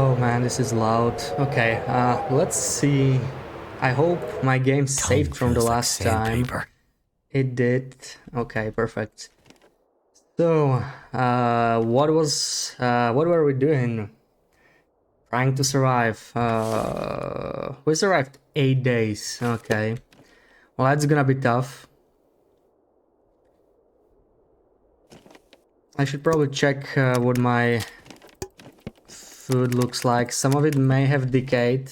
Oh man, this is loud. Okay, let's see. I hope my game saved from the last time. It did. Okay, perfect. So, what were we doing? Trying to survive. We survived 8 days. Okay. Well, that's gonna be tough. I should probably check what my food looks like. Some of it may have decayed.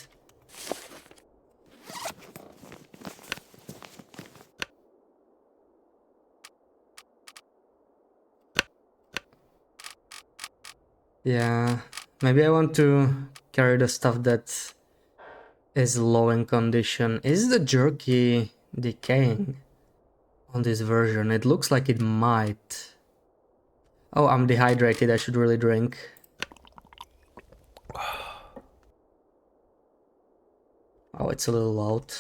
Yeah, maybe I want to carry the stuff that is low in condition. Is the jerky decaying on this version? It looks like it might. Oh, I'm dehydrated. I should really drink. Oh, it's a little loud.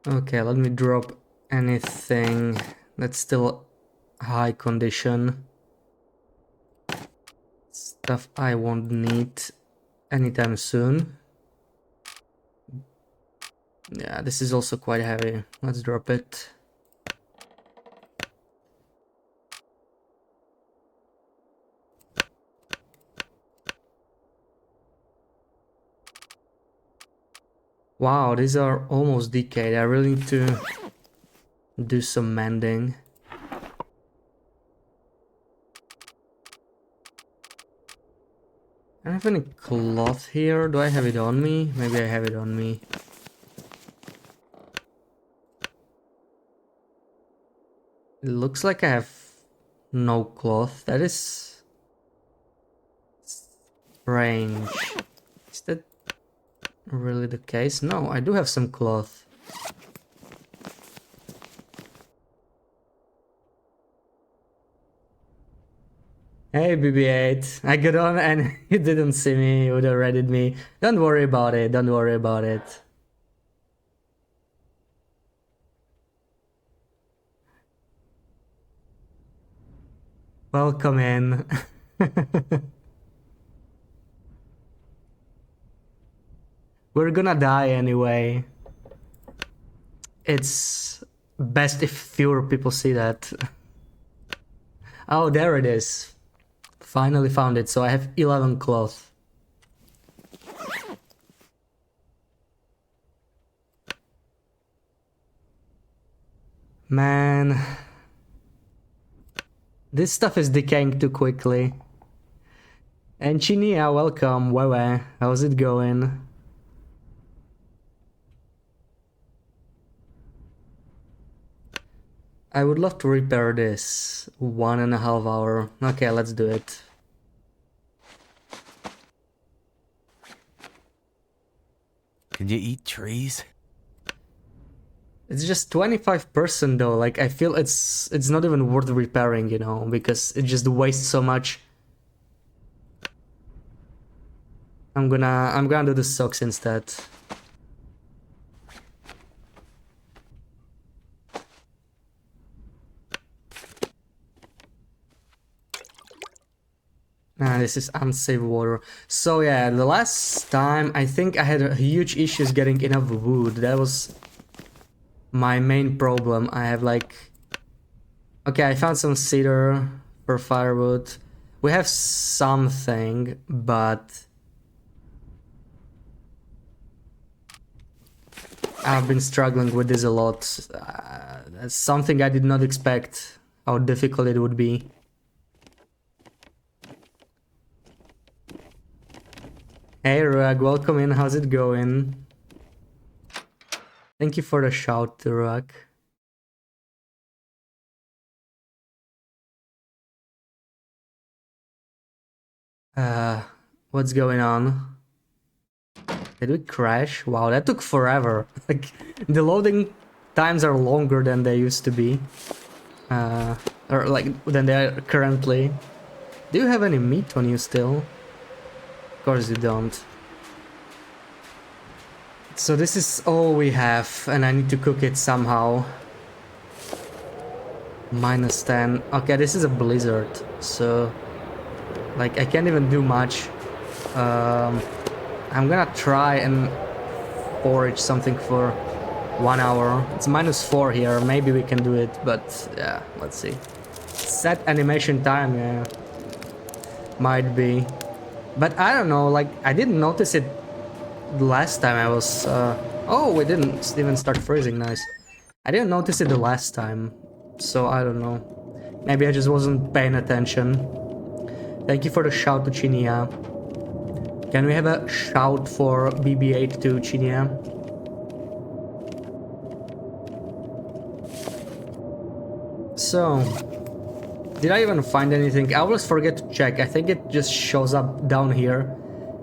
Okay, let me drop anything that's still high condition. Stuff I won't need anytime soon. Yeah, this is also quite heavy. Let's drop it. Wow, these are almost decayed. I really need to do some mending. I don't have any cloth here. Do I have it on me? Maybe I have it on me. It looks like I have no cloth. That is strange. Is that really the case? No, I do have some cloth. Hey BB-8, I got on and you didn't see me, you would have redded me. Don't worry about it, don't worry about it. Welcome in. We're gonna die anyway. It's best if fewer people see that. Oh, there it is. Finally found it, so I have 11 cloth. Man. This stuff is decaying too quickly. And Chinia, welcome. Wewe, how's it going? I would love to repair this 1.5 hour. Okay, let's do it. Can you eat trees? It's just 25% though. Like I feel it's not even worth repairing, you know, because it just wastes so much. I'm gonna do the socks instead. This is unsafe water. So yeah, the last time I think I had huge issues getting enough wood. That was my main problem. I have like... Okay, I found some cedar for firewood. We have something, but... I've been struggling with this a lot. That's something I did not expect, how difficult it would be. Hey Ruag, welcome in, how's it going? Thank you for the shout, Ruag. What's going on? Did we crash? Wow, that took forever. Like, the loading times are longer than they used to be. Or like, than they are currently. Do you have any meat on you still? Of course you don't. So this is all we have, and I need to cook it somehow. -10. Okay, this is a blizzard, so like I can't even do much. I'm gonna try and forage something for 1 hour. It's -4 here. Maybe we can do it, but yeah, let's see. Set animation time, yeah, might be, but I don't know. Like I didn't notice it last time I was. Oh, we didn't even start freezing. Nice. I didn't notice it the last time, so I don't know. Maybe I just wasn't paying attention. Thank you for the shout to Chinia. Can we have a shout for BB8 to Chinia? So, did I even find anything? I always forget to check. I think it just shows up down here,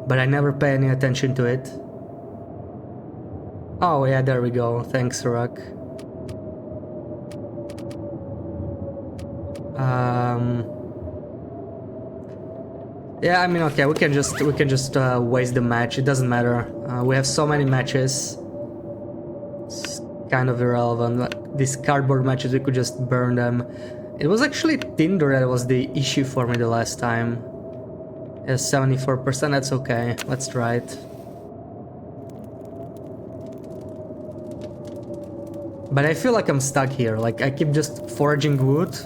but I never pay any attention to it. Oh yeah, there we go. Thanks, Ruck. Yeah, I mean, okay, we can just waste the match. It doesn't matter. We have so many matches. It's kind of irrelevant. Like, these cardboard matches, we could just burn them. It was actually Tinder that was the issue for me the last time. Yeah, 74%. That's okay. Let's try it. But I feel like I'm stuck here. Like I keep just foraging wood,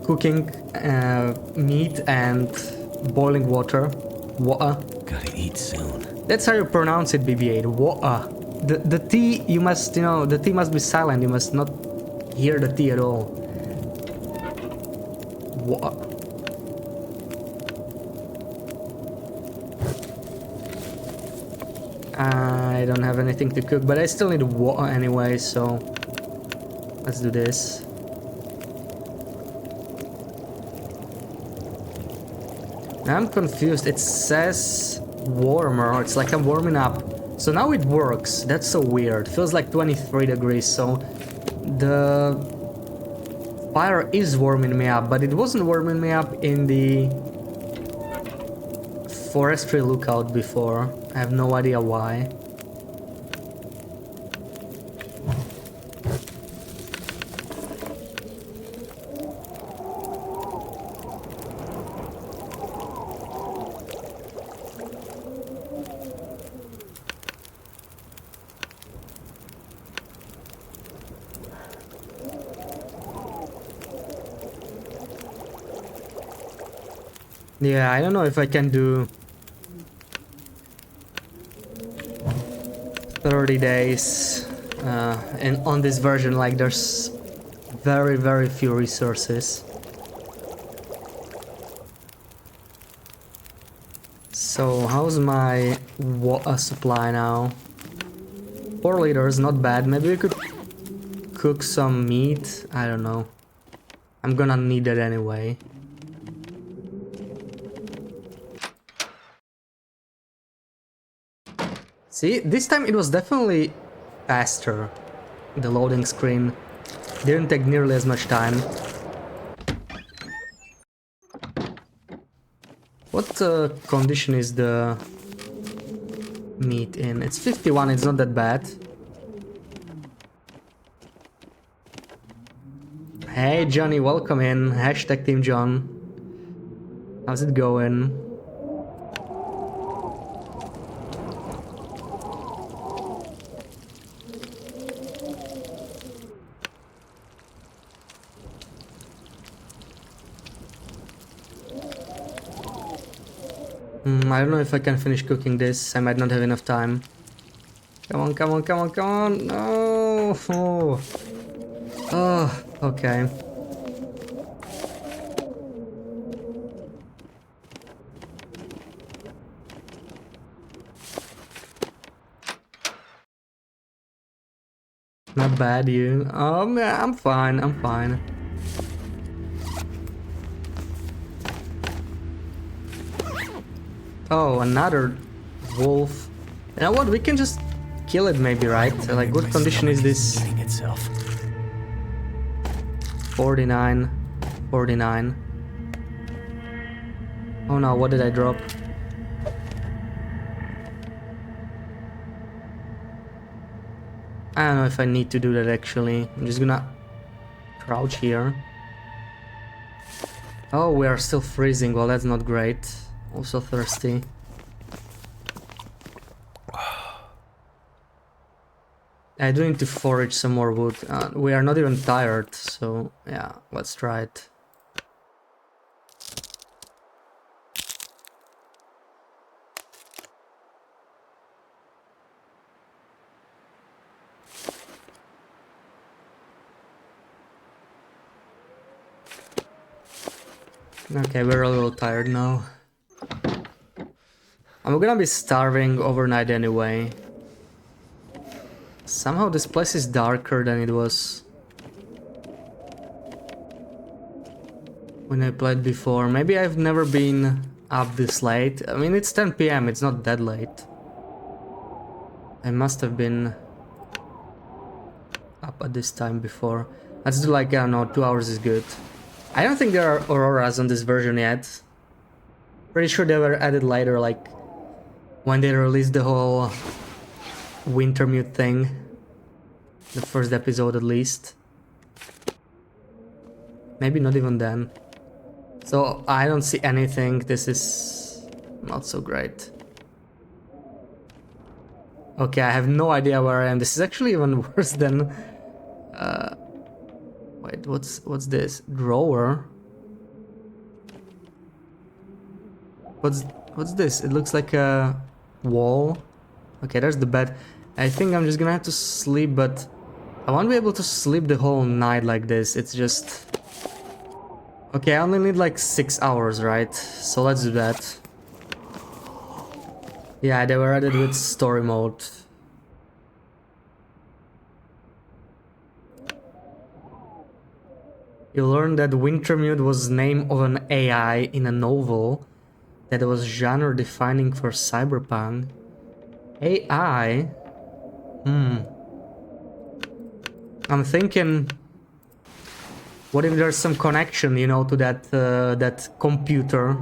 cooking meat, and boiling water. Water. Gotta eat soon. That's how you pronounce it, BB8. Water. The T, you must, you know, the T must be silent. You must not hear the T at all. Water. I don't have anything to cook, but I still need water anyway, so let's do this. Now I'm confused. It says warmer. It's like I'm warming up. So now it works. That's so weird. Feels like 23 degrees, so the fire is warming me up, but it wasn't warming me up in the forestry lookout before. I have no idea why. Yeah, I don't know if I can do 30 days and on this version. Like there's very few resources. So how's my water supply now? 4 liters, not bad. Maybe we could cook some meat. I don't know. I'm gonna need it anyway. See, this time it was definitely faster. The loading screen didn't take nearly as much time. What condition is the meat in? It's 51, it's not that bad. Hey Johnny, welcome in. Hashtag Team John. How's it going? I don't know if I can finish cooking this. I might not have enough time. Come on, come on, come on, come on. No. Oh, okay. Not bad, you. Oh, yeah, I'm fine, I'm fine. Oh, another wolf. You know what? We can just kill it, maybe, right? Like, what condition is this? 49. 49. Oh no, what did I drop? I don't know if I need to do that actually. I'm just gonna crouch here. Oh, we are still freezing. Well, that's not great. Also thirsty. I do need to forage some more wood. We are not even tired, so yeah, let's try it. Okay, we're a little tired now. I'm gonna be starving overnight anyway. Somehow this place is darker than it was when I played before. Maybe I've never been up this late. I mean, it's 10 PM, it's not that late. I must have been up at this time before. Let's do like, I don't know, 2 hours is good. I don't think there are auroras on this version yet. Pretty sure they were added later, like when they released the whole Wintermute thing. The first episode at least. Maybe not even then. So I don't see anything. This is not so great. Okay, I have no idea where I am. This is actually even worse than... wait, what's this? Drawer? What's this? It looks like a wall. Okay, there's the bed. I think I'm just gonna have to sleep, but I won't be able to sleep the whole night like this. It's just... Okay, I only need like 6 hours, right? So let's do that. Yeah, they were added with story mode. You learn that Wintermute was the name of an AI in a novel that was genre defining for cyberpunk. AI? I'm thinking, what if there's some connection, you know, to that computer?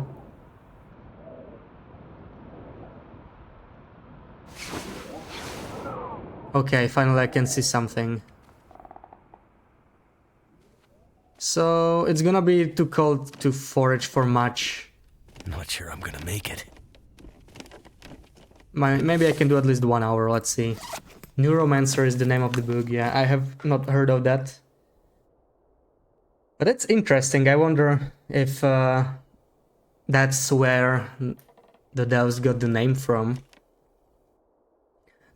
Okay, finally I can see something. So it's gonna be too cold to forage for much. Not sure I'm gonna make it. Maybe I can do at least 1 hour, let's see. Neuromancer is the name of the book, yeah, I have not heard of that. But that's interesting, I wonder if that's where the devs got the name from.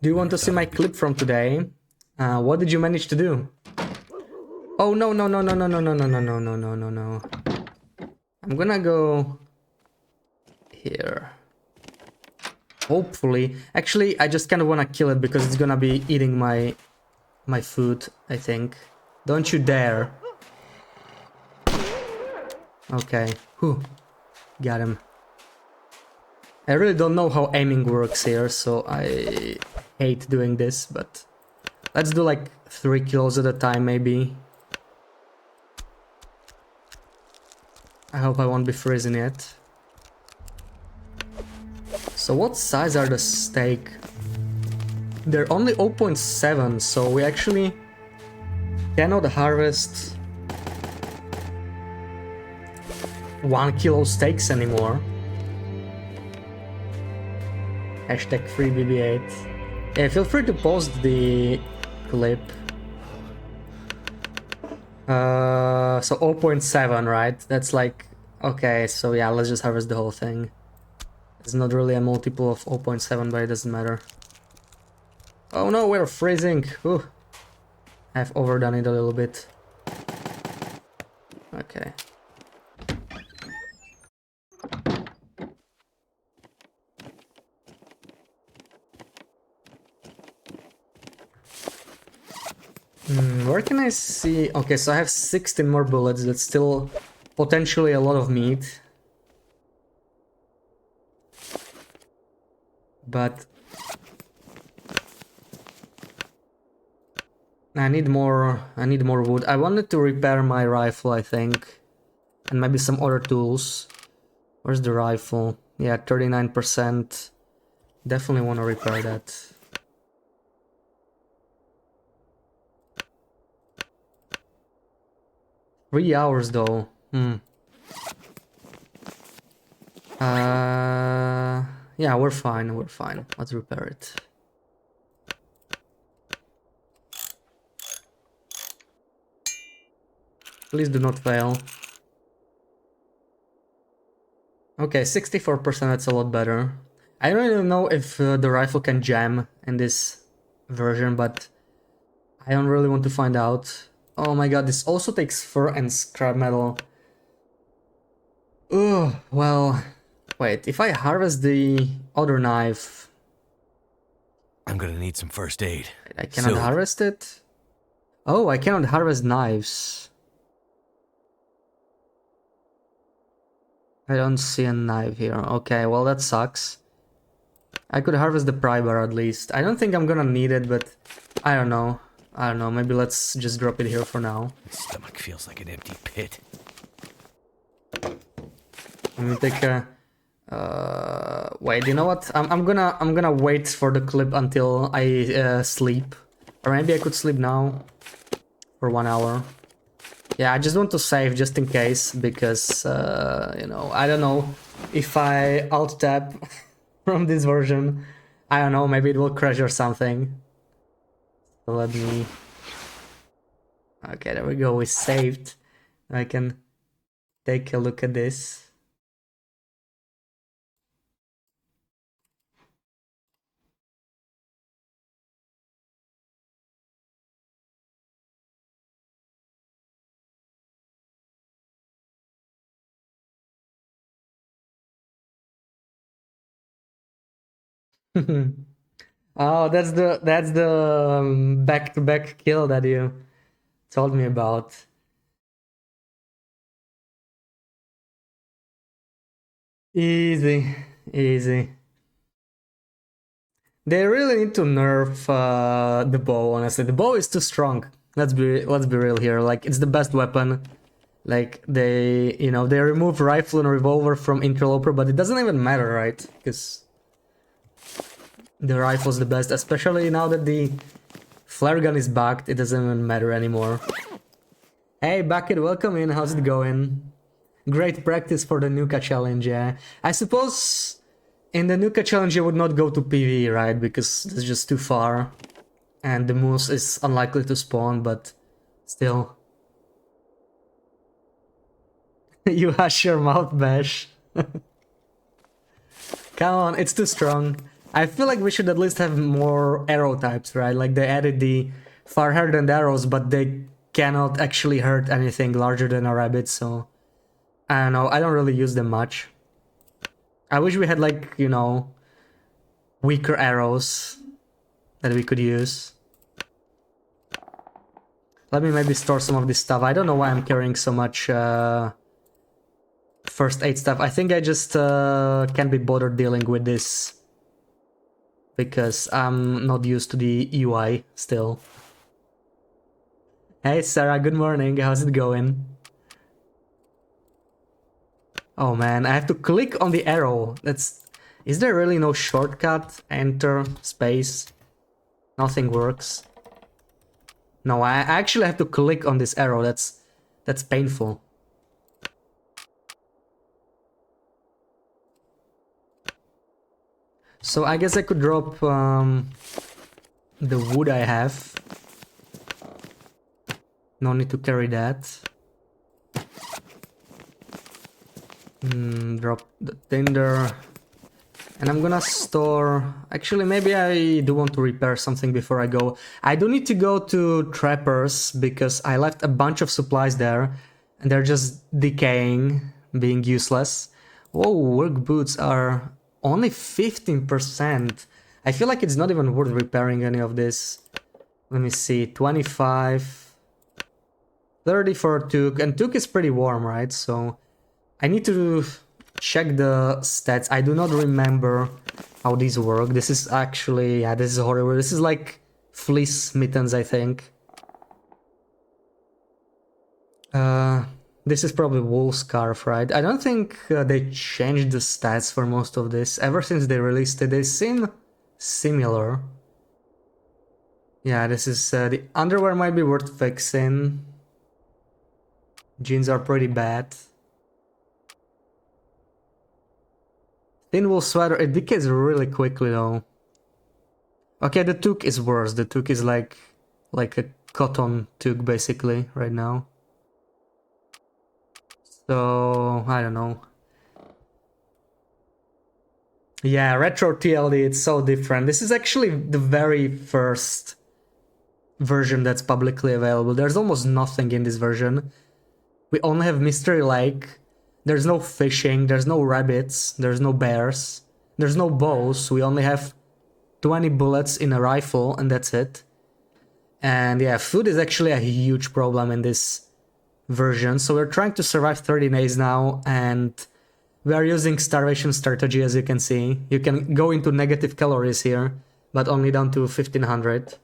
Do you want to see my clip from today? What did you manage to do? Oh no no no no no no no no no no no no no no. I'm gonna go here. Hopefully. Actually, I just kind of want to kill it because it's gonna be eating my food, I think. Don't you dare. Okay. Whew. Got him. I really don't know how aiming works here, so I hate doing this, but let's do like 3 kills at a time, maybe. I hope I won't be freezing yet. So what size are the steak? They're only 0.7, so we actually cannot harvest 1 kilo steaks anymore. Hashtag free BB8. Yeah, feel free to post the clip. So 0.7, right? That's like... Okay, so yeah, let's just harvest the whole thing. It's not really a multiple of 0.7, but it doesn't matter. Oh no, we're freezing! Ooh. I've overdone it a little bit. Okay. Where can I see... Okay, so I have 16 more bullets. That's still potentially a lot of meat. But... I need more wood. I wanted to repair my rifle, I think. And maybe some other tools. Where's the rifle? Yeah, 39%. Definitely want to repair that. 3 hours though. Yeah, we're fine, we're fine. Let's repair it. Please do not fail. Okay, 64%, that's a lot better. I don't even know if the rifle can jam in this version, but I don't really want to find out. Oh my god, this also takes fur and scrap metal. Ugh, well, wait, if I harvest the other knife, I'm gonna need some first aid. I cannot Soon. harvest it? Oh, I cannot harvest knives. I don't see a knife here. Okay, well that sucks. I could harvest the pry bar at least. I don't think I'm gonna need it, but I don't know. I don't know, maybe let's just drop it here for now. My stomach feels like an empty pit. Let me take a... wait, you know what? I'm gonna wait for the clip until I sleep. Or maybe I could sleep now for 1 hour. Yeah, I just want to save just in case, because, you know, I don't know if I alt-tab from this version. I don't know, maybe it will crash or something. So let me... Okay, there we go, we saved. I can take a look at this. Oh, that's the back-to-back kill that you told me about. Easy, easy. They really need to nerf the bow. Honestly, the bow is too strong. Let's be real here. Like, it's the best weapon. Like, they remove rifle and revolver from interloper, but it doesn't even matter, right? Because the rifle's the best, especially now that the flare gun is bugged. It doesn't even matter anymore. Hey, Bucket, welcome in. How's it going? Great practice for the Nuka challenge, yeah. I suppose in the Nuka challenge you would not go to PV, right? Because it's just too far. And the moose is unlikely to spawn, but still. You hush your mouth, Bash. Come on, it's too strong. I feel like we should at least have more arrow types, right? Like they added the far hardened arrows, but they cannot actually hurt anything larger than a rabbit, so... I don't know, I don't really use them much. I wish we had, like, you know, weaker arrows that we could use. Let me maybe store some of this stuff. I don't know why I'm carrying so much first aid stuff. I think I just can't be bothered dealing with this because I'm not used to the UI still. Hey Sarah, good morning. How's it going? Oh man, I have to click on the arrow. Is there really no shortcut? Enter, space. Nothing works. No, I actually have to click on this arrow. That's painful. So I guess I could drop the wood I have. No need to carry that. Drop the tinder. And I'm gonna store... Actually, maybe I do want to repair something before I go. I do need to go to Trappers because I left a bunch of supplies there. And they're just decaying, being useless. Whoa, work boots are only 15%. I feel like it's not even worth repairing any of this. Let me see, 25... 30 for Took, and Took is pretty warm, right? So I need to check the stats. I do not remember how these work. This is actually, yeah, this is horrible. This is like fleece mittens, I think. This is probably wool scarf, right? I don't think they changed the stats for most of this. Ever since they released it, they seem similar. Yeah, this is the underwear might be worth fixing. Jeans are pretty bad. Thin wool sweater, it decays really quickly though. Okay, the toque is worse. The toque is like a cotton toque basically right now. So, I don't know. Yeah, retro TLD, it's so different. This is actually the very first version that's publicly available. There's almost nothing in this version. We only have Mystery Lake. There's no fishing, there's no rabbits, there's no bears, there's no bows. We only have 20 bullets in a rifle and that's it. And yeah, food is actually a huge problem in this version. So we're trying to survive 30 days now and we are using starvation strategy, as you can see. You can go into negative calories here, but only down to 1500.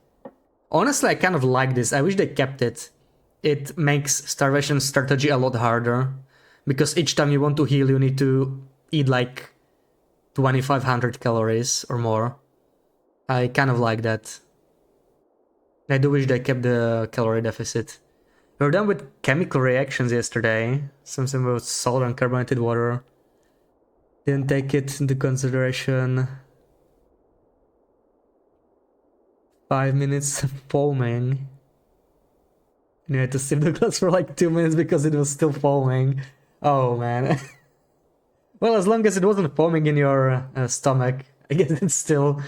Honestly, I kind of like this. I wish they kept it. It makes starvation strategy a lot harder, because each time you want to heal, you need to eat like 2500 calories or more. I kind of like that. I do wish they kept the calorie deficit. We were done with chemical reactions yesterday. Something about salt and carbonated water. Didn't take it into consideration. 5 minutes foaming. You had to sip the glass for like 2 minutes because it was still foaming. Oh man. Well, as long as it wasn't foaming in your stomach, I guess it's still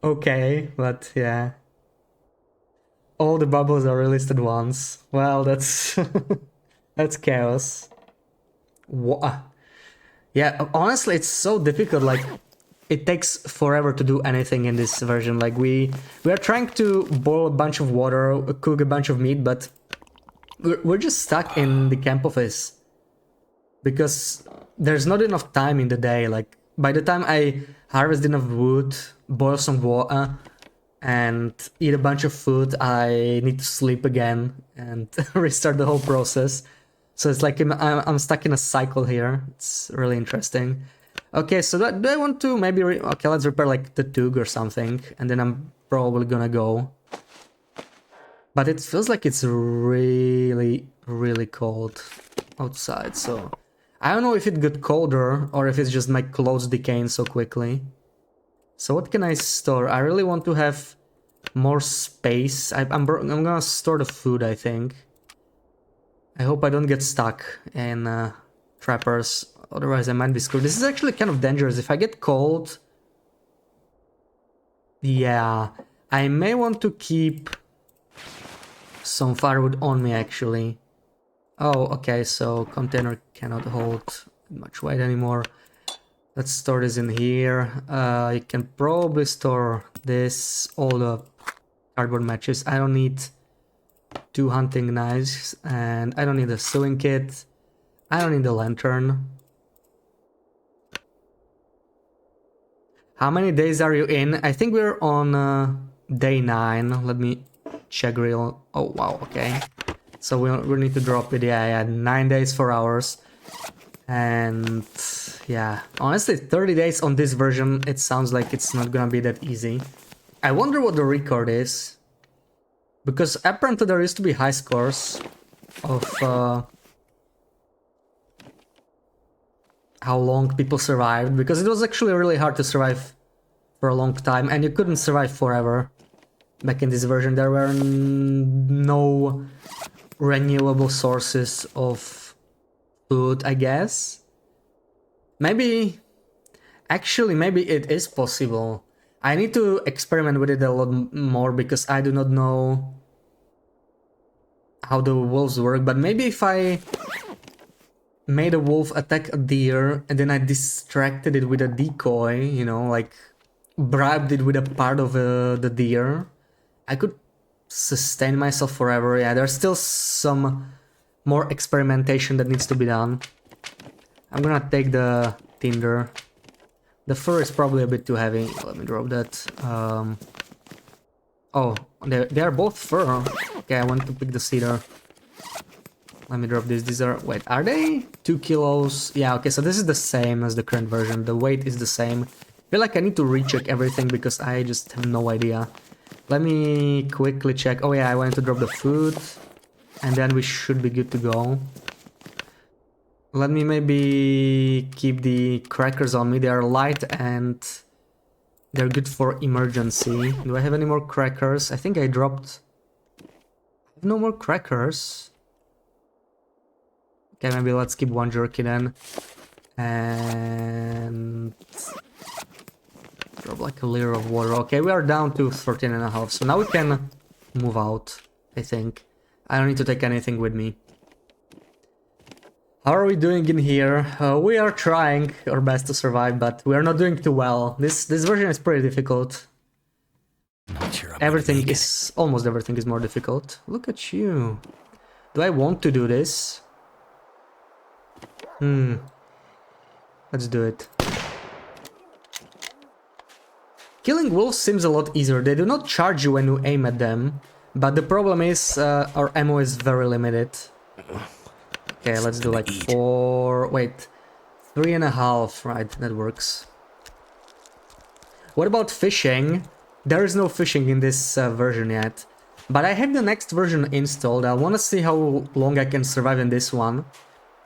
okay, but yeah. All the bubbles are released at once. Well, that's that's chaos. What? Yeah, honestly, it's so difficult. Like, it takes forever to do anything in this version. Like, we are trying to boil a bunch of water, cook a bunch of meat, but we're just stuck in the camp office because there's not enough time in the day. Like, by the time I harvest enough wood, boil some water, and eat a bunch of food, I need to sleep again and restart the whole process. So it's like I'm stuck in a cycle here. It's really interesting. Okay, so do I want to maybe... okay, let's repair like the tug or something, and then I'm probably gonna go. But it feels like it's really, really cold outside, so... I don't know if it got colder or if it's just my clothes decaying so quickly. So what can I store? I really want to have more space. I'm gonna store the food, I think. I hope I don't get stuck in trappers, otherwise I might be screwed. This is actually kind of dangerous. If I get cold... yeah, I may want to keep some firewood on me, actually. Oh, okay, so container cannot hold much weight anymore. Let's store this in here. You can probably store this, all the cardboard matches. I don't need 2 hunting knives, and I don't need a sewing kit. I don't need a lantern. How many days are you in? I think we're on day 9. Let me check real... oh, wow, okay. So we need to drop it. Yeah, 9 days, 4 hours. And yeah, honestly, 30 days on this version, it sounds like it's not gonna be that easy. I wonder what the record is, because apparently there used to be high scores of how long people survived, because it was actually really hard to survive for a long time, and you couldn't survive forever. Back in this version, there were no renewable sources of food, I guess. Maybe... actually, maybe it is possible. I need to experiment with it a lot more because I do not know how the wolves work, but maybe if I made a wolf attack a deer and then I distracted it with a decoy, you know, like bribed it with a part of the deer, I could sustain myself forever. Yeah, there's still some more experimentation that needs to be done. I'm gonna take the tinder. The fur is probably a bit too heavy. Let me drop that. Oh, they are both fur. Okay, I want to pick the cedar. Let me drop this. These are... wait, are they 2 kilos? Yeah, okay, so this is the same as the current version. The weight is the same. I feel like I need to recheck everything because I just have no idea. Let me quickly check. Oh yeah, I wanted to drop the food. and then we should be good to go. Let me maybe keep the crackers on me. They are light and they're good for emergency. Do I have any more crackers? I think I dropped... No more crackers. Okay, maybe let's keep one jerky then. And... drop like a liter of water. Okay, we are down to 13.5, so now we can move out, I think. I don't need to take anything with me. How are we doing in here? We are trying our best to survive, but we are not doing too well. This version is pretty difficult. Not sure I'm Everything gonna make is... almost everything is more difficult. Look at you. Do I want to do this? Let's do it. Killing wolves seems a lot easier. They do not charge you when you aim at them. But the problem is our ammo is very limited. Okay, let's do like 4... wait. 3.5. Right, that works. What about fishing? There is no fishing in this version yet. But I have the next version installed. I want to see how long I can survive in this one.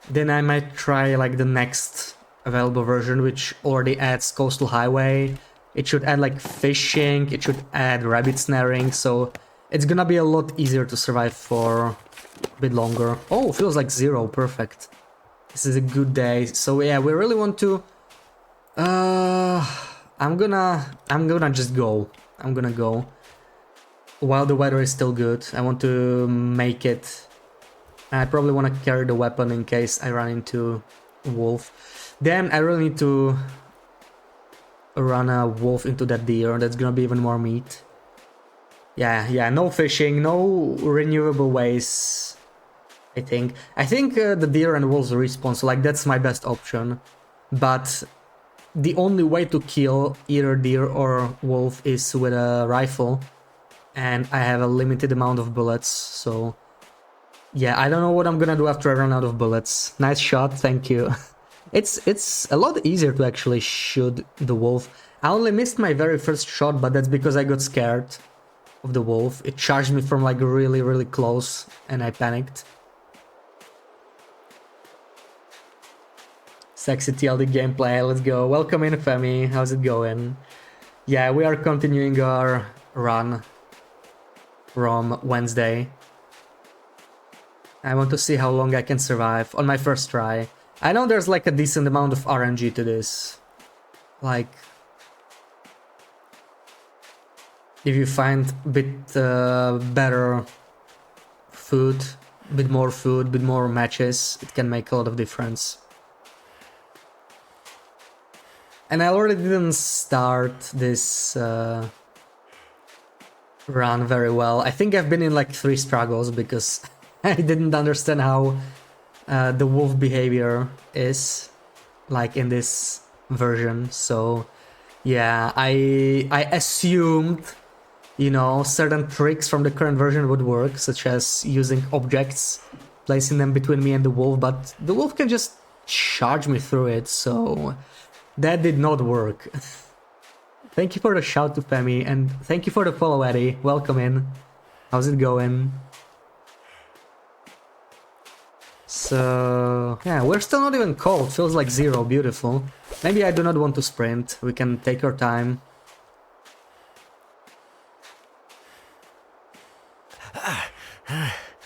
Then I might try like the next available version, which already adds coastal highway. It should add like fishing, it should add rabbit snaring, so it's gonna be a lot easier to survive for a bit longer. Oh, feels like 0, perfect. This is a good day. So yeah, we really want to... I'm gonna just go. I'm gonna go. While the weather is still good, I want to make it... I probably want to carry the weapon in case I run into a wolf. Then I really need to run a wolf into that deer. That's gonna be even more meat. Yeah, no fishing, no renewable ways, I think. I think the deer and wolves respawn, so like that's my best option. But the only way to kill either deer or wolf is with a rifle. And I have a limited amount of bullets, so... yeah, I don't know what I'm gonna do after I run out of bullets. Nice shot, thank you. It's a lot easier to actually shoot the wolf. I only missed my very first shot, but that's because I got scared of the wolf. It charged me from like really, really close, and I panicked. Sexy TLD gameplay, let's go. Welcome in, Femi. How's it going? Yeah, we are continuing our run from Wednesday. I want to see how long I can survive on my first try. I know there's like a decent amount of RNG to this. Like... if you find a bit better food, a bit more matches, it can make a lot of difference. And I already didn't start this run very well. I think I've been in like 3 struggles because I didn't understand how the wolf behavior is like in this version. So yeah, I assumed, you know, certain tricks from the current version would work, such as using objects, placing them between me and the wolf, but the wolf can just charge me through it, so that did not work. Thank you for the shout to Femi, and thank you for the follow, Eddie. Welcome in. How's it going? So yeah, we're still not even cold. Feels like 0. Beautiful. Maybe I do not want to sprint. We can take our time.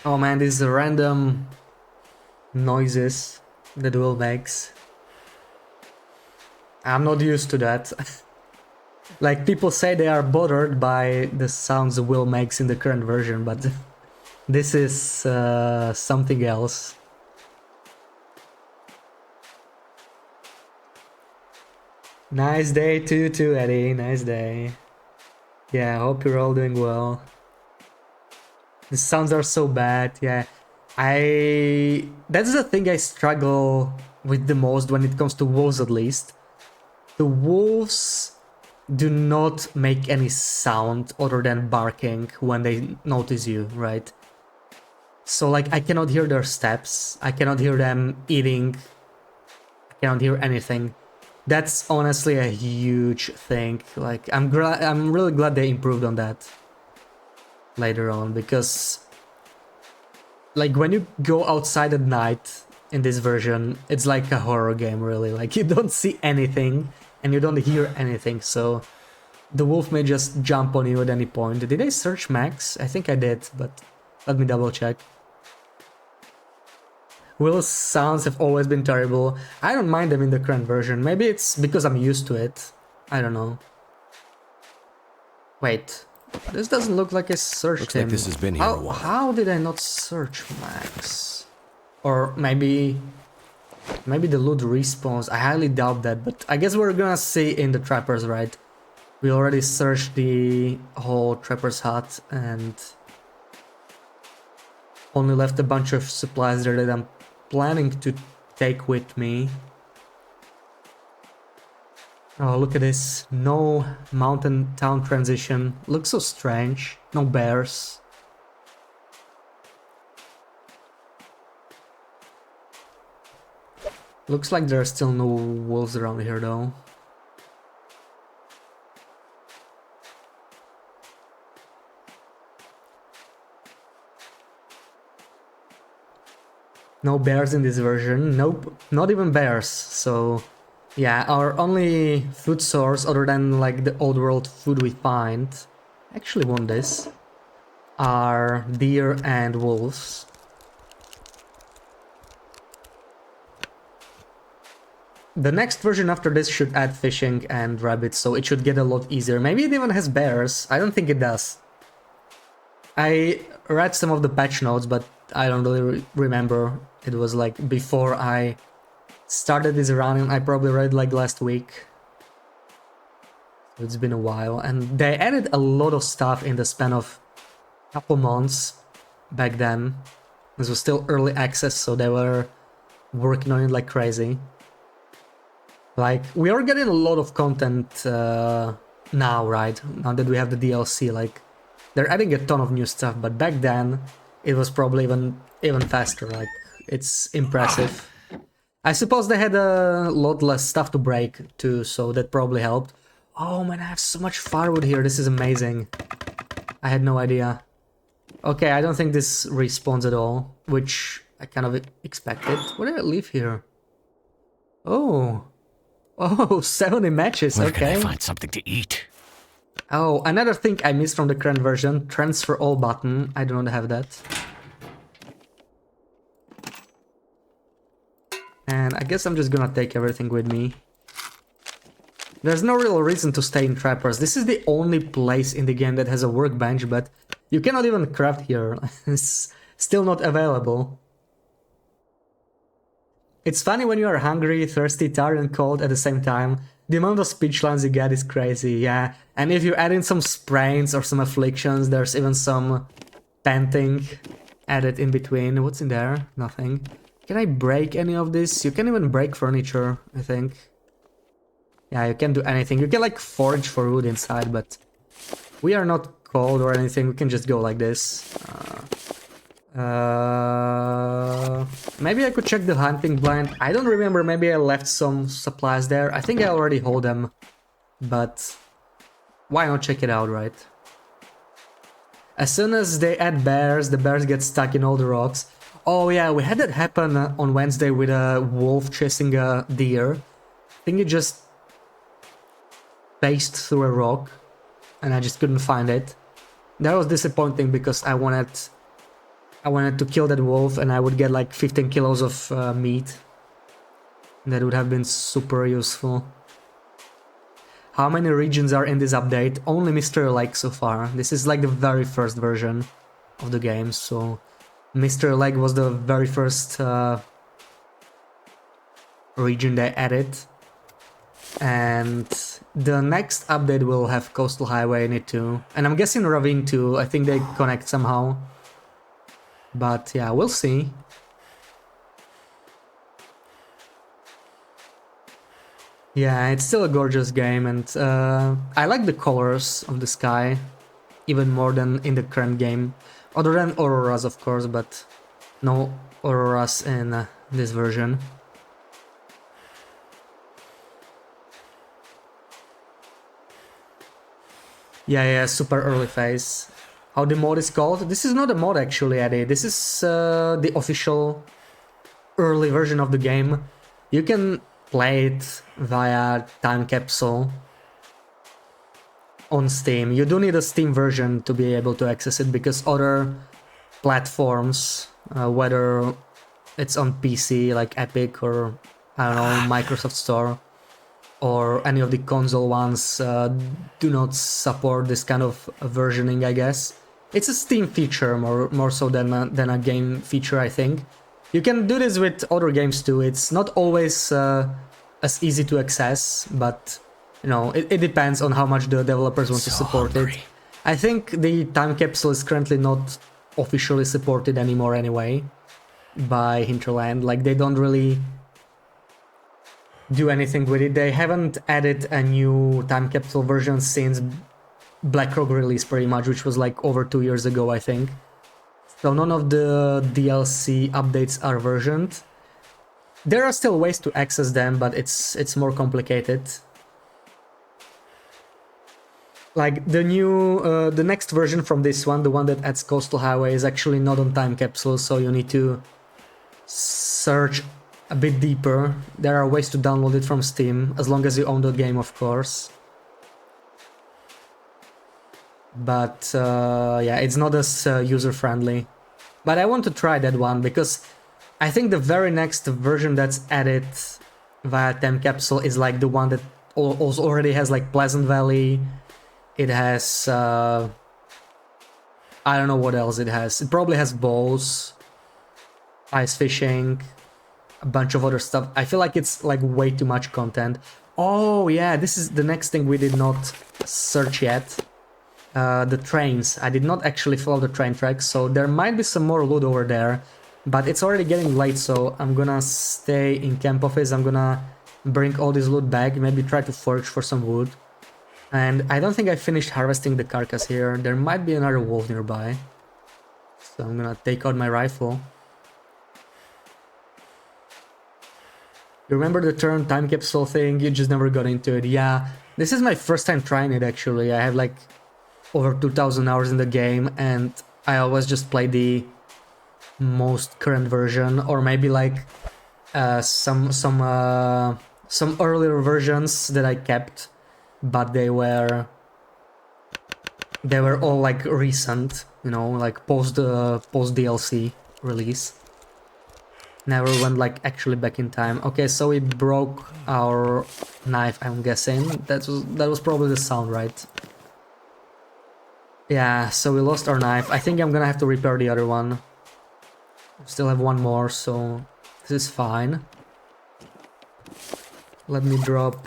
Oh man, these random noises that Will makes. I'm not used to that. Like, people say they are bothered by the sounds Will makes in the current version, but this is something else. Nice day to you too, Eddie. Nice day. Yeah, I hope you're all doing well. The sounds are so bad, yeah. That's the thing I struggle with the most when it comes to wolves, at least. The wolves do not make any sound other than barking when they notice you, right? So like, I cannot hear their steps, I cannot hear them eating, I cannot hear anything. That's honestly a huge thing. Like, I'm really glad they improved on that later on, because Like when you go outside at night in this version, it's like a horror game really. Like you don't see anything and you don't hear anything, so the wolf may just jump on you at any point. Did I search Max? I think I did, but let me double check. Will's sounds have always been terrible. I don't mind them in the current version. Maybe it's because I'm used to it. I don't know. Wait, this doesn't look like I searched Looks him. like this has been here a while. How did I not search Max? Or maybe the loot respawns. I highly doubt that, but I guess we're gonna see in the trappers, right? We already searched the whole trapper's hut and only left a bunch of supplies there that I'm planning to take with me. Oh, look at this. No mountain town transition. Looks so strange. No bears. Looks like there are still no wolves around here though. No bears in this version. Nope, not even bears. So yeah, our only food source other than like the old world food we find, I actually want this, are deer and wolves. The next version after this should add fishing and rabbits, so it should get a lot easier. Maybe it even has bears. I don't think it does. I read some of the patch notes, but I don't really remember. It was like before I started this run, and I probably read like last week. It's been a while, and they added a lot of stuff in the span of a couple months back then. This was still early access, so they were working on it like crazy. Like, we are getting a lot of content now, right? Now that we have the DLC, like, they're adding a ton of new stuff, but back then, it was probably even faster, like, it's impressive. I suppose they had a lot less stuff to break, too, so that probably helped. Oh man, I have so much firewood here, this is amazing. I had no idea. Okay, I don't think this respawns at all, which I kind of expected. What did I leave here? Oh... Oh, 70 matches, Where okay. can I find something to eat? Oh, another thing I missed from the current version, transfer all button. I do not have that. And I guess I'm just gonna take everything with me. There's no real reason to stay in trappers. This is the only place in the game that has a workbench, but you cannot even craft here. It's still not available. It's funny when you are hungry, thirsty, tired and cold at the same time. The amount of speech lines you get is crazy, yeah. And if you add in some sprains or some afflictions, there's even some panting added in between. What's in there? Nothing. Can I break any of this? You can even break furniture, I think. Yeah, you can't do anything. You can like forage for wood inside, but we are not cold or anything. We can just go like this. Maybe I could check the hunting blind. I don't remember, maybe I left some supplies there. I think I already hold them, but why not check it out, right? As soon as they add bears, the bears get stuck in all the rocks. Oh yeah, we had that happen on Wednesday with a wolf chasing a deer. I think it just paced through a rock, and I just couldn't find it. That was disappointing because I wanted to kill that wolf and I would get like 15 kilos of meat. That would have been super useful. How many regions are in this update? Only Mr. Lake so far. This is like the very first version of the game, so Mr. Lake was the very first region they added. And the next update will have Coastal Highway in it too. And I'm guessing Ravine too. I think they connect somehow. But yeah, we'll see. Yeah, it's still a gorgeous game, and I like the colors of the sky even more than in the current game. Other than auroras, of course, but no auroras in this version. Yeah, super early phase. how the mod is called. This is not a mod actually, Eddie. This is the official early version of the game. You can play it via Time Capsule on Steam. You do need a Steam version to be able to access it because other platforms, whether it's on PC like Epic or I don't know, Microsoft Store, or any of the console ones, do not support this kind of versioning, I guess. It's a Steam feature more so than a game feature, I think. You can do this with other games too. It's not always as easy to access, but you know, it depends on how much the developers want to support it. I think the Time Capsule is currently not officially supported anymore anyway by Hinterland. Like, they don't really do anything with it. They haven't added a new Time Capsule version since BlackRock release pretty much, which was like over 2 years ago, I think. So none of the DLC updates are versioned. There are still ways to access them, but it's more complicated. Like the next version from this one, the one that adds Coastal Highway, is actually not on Time Capsule, so you need to search a bit deeper. There are ways to download it from Steam, as long as you own the game, of course. But yeah, it's not as user-friendly. But I want to try that one, because I think the very next version that's added via Time Capsule is like the one that also already has like Pleasant Valley. It has... I don't know what else it has. It probably has bows, ice fishing, a bunch of other stuff. I feel like it's like way too much content. Oh yeah, this is the next thing we did not search yet. The trains. I did not actually follow the train tracks, so there might be some more loot over there. But it's already getting late, so I'm gonna stay in camp office. I'm gonna bring all this loot back, maybe try to forage for some wood. And I don't think I finished harvesting the carcass here. There might be another wolf nearby. So I'm gonna take out my rifle. You remember the term Time Capsule thing? You just never got into it. Yeah, this is my first time trying it actually. I have like over 2,000 hours in the game, and I always just play the most current version, or maybe like some earlier versions that I kept, but they were all like recent, you know, like post DLC release. Never went like actually back in time. Okay, so we broke our knife, I'm guessing. That was probably the sound, right? Yeah, so we lost our knife. I think I'm gonna have to repair the other one. Still have one more, so this is fine. Let me drop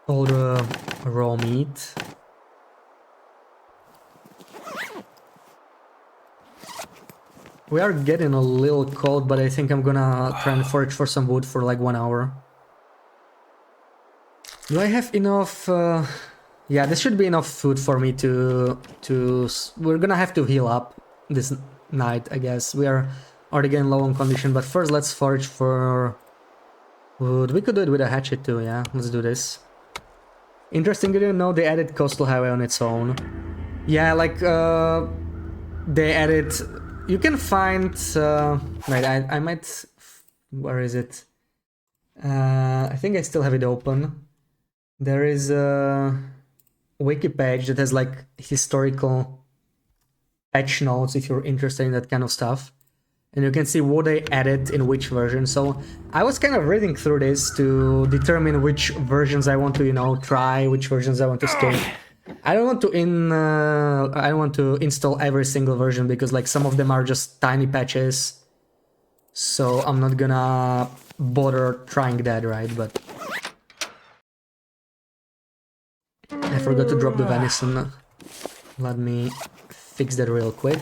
all the raw meat. We are getting a little cold, but I think I'm gonna try and forage for some wood for like 1 hour. Do I have enough... yeah, this should be enough food for me to... We're gonna have to heal up this night, I guess. We are already getting low on condition, but first let's forage for wood. We could do it with a hatchet too, yeah? Let's do this. Interesting, you didn't know they added Coastal Highway on its own. Yeah, like, they added... You can find... wait, I might... Where is it? I think I still have it open. There is a wiki page that has like historical patch notes if you're interested in that kind of stuff. And you can see what they added in which version. So I was kind of reading through this to determine which versions I want to, you know, try, which versions I want to skip. I don't want to install every single version because like some of them are just tiny patches. So I'm not gonna bother trying that, right? But I forgot to drop the venison. Let me fix that real quick.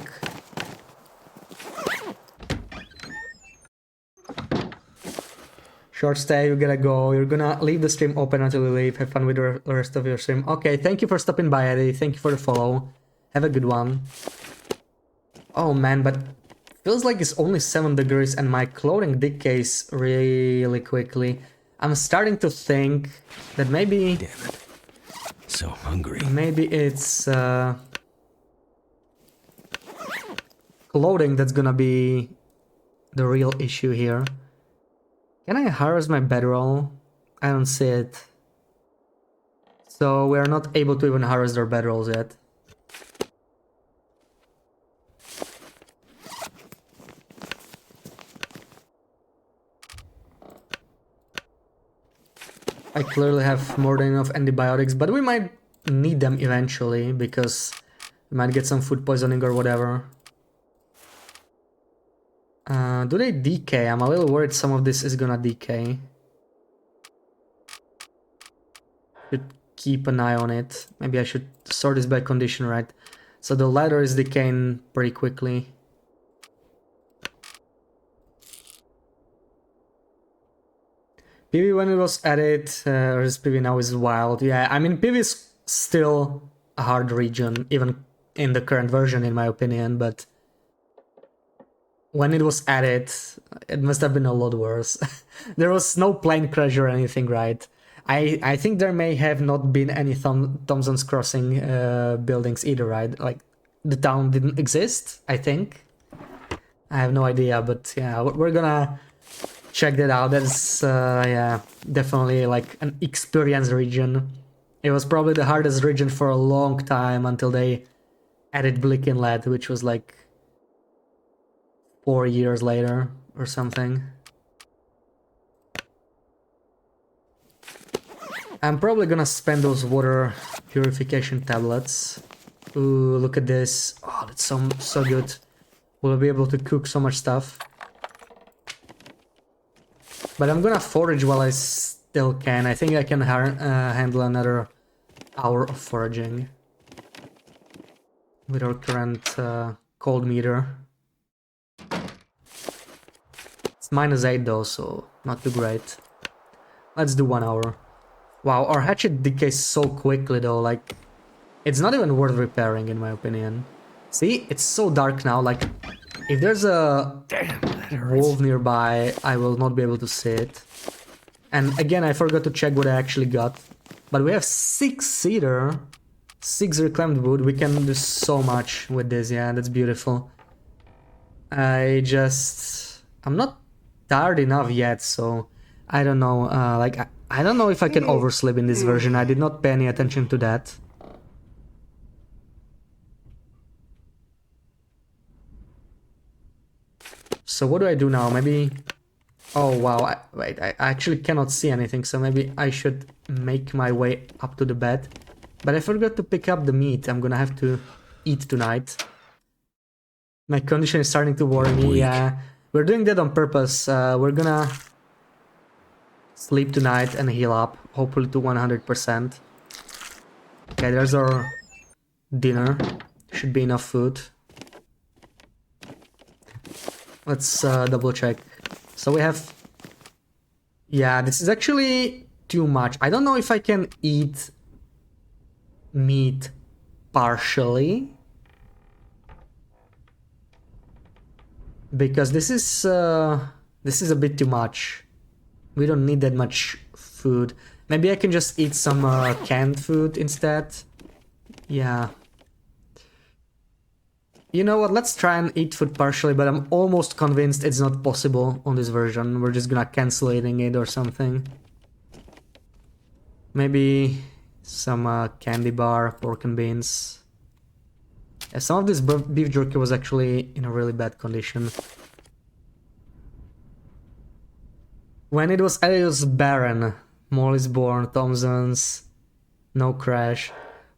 Short stay, you gotta go. You're gonna leave the stream open until you leave. Have fun with the rest of your stream. Okay, thank you for stopping by, Eddie. Thank you for the follow. Have a good one. Oh man, but feels like it's only 7 degrees and my clothing decays really quickly. I'm starting to think that maybe so hungry. Maybe it's clothing that's gonna be the real issue here. Can I harvest my bedroll? I don't see it. So we're not able to even harvest our bedrolls yet. I clearly have more than enough antibiotics, but we might need them eventually because we might get some food poisoning or whatever. Do they decay? I'm a little worried some of this is gonna decay. Should keep an eye on it. Maybe I should sort this by condition, right? So the leather is decaying pretty quickly. PV when it was added, or is PV now is wild. Yeah, I mean PV is still a hard region, even in the current version in my opinion, but when it was added, it must have been a lot worse. There was no plane crash or anything, right? I think there may have not been any Thompson's Crossing buildings either, right? Like, the town didn't exist, I think. I have no idea, but yeah, we're gonna check that out. That's, yeah, definitely like an experience region. It was probably the hardest region for a long time until they added Blick Inlet, which was like 4 years later or something. I'm probably gonna spend those water purification tablets. Ooh, look at this. Oh, that's so good. We'll be able to cook so much stuff. But I'm gonna forage while I still can. I think I can handle another hour of foraging with our current cold meter. It's -8 though, so not too great. Let's do 1 hour. Wow, our hatchet decays so quickly though, like, it's not even worth repairing in my opinion. See, it's so dark now, like, if there's a Damn, that hurts. wolf nearby, I will not be able to see it. And again, I forgot to check what I actually got. But we have 6 cedar, 6 reclaimed wood, we can do so much with this, yeah, that's beautiful. I'm not tired enough yet, so I don't know, like, I don't know if I can oversleep in this version. I did not pay any attention to that. So what do I do now? Maybe... Oh wow, wait, I actually cannot see anything, so maybe I should make my way up to the bed. But I forgot to pick up the meat. I'm gonna have to eat tonight. My condition is starting to worry me, yeah. We're doing that on purpose. We're gonna sleep tonight and heal up, hopefully to 100%. Okay, there's our dinner. Should be enough food. Let's double check. So we have... Yeah, this is actually too much. I don't know if I can eat meat partially. Because this is a bit too much. We don't need that much food. Maybe I can just eat some canned food instead. Yeah. You know what, let's try and eat food partially, but I'm almost convinced it's not possible on this version. We're just gonna cancel eating it or something. Maybe some candy bar, pork and beans. Yeah, some of this beef jerky was actually in a really bad condition. When it was added, it was barren. Molly's born, Thompson's, no crash.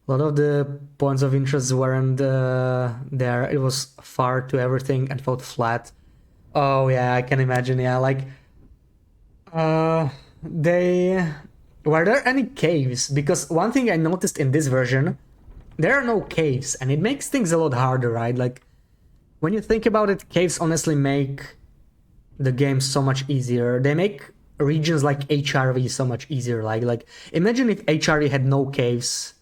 A lot of the points of interest weren't there. It was far to everything and felt flat. Oh yeah, I can imagine. Yeah, like were there any caves? Because one thing I noticed in this version, there are no caves, and it makes things a lot harder, right? Like, when you think about it, caves honestly make the game so much easier. They make regions like HRV so much easier. Like imagine if HRV had no caves,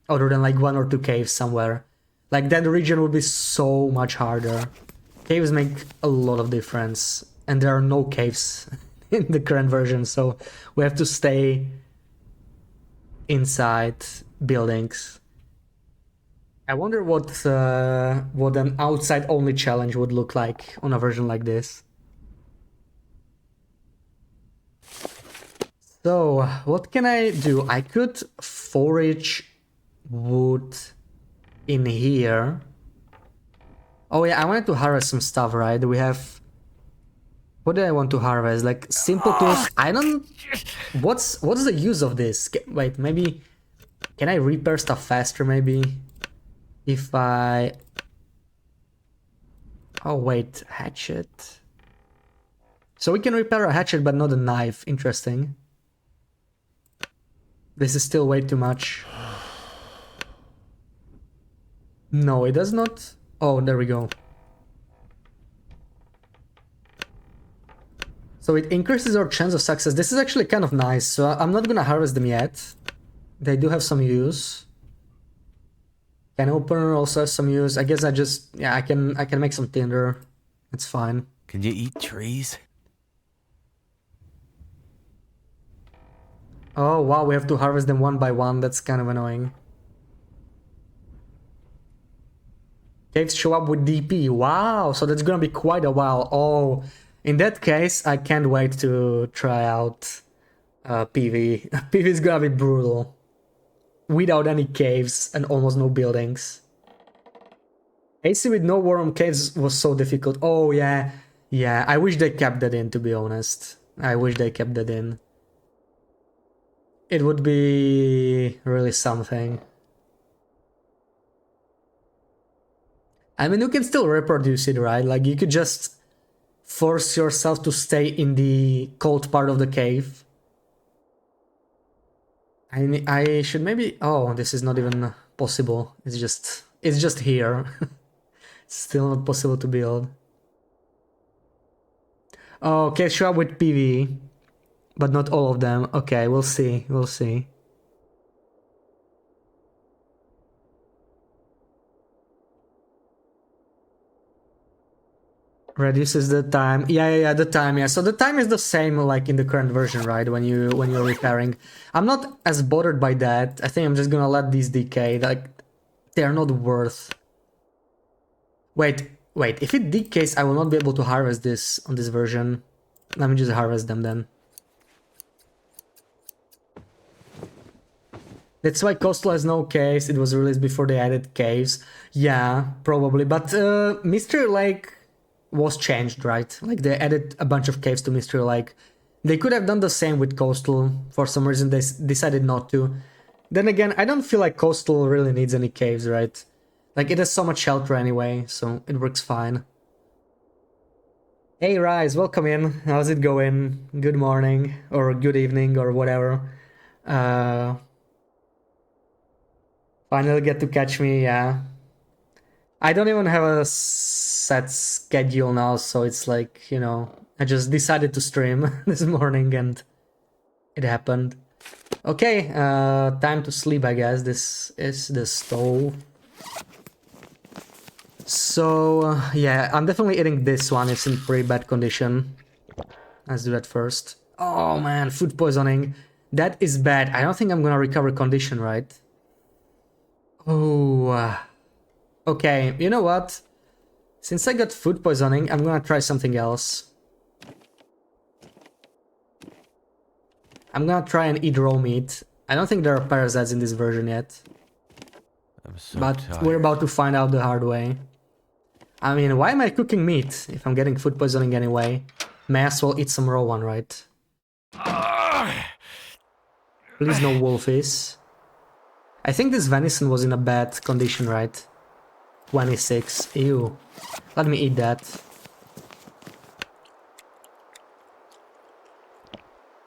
other than like 1 or 2 caves somewhere. Like, that region would be so much harder. Caves make a lot of difference, and there are no caves in the current version, so we have to stay inside buildings. I wonder what an outside only challenge would look like on a version like this. So, what can I do? I could forage wood in here. Oh yeah, I wanted to harvest some stuff, right? We have... What do I want to harvest? Like, simple tools. I don't... What's the use of this? Wait, maybe... Can I repair stuff faster, maybe? If I... Oh wait, hatchet. So we can repair a hatchet, but not a knife. Interesting. This is still way too much. No, it does not. Oh, there we go. So it increases our chance of success. This is actually kind of nice. So I'm not gonna harvest them yet. They do have some use. Can opener also has some use. I guess I just... Yeah, I can make some tinder. It's fine. Can you eat trees? Oh wow, we have to harvest them one by one. That's kind of annoying. Caves show up with DP. Wow, so that's gonna be quite a while. Oh, in that case, I can't wait to try out PV. PV is gonna be brutal. Without any caves and almost no buildings. AC with no worm caves was so difficult. Oh yeah, yeah. I wish they kept that in, to be honest. I wish they kept that in. It would be really something. I mean, you can still reproduce it, right? Like, you could just force yourself to stay in the cold part of the cave. I should maybe... Oh, this is not even possible. It's just here. It's still not possible to build. Oh, okay, sure, with PV. But not all of them. Okay, we'll see. We'll see. Reduces the time. Yeah, the time. Yeah, so the time is the same like in the current version, right? When you're repairing. I'm not as bothered by that. I think I'm just gonna let these decay. Like, they're not worth... Wait. If it decays, I will not be able to harvest this on this version. Let me just harvest them then. That's why Coastal has no caves. It was released before they added caves. Yeah, probably. But Mystery Lake was changed, right? Like, they added a bunch of caves to Mystery Lake. They could have done the same with Coastal. For some reason, they decided not to. Then again, I don't feel like Coastal really needs any caves, right? Like, it has so much shelter anyway, so it works fine. Hey, Rise, welcome in. How's it going? Good morning, or good evening, or whatever. Finally get to catch me, yeah. I don't even have a set schedule now, so it's like, you know, I just decided to stream this morning and it happened. Okay, time to sleep, I guess. This is the stove. So, yeah, I'm definitely eating this one. It's in pretty bad condition. Let's do that first. Oh man, food poisoning. That is bad. I don't think I'm gonna recover condition, right? Oh, okay, you know what? Since I got food poisoning, I'm gonna try something else. I'm gonna try and eat raw meat. I don't think there are parasites in this version yet. I'm so But tired. we're about to find out the hard way. I mean, why am I cooking meat if I'm getting food poisoning anyway? May as well eat some raw one, right? Please no wolfies. I think this venison was in a bad condition, right? 26. Ew. Let me eat that.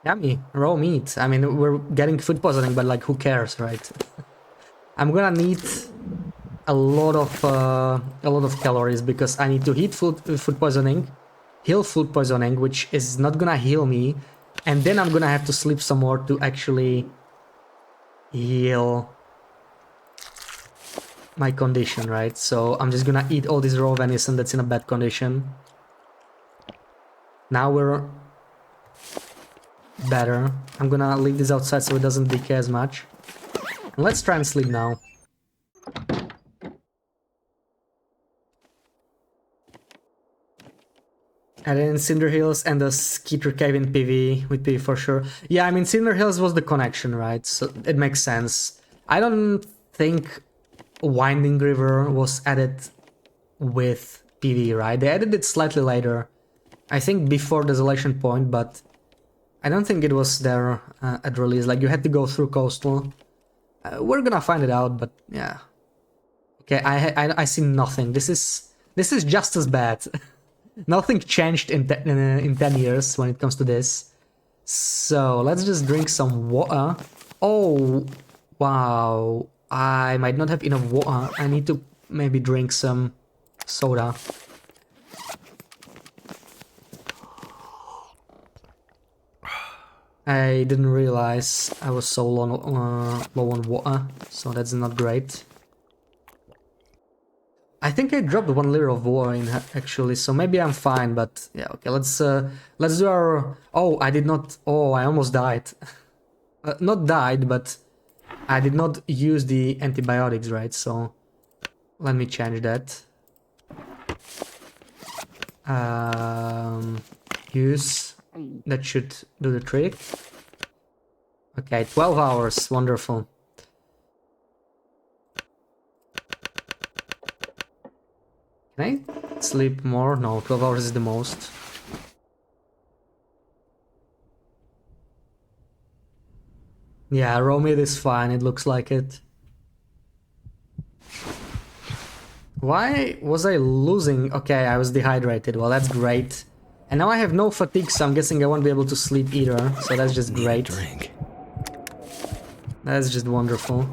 Yummy. Raw meat. I mean, we're getting food poisoning, but like, who cares, right? I'm gonna need a lot of calories because I need to heat food poisoning, heal food poisoning, which is not gonna heal me, and then I'm gonna have to sleep some more to actually heal my condition, right? So I'm just gonna eat all this raw venison that's in a bad condition. Now we're better. I'm gonna leave this outside so it doesn't decay as much. Let's try and sleep now. And then Cinder Hills and the Skeeter Cave in PV, with PV for sure. Yeah, I mean, Cinder Hills was the connection, right? So it makes sense. I don't think Winding River was added with PV, right? They added it slightly later. I think before Desolation Point, but I don't think it was there at release. Like, you had to go through Coastal. We're gonna find it out, but yeah. Okay, I see nothing. This is just as bad. Nothing changed in 10 years when it comes to this. So let's just drink some water. Oh, wow. I might not have enough water. I need to maybe drink some soda. I didn't realize I was so low on water, so that's not great. I think I dropped 1 liter of water in actually, so maybe I'm fine, but yeah, okay, let's do our... Oh, I did not... Oh, I almost died. Not died, but I did not use the antibiotics, right? So let me change that. Use. That should do the trick. Okay, 12 hours, wonderful. Can I sleep more? No, 12 hours is the most. Yeah, raw meat is fine, it looks like it. Why was I losing? Okay, I was dehydrated, well that's great. And now I have no fatigue, so I'm guessing I won't be able to sleep either, so that's just great. Drink. That's just wonderful.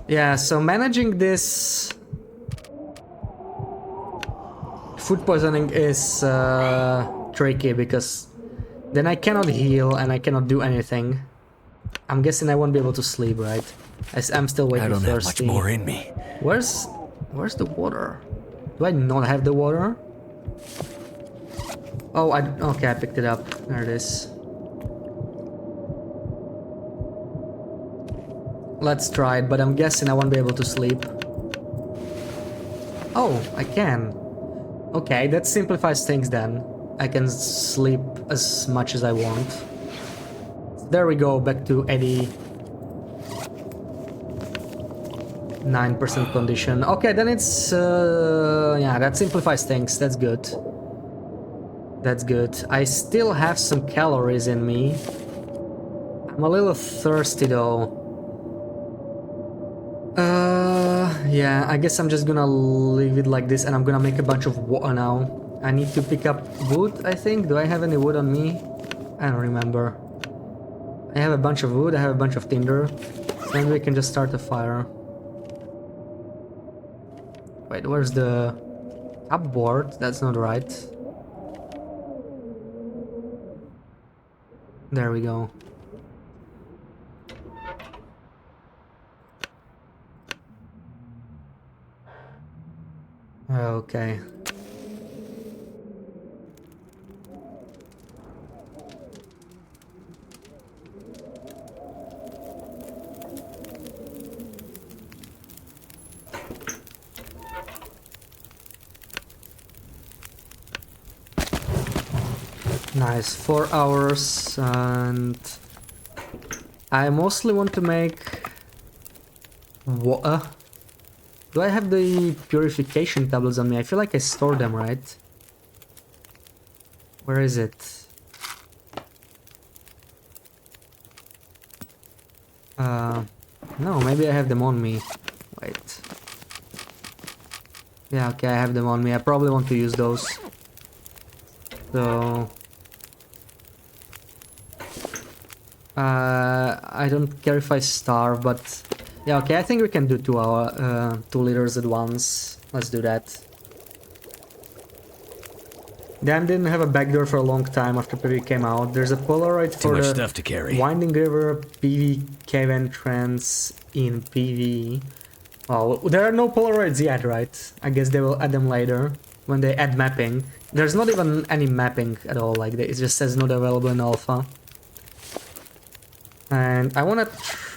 Yeah, so managing this... food poisoning is tricky, because then I cannot heal and I cannot do anything. I'm guessing I won't be able to sleep, right? I'm still waiting. I don't thirsty. have much more in me. Where's the water? Do I not have the water? Oh, okay, I picked it up. There it is. Let's try it, but I'm guessing I won't be able to sleep. Oh, I can. Okay, that simplifies things then. I can sleep as much as I want. There we go, back to 89% condition. Okay, then it's... yeah, that simplifies things. That's good. That's good. I still have some calories in me. I'm a little thirsty though. Yeah, I guess I'm just gonna leave it like this and I'm gonna make a bunch of water now. I need to pick up wood, I think. Do I have any wood on me? I don't remember. I have a bunch of wood, I have a bunch of tinder. Then we can just start a fire. Wait, where's the cupboard? That's not right. There we go. Okay. Nice, 4 hours, and I mostly want to make water. Do I have the purification tablets on me? I feel like I stored them, right? Where is it? No, maybe I have them on me. Wait. Yeah, okay, I have them on me. I probably want to use those. So... I don't care if I starve, but... Yeah, okay, I think we can do 2 liters at once. Let's do that. Dan didn't have a backdoor for a long time after PV came out. There's a Polaroid Too for much the stuff to carry. Winding River PV cave entrance in PV. Well, there are no Polaroids yet, right? I guess they will add them later when they add mapping. There's not even any mapping at all, like it just says not available in alpha. And I wanna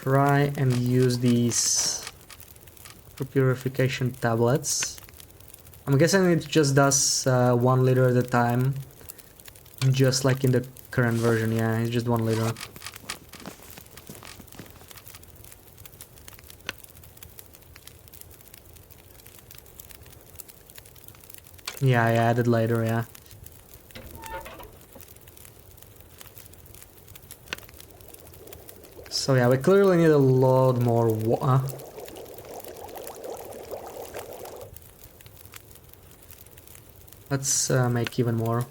try and use these purification tablets. I'm guessing it just does 1 liter at a time, just like in the current version. Yeah, it's just 1 liter. Yeah, I added later, yeah. So yeah, we clearly need a lot more water. Let's make even more.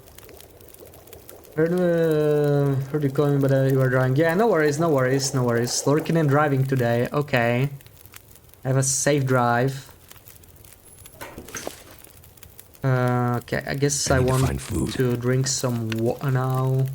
Heard you calling me, but you are driving. Yeah, no worries, no worries, no worries. Lurking and driving today. Okay. Have a safe drive. Okay, I guess I want to drink some water now.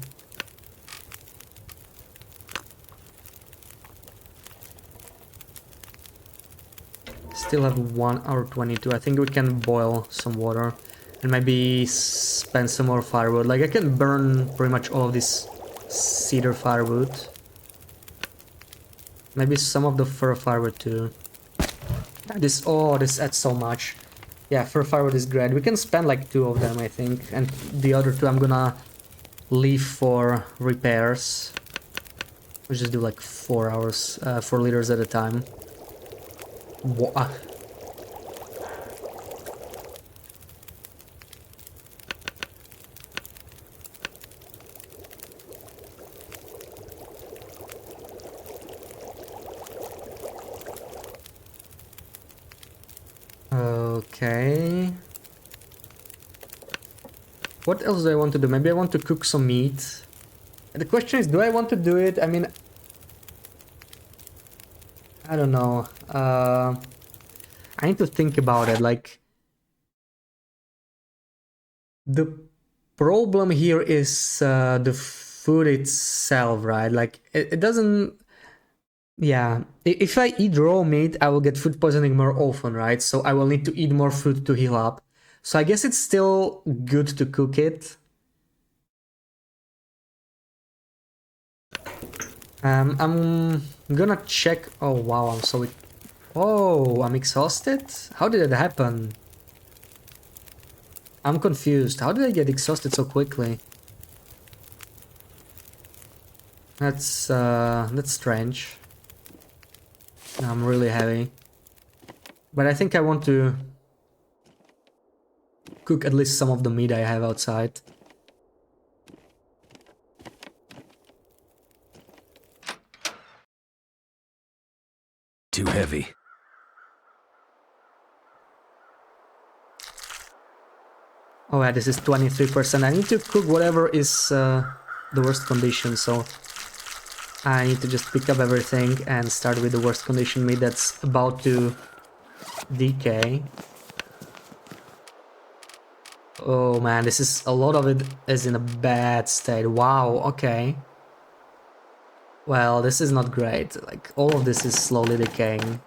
Still have 1 hour 22. I think we can boil some water and maybe spend some more firewood. Like I can burn pretty much all of this cedar firewood. Maybe some of the fir firewood too. This adds so much. Yeah, fir firewood is great. We can spend like 2 of them, I think, and the other 2 I'm gonna leave for repairs. We just do like 4 hours, 4 liters at a time. Wow. Okay. What else do I want to do? Maybe I want to cook some meat. The question is, do I want to do it? I mean, I don't know. I need to think about it. Like, the problem here is the food itself, right? Like, it doesn't... Yeah, if I eat raw meat, I will get food poisoning more often, right? So I will need to eat more food to heal up. So I guess it's still good to cook it. I'm gonna check... Oh wow, I'm so... Oh, I'm exhausted? How did it happen? I'm confused. How did I get exhausted so quickly? That's strange. I'm really heavy. But I think I want to cook at least some of the meat I have outside. Too heavy. Oh yeah, this is 23%. I need to cook whatever is the worst condition, so I need to just pick up everything and start with the worst condition meat that's about to decay. Oh man, this is... a lot of it is in a bad state. Wow, okay. Well, this is not great. Like, all of this is slowly decaying.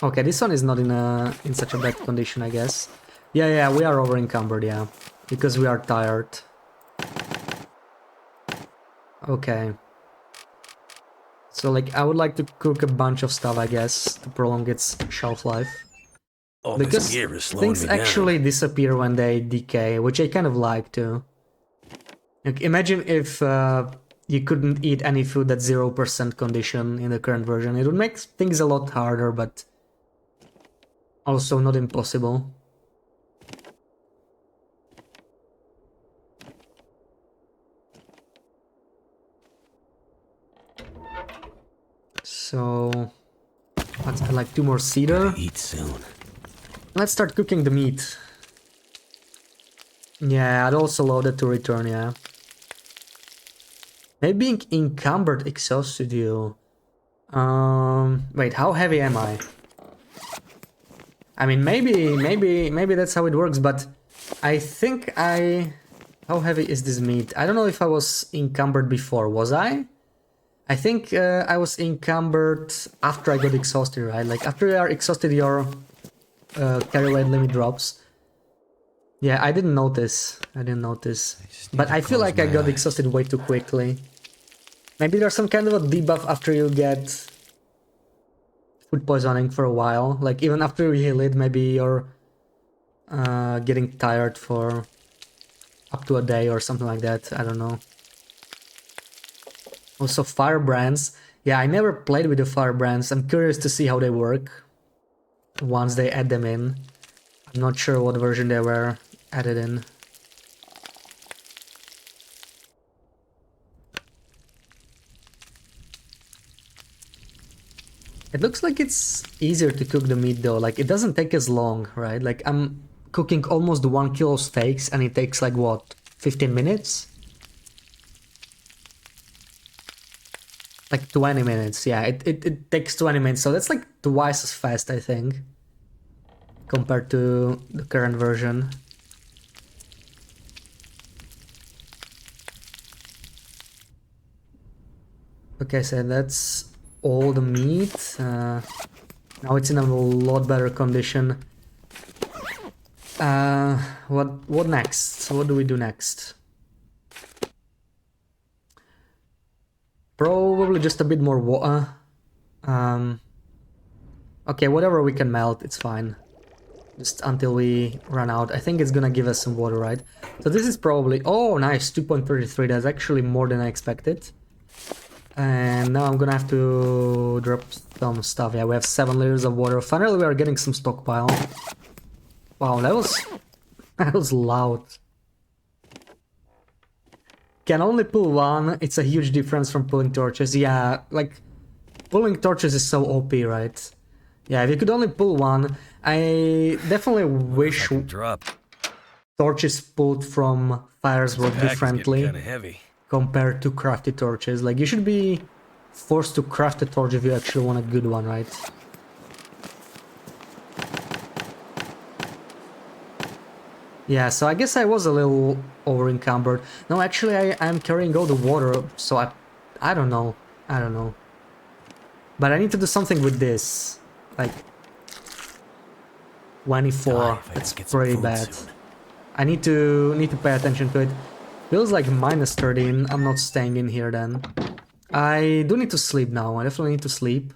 Okay, this one is not in such a bad condition, I guess. Yeah, we are over encumbered, yeah. Because we are tired. Okay. So, like, I would like to cook a bunch of stuff, I guess, to prolong its shelf life. All Because this gear is slowing things me down. actually disappear when they decay, which I kind of like too. Like, imagine if you couldn't eat any food that's 0% condition in the current version. It would make things a lot harder, but also not impossible. So let's add like 2 more cedar. Eat soon. Let's start cooking the meat. Yeah, I'd also loaded to return, yeah. Maybe being encumbered exhausted you. Wait, how heavy am I? I mean, maybe that's how it works, but I think how heavy is this meat? I don't know if I was encumbered before, was I? I think I was encumbered after I got exhausted, right? Like, after you are exhausted, your carry weight limit drops. Yeah, I didn't notice. But I feel like I got exhausted way too quickly. Maybe there's some kind of a debuff after you get food poisoning for a while. Like even after you heal it, maybe you're getting tired for up to a day or something like that. I don't know. Also firebrands. Yeah, I never played with the firebrands. I'm curious to see how they work once they add them in. I'm not sure what version they were added in. It looks like it's easier to cook the meat though, like it doesn't take as long, right? Like I'm cooking almost 1 kilo steaks and it takes like what, 15 minutes? Like 20 minutes, yeah, it takes 20 minutes, so that's like twice as fast, I think, compared to the current version. Okay, so that's all the meat. Now it's in a lot better condition. What next? What do we do next? Probably just a bit more water. Okay, whatever we can melt, it's fine. Just until we run out. I think it's gonna give us some water, right? So this is probably... Oh, nice, 2.33. That's actually more than I expected. And now I'm gonna have to drop some stuff. Yeah, we have 7 liters of water. Finally, we are getting some stockpile. Wow, that was... that was loud. Can only pull one. It's a huge difference from pulling torches. Yeah, like... Pulling torches is so OP, right? Yeah, if you could only pull one, I definitely wish torches pulled from fires work differently compared to crafted torches. Like, you should be forced to craft a torch if you actually want a good one, right? Yeah, so I guess I was a little over-encumbered. No, actually, I'm carrying all the water, so I don't know. I don't know. But I need to do something with this. Like 24. That's pretty bad. I need to pay attention to it. Feels like minus 13. I'm not staying in here then. I do need to sleep now. I definitely need to sleep.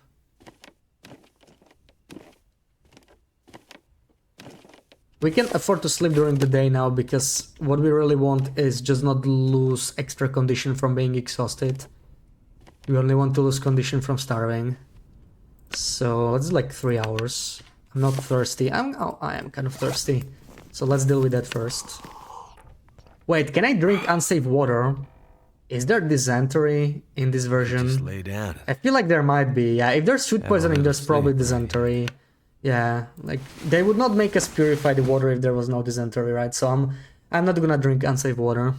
We can afford to sleep during the day now because what we really want is just not lose extra condition from being exhausted. We only want to lose condition from starving. So let's do like 3 hours. I'm not thirsty. I am kind of thirsty. So let's deal with that first. Wait, can I drink unsafe water? Is there dysentery in this version? Just lay down. I feel like there might be. Yeah, if there's food poisoning, there's probably dysentery. Yeah, like they would not make us purify the water if there was no dysentery, right? So I'm not gonna drink unsafe water.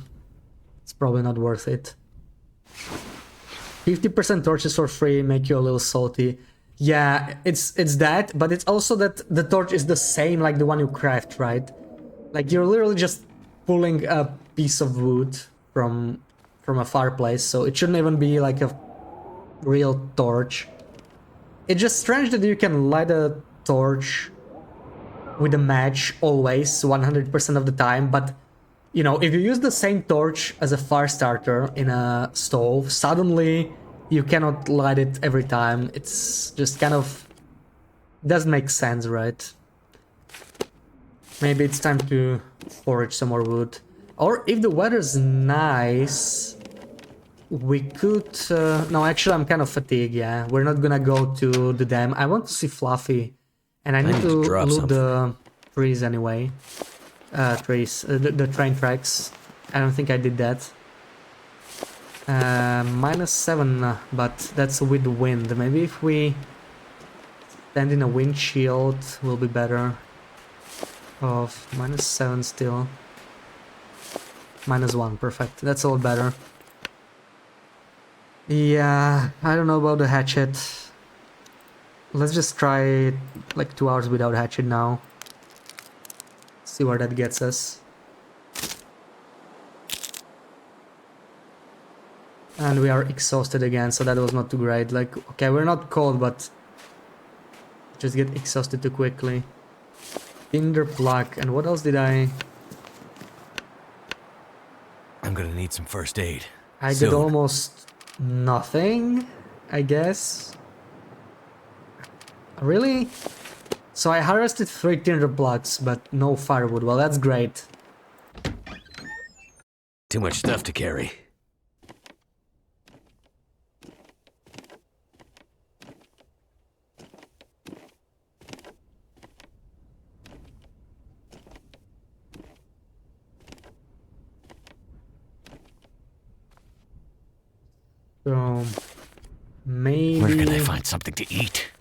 It's probably not worth it. 50% torches for free make you a little salty. Yeah, it's that, but it's also that the torch is the same like the one you craft, right? Like you're literally just pulling a piece of wood from a fireplace, so it shouldn't even be like a real torch. It's just strange that you can light a torch with a match always, 100% of the time, but you know, if you use the same torch as a fire starter in a stove, suddenly you cannot light it every time. It's just kind of... doesn't make sense, right? Maybe it's time to forage some more wood. Or if the weather's nice, we could... no, actually I'm kind of fatigued, yeah. We're not gonna go to the dam. I want to see Fluffy. And I need to loot the trees anyway. The train tracks. I don't think I did that. -7, but that's with wind. Maybe if we stand in a windshield will be better. Of -7 still. -1, perfect. That's all better. Yeah, I don't know about the hatchet. Let's just try like 2 hours without hatchet now. See where that gets us. And we are exhausted again, so that was not too great. Like, okay, we're not cold, but just get exhausted too quickly. Tinder plug, and what else did I... I'm gonna need some first aid. I did almost Nothing, I guess. Really? So I harvested 3 tinder blocks, but no firewood. Well, that's great. Too much stuff to carry. So maybe... Where can I find something to eat?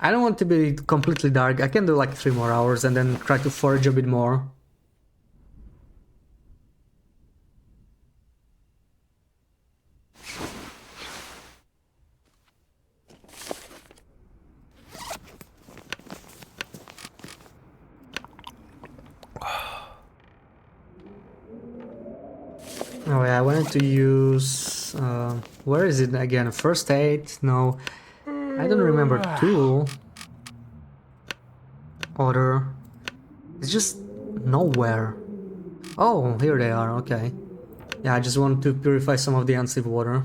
I don't want to be completely dark. I can do like 3 more hours and then try to forage a bit more. Oh yeah, I wanted to use... where is it again? First aid? No. I don't remember. Tool. Order. It's just nowhere. Oh, here they are, okay. Yeah, I just want to purify some of the unsafe water.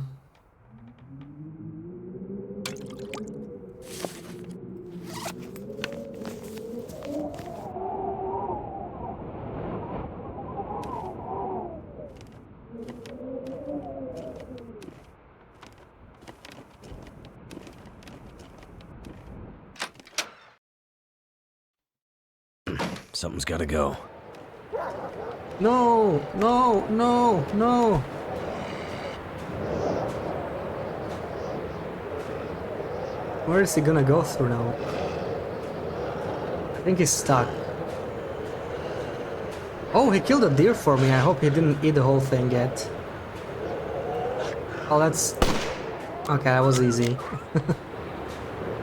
Something's gotta go. No, no, no, no. Where is he gonna go through now? I think he's stuck. Oh, he killed a deer for me. I hope he didn't eat the whole thing yet. Oh, that's... Okay, that was easy.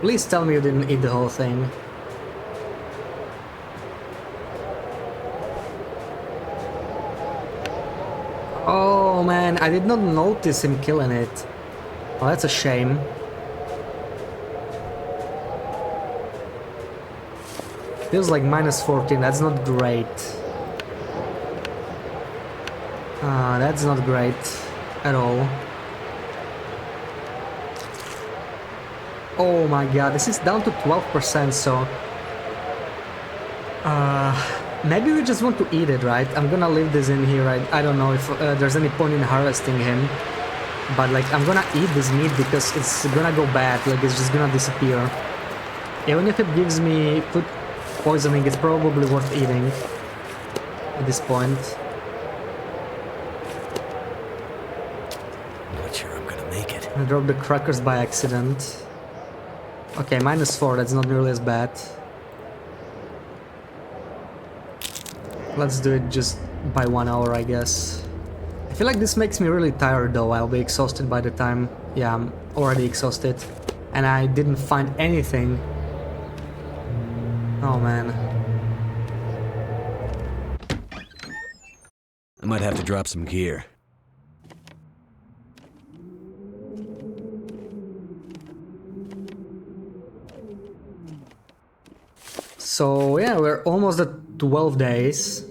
Please tell me you didn't eat the whole thing. Oh man, I did not notice him killing it. Oh, that's a shame. Feels like minus 14, that's not great. That's not great at all. Oh my god, this is down to 12%, so... maybe we just want to eat it, right? I'm gonna leave this in here, I don't know if there's any point in harvesting him. But like, I'm gonna eat this meat because it's gonna go bad, like it's just gonna disappear. Even if it gives me food poisoning, it's probably worth eating at this point. I'm not sure I'm gonna make it. I dropped the crackers by accident. Okay, minus 4, that's not nearly as bad. Let's do it just by 1 hour, I guess. I feel like this makes me really tired though. I'll be exhausted by the time... Yeah, I'm already exhausted. And I didn't find anything. Oh man. I might have to drop some gear. So yeah, we're almost at 12 days.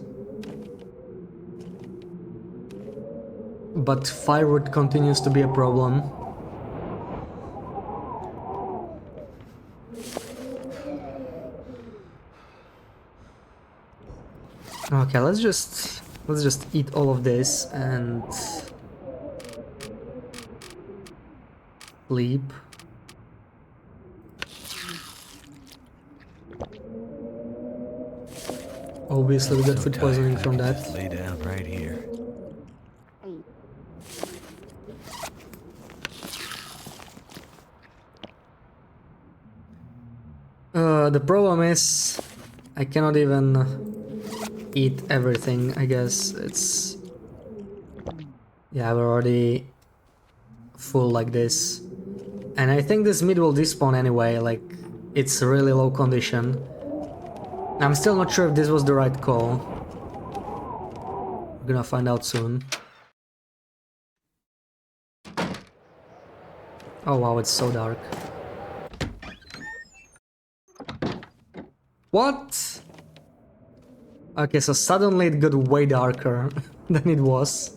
But firewood continues to be a problem. Okay, let's just eat all of this and sleep. Obviously, we got food poisoning from that. Just lay down right here. The problem is I cannot even eat everything, I guess. It's... Yeah, we're already full like this. And I think this meat will despawn anyway, like, it's really low condition. I'm still not sure if this was the right call. We're gonna find out soon. Oh wow, it's so dark. What? Okay, so suddenly it got way darker than it was.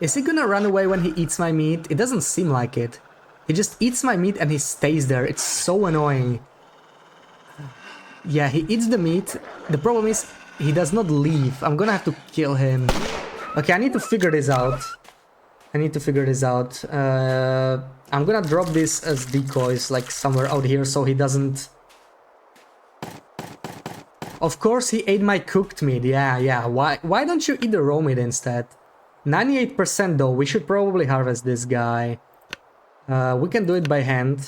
Is he gonna run away when he eats my meat? It doesn't seem like it. He just eats my meat and he stays there. It's so annoying. Yeah, he eats the meat. The problem is he does not leave. I'm gonna have to kill him. Okay, I need to figure this out. I'm gonna drop this as decoys, like somewhere out here, so he doesn't... Of course he ate my cooked meat, yeah. Why don't you eat the raw meat instead? 98% though, we should probably harvest this guy. We can do it by hand.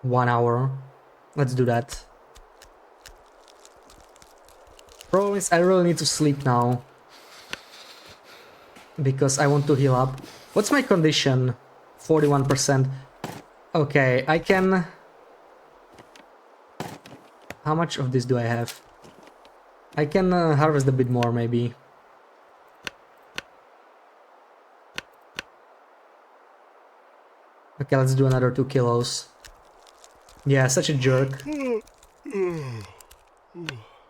1 hour. Let's do that. Problem is I really need to sleep now. Because I want to heal up. What's my condition? 41%. Okay, I can... How much of this do I have? I can harvest a bit more, maybe. Okay, let's do another 2 kilos. Yeah, such a jerk.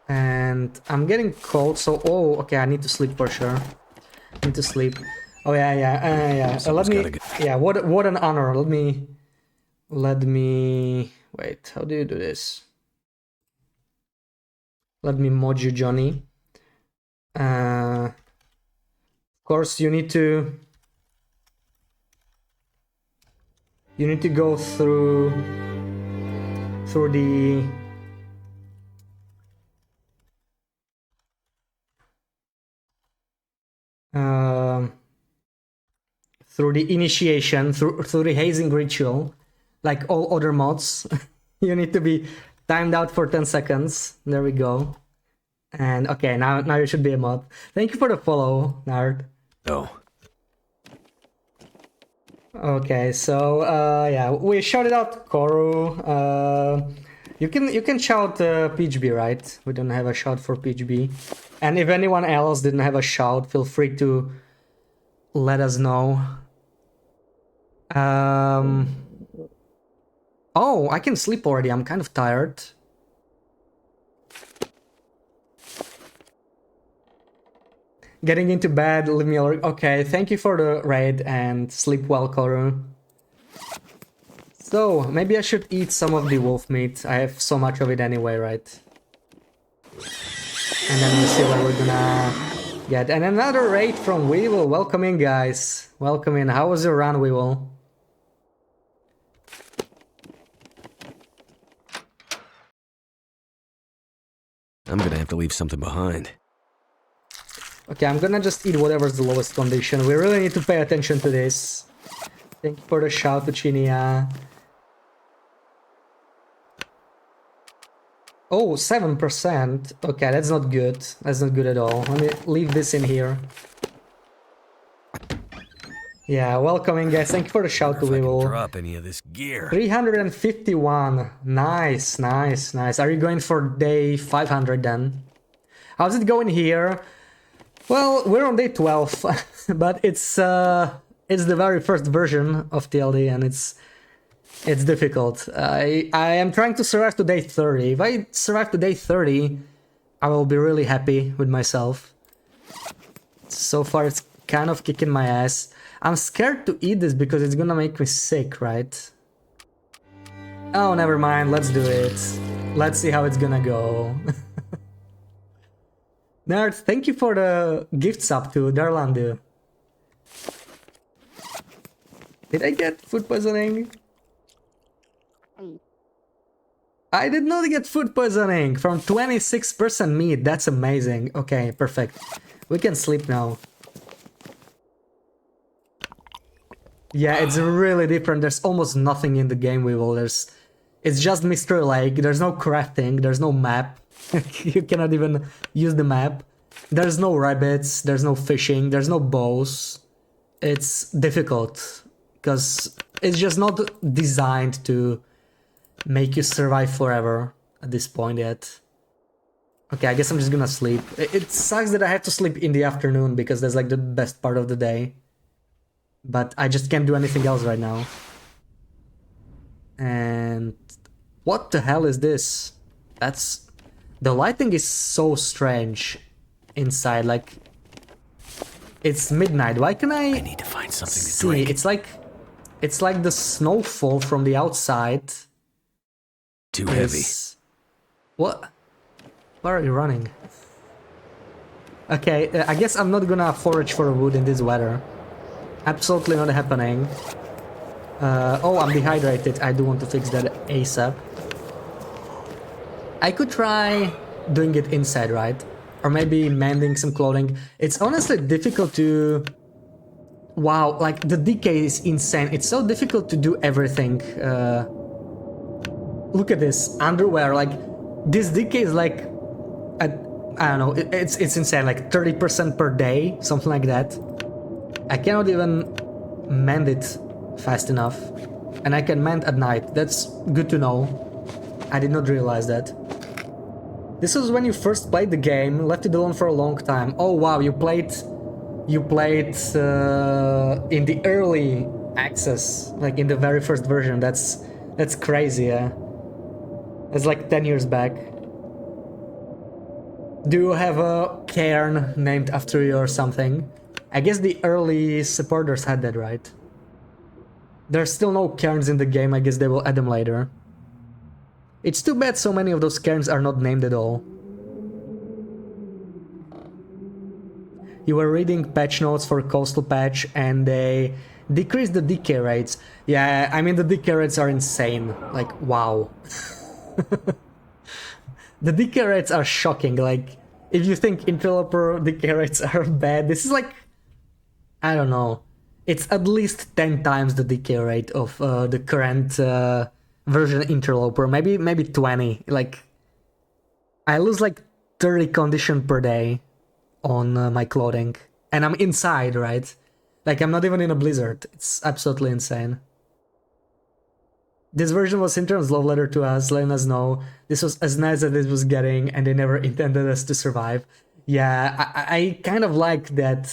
And I'm getting cold, so... Oh, okay, I need to sleep for sure. Need to sleep. Oh, yeah. Let me... Yeah, what an honor. Let me... Wait, how do you do this? Let me mod you, Johnny. Of course, you need to go through the initiation, through the hazing ritual, like all other mods. You need to be timed out for 10 seconds. There we go. And okay, now you should be a mod. Thank you for the follow, Nard. Oh. Okay, so yeah, we shouted out Koru. You can shout PHB, right? We don't have a shout for PHB. And if anyone else didn't have a shout, feel free to let us know. Oh, I can sleep already. I'm kind of tired. Getting into bed, leave me already. Okay, thank you for the raid and sleep well, Koru. So, maybe I should eat some of the wolf meat. I have so much of it anyway, right? And then we'll see what we're gonna get. And another raid from Weevil. Welcome in, guys. Welcome in. How was your run, Weevil? I'm gonna have to leave something behind. Okay, I'm gonna just eat whatever's the lowest condition. We really need to pay attention to this. Thank you for the shout to Chinia. Oh, 7%. Okay, that's not good. That's not good at all. Let me leave this in here. Yeah, welcoming guys. Thank you for the shout to Weevil. Drop any of this gear. 351. Nice. Are you going for day 500 then? How's it going here? Well, we're on day 12, but it's the very first version of TLD, and it's difficult. I am trying to survive to day 30. If I survive to day 30, I will be really happy with myself. So far, it's kind of kicking my ass. I'm scared to eat this because it's gonna make me sick, right? Oh, never mind. Let's do it. Let's see how it's gonna go. Nerd, thank you for the gift sub to Darlandu. Did I get food poisoning? I did not get food poisoning from 26% meat. That's amazing. Okay, perfect. We can sleep now. Yeah, it's really different. There's almost nothing in the game, Weevil. It's just Mr. Lake. There's no crafting. There's no map. You cannot even use the map. There's no rabbits. There's no fishing. There's no bows. It's difficult because it's just not designed to make you survive forever at this point yet. Okay, I guess I'm just gonna sleep. It sucks that I have to sleep in the afternoon because that's like the best part of the day. But I just can't do anything else right now. And what the hell is this? The lighting is so strange inside, like It's midnight. Why can I I need to find something to see? drink. It's like the snowfall from the outside. Too heavy. What? Where are you running? Okay, I guess I'm not gonna forage for wood in this weather. Absolutely not happening. Oh, I'm dehydrated. I do want to fix that ASAP. I could try doing it inside, right? Or maybe mending some clothing. It's honestly difficult to... Wow, like the decay is insane. It's so difficult to do everything. Look at this underwear. Like this decay is like, I don't know. It's insane. Like 30% per day, something like that. I cannot even mend it fast enough, and I can mend at night. That's good to know. I did not realize that. This was when you first played the game, left it alone for a long time. Oh wow, you played in the early access, like in the very first version. That's crazy. Yeah, it's like 10 years back. Do you have a cairn named after you or something? I guess the early supporters had that, right? There's still no cairns in the game. I guess they will add them later. It's too bad so many of those cairns are not named at all. You were reading patch notes for Coastal Patch and they decreased the decay rates. Yeah, I mean the decay rates are insane. Like, wow. The decay rates are shocking. Like, if you think interloper decay rates are bad, this is like... I don't know. It's at least 10 times the decay rate of the current version interloper. Maybe 20. Like, I lose like 30 condition per day on my clothing. And I'm inside, right? Like, I'm not even in a blizzard. It's absolutely insane. This version was Intern's love letter to us, letting us know this was as nice as it was getting, and they never intended us to survive. Yeah, I kind of like that,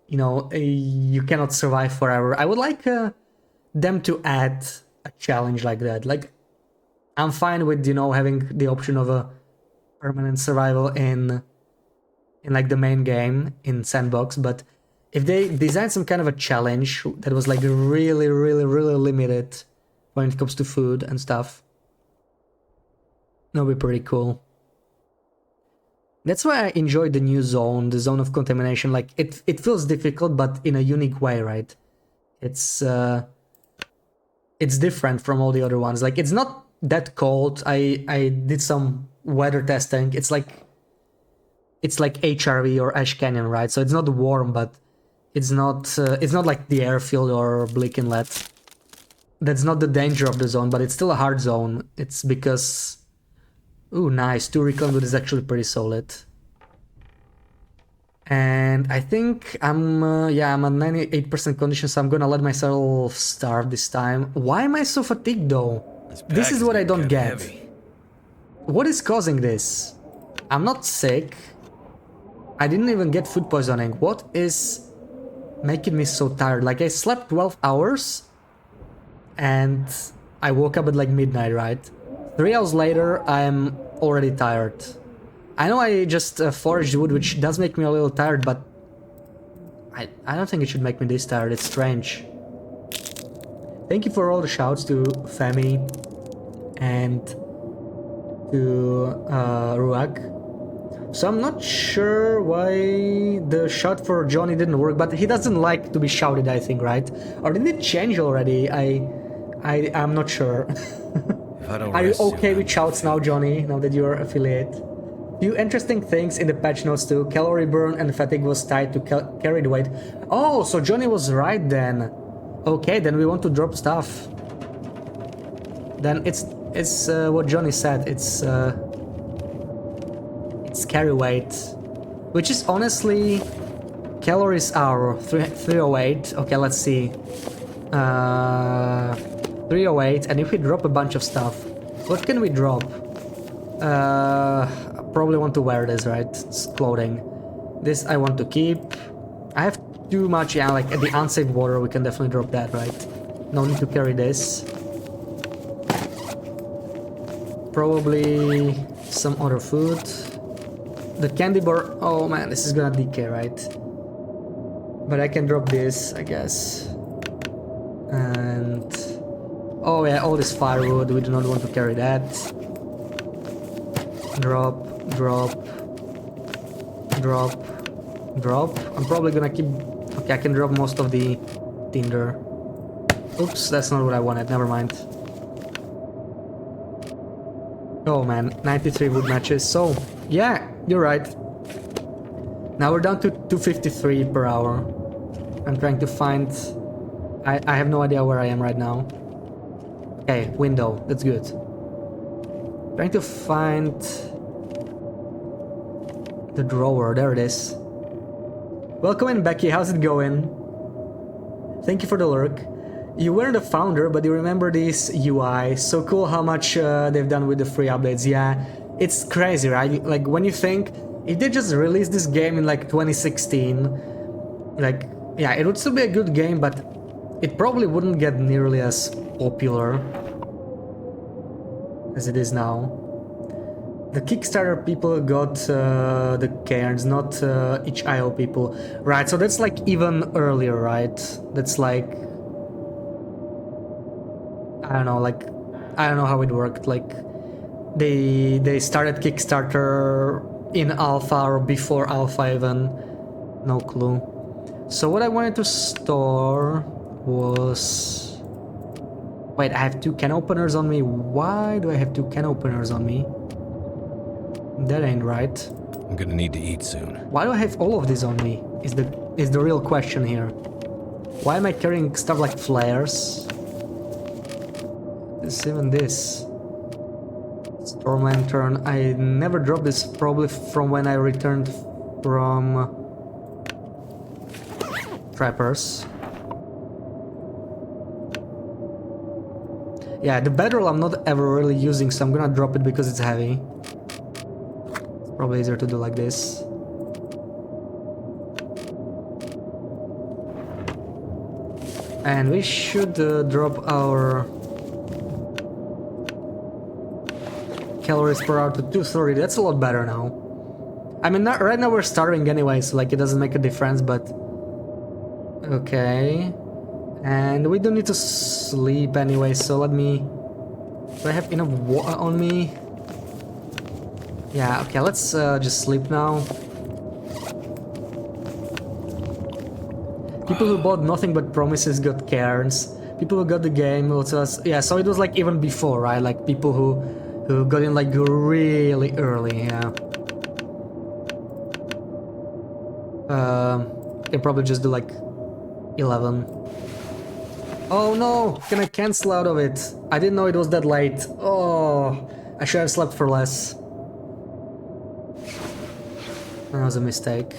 you know, you cannot survive forever. I would like them to add a challenge like that. Like, I'm fine with, you know, having the option of a permanent survival in like the main game in Sandbox, but if they design some kind of a challenge that was like really limited when it comes to food and stuff, that would be pretty cool. That's why I enjoy the new zone, the zone of contamination. Like, it feels difficult, but in a unique way, right? It's different from all the other ones. Like, it's not that cold. I did some weather testing. It's like HRV or Ash Canyon, right? So it's not warm, but it's not like the airfield or Bleak Inlet. That's not the danger of the zone, but it's still a hard zone. It's because... Ooh, nice. 2 recon wood is actually pretty solid. And I think I'm at 98% condition, so I'm gonna let myself starve this time. Why am I so fatigued though? This is what I don't get. What is causing this? I'm not sick. I didn't even get food poisoning. What is making me so tired? Like, I slept 12 hours and I woke up at like midnight, right? 3 hours later, I'm already tired. I know I just foraged wood, which does make me a little tired, but I don't think it should make me this tired. It's strange. Thank you for all the shouts to Femi and to Ruak. So I'm not sure why the shout for Johnny didn't work, but he doesn't like to be shouted, I think, right? Or did it change already? I'm not sure. Are you okay with shouts now, Johnny, now that you're affiliate? Few interesting things in the patch notes too. Calorie burn and fatigue was tied to carried weight. Oh, so Johnny was right then. Okay, then we want to drop stuff. Then it's what Johnny said. It's carry weight, which is honestly, calories are 308. Okay, let's see. 308, and if we drop a bunch of stuff, what can we drop? Probably want to wear this, right? It's clothing. This I want to keep. I have too much, yeah, like at the unsafe water, we can definitely drop that, right? No need to carry this. Probably some other food. The candy bar, oh man, this is gonna decay, right? But I can drop this, I guess. And... oh yeah, all this firewood, we do not want to carry that. Drop, drop, drop, drop. I'm probably gonna keep... okay, I can drop most of the tinder. Oops, that's not what I wanted, never mind. Oh man, 93 wood matches, so yeah, you're right. Now we're down to 253 per hour. I'm trying to find... I have no idea where I am right now. Okay, window, that's good. Trying to find... the drawer, there it is. Welcome in, Becky, how's it going? Thank you for the lurk. You weren't the founder, but you remember this UI. So cool how much they've done with the free updates. Yeah, it's crazy, right? Like, when you think, if they just released this game in like 2016, like, yeah, it would still be a good game, but it probably wouldn't get nearly as popular as it is now. The Kickstarter people got the cairns, not itch.io people. Right, so that's like even earlier, right? That's like... I don't know, like... I don't know how it worked, like... They started Kickstarter in alpha or before alpha even. No clue. So what I wanted to store was... wait, I have 2 can openers on me. Why do I have 2 can openers on me? That ain't right. I'm gonna need to eat soon. Why do I have all of this on me? Is the real question here. Why am I carrying stuff like flares? There's even this. Storm lantern. I never dropped this, probably from when I returned from trappers. Yeah, the bedroll I'm not ever really using, so I'm gonna drop it because it's heavy. It's probably easier to do like this. And we should drop our calories per hour to 230. That's a lot better now. I mean, right now we're starving anyway, so like it doesn't make a difference, but... okay. And we don't need to sleep anyway, so let me... do I have enough water on me? Yeah, okay, let's just sleep now. People who bought nothing but promises got cairns. People who got the game also has... yeah, so it was like even before, right? Like people who got in like really early, yeah. Can probably just do like 11. Oh no! Can I cancel out of it? I didn't know it was that late. Oh, I should have slept for less. That was a mistake.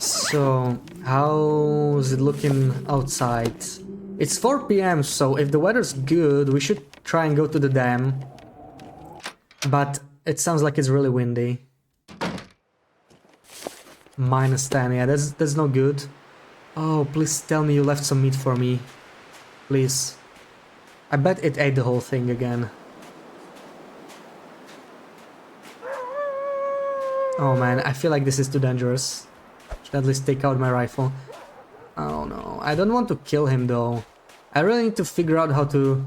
So, how's it looking outside? It's 4 PM, so if the weather's good, we should try and go to the dam. But it sounds like it's really windy. -10, yeah, that's no good. Oh, please tell me you left some meat for me. Please. I bet it ate the whole thing again. Oh man, I feel like this is too dangerous. Should at least take out my rifle. Oh no, I don't want to kill him though. I really need to figure out how to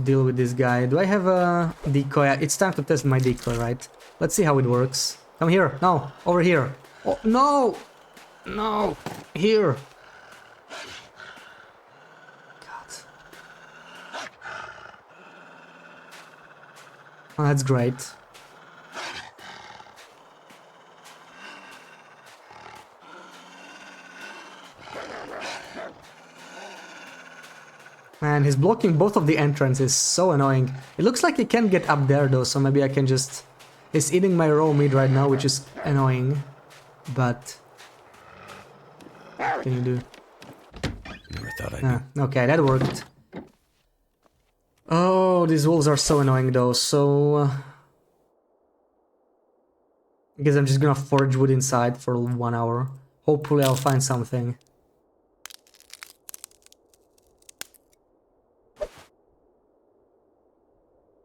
deal with this guy. Do I have a decoy? It's time to test my decoy, right? Let's see how it works. Come here, no, over here. Oh no! No! Here! God. Oh, that's great. Man, he's blocking both of the entrances, so annoying. It looks like he can't get up there though, so maybe I can just... he's eating my raw meat right now, which is annoying. But... what can you do? Never thought I'd be... okay, that worked. Oh, these wolves are so annoying though, so... I guess I'm just gonna forge wood inside for 1 hour. Hopefully I'll find something.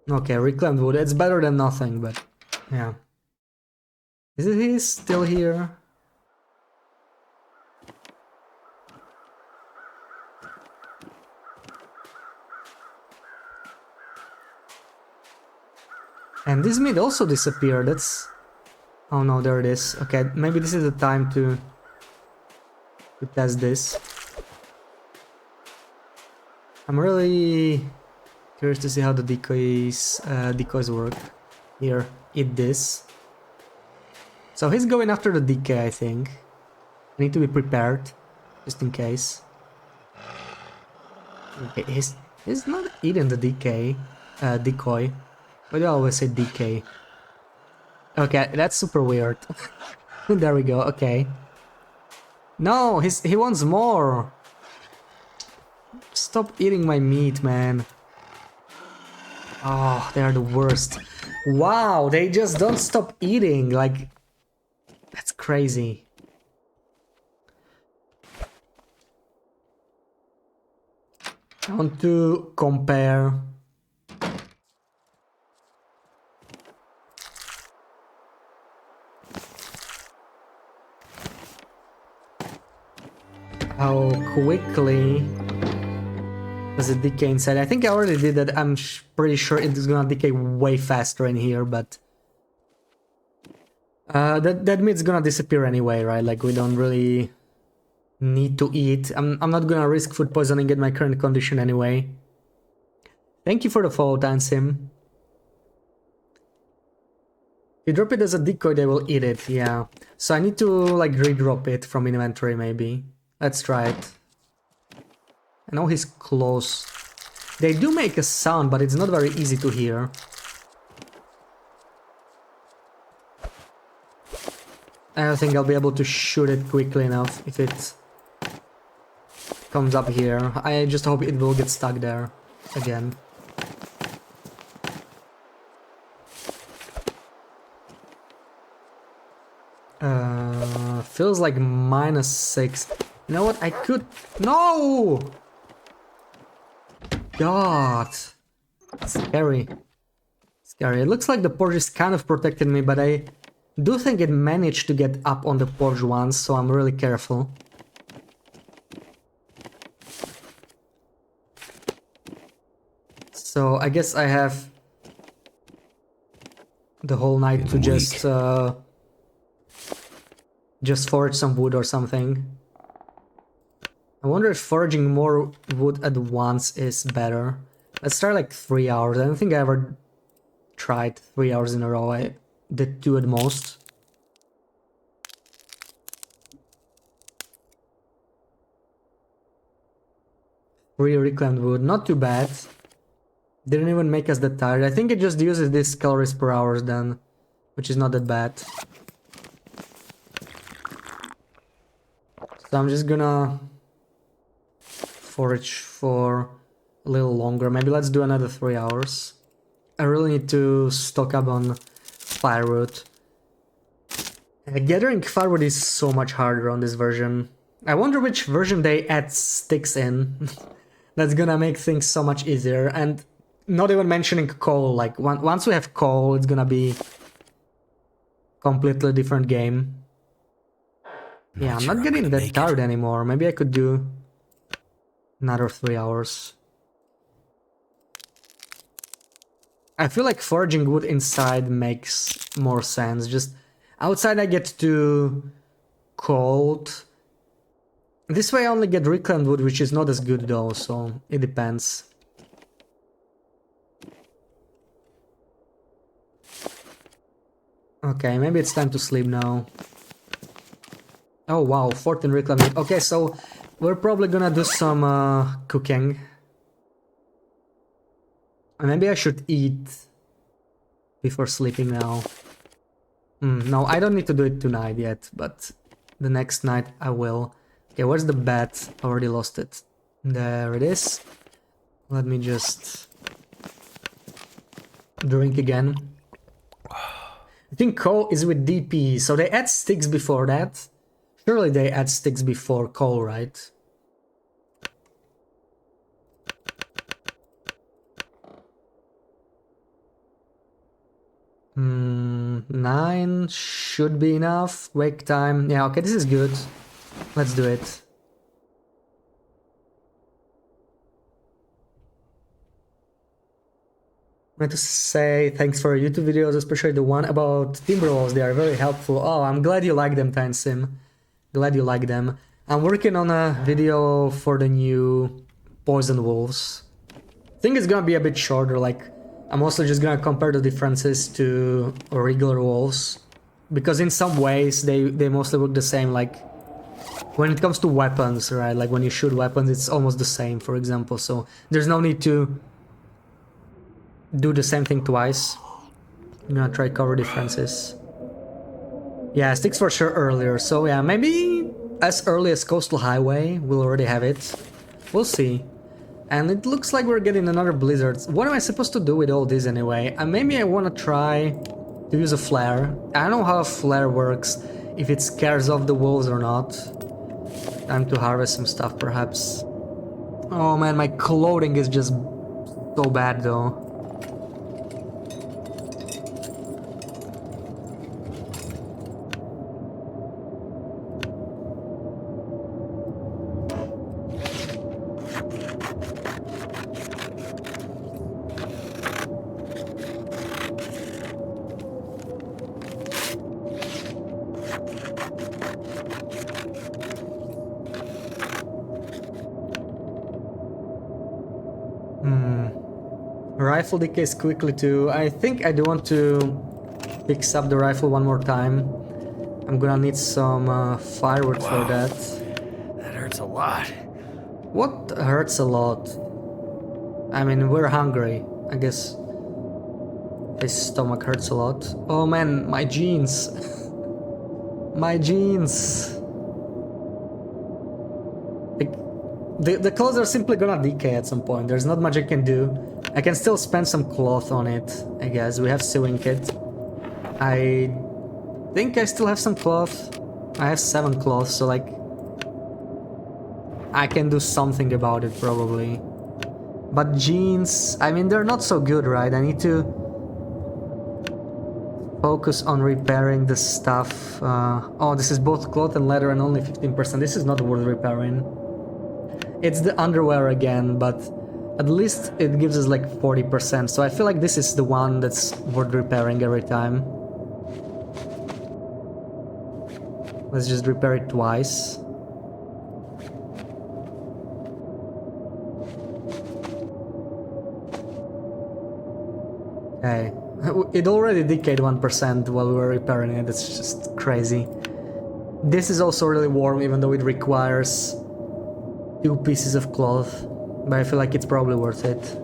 Okay, reclaimed wood. It's better than nothing, but yeah. Is it he still here? And this meat also disappeared. That's... Oh no, there it is. Okay, maybe this is the time to test this. I'm really curious to see how the decoys work. Here, eat this. So he's going after the decay, I think. I need to be prepared, just in case. Okay, he's not eating the decoy. Why do I always say decay? Okay, that's super weird. There we go, okay. No, he wants more! Stop eating my meat, man. Oh, they are the worst. Wow, they just don't stop eating, like... That's crazy. I want to compare... how quickly does it decay inside. I think I already did that. I'm pretty sure it's gonna decay way faster in here, but... that meat's gonna disappear anyway, right? Like, we don't really need to eat. I'm not gonna risk food poisoning in my current condition anyway. Thank you for the follow, Tansim. You drop it as a decoy, they will eat it, yeah. So I need to, like, redrop it from inventory, maybe. Let's try it. I know he's close. They do make a sound, but it's not very easy to hear. I don't think I'll be able to shoot it quickly enough if it comes up here. I just hope it will get stuck there again. Feels like -6. You know what? I could... No! God! Scary. Scary. It looks like the porch is kind of protected me, but I do think it managed to get up on the porch once, so I'm really careful. So I guess I have the whole night to just forage some wood or something. I wonder if foraging more wood at once is better. Let's try like 3 hours. I don't think I ever tried 3 hours in a row. I did 2 at most. Free reclaimed wood, not too bad. Didn't even make us that tired. I think it just uses this calories per hour then, which is not that bad. So I'm just gonna forage for a little longer. Maybe let's do another 3 hours. I really need to stock up on firewood. Gathering firewood is so much harder on this version. I wonder which version they add sticks in. That's gonna make things so much easier. And not even mentioning coal. Like, once we have coal, it's gonna be completely different game. Yeah, I'm not getting that tired anymore. Maybe I could do another 3 hours. I feel like foraging wood inside makes more sense. Just outside I get too cold. This way I only get reclaimed wood, which is not as good though, so it depends. Okay, maybe it's time to sleep now. Oh wow, 14 reclaimed. Okay, so we're probably gonna do some cooking. Maybe I should eat before sleeping now. No, I don't need to do it tonight yet, but the next night I will. Okay, where's the bed? I already lost it. There it is. Let me just drink again. I think coal is with DP, so they add sticks before that. Surely they add sticks before coal, right? 9 should be enough. Wake time. Yeah, okay, this is good. Let's do it. I want to say thanks for YouTube videos, especially the one about Timberwolves. They are very helpful. Oh, I'm glad you like them, Tansim. Glad you like them. I'm working on a video for the new Poison Wolves. I think it's gonna be a bit shorter, like I'm also just gonna compare the differences to regular wolves. Because in some ways they mostly look the same, like when it comes to weapons, right? Like when you shoot weapons it's almost the same, for example, so there's no need to do the same thing twice. I'm gonna try cover differences. Yeah, sticks for sure earlier, so yeah, maybe as early as Coastal Highway we'll already have it. We'll see. And it looks like we're getting another blizzard. What am I supposed to do with all this anyway? Maybe I want to try to use a flare. I don't know how a flare works, if it scares off the wolves or not. Time to harvest some stuff perhaps. Oh man, my clothing is just so bad though. Rifle decays quickly too. I think I do want to fix up the rifle one more time. I'm gonna need some firewood for that. That hurts a lot. What hurts a lot? I mean, we're hungry. I guess his stomach hurts a lot. Oh man, my jeans. My jeans. The clothes are simply gonna decay at some point. There's not much I can do. I can still spend some cloth on it, I guess. We have sewing kit. I think I still have some cloth. I have 7 cloths, so like I can do something about it probably. But jeans, I mean, they're not so good, right? I need to focus on repairing the stuff. Oh, this is both cloth and leather and only 15%. This is not worth repairing. It's the underwear again, but at least it gives us like 40%, so I feel like this is the one that's worth repairing every time. Let's just repair it twice. Okay. It already decayed 1% while we were repairing it, it's just crazy. This is also really warm, even though it requires 2 pieces of cloth, but I feel like it's probably worth it.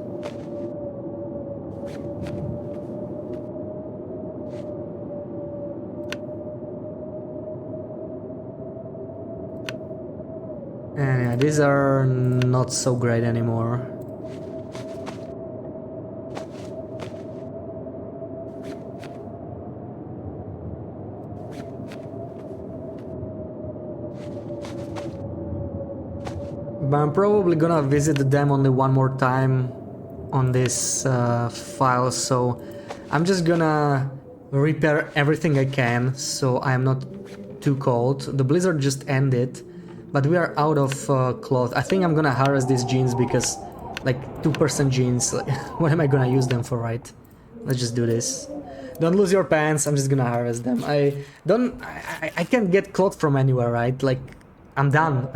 And yeah, these are not so great anymore. But I'm probably gonna visit them only one more time on this file, so I'm just gonna repair everything I can so I'm not too cold. The blizzard just ended, but we are out of cloth. I think I'm gonna harvest these jeans because like 2% jeans, like, what am I gonna use them for, right? Let's just do this. Don't lose your pants, I'm just gonna harvest them. I can't get cloth from anywhere, right? Like, I'm done.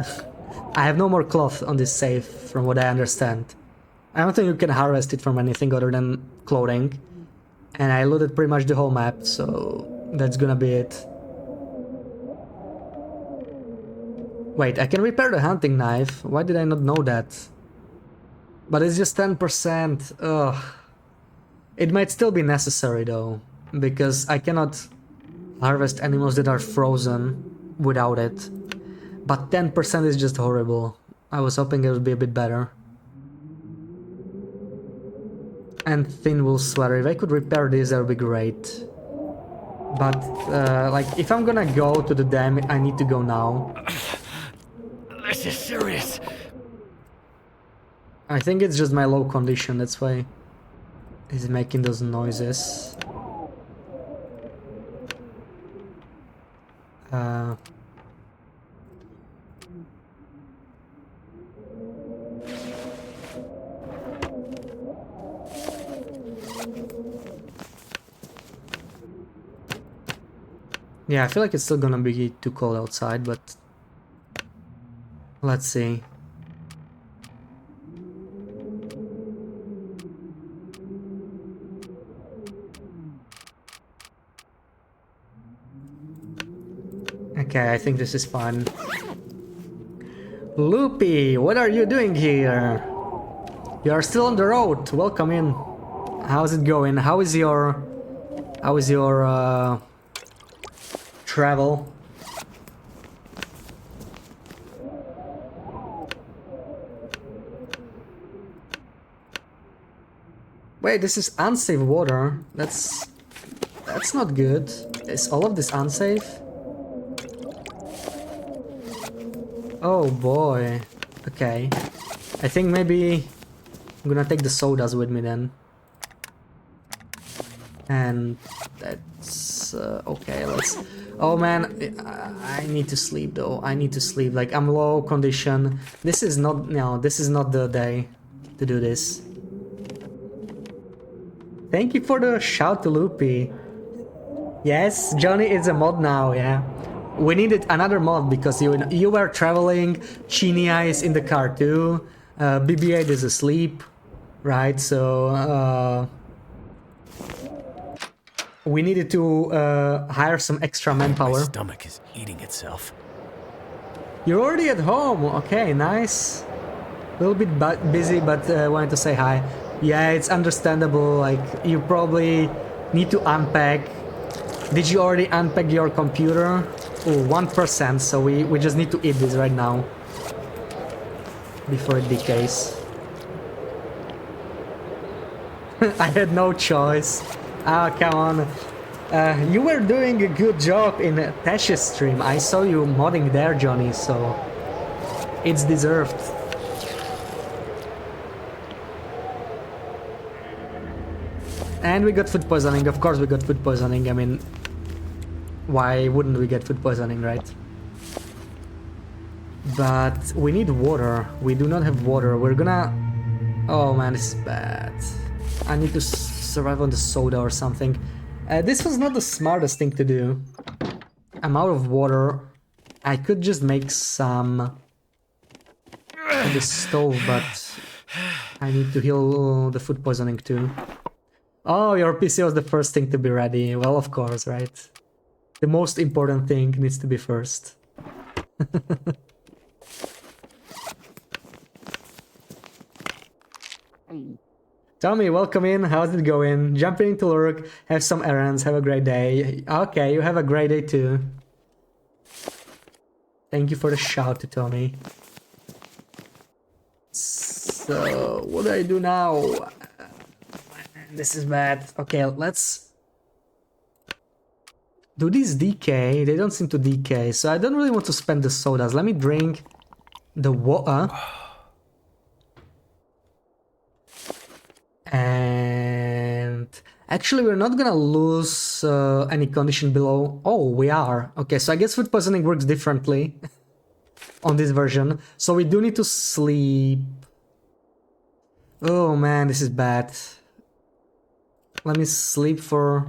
I have no more cloth on this safe, from what I understand. I don't think you can harvest it from anything other than clothing. And I looted pretty much the whole map, so that's gonna be it. Wait, I can repair the hunting knife. Why did I not know that? But it's just 10%. Ugh. It might still be necessary though, because I cannot harvest animals that are frozen without it. But 10% is just horrible. I was hoping it would be a bit better. And thin wool sweater. If I could repair this, that would be great. But, like, if I'm gonna go to the dam, I need to go now. This is serious. I think it's just my low condition, that's why it's making those noises. Uh, yeah, I feel like it's still gonna be too cold outside, but let's see. Okay, I think this is fun. Loopy, what are you doing here? You are still on the road. Welcome in. How's it going? How is your travel? Wait, this is unsafe water. That's not good. Is all of this unsafe? Oh boy. Okay. I think maybe I'm gonna take the sodas with me then. And that's okay, let's... Oh man, I need to sleep though. I need to sleep. Like, I'm low condition. This is not... No, this is not the day to do this. Thank you for the shout to Loopy. Yes, Johnny is a mod now, yeah. We needed another mod because you were traveling, Chinia is in the car too, BB-8 is asleep, right? So we needed to hire some extra manpower. My stomach is eating itself. You're already at home, okay, nice. A little bit busy, but wanted to say hi. Yeah, it's understandable, like, you probably need to unpack. Did you already unpack your computer? Oh, 1%, so we just need to eat this right now. Before it decays. I had no choice. Ah, come on. You were doing a good job in Tash's stream. I saw you modding there, Johnny, so... It's deserved. And we got food poisoning. Of course we got food poisoning. I mean... Why wouldn't we get food poisoning, right? But we need water. We do not have water. We're gonna... Oh man, this is bad. I need to survive on the soda or something. This was not the smartest thing to do. I'm out of water. I could just make some on the stove, but I need to heal the food poisoning too. Oh, your PC was the first thing to be ready. Well, of course, right? The most important thing needs to be first. Tommy, welcome in. How's it going? Jumping to work, have some errands, have a great day. Okay, you have a great day too. Thank you for the shout to Tommy. So, what do I do now? This is bad. Okay, let's... Do these decay? They don't seem to decay, so I don't really want to spend the sodas. Let me drink the water. And... Actually, we're not gonna lose any condition below... Oh, we are. Okay, so I guess food poisoning works differently on this version. So we do need to sleep. Oh man, this is bad. Let me sleep for...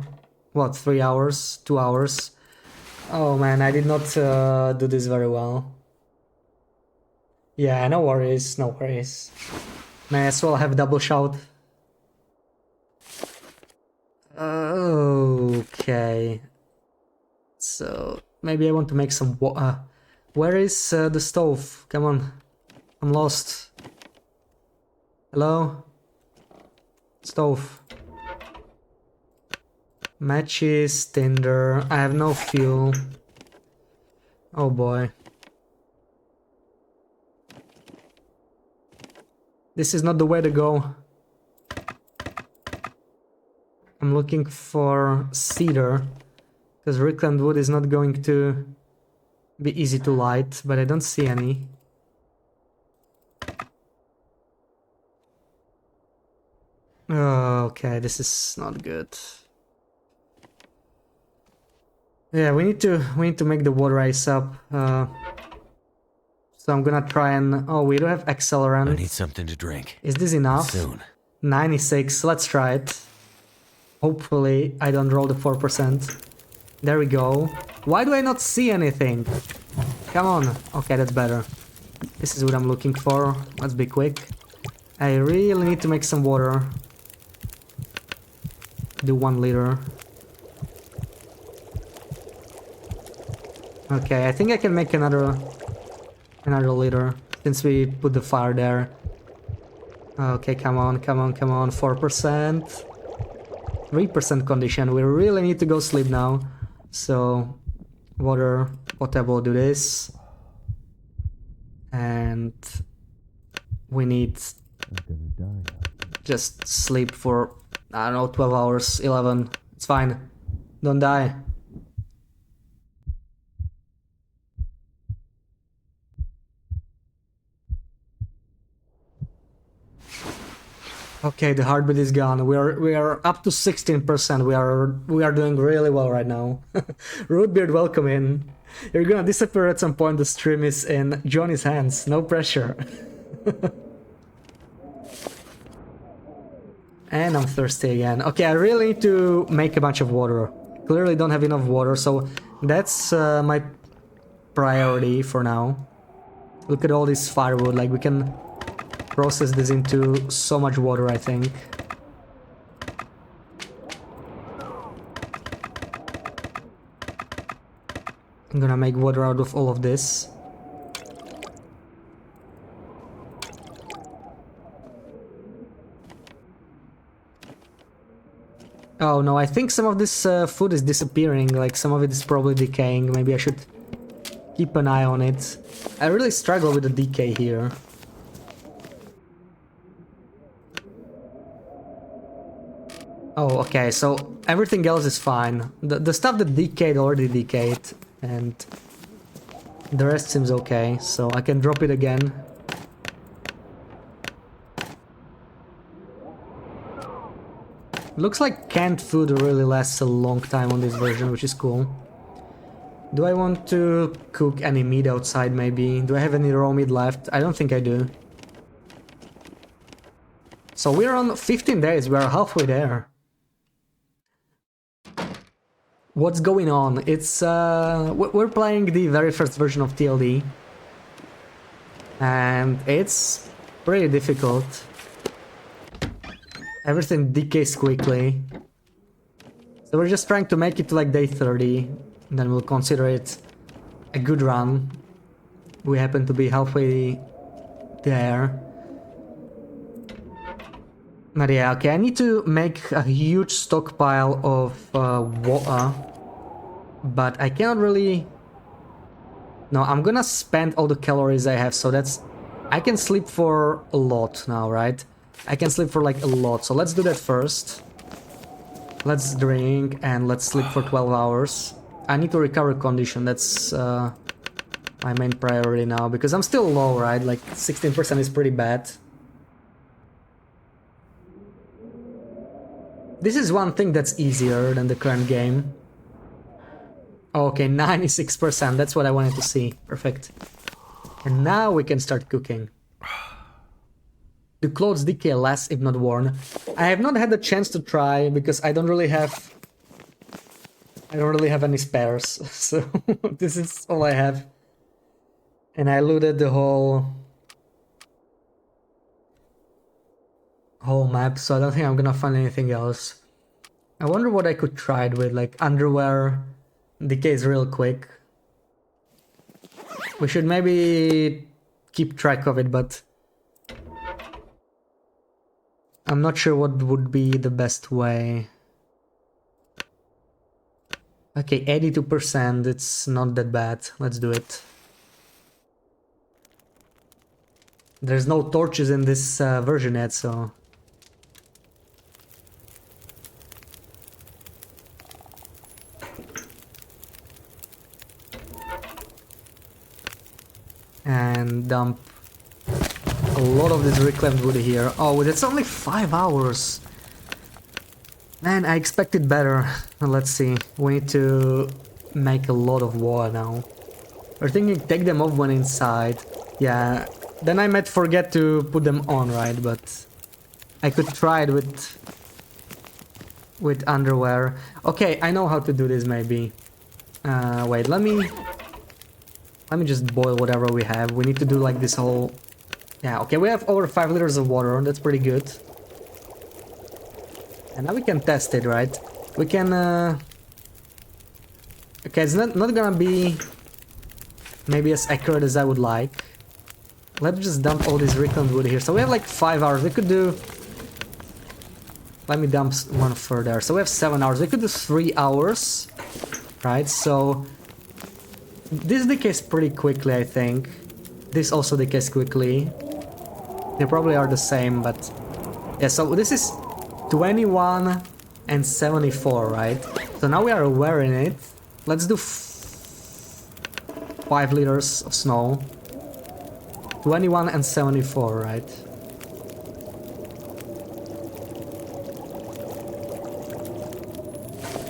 What, 3 hours? 2 hours? Oh man, I did not do this very well. Yeah, no worries, no worries. May as well have double shout. Okay. So, maybe I want to make some water. Where is the stove? Come on. I'm lost. Hello? Stove. Matches, tinder. I have no fuel. Oh boy. This is not the way to go. I'm looking for cedar, because Rickland wood is not going to be easy to light, but I don't see any. Oh, okay, this is not good. Yeah, we need to make the water ice up. So I'm gonna try and... Oh, we don't have accelerant. I need something to drink. Is this enough? Soon. 96. Let's try it. Hopefully I don't roll the 4%. There we go. Why do I not see anything? Come on. Okay, that's better. This is what I'm looking for. Let's be quick. I really need to make some water. Do 1 liter. Okay, I think I can make another liter since we put the fire there. Okay, come on, come on, come on. 4%. 3% condition. We really need to go sleep now. So, water, potable, do this. And we need just sleep for, I don't know, 12 hours, 11. It's fine. Don't die. Okay, the heartbeat is gone. We are up to 16%. We are doing really well right now. Rootbeard, welcome in. You're gonna disappear at some point. The stream is in Johnny's hands. No pressure. And I'm thirsty again. Okay, I really need to make a bunch of water. Clearly don't have enough water, so that's my priority for now. Look at all this firewood. Like, we can process this into so much water, I think. I'm gonna make water out of all of this. Oh no, I think some of this food is disappearing, like some of it is probably decaying. Maybe I should keep an eye on it. I really struggle with the decay here. Oh, okay, so everything else is fine. The stuff that decayed already decayed, and the rest seems okay, so I can drop it again. Looks like canned food really lasts a long time on this version, which is cool. Do I want to cook any meat outside, maybe? Do I have any raw meat left? I don't think I do. So we're on 15 days, we're halfway there. What's going on? It's we're playing the very first version of TLD, and it's pretty difficult. Everything decays quickly, so we're just trying to make it to like day 30, and then we'll consider it a good run. We happen to be halfway there. But yeah, okay, I need to make a huge stockpile of water, but I cannot really... No, I'm gonna spend all the calories I have, so that's... I can sleep for a lot now, right? I can sleep for like a lot, so let's do that first. Let's drink and let's sleep for 12 hours. I need to recover condition, that's my main priority now, because I'm still low, right? Like 16% is pretty bad. This is one thing that's easier than the current game. Okay, 96%, that's what I wanted to see. Perfect. And now we can start cooking. Do clothes decay less if not worn? I have not had the chance to try because I don't really have any spares. So this is all I have. And I looted the whole map, so I don't think I'm gonna find anything else. I wonder what I could try it with, like underwear decays real quick. We should maybe keep track of it, but I'm not sure what would be the best way. Okay, 82%, it's not that bad. Let's do it. There's no torches in this version yet, so... And dump a lot of this reclaimed wood here. Oh, it's only 5 hours. Man, I expected better. Let's see. We need to make a lot of water now. We're thinking take them off when inside. Yeah, then I might forget to put them on, right? But I could try it with underwear. Okay, I know how to do this maybe. Wait, let me just boil whatever we have. We need to do like this whole... Yeah, okay, we have over 5 liters of water. That's pretty good. And now we can test it, right? We can... Okay, it's not gonna be maybe as accurate as I would like. Let's just dump all this reclaimed wood here. So we have like 5 hours. We could do... Let me dump one further. So we have 7 hours. We could do 3 hours, right? So this decays pretty quickly, I think. This also decays quickly. They probably are the same, but yeah. So this is 21 and 74, right? So now we are wearing it. Let's do 5 liters of snow. 21 and 74, right?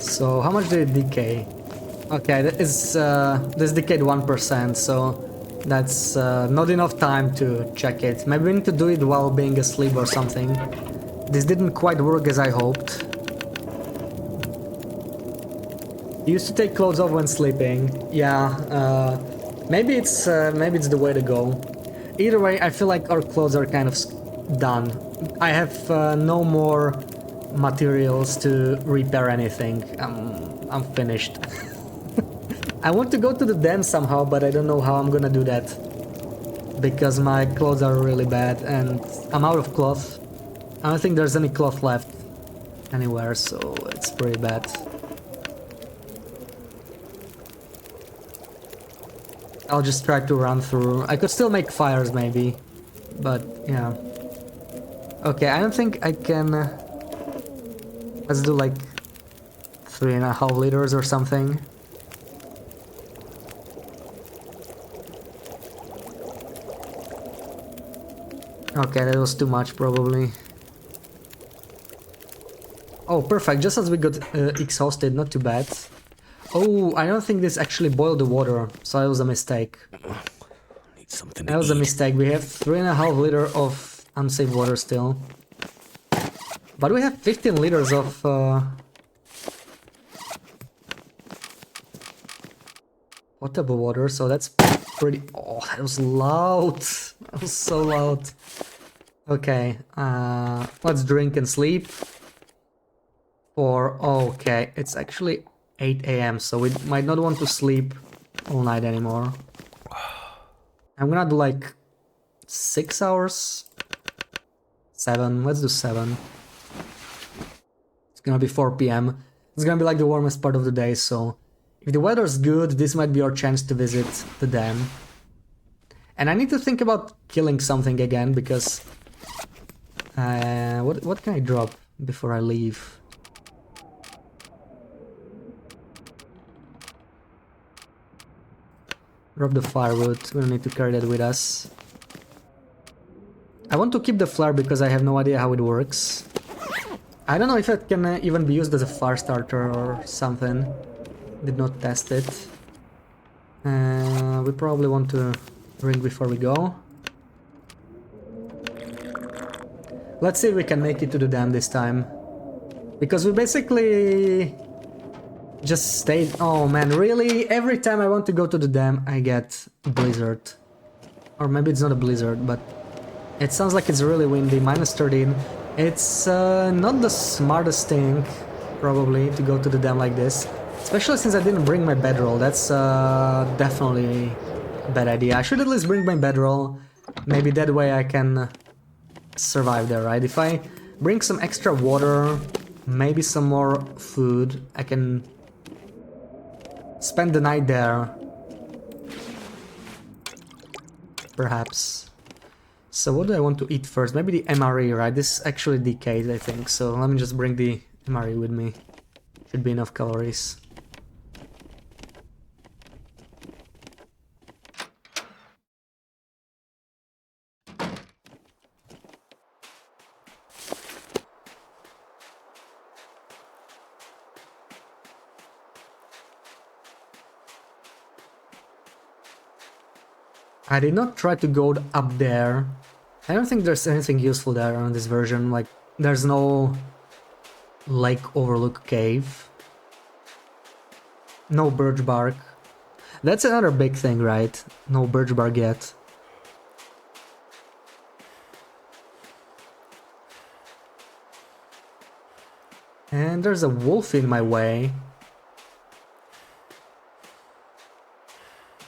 So how much did it decay? Okay, that is this decayed 1%, so that's not enough time to check it. Maybe we need to do it while being asleep or something. This didn't quite work as I hoped. You used to take clothes off when sleeping. Yeah, maybe it's the way to go. Either way, I feel like our clothes are kind of done. I have no more materials to repair anything. I'm finished. I want to go to the dam somehow, but I don't know how I'm gonna do that. Because my clothes are really bad and I'm out of cloth. I don't think there's any cloth left anywhere, so it's pretty bad. I'll just try to run through. I could still make fires maybe, but yeah. Okay, I don't think I can... let's do like 3.5 liters or something. Okay, that was too much probably. Oh, perfect, just as we got exhausted, not too bad. Oh, I don't think this actually boiled the water, so that was a mistake. Need something That to was a eat. mistake. We have 3.5 liters of unsafe water still. But we have 15 liters of... potable water, so that's pretty... Oh, that was loud. That was so loud. Okay, let's drink and sleep. Okay, it's actually 8 AM, so we might not want to sleep all night anymore. I'm gonna do like 6 hours? 7, let's do 7. It's gonna be 4 PM. It's gonna be like the warmest part of the day, so... If the weather's good, this might be our chance to visit the dam. And I need to think about killing something again, because... what can I drop before I leave? Drop the firewood, we don't need to carry that with us. I want to keep the flare because I have no idea how it works. I don't know if it can even be used as a fire starter or something. Did not test it. We probably want to drink before we go. Let's see if we can make it to the dam this time. Because we basically just stayed... Oh man, really? Every time I want to go to the dam, I get a blizzard. Or maybe it's not a blizzard, but it sounds like it's really windy. -13. It's not the smartest thing, probably, to go to the dam like this. Especially since I didn't bring my bedroll. That's definitely a bad idea. I should at least bring my bedroll. Maybe that way I can survive there, right? If I bring some extra water, maybe some more food, I can spend the night there. Perhaps. So what do I want to eat first? Maybe the MRE, right? This actually decays, I think. So let me just bring the MRE with me. Should be enough calories. I did not try to go up there. I don't think there's anything useful there on this version. Like, there's no lake overlook cave. No birch bark. That's another big thing, right? No birch bark yet. And there's a wolf in my way.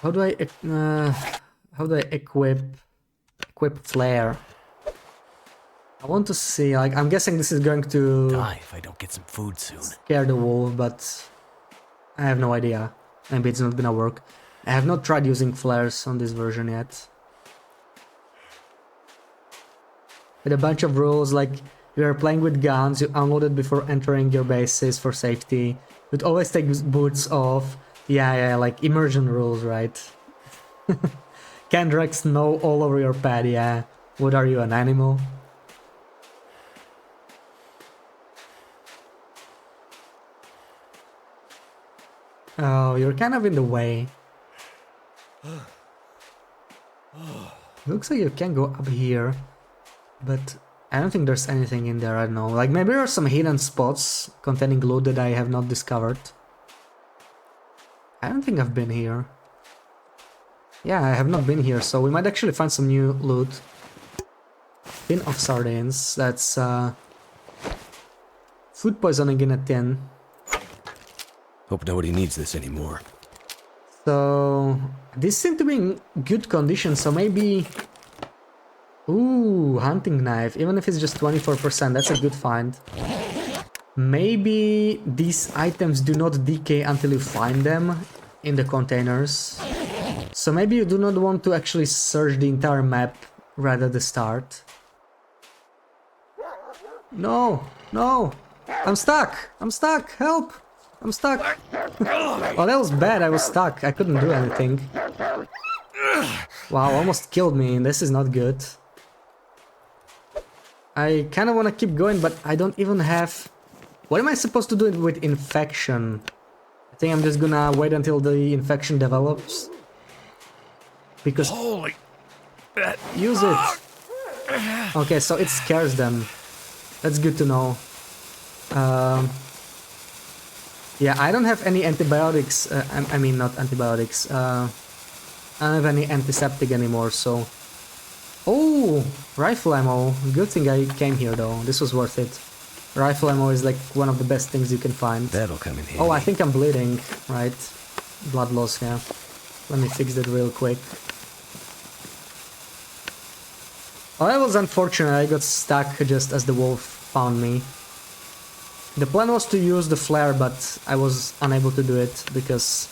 How do I equip flare? I want to see, like, I'm guessing this is going to Die if I don't get some food soon. scare the wolf, but I have no idea. Maybe it's not gonna work. I have not tried using flares on this version yet. With a bunch of rules, like, you are playing with guns, you unload it before entering your bases for safety. You'd always take boots off. Yeah, like immersion rules, right? Can't drag snow all over your pad, yeah. What are you, an animal? Oh, you're kind of in the way. Looks like you can go up here, but I don't think there's anything in there, I don't know. Like, maybe there are some hidden spots containing loot that I have not discovered. I don't think I've been here. Yeah, I have not been here, so we might actually find some new loot. Tin of sardines, that's food poisoning in a tin. Hope nobody needs this anymore. So, these seem to be in good condition, so maybe... Ooh, hunting knife, even if it's just 24%, that's a good find. Maybe these items do not decay until you find them in the containers. So maybe you do not want to actually search the entire map right at the start. No, no, I'm stuck, help, I'm stuck. Oh, that was bad, I was stuck, I couldn't do anything. Wow, almost killed me, this is not good. I kind of want to keep going, but I don't even have... What am I supposed to do with infection? I think I'm just gonna wait until the infection develops. Because... Holy... Use it! Okay, so it scares them. That's good to know. Yeah, I don't have any antibiotics. I mean, not antibiotics. I don't have any antiseptic anymore, so... Oh, rifle ammo. Good thing I came here though. This was worth it. Rifle ammo is like one of the best things you can find. That'll come in handy. Oh, I think I'm bleeding, right? Blood loss, yeah. Let me fix that real quick. Oh, that was unfortunate. I got stuck just as the wolf found me. The plan was to use the flare, but I was unable to do it because...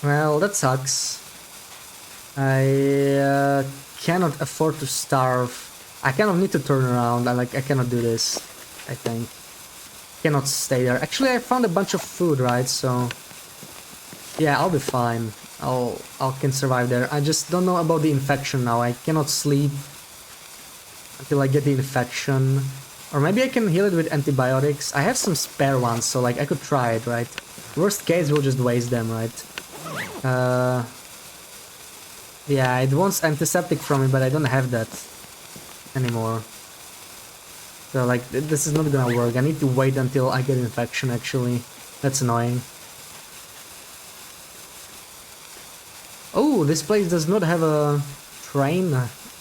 Well, that sucks. I cannot afford to starve. I kind of need to turn around. I cannot do this, I think. Cannot stay there. Actually, I found a bunch of food, right? So yeah, I'll be fine. I can survive there. I just don't know about the infection now. I cannot sleep until I get the infection. Or maybe I can heal it with antibiotics. I have some spare ones, so like I could try it, right? Worst case, we'll just waste them, right? Yeah, it wants antiseptic from me, but I don't have that anymore. So like, this is not gonna work. I need to wait until I get infection, actually. That's annoying. Oh, this place does not have a train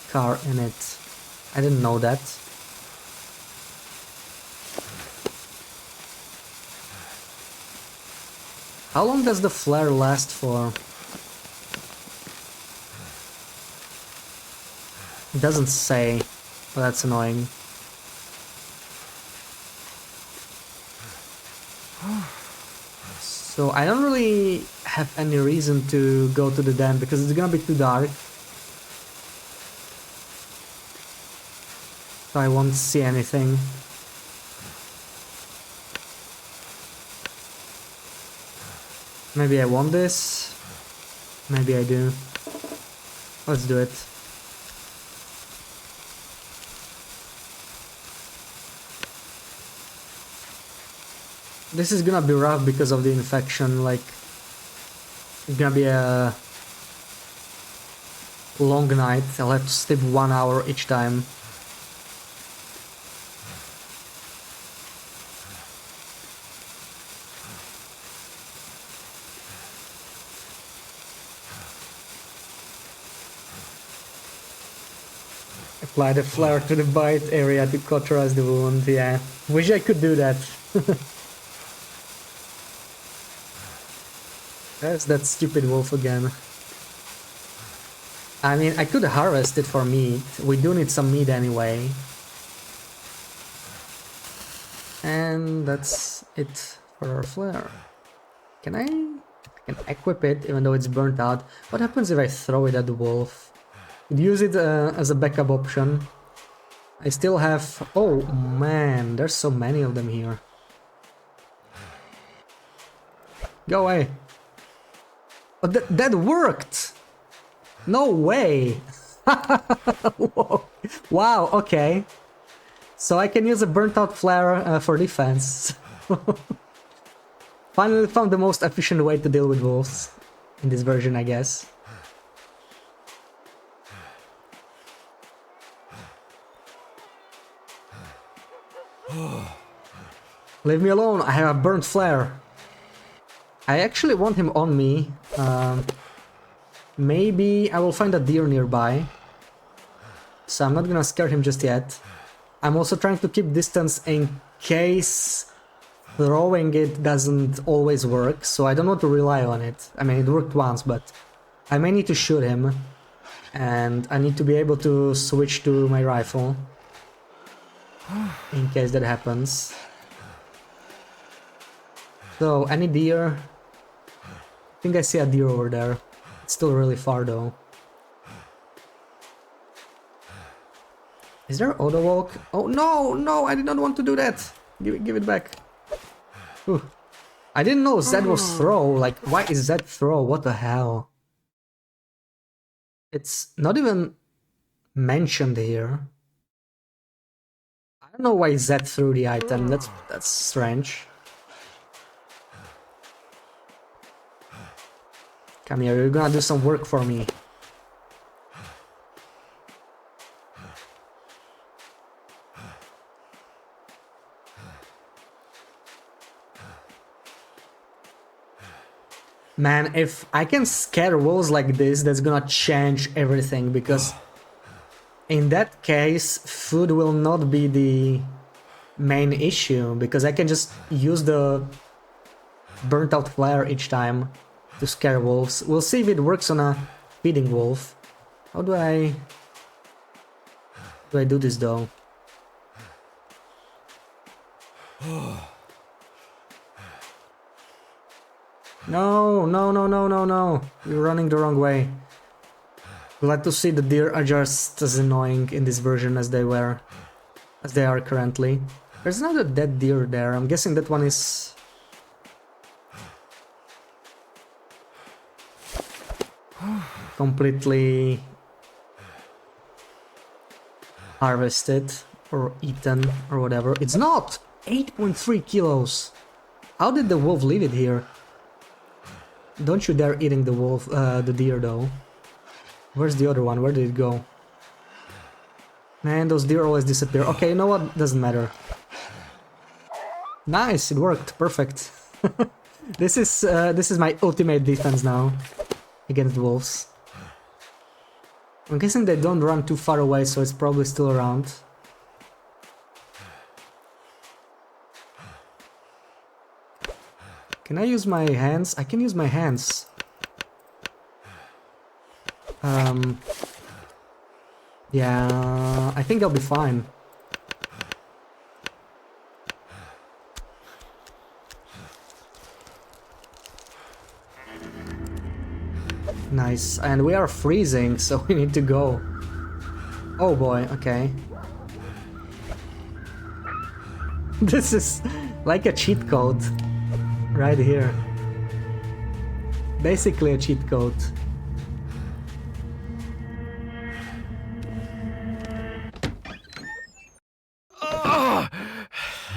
car in it. I didn't know that. How long does the flare last for? It doesn't say, but that's annoying. So I don't really have any reason to go to the den because it's gonna be too dark. So I won't see anything. Maybe I want this. Maybe I do. Let's do it. This is gonna be rough because of the infection, like, it's gonna be a long night. I'll have to sleep 1 hour each time. Apply the flare to the bite area to cauterize the wound, yeah. Wish I could do that. There's that stupid wolf again. I mean, I could harvest it for meat. We do need some meat anyway. And that's it for our flare. Can I equip it even though it's burnt out? What happens if I throw it at the wolf? I'd use it as a backup option. I still have... Oh man, there's so many of them here. Go away. Oh, that worked! No way! Whoa. Wow, okay. So I can use a burnt out flare for defense. Finally found the most efficient way to deal with wolves. In this version, I guess. Leave me alone, I have a burnt flare. I actually want him on me. Maybe I will find a deer nearby. So I'm not gonna scare him just yet. I'm also trying to keep distance in case throwing it doesn't always work, so I don't want to rely on it. I mean, it worked once, but I may need to shoot him. And I need to be able to switch to my rifle. In case that happens. So, any deer? I think I see a deer over there. It's still really far though. Is there auto walk? Oh no, no, I did not want to do that. Give it back. Ooh. I didn't know Z was throw. Like, why is Z throw? What the hell? It's not even mentioned here. I don't know why Z threw the item. That's strange. Come here, you're gonna do some work for me. Man, if I can scare wolves like this, that's gonna change everything, because in that case, food will not be the main issue, because I can just use the burnt out flare each time to scare wolves. We'll see if it works on a feeding wolf. How do I do this though? No, no, no, no, no, no. You're running the wrong way. Glad to see the deer are just as annoying in this version as they are currently. There's another dead deer there. I'm guessing that one is... completely harvested or eaten or whatever. It's not! 8.3 kilos! How did the wolf leave it here? Don't you dare eating the wolf, the deer though. Where's the other one? Where did it go? Man, those deer always disappear. Okay, you know what? Doesn't matter. Nice, it worked. Perfect. This is my ultimate defense now against wolves. I'm guessing they don't run too far away, so it's probably still around. Can I use my hands? I can use my hands. Yeah, I think I'll be fine. Nice, and we are freezing, so we need to go. Oh boy, okay. This is like a cheat code. Right here. Basically a cheat code.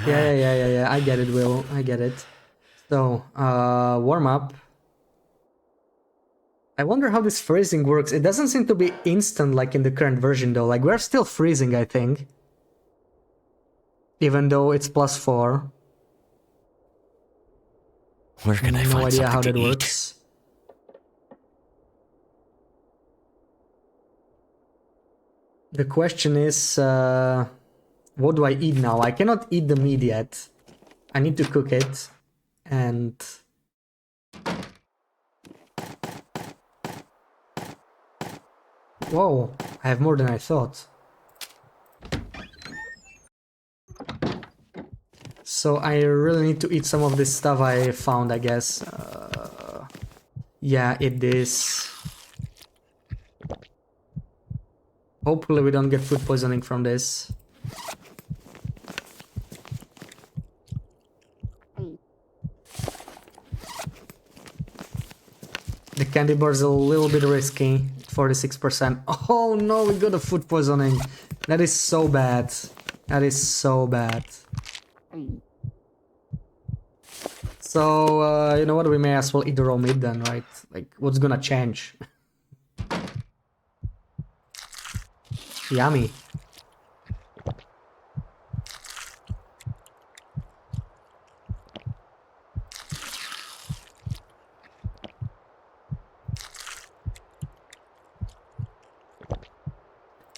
Yeah. I get it, Will. I get it. So, warm up. I wonder how this freezing works. It doesn't seem to be instant like in the current version though. Like we're still freezing, I think. Even though it's +4. Where can I No find idea how something that to eat? works. The question is, what do I eat now? I cannot eat the meat yet. I need to cook it. And... Whoa, I have more than I thought. So I really need to eat some of this stuff I found, I guess. Yeah, eat this. Hopefully we don't get food poisoning from this. The candy bar is a little bit risky, 46%. Oh no, we got a food poisoning. That is so bad. That is so bad. So, you know what, we may as well eat the raw meat then, right? Like, what's gonna change? Yummy.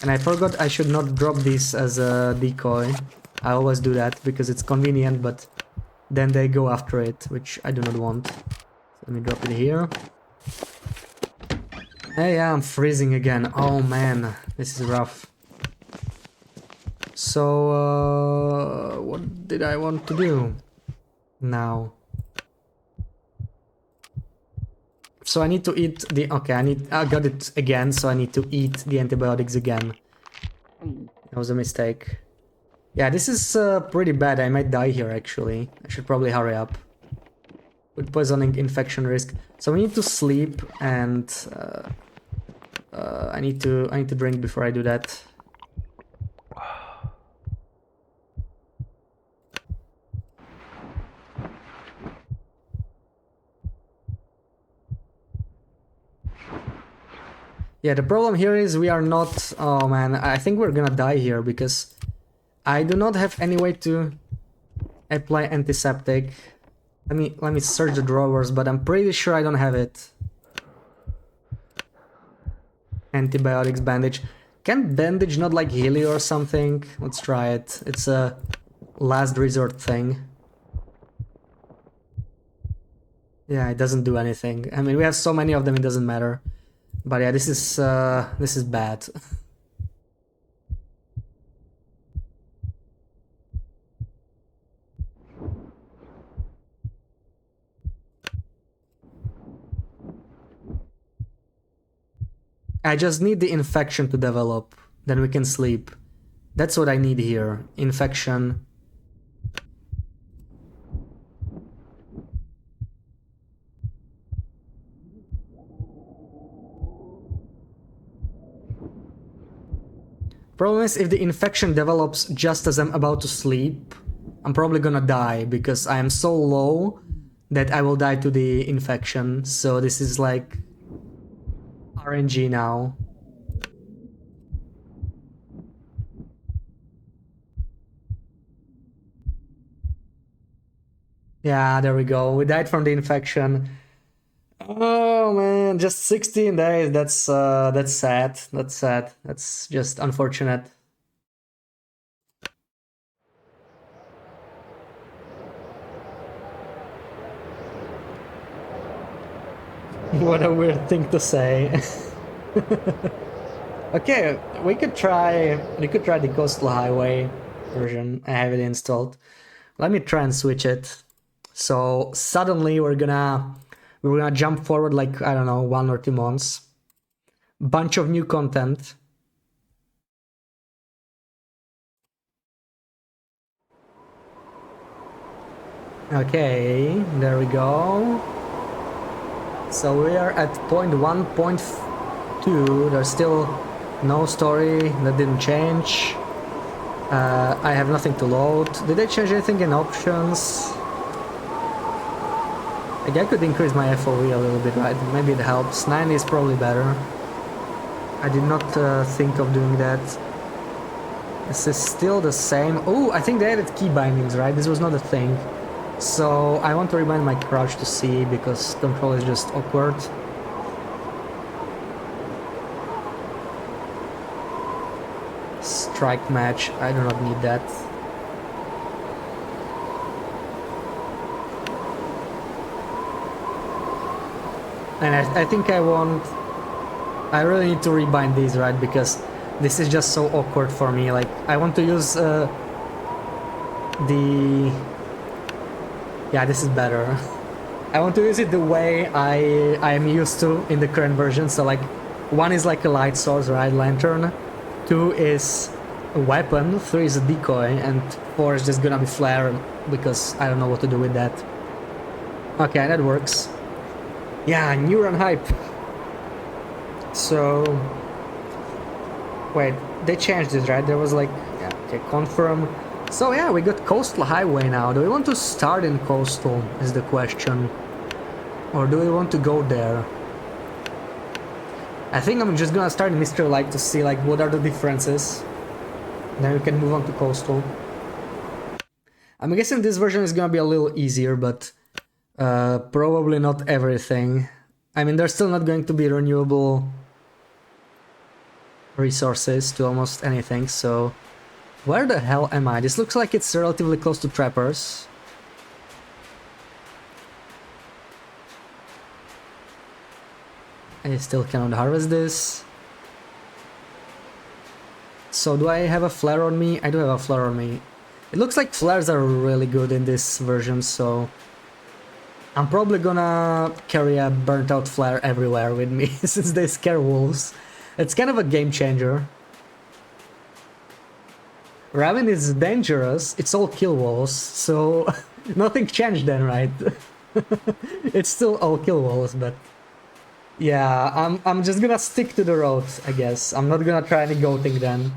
And I forgot I should not drop this as a decoy. I always do that because it's convenient, but then they go after it, which I do not want. So let me drop it here. Hey, yeah, I'm freezing again. Oh man, this is rough. So, what did I want to do now? So I need to eat the... Okay, I got it again, so I need to eat the antibiotics again. That was a mistake. Yeah, this is pretty bad. I might die here, actually. I should probably hurry up. With poisoning infection risk. So we need to sleep, and I need to drink before I do that. Yeah, the problem here is we are not... Oh man, I think we're gonna die here because I do not have any way to apply antiseptic. Let me search the drawers, but I'm pretty sure I don't have it. Antibiotics, bandage. Can bandage not like heal you or something? Let's try it. It's a last resort thing. Yeah, it doesn't do anything. I mean, we have so many of them, it doesn't matter. But yeah, this is bad. I just need the infection to develop, then we can sleep. That's what I need here. Infection. Problem is, if the infection develops just as I'm about to sleep, I'm probably gonna die because I am so low that I will die to the infection. So this is like RNG now. Yeah, there we go. We died from the infection. Oh man, just 16 days. That's sad. That's sad. That's just unfortunate. What a weird thing to say. Okay, we could try the Coastal Highway version. I have it installed. Let me try and switch it. So suddenly we're gonna jump forward like, I don't know, 1 or 2 months. Bunch of new content. Okay, there we go. So we are at point 1.2. There's still no story that didn't change. I have nothing to load. Did they change anything in options? Like, I could increase my FOE a little bit, right? Maybe it helps. 9 is probably better. I did not think of doing that. This is still the same. Oh, I think they added key bindings, right? This was not a thing. So I want to rebind my crouch to C because control is just awkward. Strike match, I do not need that. And I think I really need to rebind these, right? Because this is just so awkward for me. Like, I want to use the... Yeah, this is better. I want to use it the way I am used to in the current version. So like, 1 is like a light source, right? Lantern. 2 is a weapon. 3 is a decoy. And 4 is just gonna be flare because I don't know what to do with that. Okay, that works. Yeah, new run hype. So... Wait, they changed it, right? There was like... Yeah, okay, confirm. So yeah, we got Coastal Highway now. Do we want to start in Coastal, is the question. Or do we want to go there? I think I'm just gonna start in Mystery Light to see like what are the differences. Then we can move on to Coastal. I'm guessing this version is gonna be a little easier, but probably not everything. I mean, there's still not going to be renewable resources to almost anything, so... Where the hell am I? This looks like it's relatively close to Trappers. I still cannot harvest this. So do I have a flare on me? I do have a flare on me. It looks like flares are really good in this version, so... I'm probably gonna carry a burnt out flare everywhere with me, since they scare wolves. It's kind of a game changer. Raven is dangerous, it's all kill walls, so nothing changed then, right? It's still all kill walls, but... Yeah, I'm just gonna stick to the road, I guess. I'm not gonna try any goating then.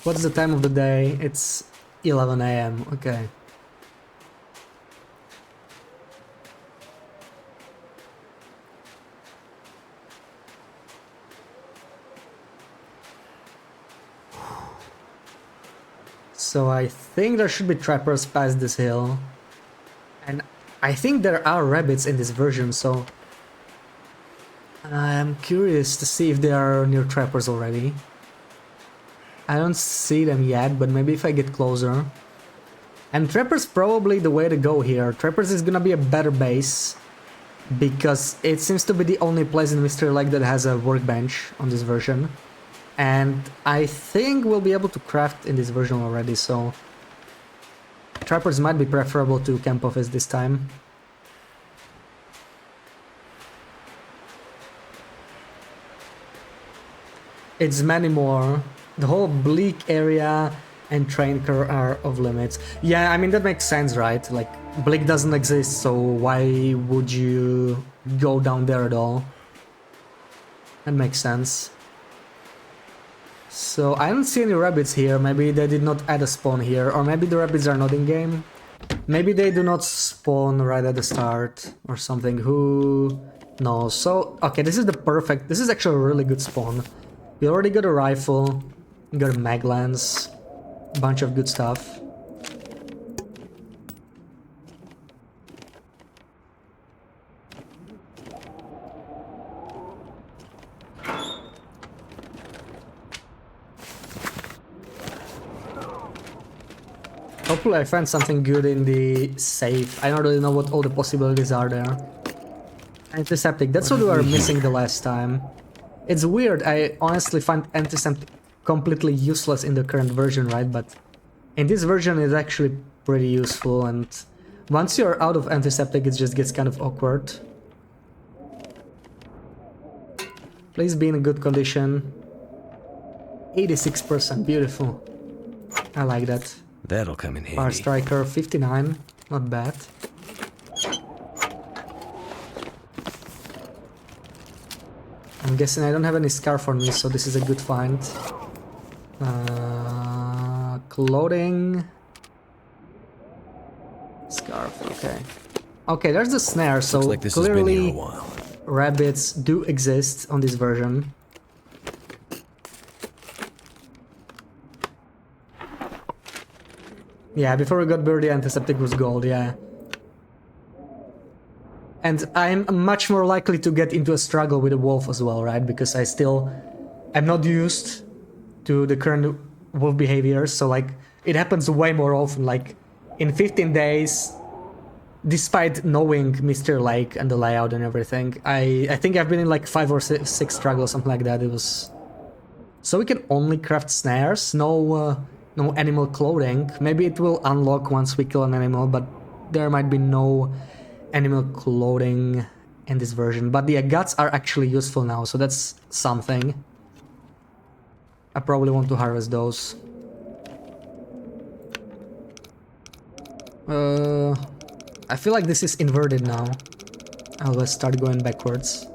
What's the time of the day? It's 11 AM, okay. So I think there should be trappers past this hill. And I think there are rabbits in this version, so... I'm curious to see if there are near trappers already. I don't see them yet, but maybe if I get closer. And trappers probably the way to go here. Trappers is gonna be a better base. Because it seems to be the only place in Mystery Lake that has a workbench on this version. And I think we'll be able to craft in this version already, so... Trappers might be preferable to Camp Office this time. It's many more. The whole Bleak area and Train Car are off limits. Yeah, I mean, that makes sense, right? Like, Bleak doesn't exist, so why would you go down there at all? That makes sense. So, I don't see any rabbits here. Maybe they did not add a spawn here, or maybe the rabbits are not in-game. Maybe they do not spawn right at the start, or something. Who knows? So, okay, this is the perfect... This is actually a really good spawn. We already got a rifle, got a mag lance, bunch of good stuff. Hopefully I find something good in the safe. I don't really know what all the possibilities are there. Antiseptic, that's what we were missing the last time. It's weird, I honestly find antiseptic completely useless in the current version, right? But in this version it's actually pretty useful, and once you're out of antiseptic it just gets kind of awkward. Please be in a good condition. 86%, beautiful. I like that. That'll come in handy. Fire Striker, 59. Not bad. I'm guessing I don't have any scarf on me, so this is a good find. Clothing. Scarf, okay. Okay, there's the snare, so Looks like this has been here a clearly while. rabbits do exist on this version. Yeah, before we got Birdie, antiseptic was gold, yeah. And I'm much more likely to get into a struggle with a wolf as well, right? Because I'm not used to the current wolf behaviors, so like, it happens way more often, like, in 15 days, despite knowing Mr. Lake and the layout and everything, I think I've been in like 5 or 6 struggles, something like that. It was... So we can only craft snares, no animal clothing. Maybe it will unlock once we kill an animal, but there might be no animal clothing in this version. But the guts are actually useful now, so that's something. I probably want to harvest those. I feel like this is inverted now. I'll start going backwards.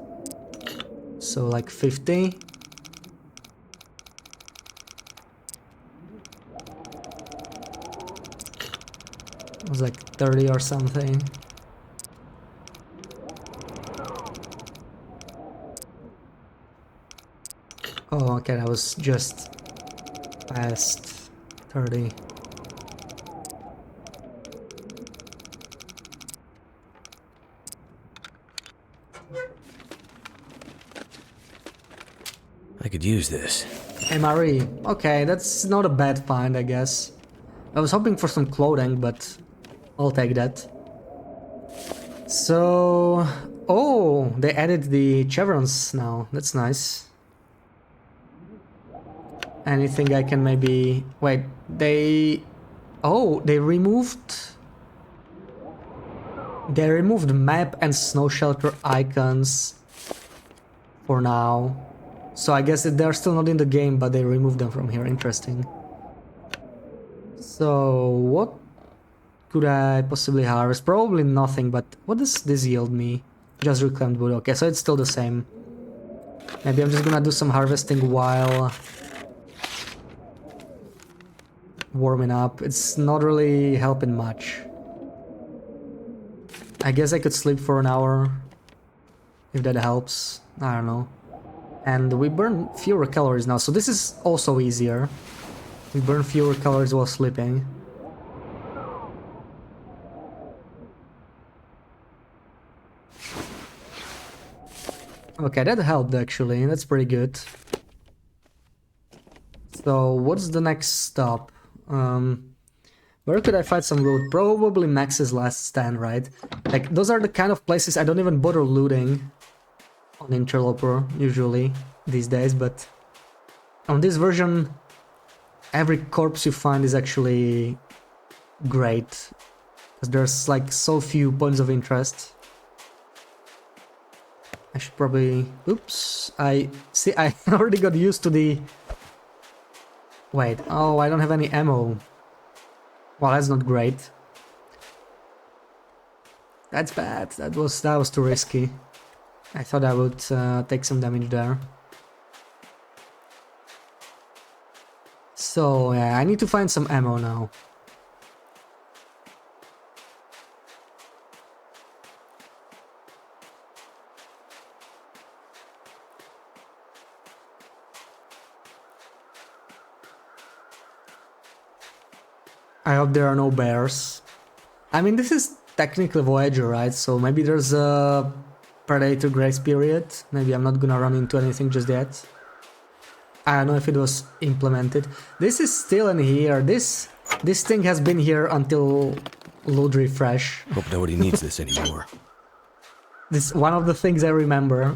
So like 50. It was like 30 or something. Oh, okay, that was just past 30. I could use this. MRE. Okay, that's not a bad find, I guess. I was hoping for some clothing, but I'll take that. So... Oh, they added the chevrons now. That's nice. Anything I can maybe... Wait, they... Oh, they removed... They removed map and snow shelter icons for now. So I guess they're still not in the game, but they removed them from here. Interesting. So what could I possibly harvest? Probably nothing, but what does this yield me? Just reclaimed wood. Okay, so it's still the same. Maybe I'm just gonna do some harvesting while warming up. It's not really helping much. I guess I could sleep for an hour if that helps. I don't know. And we burn fewer calories now, so this is also easier. We burn fewer calories while sleeping. Okay, that helped actually, that's pretty good. So, what's the next stop? Where could I find some loot? Probably Max's last stand, right? Like, those are the kind of places I don't even bother looting on Interloper, usually, these days, but on this version, every corpse you find is actually great. Because there's, like, so few points of interest. I should probably... Oops. I already got used to the... Wait, oh, I don't have any ammo. Well, that's not great. That's bad. That was too risky. I thought I would take some damage there. So, yeah, I need to find some ammo now. I hope there are no bears. I mean, this is technically Voyager, right? So maybe there's a Predator grace period. Maybe I'm not gonna run into anything just yet. I don't know if it was implemented. This is still in here. This thing has been here until load refresh. Hope nobody needs this anymore. This is one of the things I remember.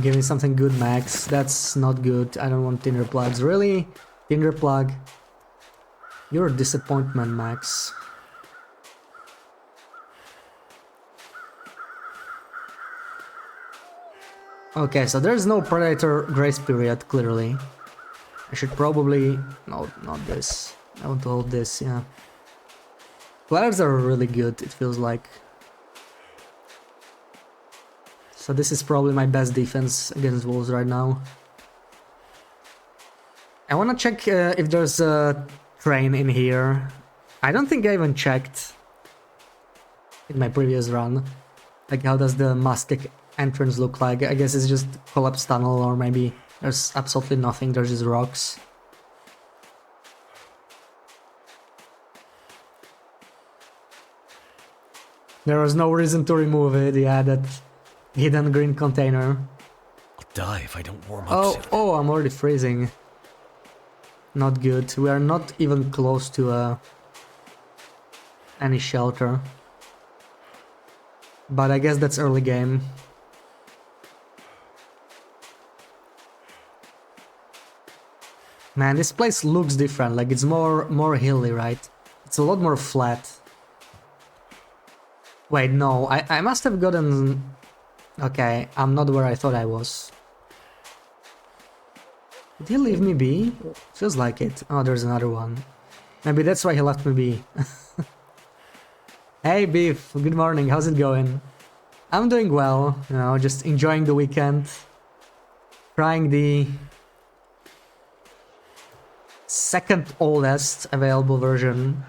Give me something good, Max. That's not good. I don't want Tinder plugs. Really? Tinder plug? You're a disappointment, Max. Okay, so there's no predator grace period, clearly. I should probably... No, not this. I want to hold this, yeah. Ladders are really good, it feels like. So this is probably my best defense against wolves right now. I wanna check if there's a train in here. I don't think I even checked in my previous run. Like, how does the Musket entrance look like? I guess it's just collapsed tunnel, or maybe there's absolutely nothing, there's just rocks. There was no reason to remove it, yeah, that hidden green container. I'll die if I don't warm up soon. Oh, I'm already freezing. Not good. We are not even close to any shelter. But I guess that's early game. Man, this place looks different. Like, it's more hilly, right? It's a lot more flat. Wait, no, I must have gotten... Okay, I'm not where I thought I was. Did he leave me be? Feels like it. Oh, there's another one. Maybe that's why he left me be. Hey Beef, good morning, how's it going? I'm doing well, you know, just enjoying the weekend. Trying the second oldest available version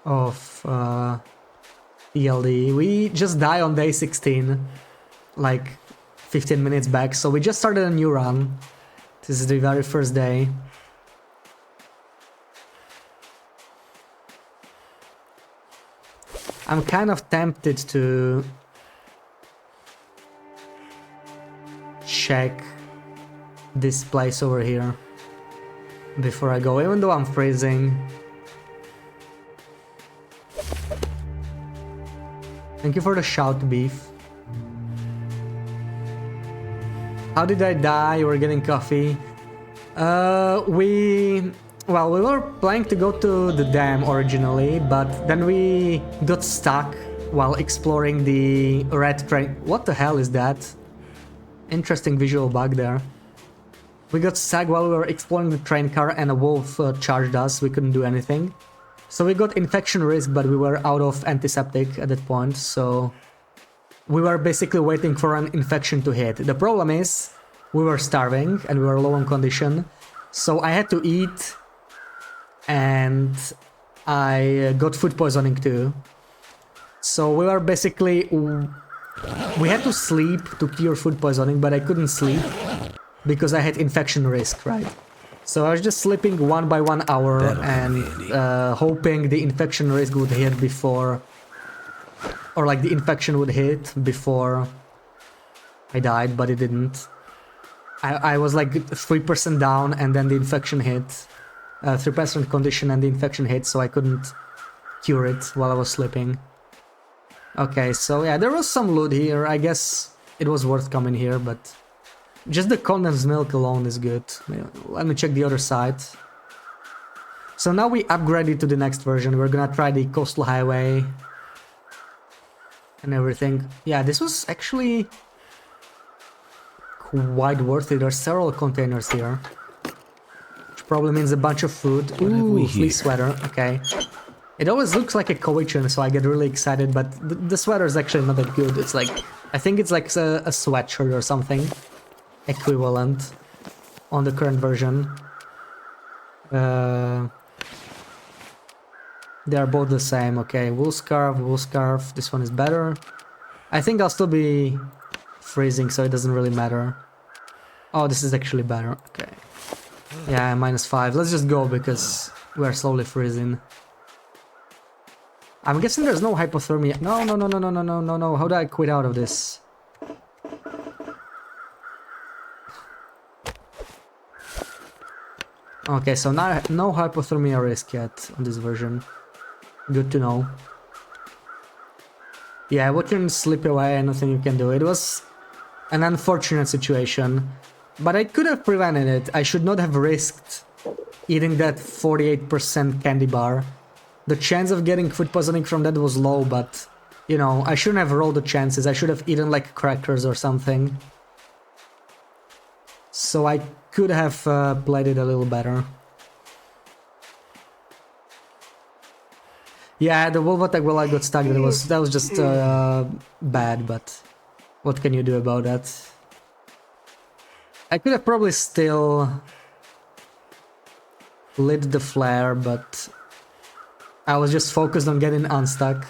of ELD. We just died on day 16, like 15 minutes back, so we just started a new run. This is the very first day. I'm kind of tempted to check this place over here before I go, even though I'm freezing. Thank you for the shout, Beef. How did I die? You were getting coffee. Well, we were planning to go to the dam originally, but then we got stuck while exploring the red train. What the hell is that? Interesting visual bug there. We got stuck while we were exploring the train car and a wolf charged us. We couldn't do anything. So we got infection risk, but we were out of antiseptic at that point, so we were basically waiting for an infection to hit. The problem is, we were starving and we were low on condition, so I had to eat, and I got food poisoning too. So we were basically... We had to sleep to cure food poisoning, but I couldn't sleep because I had infection risk, right? So I was just sleeping 1 by 1 hour and hoping the infection risk would hit before... Or like the infection would hit before I died, but it didn't. I was like 3% down and then the infection hit. 3% condition and the infection hit, so I couldn't cure it while I was sleeping. Okay, so yeah, there was some loot here. I guess it was worth coming here, but just the condensed milk alone is good. Let me check the other side. So now we upgraded to the next version. We're gonna try the coastal highway and everything. Yeah, this was actually quite worth it. There's several containers here, which probably means a bunch of food. Ooh, fleece sweater. Okay. It always looks like a Koichin, so I get really excited, but the sweater is actually not that good. It's like, I think it's like a sweatshirt or something equivalent on the current version. They are both the same. Okay, wool scarf. This one is better. I think I'll still be freezing, so it doesn't really matter. Oh, this is actually better. Okay. Yeah, -5. Let's just go because we are slowly freezing. I'm guessing there's no hypothermia. No, no, no, no, no, no, no, no, no. How do I quit out of this? Okay, so now no hypothermia risk yet on this version. Good to know. Yeah, watching slip away and nothing you can do. It was an unfortunate situation, but I could have prevented it. I should not have risked eating that 48% candy bar. The chance of getting food poisoning from that was low, but You know, I shouldn't have rolled the chances. I should have eaten like crackers or something. So I could have played it a little better. Yeah, the wolf attack while I got stuck, that was just bad, but what can you do about that? I could have probably still lit the flare, but I was just focused on getting unstuck.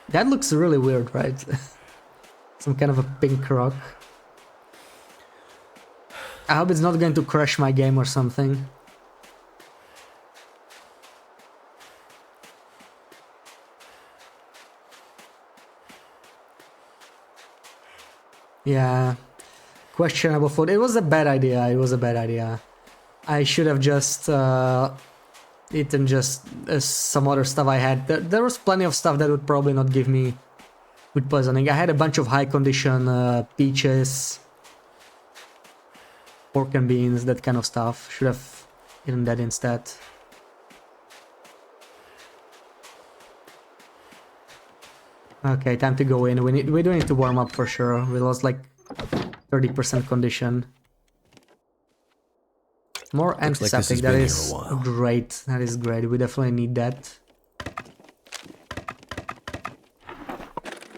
That looks really weird, right? Some kind of a pink rock. I hope it's not going to crash my game or something. Yeah. Questionable food. It was a bad idea. It was a bad idea. I should have just eaten just some other stuff I had. There was plenty of stuff that would probably not give me food poisoning. I had a bunch of high condition peaches, pork and beans, that kind of stuff. Should have eaten that instead. Okay, time to go in. We do need to warm up for sure. We lost like 30% condition. More antiseptic, that is great. That is great. We definitely need that.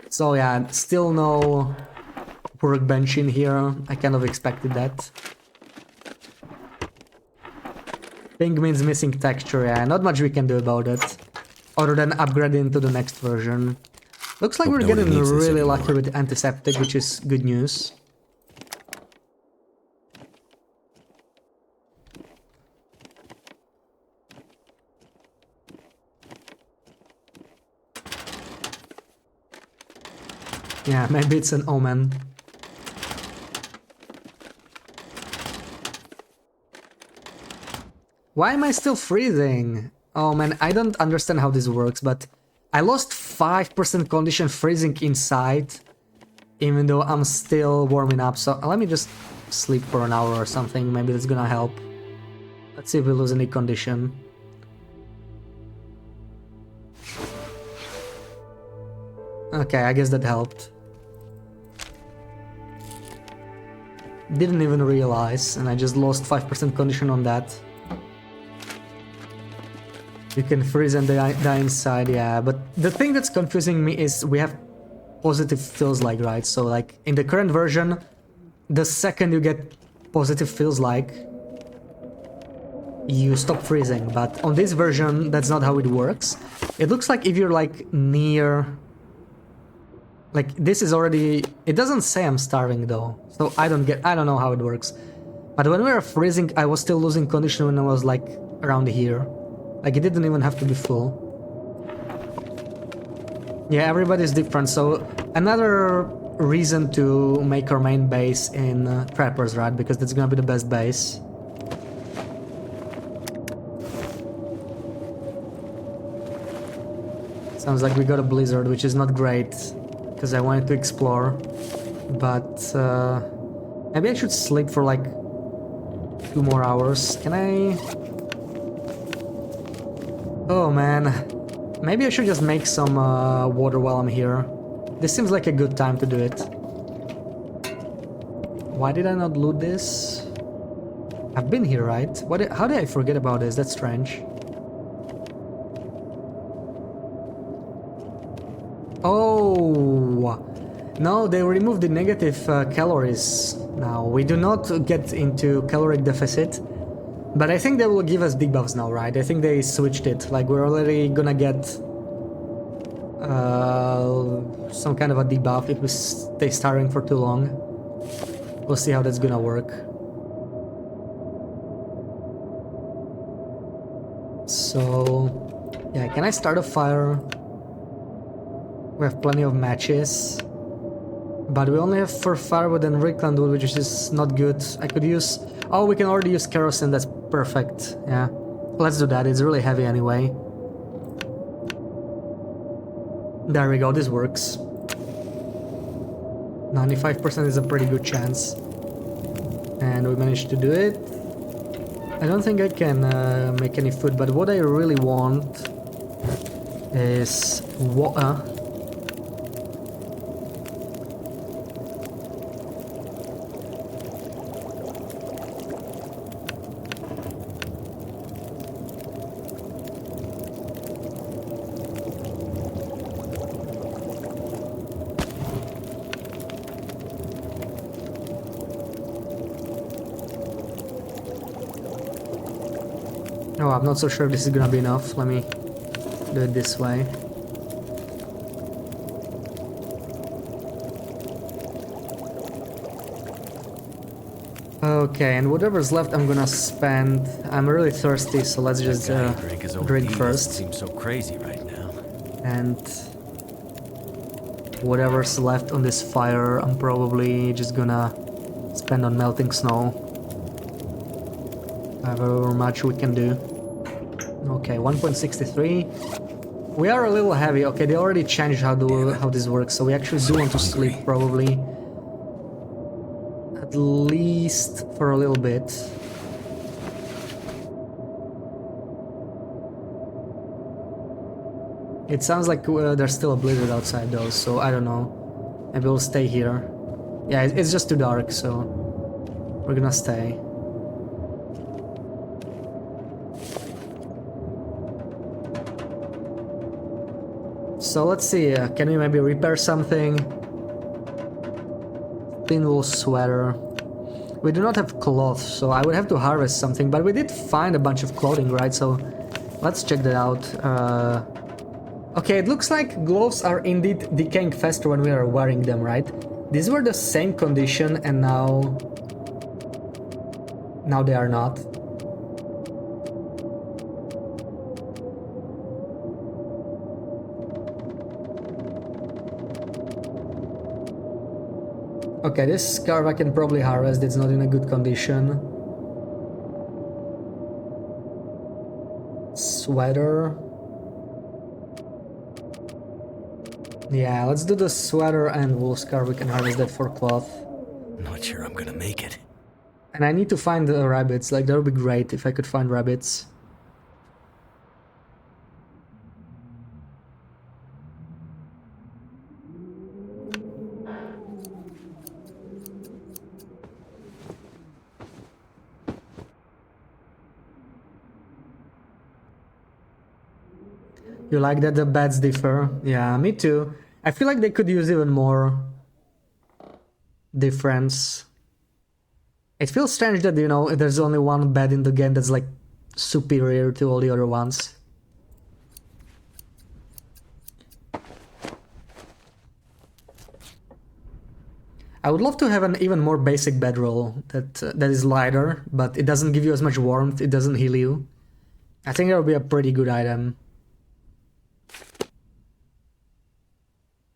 So yeah, still no workbench in here. I kind of expected that. Pink means missing texture, yeah. Not much we can do about it. Other than upgrading to the next version. Looks like we're getting really lucky with antiseptic, which is good news. Yeah, maybe it's an omen. Why am I still freezing? Oh man, I don't understand how this works, but I lost 5% condition freezing inside, even though I'm still warming up, so let me just sleep for an hour or something, maybe that's gonna help. Let's see if we lose any condition. Okay, I guess that helped. Didn't even realize, and I just lost 5% condition on that. You can freeze and die inside, yeah, but the thing that's confusing me is we have positive feels like, right? So like in the current version, the second you get positive feels like, you stop freezing, but on this version that's not how it works. It looks like if you're like near, like this is already, it doesn't say I'm starving though, so I don't know how it works. But when we were freezing, I was still losing condition when I was like around here. Like, it didn't even have to be full. Yeah, everybody's different, so another reason to make our main base in Trappers, right? Because that's gonna be the best base. Sounds like we got a blizzard, which is not great, because I wanted to explore. But maybe I should sleep for like 2 more hours. Can I... Oh man, maybe I should just make some water while I'm here. This seems like a good time to do it. Why did I not loot this? I've been here, right? How did I forget about this? That's strange. Oh, no, they removed the negative calories now. We do not get into caloric deficit. But I think they will give us debuffs now, right? I think they switched it. Like, we're already gonna get some kind of a debuff if we stay starving for too long. We'll see how that's gonna work. So, yeah, can I start a fire? We have plenty of matches. But we only have for firewood and Rickland wood, which is not good. I could use... Oh, we can already use kerosene, that's perfect. Yeah, let's do that, it's really heavy anyway. There we go, this works. 95% is a pretty good chance. And we managed to do it. I don't think I can make any food, but what I really want is water. Oh, I'm not so sure if this is gonna be enough. Let me do it this way. Okay, and whatever's left I'm gonna spend. I'm really thirsty, so let's just drink first. Seems so crazy right now. And whatever's left on this fire, I'm probably just gonna spend on melting snow. However much we can do. Okay, 1.63. We are a little heavy. Okay, they already changed how this works, so we actually do want to sleep probably. At least for a little bit. It sounds like there's still a blizzard outside though, so I don't know. Maybe we'll stay here. Yeah, it's just too dark, so we're gonna stay. So let's see, can we maybe repair something? Thin wool sweater. We do not have cloth, so I would have to harvest something, but we did find a bunch of clothing, right? So let's check that out. Okay, it looks like gloves are indeed decaying faster when we are wearing them, right? These were the same condition and now they are not. Okay, this scarf I can probably harvest, it's not in a good condition. Sweater. Yeah, let's do the sweater and wool scarf, we can harvest that for cloth. Not sure I'm gonna make it. And I need to find the rabbits, like that would be great if I could find rabbits. You like that the beds differ? Yeah, me too. I feel like they could use even more difference. It feels strange that, you know, there's only one bed in the game that's like superior to all the other ones. I would love to have an even more basic bedroll that is lighter, but it doesn't give you as much warmth, it doesn't heal you. I think that would be a pretty good item.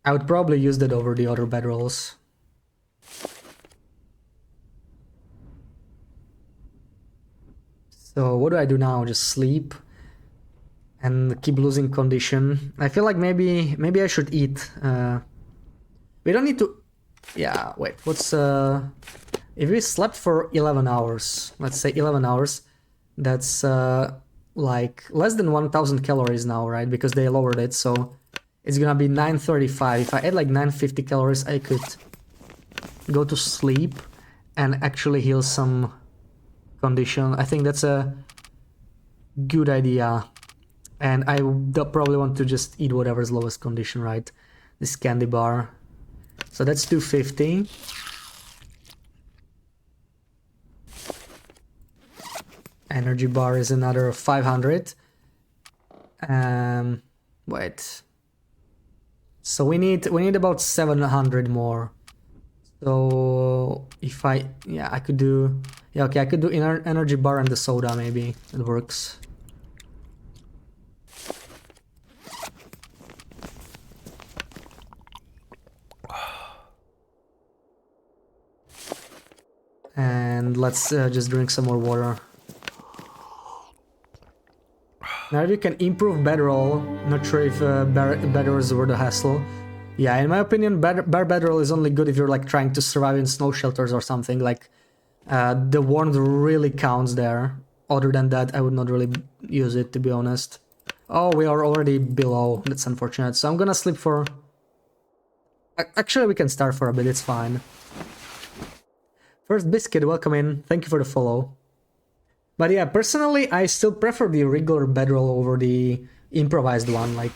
I would probably use that over the other bedrolls. So what do I do now? Just sleep and keep losing condition. I feel like maybe I should eat. We don't need to. Yeah, wait. What's if we slept for 11 hours? Let's say 11 hours. That's like less than 1,000 calories now, right? Because they lowered it, so it's gonna be 935. If I add like 950 calories, I could go to sleep and actually heal some condition. I think that's a good idea. And I probably want to just eat whatever's lowest condition, right? This candy bar. So that's 250. Energy bar is another 500. Wait. So we need about 700 more. So if I could do I could do energy bar and the soda, maybe it works. And let's just drink some more water. Now if you can improve bedroll, not sure if bedroll is worth the hassle. Yeah, in my opinion, bare bedroll is only good if you're like trying to survive in snow shelters or something. Like the warmth really counts there. Other than that, I would not really use it, to be honest. Oh, we are already below. That's unfortunate. So I'm gonna sleep for... Actually, we can start for a bit, it's fine. First Biscuit, welcome in. Thank you for the follow. But yeah, personally, I still prefer the regular bedroll over the improvised one. Like,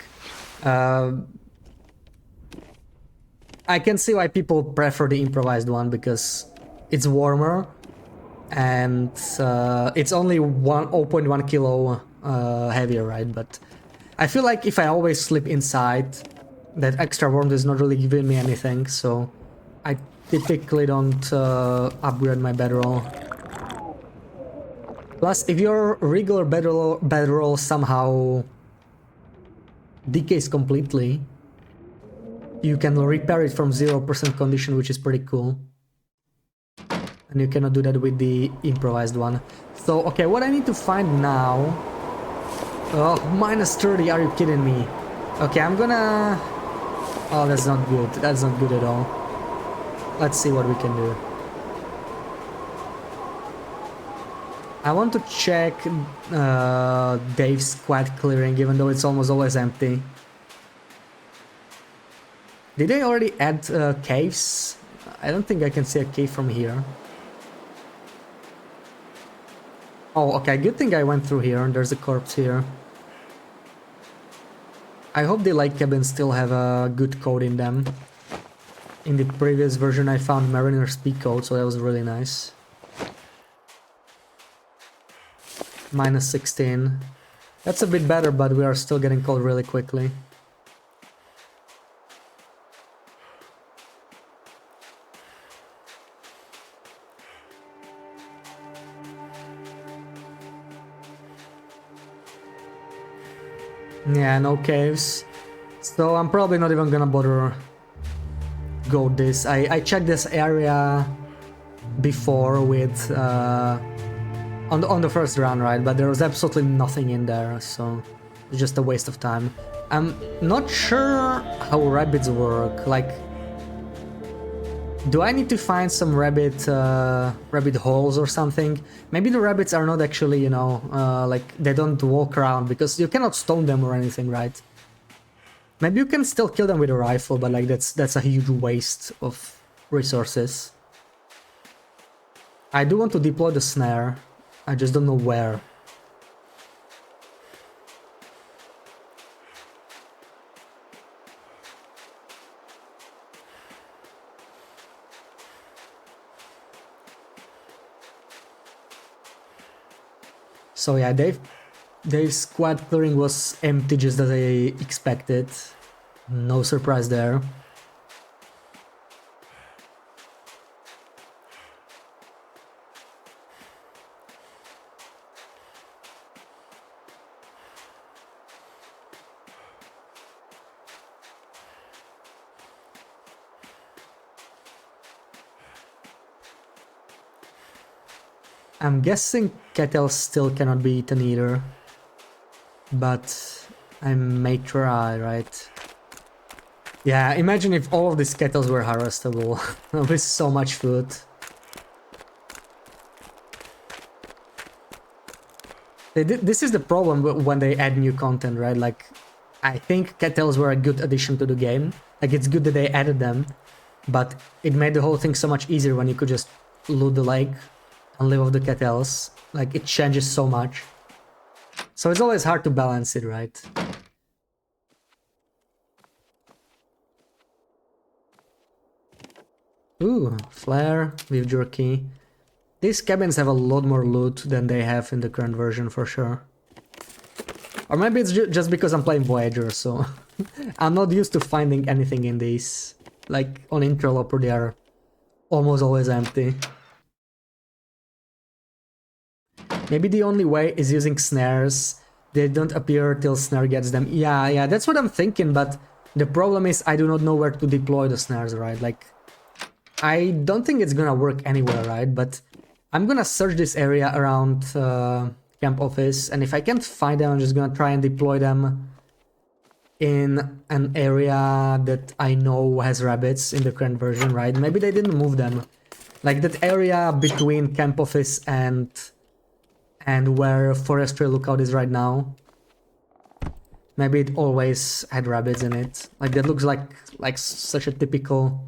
I can see why people prefer the improvised one because it's warmer and it's only 0.1 kilo heavier, right? But I feel like if I always sleep inside, that extra warmth is not really giving me anything, so I typically don't upgrade my bedroll. Plus, if your regular bedroll somehow decays completely, you can repair it from 0% condition, which is pretty cool. And you cannot do that with the improvised one. So, okay, what I need to find now... Oh, minus 30, are you kidding me? Okay, I'm gonna... Oh, that's not good. That's not good at all. Let's see what we can do. I want to check Dave's squad clearing, even though it's almost always empty. Did they already add caves? I don't think I can see a cave from here. Oh, okay, good thing I went through here, and there's a corpse here. I hope the light cabins still have a good code in them. In the previous version I found Mariner speed code, so that was really nice. Minus 16. That's a bit better, but we are still getting cold really quickly. Yeah, no caves. So I'm probably not even gonna bother go this. I checked this area before with on the first run, right? But there was absolutely nothing in there, so it's just a waste of time. I'm not sure how rabbits work. Like, do I need to find some rabbit holes or something? Maybe the rabbits are not actually, you know, like they don't walk around because you cannot stone them or anything, right? Maybe you can still kill them with a rifle, but like that's a huge waste of resources. I do want to deploy the snare. I just don't know where. So yeah, Dave's squad clearing was empty just as I expected. No surprise there. I'm guessing kettles still cannot be eaten either. But I may try, right? Yeah, imagine if all of these kettles were harvestable with so much food. This is the problem when they add new content, right? Like, I think kettles were a good addition to the game. Like, it's good that they added them, but it made the whole thing so much easier when you could just loot the lake and live off the kettles. Like, it changes so much. So it's always hard to balance it, right? Ooh, flare with jerky. These cabins have a lot more loot than they have in the current version for sure. Or maybe it's just because I'm playing Voyager, so I'm not used to finding anything in these. Like on Interloper they are almost always empty. Maybe the only way is using snares. They don't appear till snare gets them. Yeah, that's what I'm thinking, but the problem is I do not know where to deploy the snares, right? Like, I don't think it's gonna work anywhere, right? But I'm gonna search this area around camp office, and if I can't find them, I'm just gonna try and deploy them in an area that I know has rabbits in the current version, right? Maybe they didn't move them. Like that area between camp office and where forestry lookout is right now. Maybe it always had rabbits in it. Like that looks like such a typical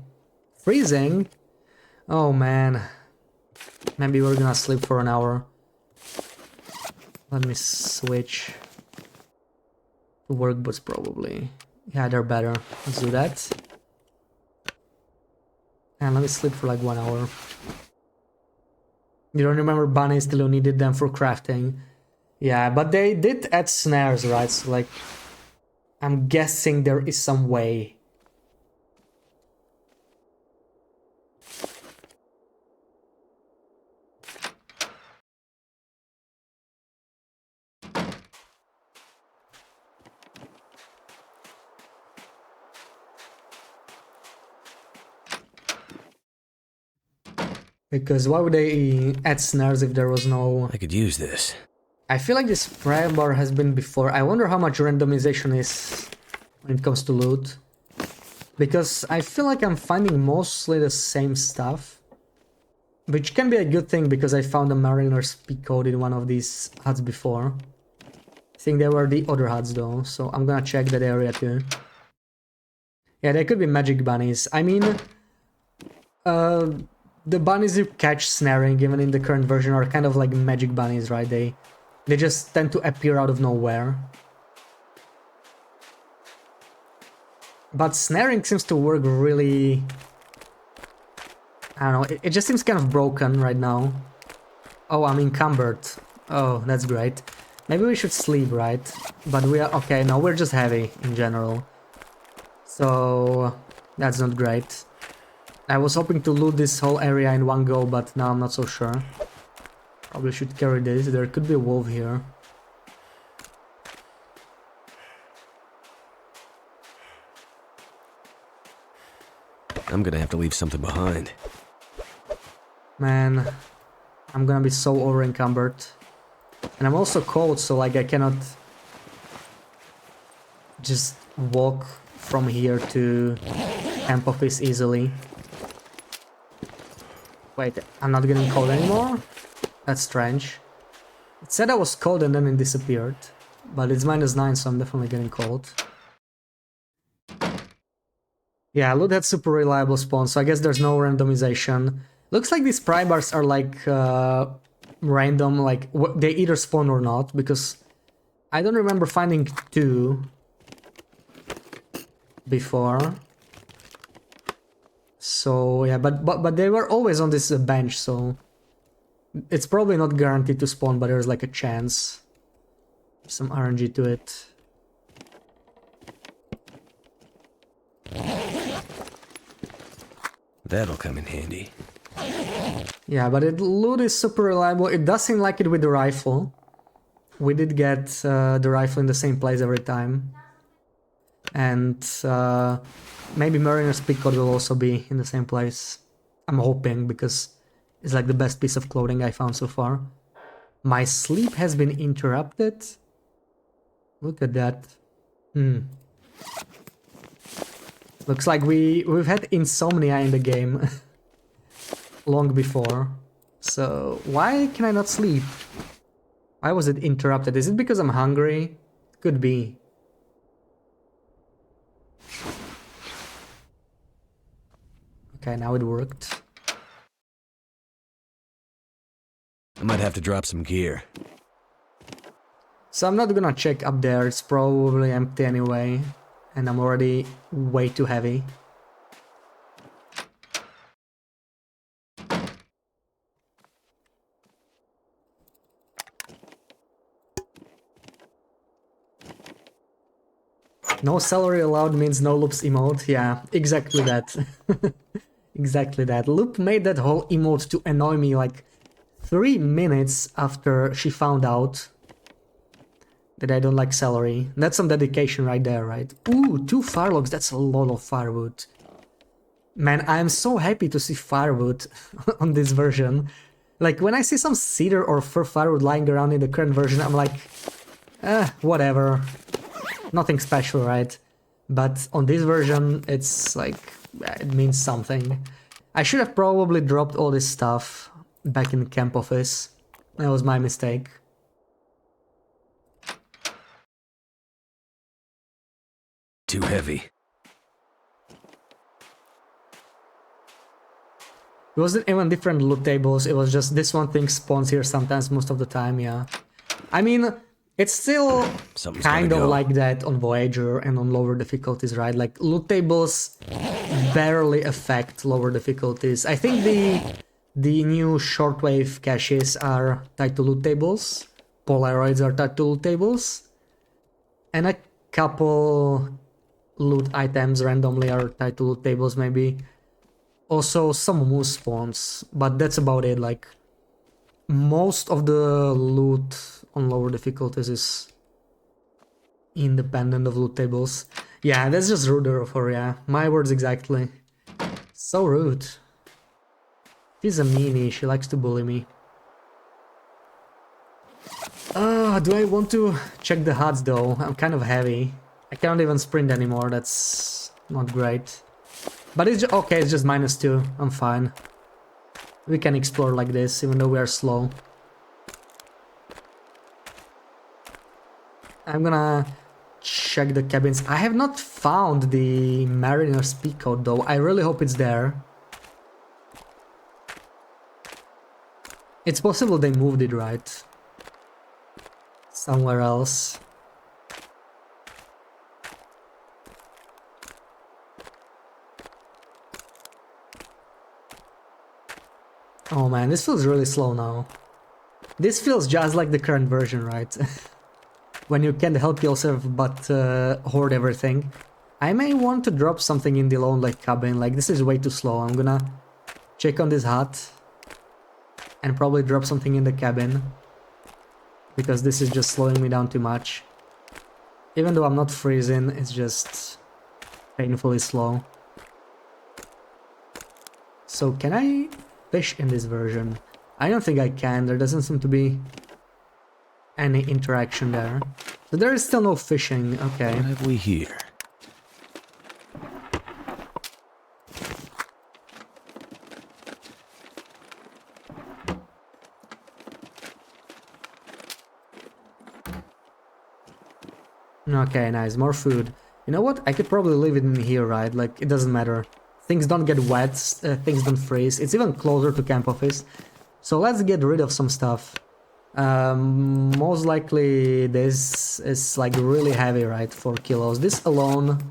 freezing. Oh man. Maybe we're gonna sleep for an hour. Let me switch. Work boots probably. Yeah, they're better. Let's do that. And let me sleep for like 1 hour. You don't remember bunnies till you needed them for crafting. Yeah, but they did add snares, right? So like, I'm guessing there is some way. Because why would they add snares if there was no... I could use this. I feel like this pry bar has been before. I wonder how much randomization is when it comes to loot. Because I feel like I'm finding mostly the same stuff. Which can be a good thing because I found a Mariner's Peak code in one of these huts before. I think they were the other huts though, so I'm gonna check that area too. Yeah, they could be magic bunnies. I mean... the bunnies you catch snaring, even in the current version, are kind of like magic bunnies, right? They just tend to appear out of nowhere. But snaring seems to work really... I don't know, it just seems kind of broken right now. Oh, I'm encumbered. Oh, that's great. Maybe we should sleep, right? But we are... okay, no, we're just heavy in general. So... that's not great. I was hoping to loot this whole area in one go, but now I'm not so sure. Probably should carry this. There could be a wolf here. I'm gonna have to leave something behind. Man, I'm gonna be so over encumbered. And I'm also cold, so like I cannot just walk from here to camp office easily. Wait, I'm not getting cold anymore? That's strange. It said I was cold and then it disappeared. But it's -9, so I'm definitely getting cold. Yeah, loot had super reliable spawn, so I guess there's no randomization. Looks like these pry bars are like random, like they either spawn or not, because I don't remember finding 2 before. So yeah, but they were always on this bench, so it's probably not guaranteed to spawn, but there's like a chance. Some RNG to it. That'll come in handy. Yeah, but loot is super reliable. It does seem like it with the rifle. We did get the rifle in the same place every time. And maybe Mariner's Peak code will also be in the same place. I'm hoping, because it's like the best piece of clothing I found so far. My sleep has been interrupted. Look at that. Looks like we've had insomnia in the game long before. So why can I not sleep? Why was it interrupted? Is it because I'm hungry? Could be. Okay, now it worked. I might have to drop some gear. So I'm not gonna check up there, it's probably empty anyway. And I'm already way too heavy. No salary allowed means no loops emote. Yeah, exactly that. Exactly that. Loop made that whole emote to annoy me like 3 minutes after she found out that I don't like celery. That's some dedication right there, right? Ooh, 2 firelogs, that's a lot of firewood. Man, I'm so happy to see firewood on this version. Like, when I see some cedar or fir firewood lying around in the current version, I'm like, whatever. Nothing special, right? But on this version, it's like, it means something. I should have probably dropped all this stuff back in the camp office. That was my mistake. too heavy. It wasn't even different loot tables, it was just this one thing spawns here sometimes, most of the time, yeah. I mean, it's still Something's kind gotta of go. like that on Voyager and on lower difficulties, right? Like, loot tables barely affect lower difficulties. I think the new shortwave caches are tied to loot tables, Polaroids are tied to loot tables, and a couple loot items randomly are tied to loot tables, maybe. Also some moose spawns, but that's about it. Like, most of the loot on lower difficulties is independent of loot tables. Yeah, that's just rude for yeah. My words exactly. So rude. She's a meanie, she likes to bully me. Do I want to check the huts though? I'm kind of heavy. I cannot even sprint anymore, that's not great. But it's okay, it's just -2. I'm fine. We can explore like this, even though we are slow. I'm gonna check the cabins. I have not found the Mariner's Peak code though. I really hope it's there. It's possible they moved it, right? Somewhere else. Oh man, this feels really slow now. This feels just like the current version, right? When you can't help yourself but hoard everything. I may want to drop something in the lonely cabin, like this is way too slow. I'm gonna check on this hut and probably drop something in the cabin, because this is just slowing me down too much. Even though I'm not freezing, it's just painfully slow. So can I fish in this version? I don't think I can, there doesn't seem to be any interaction there. So there is still no fishing, okay. What have we here? Okay, nice, more food. You know what, I could probably leave it in here, right? Like, it doesn't matter. Things don't get wet, things don't freeze. It's even closer to camp office. So let's get rid of some stuff. Most likely this is like really heavy, right? 4 kilos. This alone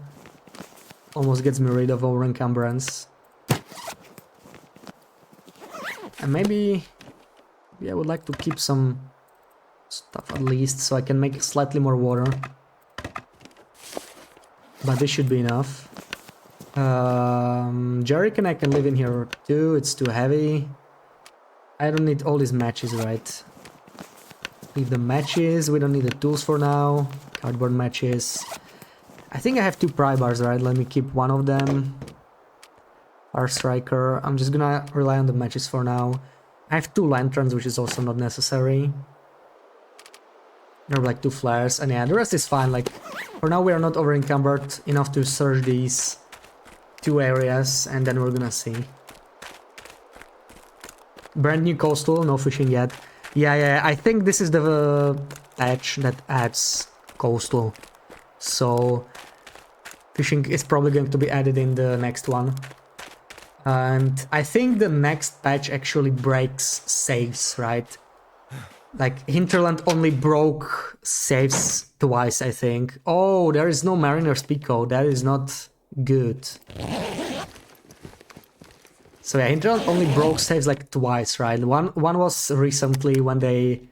almost gets me rid of over encumbrance. And maybe I would like to keep some stuff at least, so I can make slightly more water. But this should be enough. Jerrycan I can live in here too, it's too heavy. I don't need all these matches, right? Leave the matches, we don't need the tools for now. Cardboard matches. I think I have 2 pry bars, right? Let me keep one of them. Our striker. I'm just gonna rely on the matches for now. I have 2 lanterns, which is also not necessary. There are like 2 flares, and yeah, the rest is fine. Like, for now we are not over encumbered enough to search these 2 areas, and then we're gonna see. Brand new coastal, no fishing yet. Yeah, I think this is the patch that adds coastal. So fishing is probably going to be added in the next one. And I think the next patch actually breaks saves, right? Like, Hinterland only broke saves twice, I think. Oh, there is no Mariner's Peak code, that is not good. So yeah, Hinterland only broke saves like twice, right? One was recently when they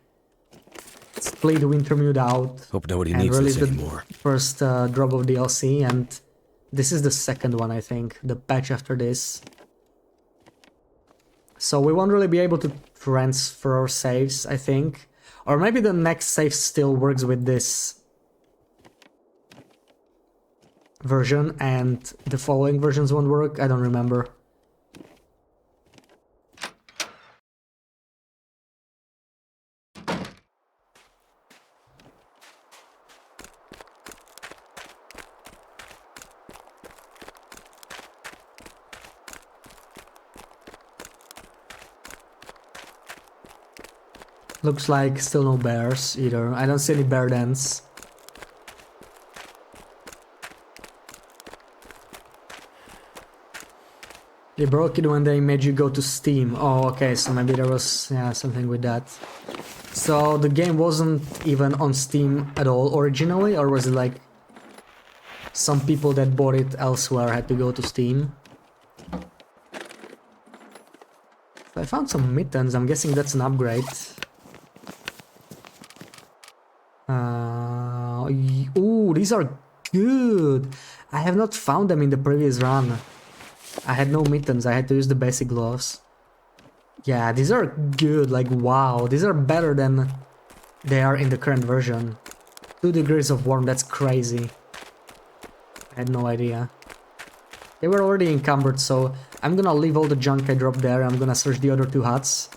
split Wintermute out. Hope nobody and needs this released anymore. the first drop of DLC, and this is the second one, I think, the patch after this. So we won't really be able to transfer our saves, I think. Or maybe the next save still works with this version and the following versions won't work, I don't remember. Looks like still no bears either. I don't see any bear dens. They broke it when they made you go to Steam. Oh, okay, so maybe there was, yeah, something with that. So the game wasn't even on Steam at all originally, or was it like some people that bought it elsewhere had to go to Steam? So I found some mittens, I'm guessing that's an upgrade. Ooh, these are good! I have not found them in the previous run. I had no mittens, I had to use the basic gloves. Yeah, these are good, like wow, these are better than they are in the current version. 2 degrees of warm, that's crazy. I had no idea. They were already encumbered, so I'm gonna leave all the junk I dropped there. I'm gonna search the other 2 huts.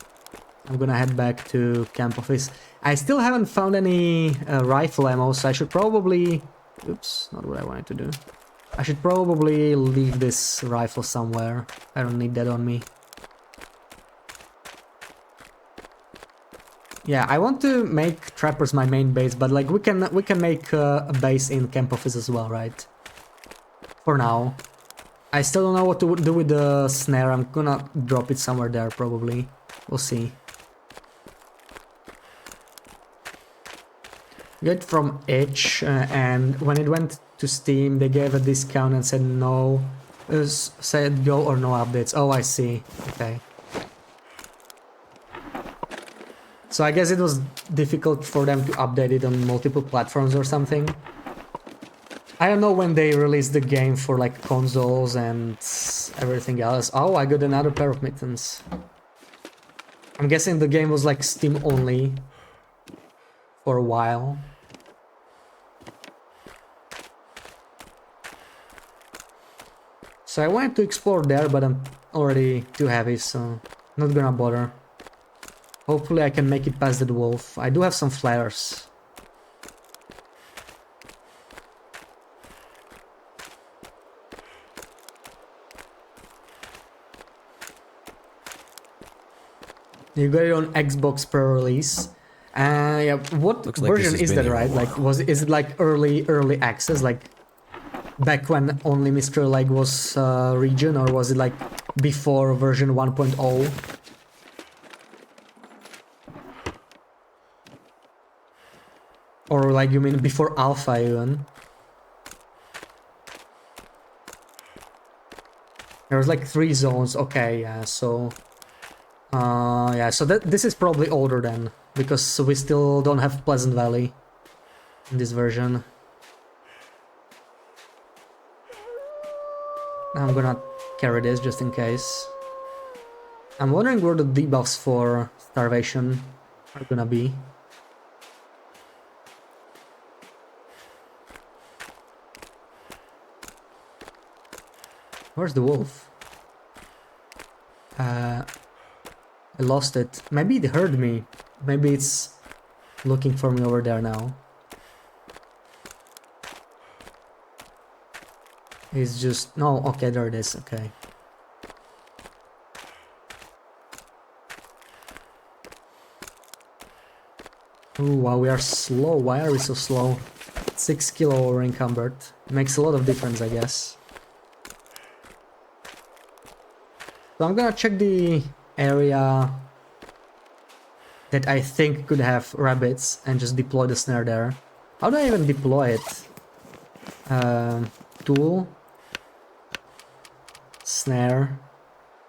I'm gonna head back to camp office. I still haven't found any rifle ammo, so I should probably... Oops, not what I wanted to do. I should probably leave this rifle somewhere. I don't need that on me. Yeah, I want to make trappers my main base, but like we can make a base in camp office as well, right? For now. I still don't know what to do with the snare. I'm gonna drop it somewhere there probably. We'll see. Get from Edge, and when it went to Steam, they gave a discount and said no, said go or no updates. Oh, I see. Okay. So I guess it was difficult for them to update it on multiple platforms or something. I don't know when they released the game for like consoles and everything else. Oh, I got another pair of mittens. I'm guessing the game was like Steam only for a while. So I wanted to explore there, but I'm already too heavy, so not gonna bother. Hopefully I can make it past that wolf. I do have some flares. You got it on Xbox pre-release. Yeah, what Looks like version this has is been that, here a right? Like, is it like early access, like back when only Mr. Leg was region, or was it like before version 1.0? Or like you mean before alpha even? There was like 3 zones. Okay, yeah, so yeah, so this is probably older then, because we still don't have Pleasant Valley in this version. I'm gonna carry this just in case. I'm wondering where the debuffs for starvation are gonna be. Where's the wolf? I lost it. Maybe it heard me. Maybe it's looking for me over there now. It's just... No, okay, there it is, okay. Ooh, wow, we are slow. Why are we so slow? 6 kilo over encumbered. Makes a lot of difference, I guess. So I'm gonna check the area that I think could have rabbits and just deploy the snare there. How do I even deploy it? Tool. Snare.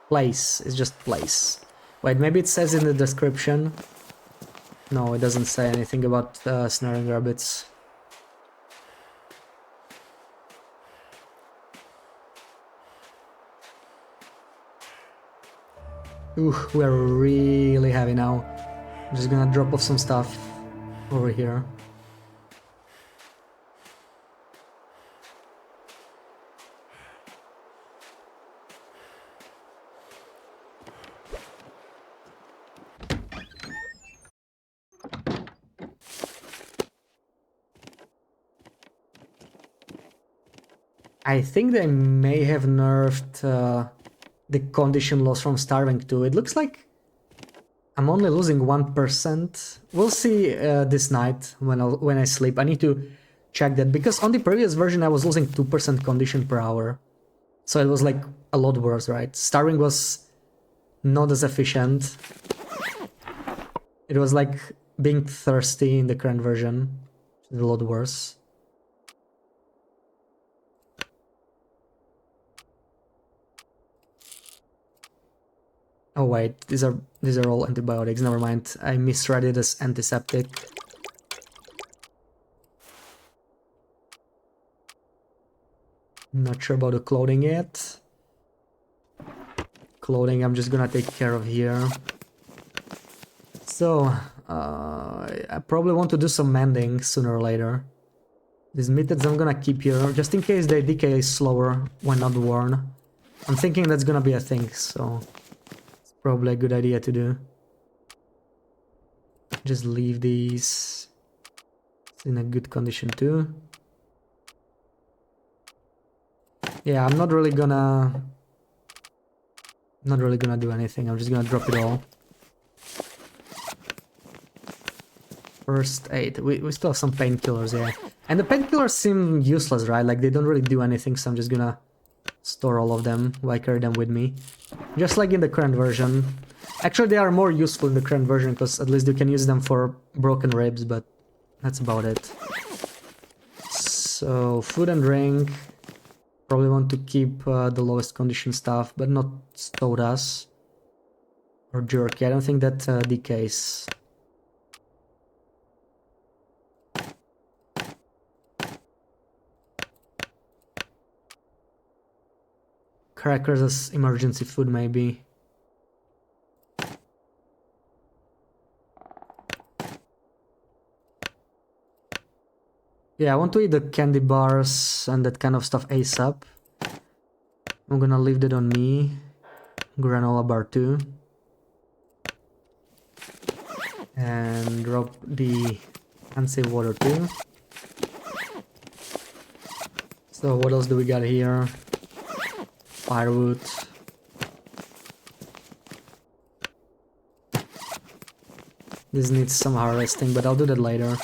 Place. It's just place. Wait, maybe it says in the description. No, it doesn't say anything about snaring rabbits. Ooh, we're really heavy now. I'm just gonna drop off some stuff over here. I think they may have nerfed the condition loss from starving too. It looks like I'm only losing 1%. We'll see this night when I sleep. I need to check that, because on the previous version I was losing 2% condition per hour. So it was like a lot worse, right? Starving was not as efficient. It was like being thirsty in the current version. It's a lot worse. Oh wait, these are all antibiotics. Never mind. I misread it as antiseptic. Not sure about the clothing yet. Clothing I'm just gonna take care of here. So, I probably want to do some mending sooner or later. These methods I'm gonna keep here, just in case they decay slower when not worn. I'm thinking that's gonna be a thing, so it's probably a good idea to do. Just leave these in a good condition too. Yeah, I'm not really gonna do anything. I'm just gonna drop it all. First aid. We still have some painkillers, yeah. And the painkillers seem useless, right? Like they don't really do anything, so I'm just gonna store all of them while I carry them with me. Just like in the current version. Actually, they are more useful in the current version because at least you can use them for broken ribs, but that's about it. So, food and drink. Probably want to keep the lowest condition stuff, but not sodas or jerky. I don't think that decays. Crackers as emergency food, maybe. Yeah, I want to eat the candy bars and that kind of stuff ASAP. I'm gonna leave that on me. Granola bar too. And drop the unsafe water too. So what else do we got here? Firewood. This needs some harvesting, but I'll do that later.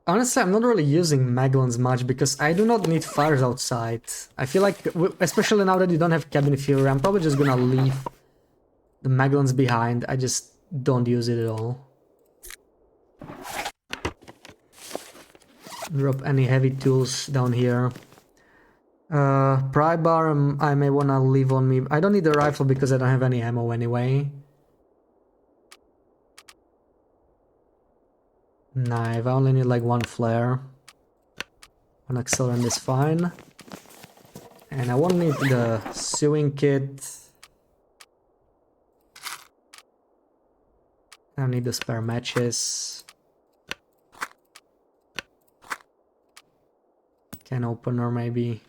Honestly, I'm not really using Maglans much because I do not need fires outside. I feel like, especially now that you don't have cabin fury, I'm probably just gonna leave the Maglans behind. I just don't use it at all. Drop any heavy tools down here. Pry bar I may wanna leave on me. I don't need the rifle because I don't have any ammo anyway. Knife, I only need like one flare. One accelerant is fine. And I won't need the sewing kit. I don't need the spare matches. Can opener maybe.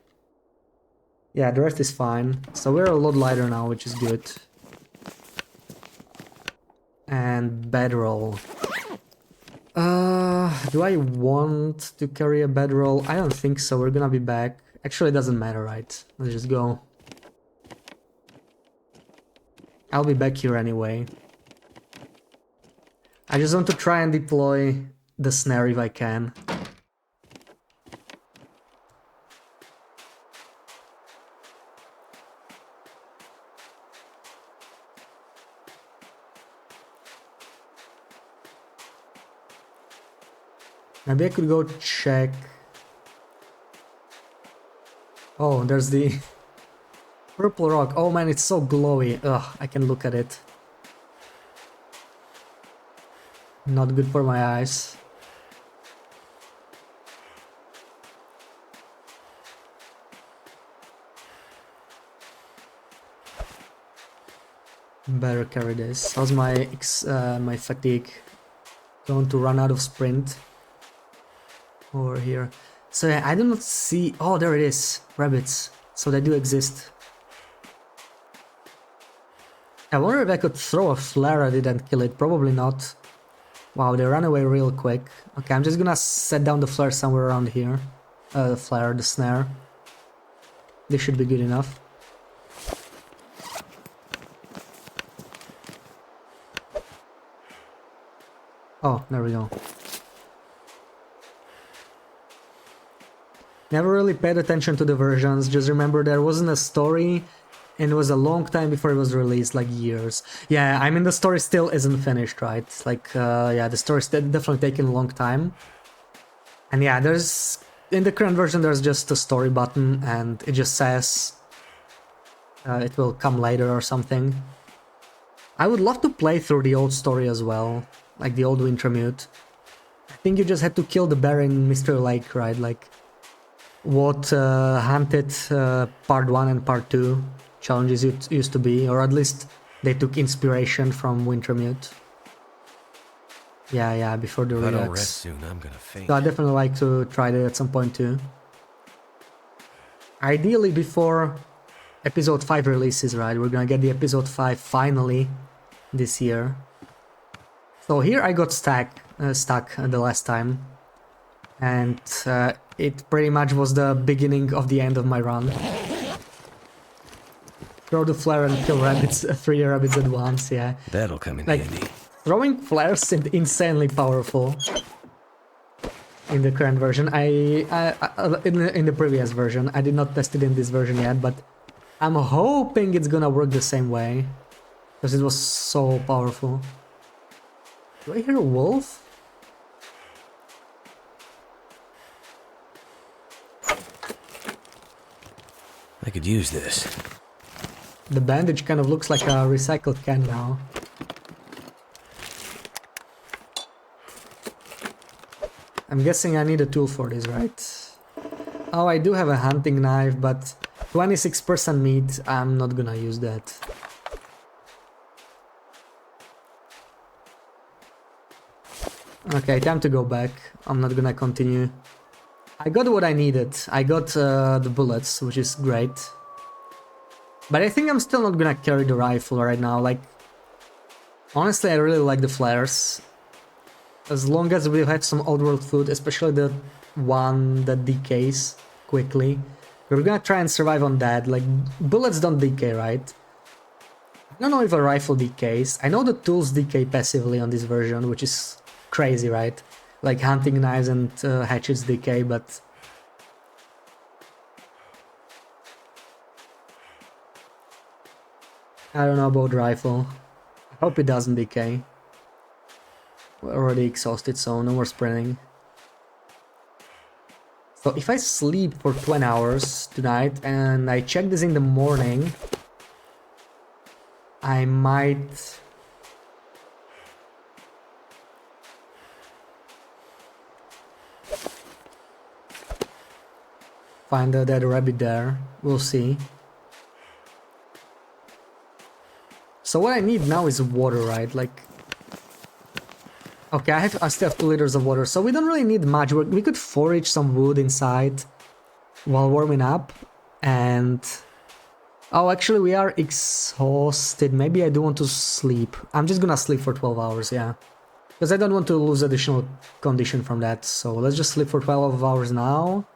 Yeah, the rest is fine. So we're a lot lighter now, which is good. And bedroll. Do I want to carry a bedroll? I don't think so. We're gonna be back. Actually, it doesn't matter, right? Let's just go. I'll be back here anyway. I just want to try and deploy the snare if I can. Maybe I could go check. Oh, there's the purple rock. Oh man, it's so glowy. Ugh, I can look at it. Not good for my eyes. Better carry this. How's my my fatigue? Going to run out of sprint. Over here. So yeah, I do not see... Oh, there it is. Rabbits. So they do exist. I wonder if I could throw a flare at it and kill it. Probably not. Wow, they ran away real quick. Okay, I'm just gonna set down the flare somewhere around here. The snare. This should be good enough. Oh, there we go. Never really paid attention to the versions, just remember there wasn't a story and it was a long time before it was released, like years. Yeah, I mean the story still isn't finished, right? Like, yeah, the story's definitely taking a long time. And yeah, in the current version there's just a story button and it just says it will come later or something. I would love to play through the old story as well, like the old Wintermute. I think you just had to kill the bear in Mystery Lake, right? Like what Hunted Part 1 and Part 2 challenges used to be, or at least they took inspiration from Wintermute. Yeah, before the If I don't Redux. rest soon, I'm gonna faint. So I definitely like to try that at some point too. Ideally before episode 5 releases, right? We're gonna get the episode 5 finally this year. So here I got stuck the last time. And it pretty much was the beginning of the end of my run. Throw the flare and kill rabbits, 3 rabbits at once, yeah. That'll come in Like, handy. throwing flares seemed insanely powerful in the current version. In the previous version, I did not test it in this version yet, but I'm hoping it's gonna work the same way, because it was so powerful. Do I hear a wolf? I could use this. The bandage kind of looks like a recycled can now. I'm guessing I need a tool for this, right? Oh, I do have a hunting knife, but 26% meat, I'm not gonna use that. Okay, time to go back. I'm not gonna continue. I got what I needed. I got the bullets, which is great. But I think I'm still not gonna carry the rifle right now. Like, honestly, I really like the flares. As long as we have some old world food, especially the one that decays quickly. We're gonna try and survive on that. Like, bullets don't decay, right? I don't know if a rifle decays. I know the tools decay passively on this version, which is crazy, right? Like hunting knives and hatchets decay, but I don't know about rifle. I hope it doesn't decay. We're already exhausted, so no more sprinting. So if I sleep for 20 hours tonight and I check this in the morning, I might... find a dead rabbit there. We'll see. So what I need now is water, right? Like... Okay, I still have 2 liters of water, so we don't really need much. We could forage some wood inside while warming up, and... Oh, actually we are exhausted. Maybe I do want to sleep. I'm just gonna sleep for 12 hours, yeah. Because I don't want to lose additional condition from that, so let's just sleep for 12 hours now.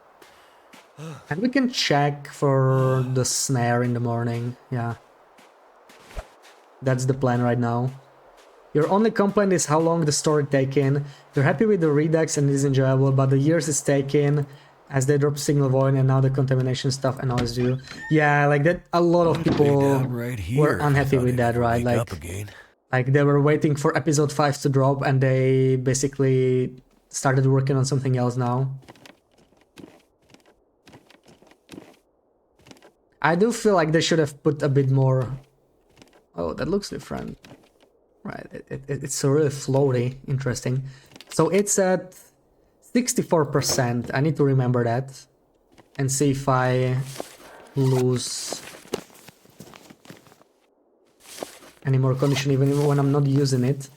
And we can check for the snare in the morning, yeah. That's the plan right now. Your only complaint is how long the story taking. You're happy with the redux and it is enjoyable, but the years it's taking as they drop signal void and now the contamination stuff annoys you. Yeah, like that, a lot of people were unhappy with that, right? Like they were waiting for episode 5 to drop and they basically started working on something else now. I do feel like they should have put a bit more... Oh, that looks different. Right, it's so really floaty, interesting. So it's at 64%, I need to remember that. And see if I lose any more condition even when I'm not using it.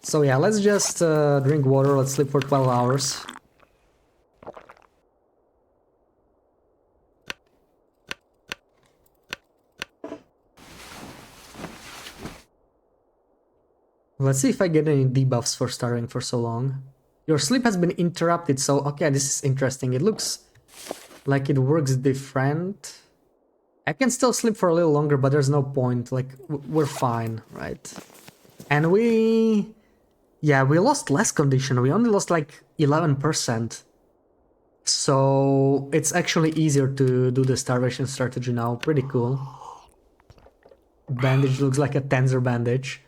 So yeah, let's just drink water, let's sleep for 12 hours. Let's see if I get any debuffs for starving for so long. Your sleep has been interrupted, so okay, this is interesting. It looks like it works different. I can still sleep for a little longer, but there's no point. Like, we're fine, right? And we Yeah, we lost less condition. We only lost like 11%. So it's actually easier to do the starvation strategy now. Pretty cool. Bandage looks like a Tensor bandage.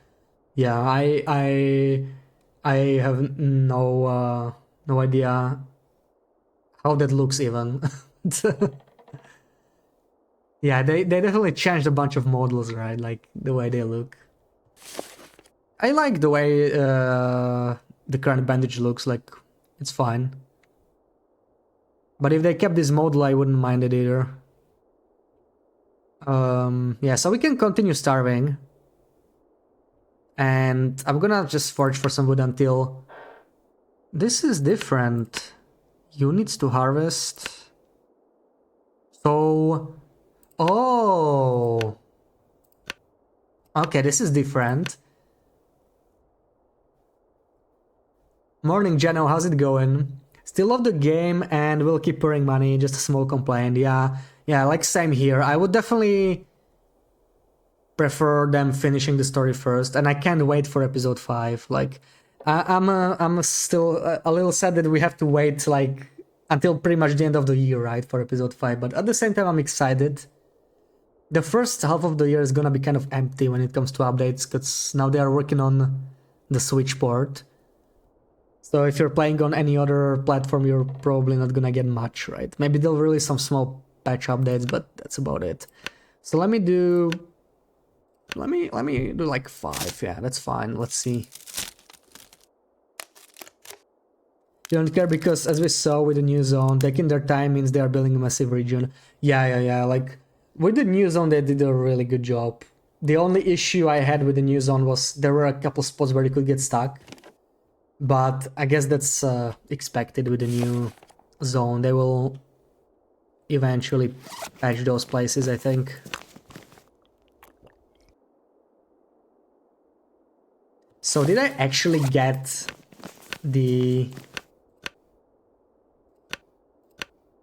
Yeah, I have no idea how that looks even. Yeah, they definitely changed a bunch of models, right? Like the way they look. I like the way the current bandage looks. Like it's fine. But if they kept this model, I wouldn't mind it either. Yeah, so we can continue starving. And I'm gonna just forage for some wood until... This is different. Units to harvest. So... Oh! Okay, this is different. Morning, Jeno, how's it going? Still love the game and will keep pouring money, just a small complaint. Yeah, like same here. I would definitely prefer them finishing the story first, and I can't wait for episode 5. Like, I'm still a little sad that we have to wait, like, until pretty much the end of the year, right, for episode 5, but at the same time, I'm excited. The first half of the year is gonna be kind of empty when it comes to updates, because now they are working on the Switch port. So if you're playing on any other platform, you're probably not gonna get much, right? Maybe they'll release some small patch updates, but that's about it. So let me do like 5. Yeah, that's fine. Let's see. You don't care because, as we saw with the new zone, taking their time means they are building a massive region. Yeah. Like, with the new zone, they did a really good job. The only issue I had with the new zone was there were a couple spots where you could get stuck. But I guess that's expected with the new zone. They will eventually patch those places, I think. So did I actually get the...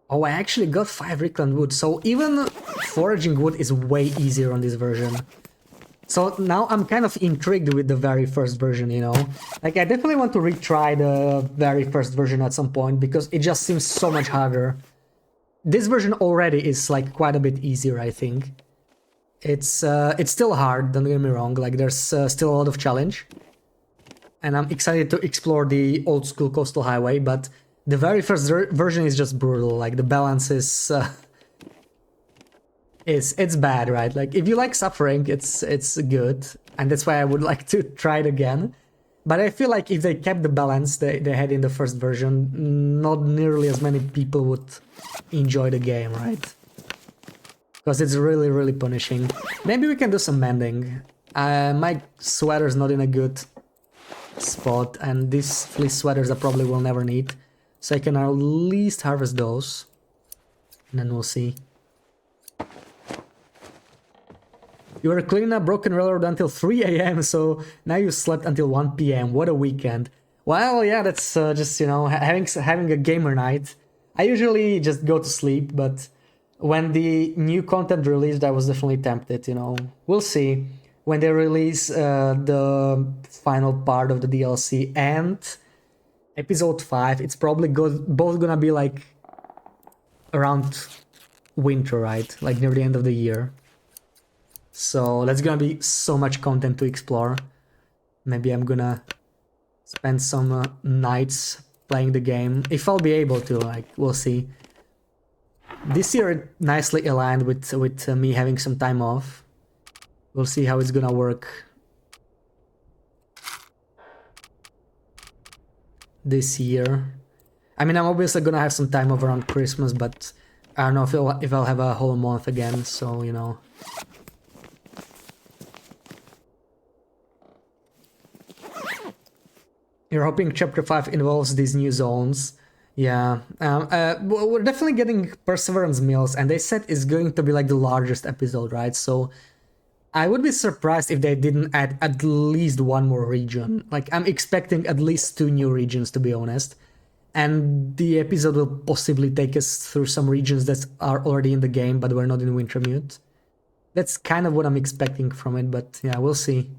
Oh, I actually got 5 reclaimed wood. So even foraging wood is way easier on this version. So now I'm kind of intrigued with the very first version, you know? Like, I definitely want to retry the very first version at some point, because it just seems so much harder. This version already is, like, quite a bit easier, I think. It's still hard, don't get me wrong, like, there's still a lot of challenge. And I'm excited to explore the old school coastal highway, but the very first version is just brutal. Like, the balance is... it's bad, right? Like, if you like suffering, it's good, and that's why I would like to try it again. But I feel like if they kept the balance they had in the first version, not nearly as many people would enjoy the game, right? Because it's really punishing. Maybe we can do some mending. My sweater's not in a good spot, and these fleece sweaters I probably will never need. So I can at least harvest those, and then we'll see. You were cleaning a broken railroad until 3 a.m, so now you slept until 1 p.m. What a weekend. Well, yeah, that's just, you know, having a gamer night. I usually just go to sleep, but when the new content released, I was definitely tempted, you know. We'll see. When they release the final part of the DLC and episode 5, it's probably both gonna be like around winter, right? Like near the end of the year. So that's gonna be so much content to explore. Maybe I'm gonna spend some nights playing the game, if I'll be able to, like, we'll see. This year it nicely aligned with me having some time off. We'll see how it's gonna work this year. I mean, I'm obviously gonna have some time off around Christmas, but I don't know if I'll have a whole month again, so, you know. You're hoping Chapter 5 involves these new zones. Yeah, we're definitely getting Perseverance Mills, and they said it's going to be like the largest episode, right? So I would be surprised if they didn't add at least one more region. Like, I'm expecting at least 2 new regions, to be honest. And the episode will possibly take us through some regions that are already in the game, but we're not in Wintermute. That's kind of what I'm expecting from it, but yeah, we'll see.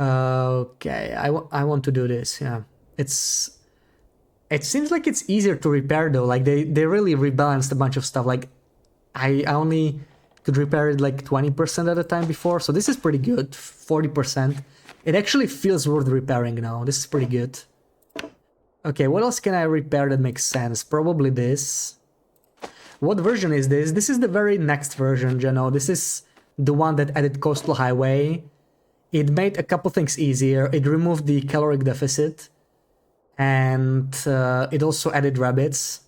Okay, I want to do this, yeah. It seems like it's easier to repair though, like they really rebalanced a bunch of stuff, like I only could repair it like 20% at a time before, so this is pretty good, 40%. It actually feels worth repairing now, this is pretty good. Okay, what else can I repair that makes sense? Probably this. What version is this? This is the very next version, you know, this is the one that added Coastal Highway. It made a couple things easier, it removed the caloric deficit, and it also added rabbits.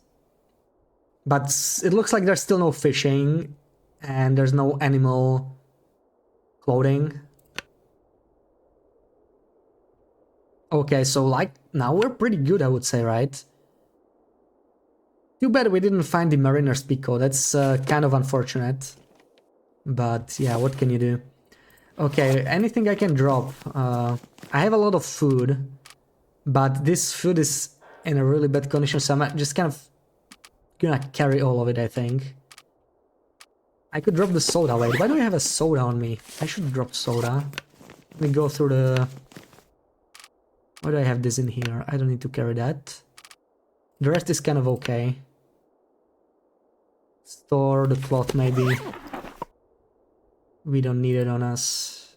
But it looks like there's still no fishing, and there's no animal clothing. Okay, so like, now we're pretty good, I would say, right? Too bad we didn't find the Mariner's Pico, that's kind of unfortunate. But yeah, what can you do? Okay, anything I can drop. I have a lot of food, but this food is in a really bad condition, so I'm just kind of gonna carry all of it, I think. I could drop the soda. Wait, why do I have a soda on me? I should drop soda. Let me go through the... Why do I have this in here? I don't need to carry that. The rest is kind of okay. Store the cloth, maybe. We don't need it on us.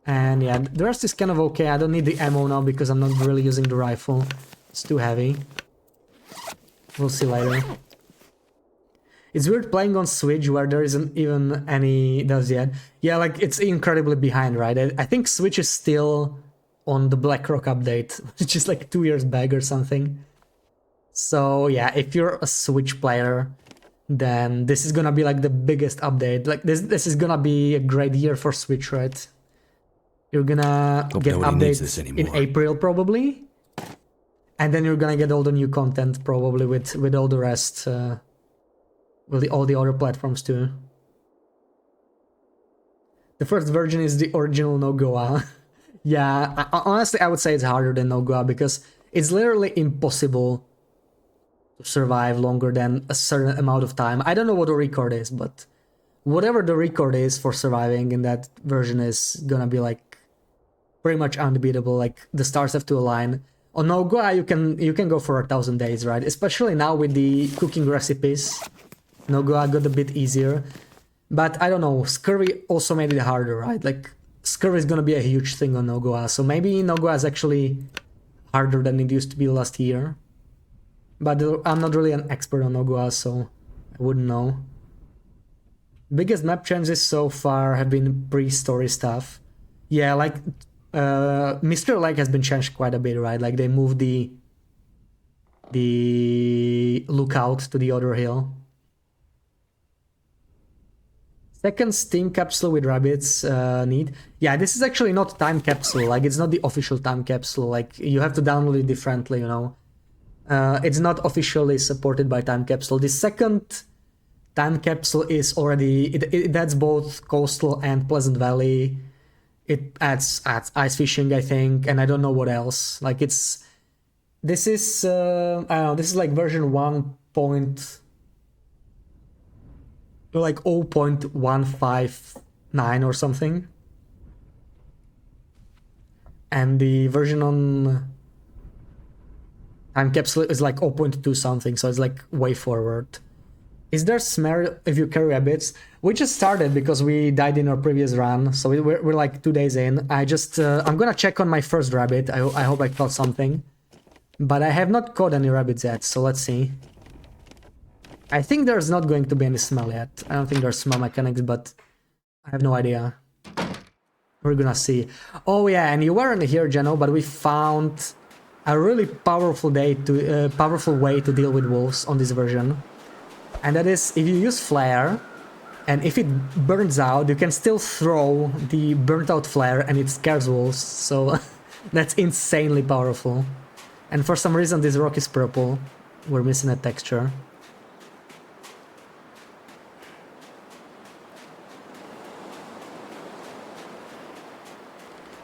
And yeah, the rest is kind of okay. I don't need the ammo now because I'm not really using the rifle. It's too heavy. We'll see later. It's weird playing on Switch where there isn't even any does yet. Yeah, like it's incredibly behind, right? I think Switch is still on the BlackRock update, which is like 2 years back or something. So yeah, if you're a Switch player, then this is gonna be like the biggest update. Like this is gonna be a great year for Switch, right? You're gonna get updates in April probably, and then you're gonna get all the new content probably with all the rest, with all the other platforms too. The first version is the original Nogoa. Yeah, honestly, I would say it's harder than Nogoa because it's literally impossible to survive longer than a certain amount of time. I don't know what the record is, but whatever the record is for surviving in that version is gonna be like pretty much unbeatable. Like the stars have to align. On Nogoa you can go for 1,000 days, right? Especially now with the cooking recipes. Nogoa got a bit easier. But I don't know, scurvy also made it harder, right? Like scurvy is gonna be a huge thing on Nogoa, so maybe Nogoa is actually harder than it used to be last year. But I'm not really an expert on Nogoa, so I wouldn't know. Biggest map changes so far have been pre-story stuff. Yeah, like Mr. Lake has been changed quite a bit, right? Like they moved the lookout to the other hill. Second Steam capsule with rabbits need. Yeah, this is actually not time capsule. Like it's not the official time capsule. Like you have to download it differently, you know. It's not officially supported by time capsule. The second time capsule is already it adds both coastal and Pleasant Valley. It adds ice fishing, I think, and I don't know what else. Like this is I don't know, this is like version 1. Like 0.159 or something. And the version on time capsule is like 0.2 something, so it's like way forward. Is there smell if you carry rabbits? We just started because we died in our previous run, so we're like 2 days in. I'm gonna check on my first rabbit. I hope I caught something, but I have not caught any rabbits yet, so let's see. I think there's not going to be any smell yet. I don't think there's smell mechanics, but I have no idea. We're gonna see. Oh yeah, and you weren't here, Geno, but we found a really powerful way to deal with wolves on this version. And that is, if you use flare, and if it burns out, you can still throw the burnt out flare and it scares wolves, so that's insanely powerful. And for some reason this rock is purple. We're missing a texture.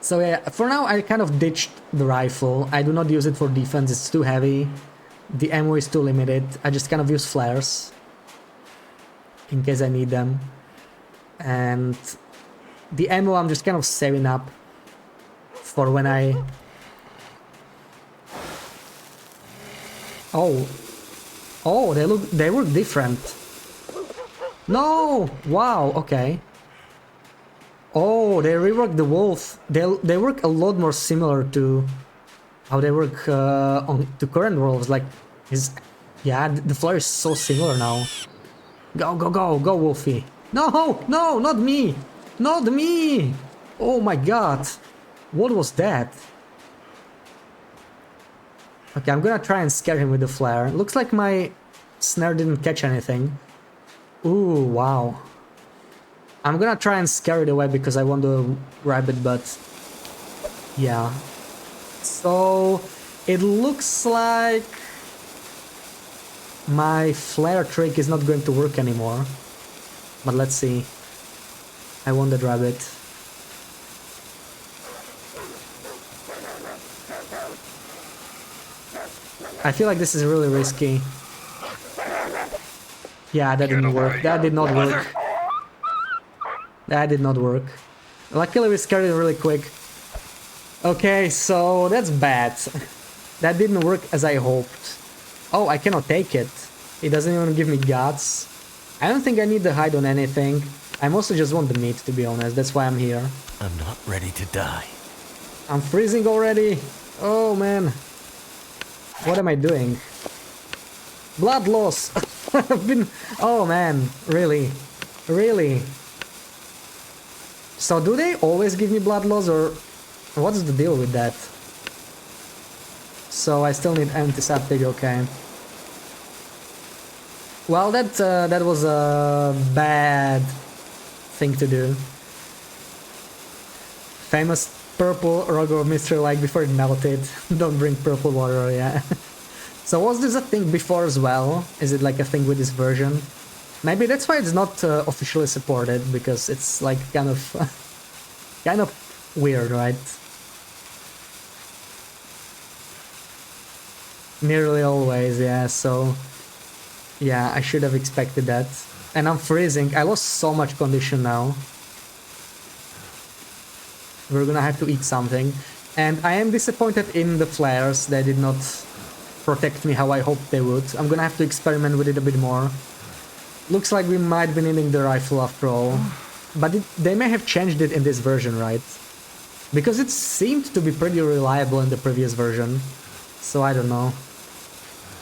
So yeah, for now I kind of ditched the rifle. I do not use it for defense, it's too heavy. The ammo is too limited. I just kind of use flares in case I need them. And the ammo I'm just kind of saving up for when I... Oh. Oh, they work different. No! Wow, okay. Oh, they reworked the wolf. They work a lot more similar to how they work on the current wolves. Like, yeah, the flare is so similar now. Go, go, go, go, Wolfie. No, no, not me. Not me. Oh my god. What was that? Okay, I'm gonna try and scare him with the flare. Looks like my snare didn't catch anything. Ooh, wow. I'm gonna try and scare it away because I want to grab it, but... yeah. So... it looks like... my flare trick is not going to work anymore. But let's see. I want that rabbit. I feel like this is really risky. Yeah, that didn't work. That did not work. That did not work. Luckily we scared it really quick. Okay, so that's bad. That didn't work as I hoped. Oh, I cannot take it. It doesn't even give me guts. I don't think I need the hide on anything. I mostly just want the meat, to be honest. That's why I'm here. I'm not ready to die. I'm freezing already. Oh, man. What am I doing? Blood loss. I've been... oh, man. Really? Really? So do they always give me blood loss, or what's the deal with that? So I still need antiseptic, okay. Well, that was a bad thing to do. Famous purple rock of mystery, like before it melted. Don't drink purple water, yeah. So was this a thing before as well? Is it like a thing with this version? Maybe that's why it's not officially supported, because it's like kind of kind of weird, right? Nearly always, yeah, so yeah, I should have expected that. And I'm freezing. I lost so much condition now. We're gonna have to eat something. And I am disappointed in the flares. They did not protect me how I hoped they would. I'm gonna have to experiment with it a bit more. Looks like we might be needing the rifle after all. But they may have changed it in this version, right? Because it seemed to be pretty reliable in the previous version. So I don't know.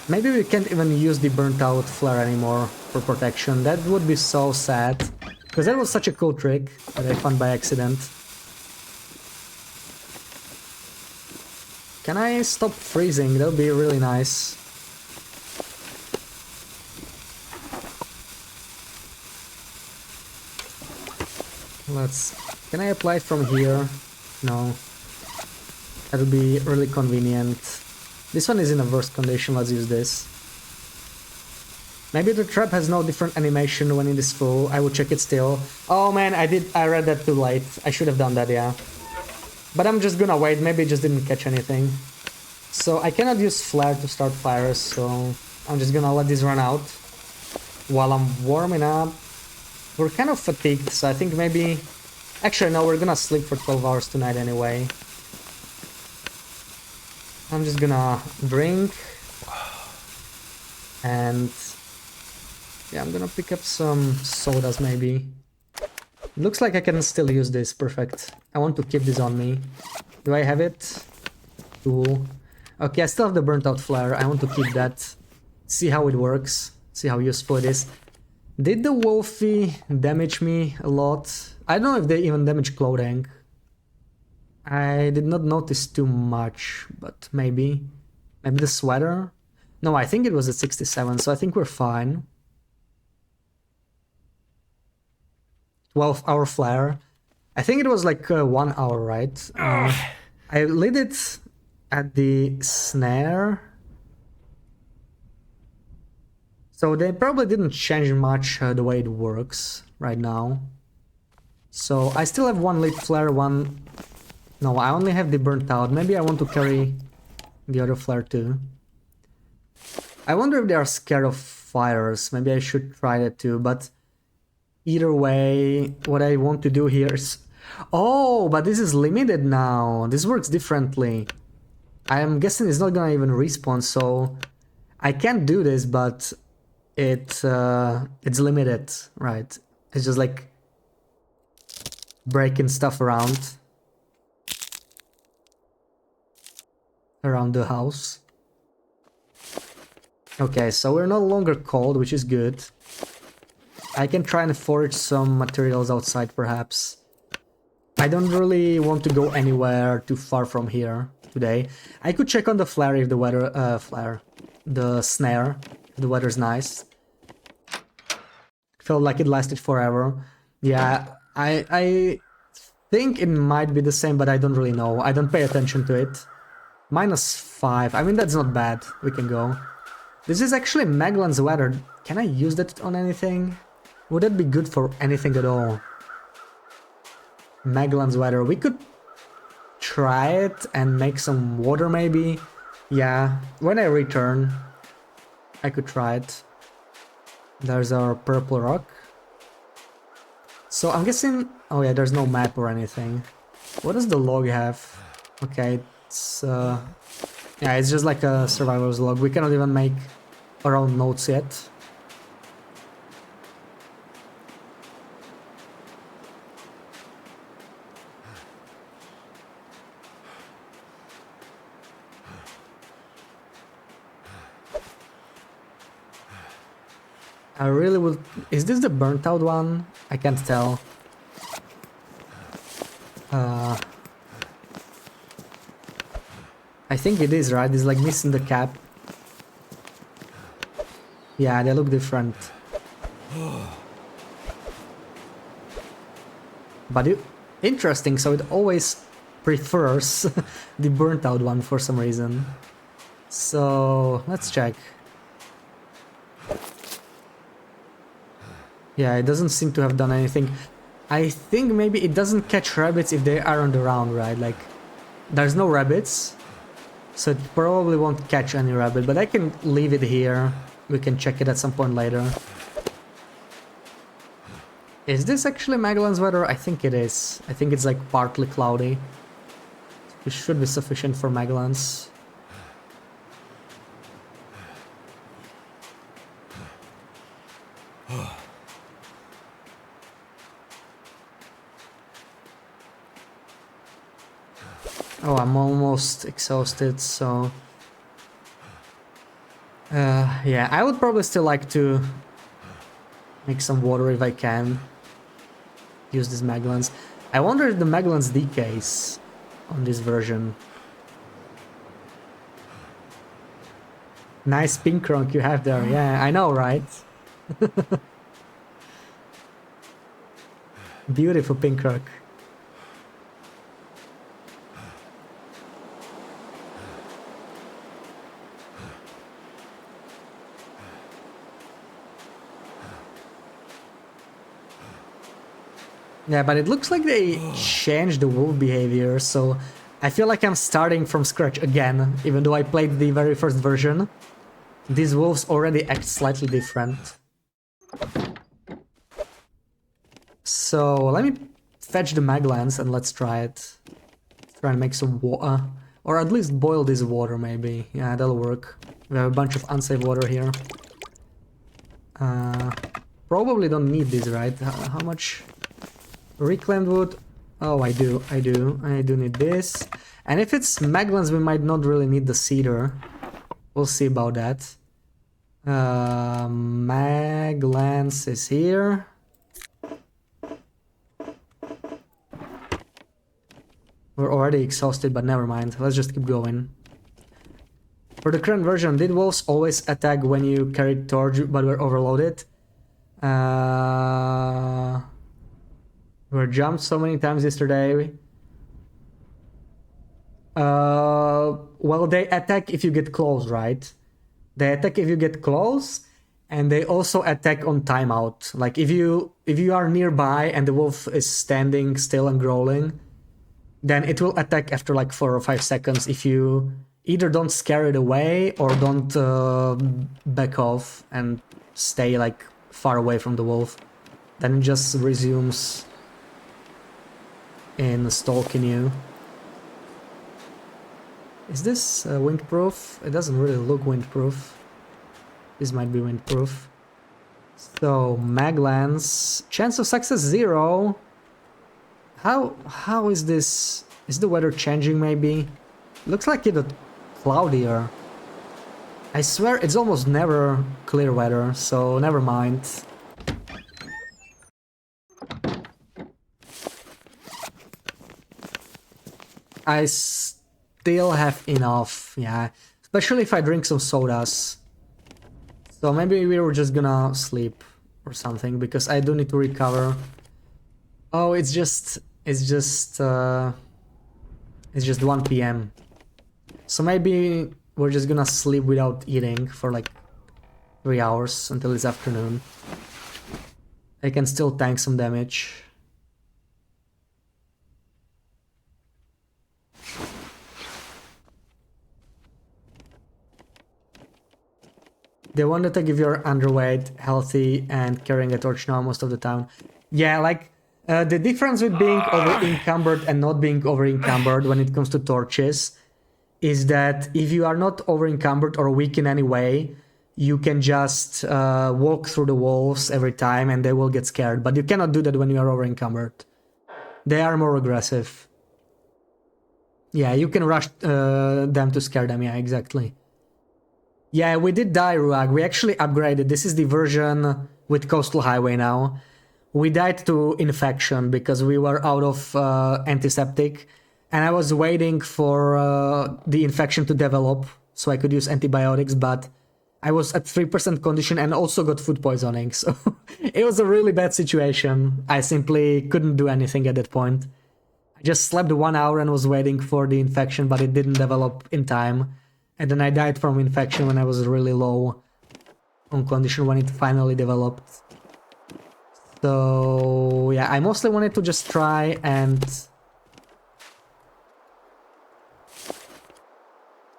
Maybe we can't even use the burnt out flare anymore for protection. That would be so sad. Because that was such a cool trick that I found by accident. Can I stop freezing? That would be really nice. Can I apply it from here? No. That would be really convenient. This one is in a worse condition, let's use this. Maybe the trap has no different animation when it is full. I will check it still. Oh man, I read that too late. I should have done that, yeah. But I'm just gonna wait, maybe it just didn't catch anything. So I cannot use flare to start fires, so I'm just gonna let this run out while I'm warming up. We're kind of fatigued, so I think maybe... Actually, no, we're gonna sleep for 12 hours tonight anyway. I'm just gonna drink. And... yeah, I'm gonna pick up some sodas, maybe. Looks like I can still use this, perfect. I want to keep this on me. Do I have it? Cool. Okay, I still have the burnt out flare. I want to keep that. See how it works. See how useful it is. Did the Wolfie damage me a lot? I don't know if they even damage clothing. I did not notice too much, but maybe. Maybe the sweater? No, I think it was at 67, so I think we're fine. 12-hour flare. I think it was like 1 hour, right? I lit it at the snare. So they probably didn't change much the way it works right now. So I still have one lit flare, one... No, I only have the burnt out. Maybe I want to carry the other flare too. I wonder if they are scared of fires. Maybe I should try that too, but... Either way, what I want to do here is... Oh, but this is limited now. This works differently. I am guessing it's not gonna even respawn, so... I can do this, but it's limited, right? It's just like breaking stuff around the house. Okay, so we're no longer cold, which is good. I can try and forage some materials outside, perhaps. I don't really want to go anywhere too far from here today. I could check on the flare if the weather... the snare, if the weather's nice. Felt like it lasted forever. Yeah, I think it might be the same, but I don't really know. I don't pay attention to it. -5. I mean, that's not bad. We can go. This is actually Maglan's weather. Can I use that on anything? Would that be good for anything at all? Maglan's weather. We could try it and make some water maybe. Yeah, when I return, I could try it. There's our purple rock. So I'm guessing... Oh yeah, there's no map or anything. What does the log have? Okay, it's... Yeah, it's just like a survivor's log. We cannot even make our own notes yet. I really would... Is this the burnt out one? I can't tell. I think it is, right? It's like missing the cap. Yeah, they look different. But interesting, so it always prefers the burnt out one for some reason. So, let's check. Yeah, it doesn't seem to have done anything. I think maybe it doesn't catch rabbits if they aren't around, right? Like, there's no rabbits, so it probably won't catch any rabbit, but I can leave it here. We can check it at some point later. Is this actually Magellan's weather? I think it is. I think it's like partly cloudy. It should be sufficient for Magellan's. Oh, I'm almost exhausted, so... yeah, I would probably still like to make some water if I can. Use these Magellans. I wonder if the Magellans decays on this version. Nice pink crunk you have there. Yeah, I know, right? Beautiful pink crunk. Yeah, but it looks like they changed the wolf behavior, so I feel like I'm starting from scratch again, even though I played the very first version. These wolves already act slightly different. So, let me fetch the Maglans and let's try it. Try and make some water, or at least boil this water maybe. Yeah, that'll work. We have a bunch of unsafe water here. Probably don't need this, right? How much? Reclaimed wood. Oh, I do need this. And if it's Maglans, we might not really need the cedar. We'll see about that. Maglans is here. We're already exhausted, but never mind. Let's just keep going. For the current version, did wolves always attack when you carried torch but were overloaded? We were jumped so many times yesterday. Well, they attack if you get close, right? They attack if you get close, and they also attack on timeout. Like if you are nearby and the wolf is standing still and growling, then it will attack after like 4 or 5 seconds if you either don't scare it away or don't back off and stay like far away from the wolf. Then it just resumes in stalking you. Is this windproof? It doesn't really look windproof. This might be windproof. So, mag lens. Chance of success 0. How is this? Is the weather changing maybe? Looks like it's cloudier. I swear it's almost never clear weather, so never mind. I still have enough, yeah. Especially if I drink some sodas. So maybe we were just gonna sleep or something, because I do need to recover. Oh, it's just 1 p.m. So maybe we're just gonna sleep without eating for like 3 hours until it's afternoon. I can still tank some damage. They want to take if you're underweight, healthy, and carrying a torch now most of the time. Yeah, like, the difference with being over-encumbered and not being over-encumbered when it comes to torches is that if you are not over-encumbered or weak in any way, you can just walk through the walls every time and they will get scared. But you cannot do that when you are over-encumbered. They are more aggressive. Yeah, you can rush them to scare them, yeah, exactly. Yeah, we did die, Ruag. We actually upgraded. This is the version with Coastal Highway now. We died to infection because we were out of antiseptic. And I was waiting for the infection to develop so I could use antibiotics, but I was at 3% condition and also got food poisoning. So it was a really bad situation. I simply couldn't do anything at that point. I just slept 1 hour and was waiting for the infection, but it didn't develop in time. And then I died from infection when I was really low on condition when it finally developed. So yeah, I mostly wanted to just try and...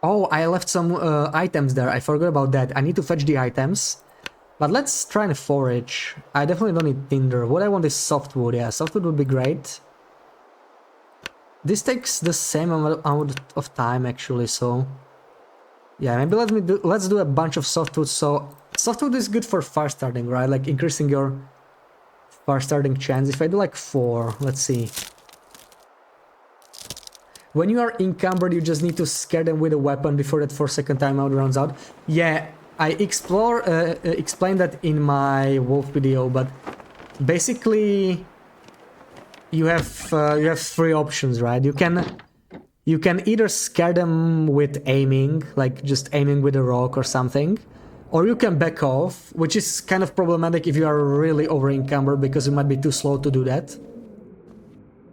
Oh, I left some items there. I forgot about that. I need to fetch the items. But let's try and forage. I definitely don't need tinder. What I want is softwood. Yeah, softwood would be great. This takes the same amount of time actually, so... Yeah, maybe let's do a bunch of softwood. So softwood is good for fire starting, right? Like increasing your fire starting chance. If I do like 4, let's see. When you are encumbered, you just need to scare them with a weapon before that 4-second timeout runs out. Yeah, I explained that in my wolf video, but basically you have 3 options, right? You can either scare them with aiming, like just aiming with a rock or something, or you can back off, which is kind of problematic if you are really over-encumbered because you might be too slow to do that.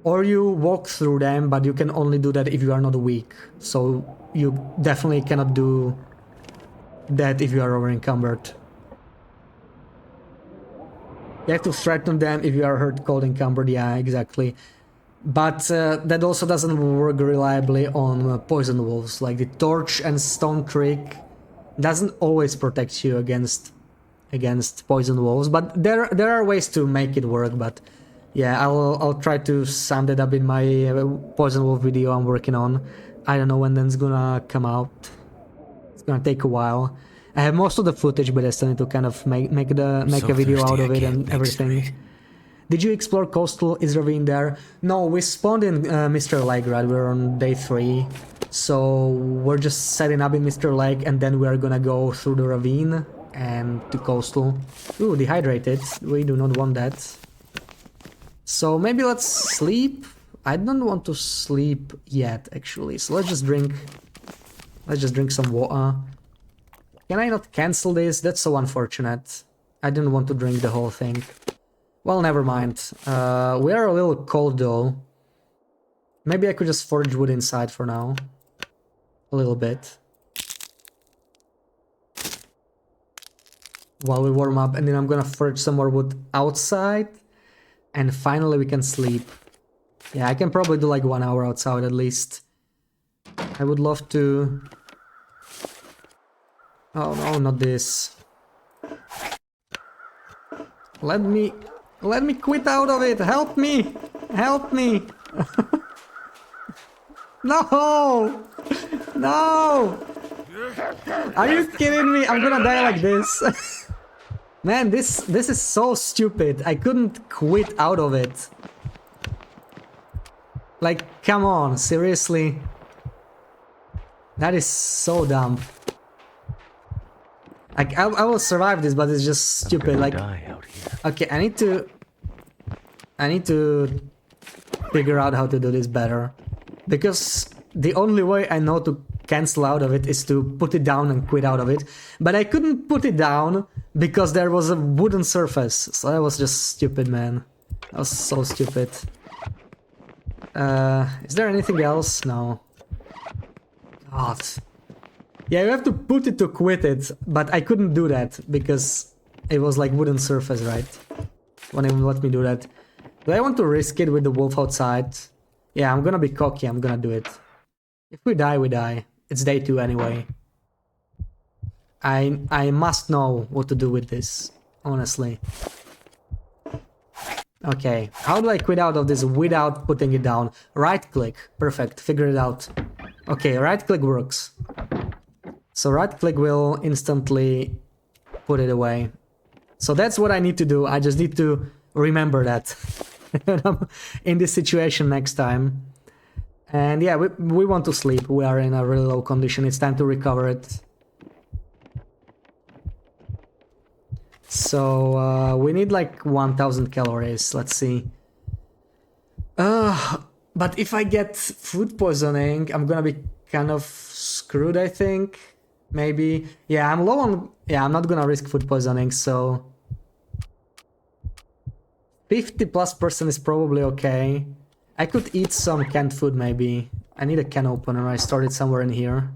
Or you walk through them, but you can only do that if you are not weak. So you definitely cannot do that if you are over-encumbered. You have to threaten them if you are hurt, cold, encumbered, yeah, exactly. But that also doesn't work reliably on poison wolves. Like the torch and stone trick doesn't always protect you against poison wolves. But there are ways to make it work. But yeah, I'll try to sum that up in my poison wolf video I'm working on. I don't know when that's gonna come out. It's gonna take a while. I have most of the footage, but I still need to kind of make a video out of it and everything. Did you explore coastal? Is ravine there? No, we spawned in Mr. Lake, right? We're on day 3. So we're just setting up in Mr. Lake and then we're gonna go through the ravine and to coastal. Ooh, dehydrated. We do not want that. So maybe let's sleep. I don't want to sleep yet, actually. So let's just drink some water. Can I not cancel this? That's so unfortunate. I didn't want to drink the whole thing. Well, never mind. We are a little cold though. Maybe I could just forge wood inside for now. A little bit. While we warm up, and then I'm gonna forge some more wood outside. And finally we can sleep. Yeah, I can probably do like 1 hour outside at least. I would love to... Oh no, not this. Let me Let me quit out of it! Help me! Help me! No! No! Are you kidding me? I'm gonna die like this. Man, this is so stupid. I couldn't quit out of it. Like, come on, seriously? That is so dumb. Like, I will survive this, but it's just stupid. Like, okay, I need to figure out how to do this better, because the only way I know to cancel out of it is to put it down and quit out of it. But I couldn't put it down because there was a wooden surface. So that was just stupid, man. That was so stupid. Is there anything else? No. God. Yeah, you have to put it to quit it, but I couldn't do that because it was like wooden surface, right? Won't even let me do that. Do I want to risk it with the wolf outside? Yeah, I'm gonna be cocky, I'm gonna do it. If we die, we die. It's day 2 anyway. I must know what to do with this, honestly. Okay, how do I quit out of this without putting it down? Right click, perfect, figure it out. Okay, right click works. So right click will instantly put it away. So that's what I need to do, I just need to remember that. In this situation next time. And yeah, we want to sleep, we are in a really low condition, it's time to recover it. So we need like 1000 calories, let's see. But if I get food poisoning, I'm gonna be kind of screwed, I think. Maybe. Yeah, I'm low on... Yeah, I'm not gonna risk food poisoning, so... 50+% is probably okay. I could eat some canned food, maybe. I need a can opener, I stored it somewhere in here.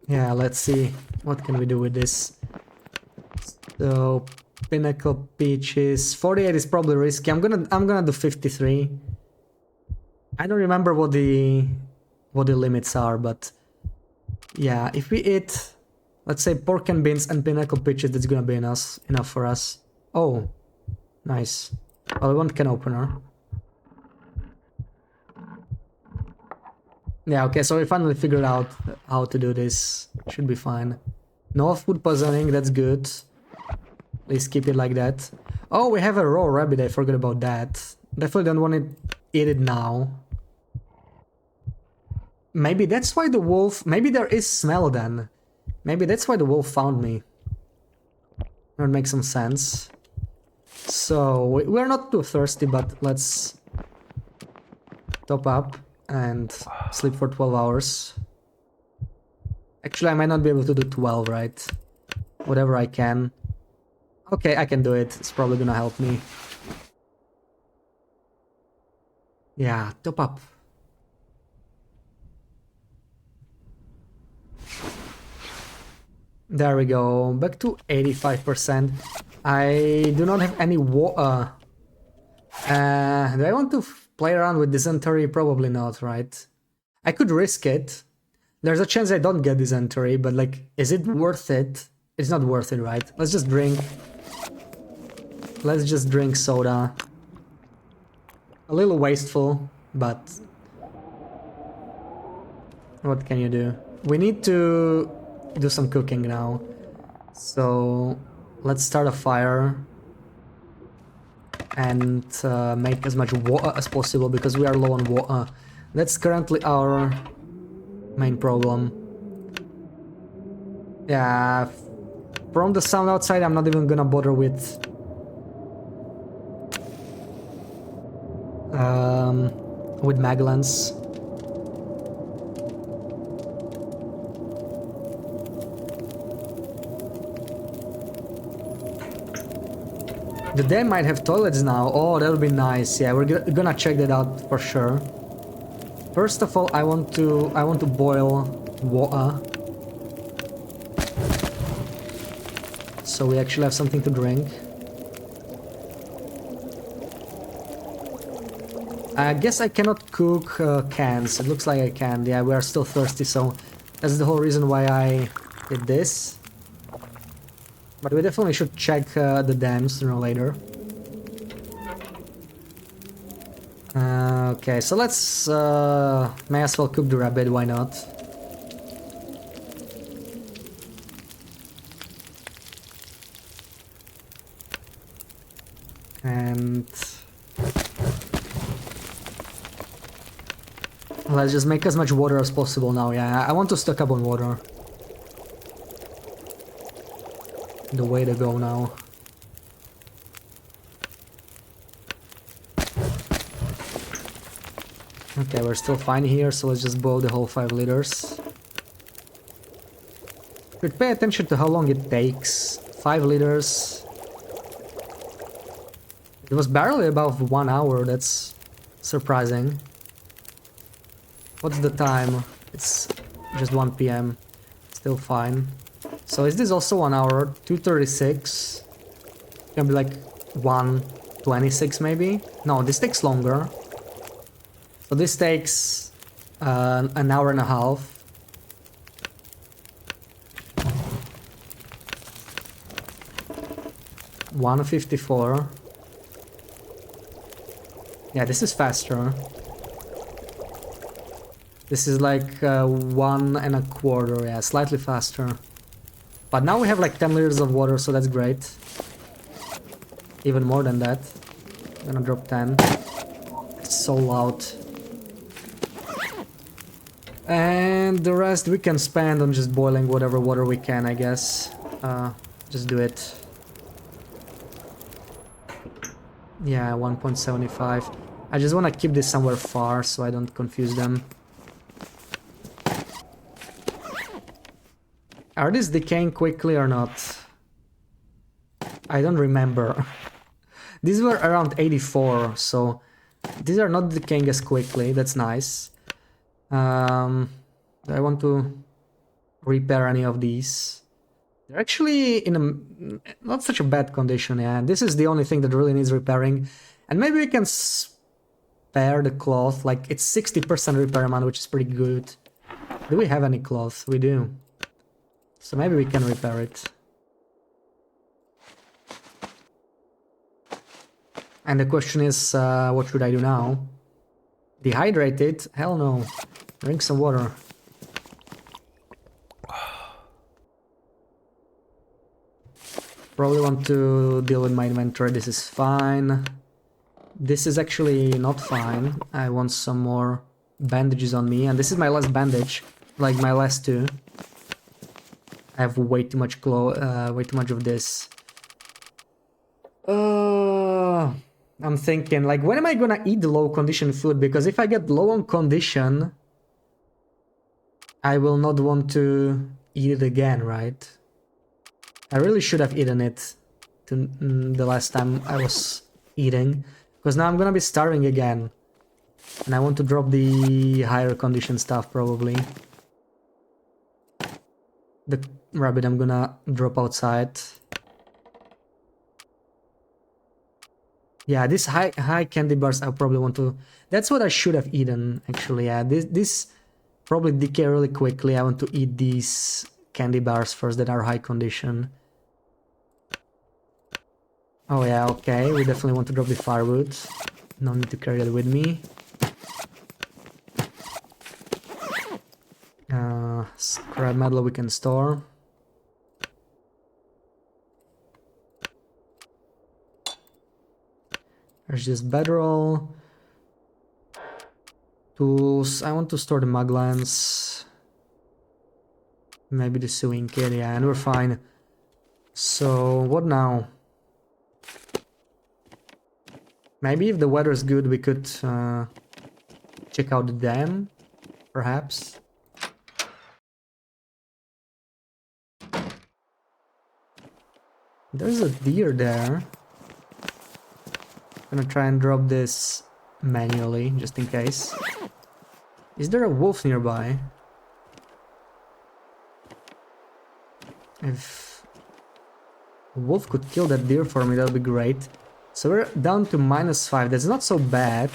Yeah, let's see. What can we do with this? So, Pinnacle Peaches. 48 is probably risky. I'm gonna do 53. I don't remember what the limits are, but yeah, if we eat, let's say, pork and beans and Pinnacle Peaches, that's gonna be enough for us. Oh, nice. Well, I want can opener. Yeah, okay, so we finally figured out how to do this. Should be fine. No food poisoning, that's good. Please keep it like that. Oh, we have a raw rabbit, I forgot about that. Definitely don't want to eat it now. Maybe that's why the wolf... Maybe there is smell then. Maybe that's why the wolf found me. That makes some sense. So, we're not too thirsty, but let's top up and sleep for 12 hours. Actually, I might not be able to do 12, right? Whatever I can. Okay, I can do it. It's probably gonna help me. Yeah, top up. There we go. Back to 85%. I do not have any water. Do I want to play around with dysentery? Probably not, right? I could risk it. There's a chance I don't get dysentery, but like, is it worth it? It's not worth it, right? Let's just drink. Let's just drink soda. A little wasteful, but... What can you do? We need to do some cooking now. So, let's start a fire. And make as much water as possible, because we are low on water. That's currently our main problem. Yeah, from the sound outside I'm not even gonna bother with Maglans. They might have toilets now. Oh, that would be nice. Yeah, we're gonna check that out for sure. First of all, I want to boil water, so we actually have something to drink. I guess I cannot cook cans. It looks like I can. Yeah, we are still thirsty, so that's the whole reason why I did this. But we definitely should check the dams sooner or later. Okay, so let's may as well cook the rabbit, why not? And let's just make as much water as possible now. Yeah, I want to stock up on water. The way to go now. Okay, we're still fine here, so let's just boil the whole 5 liters. Should pay attention to how long it takes. 5 liters. It was barely above 1 hour, that's surprising. What's the time? It's just 1 PM. Still fine. So is this also 1 hour? 2:36. Gonna be like 1:26 maybe? No, this takes longer. So this takes an hour and a half. $1.54. Yeah, this is faster. This is like 1.25, yeah, slightly faster. But now we have like 10 liters of water, so that's great. Even more than that. I'm gonna drop 10. It's so loud. And the rest we can spend on just boiling whatever water we can, I guess. Just do it. Yeah, 1.75. I just want to keep this somewhere far so I don't confuse them. Are these decaying quickly or not? I don't remember. These were around 84, so these are not decaying as quickly. That's nice. Do I want to repair any of these? They're actually in a not such a bad condition, yeah. This is the only thing that really needs repairing. And maybe we can spare the cloth, like it's 60% repair amount, which is pretty good. Do we have any cloth? We do. So maybe we can repair it. And the question is, what should I do now? Dehydrate it? Hell no. Drink some water. Probably want to deal with my inventory. This is fine. This is actually not fine. I want some more bandages on me. And this is my last bandage. Like my last two. I have way too much of this. I'm thinking, like, when am I gonna eat the low condition food? Because if I get low on condition, I will not want to eat it again, right? I really should have eaten it the last time I was eating. Because now I'm gonna be starving again. And I want to drop the higher condition stuff, probably. The rabbit I'm gonna drop outside. Yeah, these high candy bars I probably want to... That's what I should have eaten, actually, yeah. This probably decay really quickly. I want to eat these candy bars first that are high condition. Oh yeah, okay, we definitely want to drop the firewood. No need to carry that with me. Scrap metal we can store. There's just bedroll. Tools. I want to store the mug lens. Maybe the sewing kit, yeah, and we're fine. So, what now? Maybe if the weather is good, we could check out the dam, perhaps. There's a deer there. I'm gonna try and drop this manually, just in case. Is there a wolf nearby? If a wolf could kill that deer for me, that would be great. So we're down to -5. That's not so bad.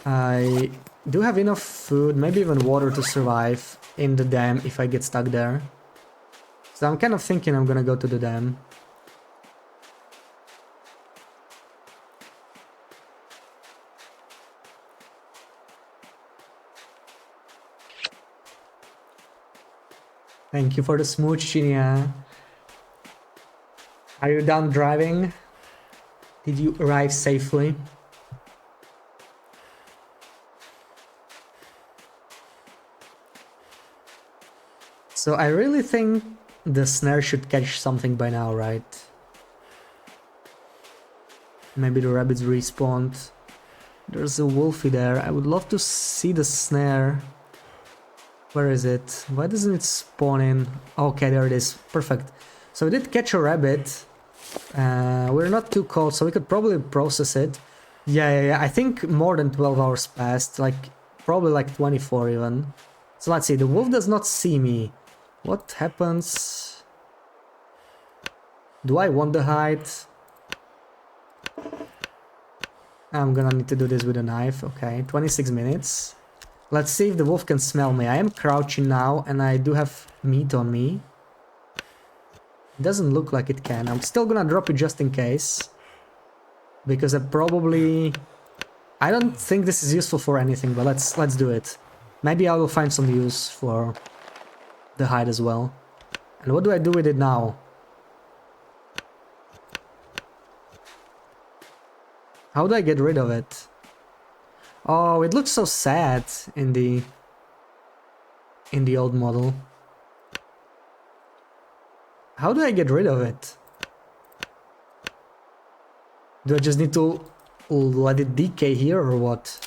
I do have enough food, maybe even water to survive in the dam if I get stuck there. So I'm kind of thinking I'm gonna go to the dam. Thank you for the smooch, Chinia. Are you done driving? Did you arrive safely? So I really think the snare should catch something by now, right? Maybe the rabbits respawned. There's a wolfie there. I would love to see the snare. Where is it? Why doesn't it spawn in? Okay, there it is. Perfect. So we did catch a rabbit. We're not too cold, so we could probably process it. Yeah. I think more than 12 hours passed. Like, probably like 24 even. So let's see. The wolf does not see me. What happens? Do I want the hide? I'm gonna need to do this with a knife. Okay, 26 minutes. Let's see if the wolf can smell me. I am crouching now and I do have meat on me. It doesn't look like it can. I'm still gonna drop it just in case. Because I don't think this is useful for anything, but let's do it. Maybe I will find some use for the hide as well. And what do I do with it now? How do I get rid of it? Oh, it looks so sad in the old model. How do I get rid of it? Do I just need to let it decay here or what?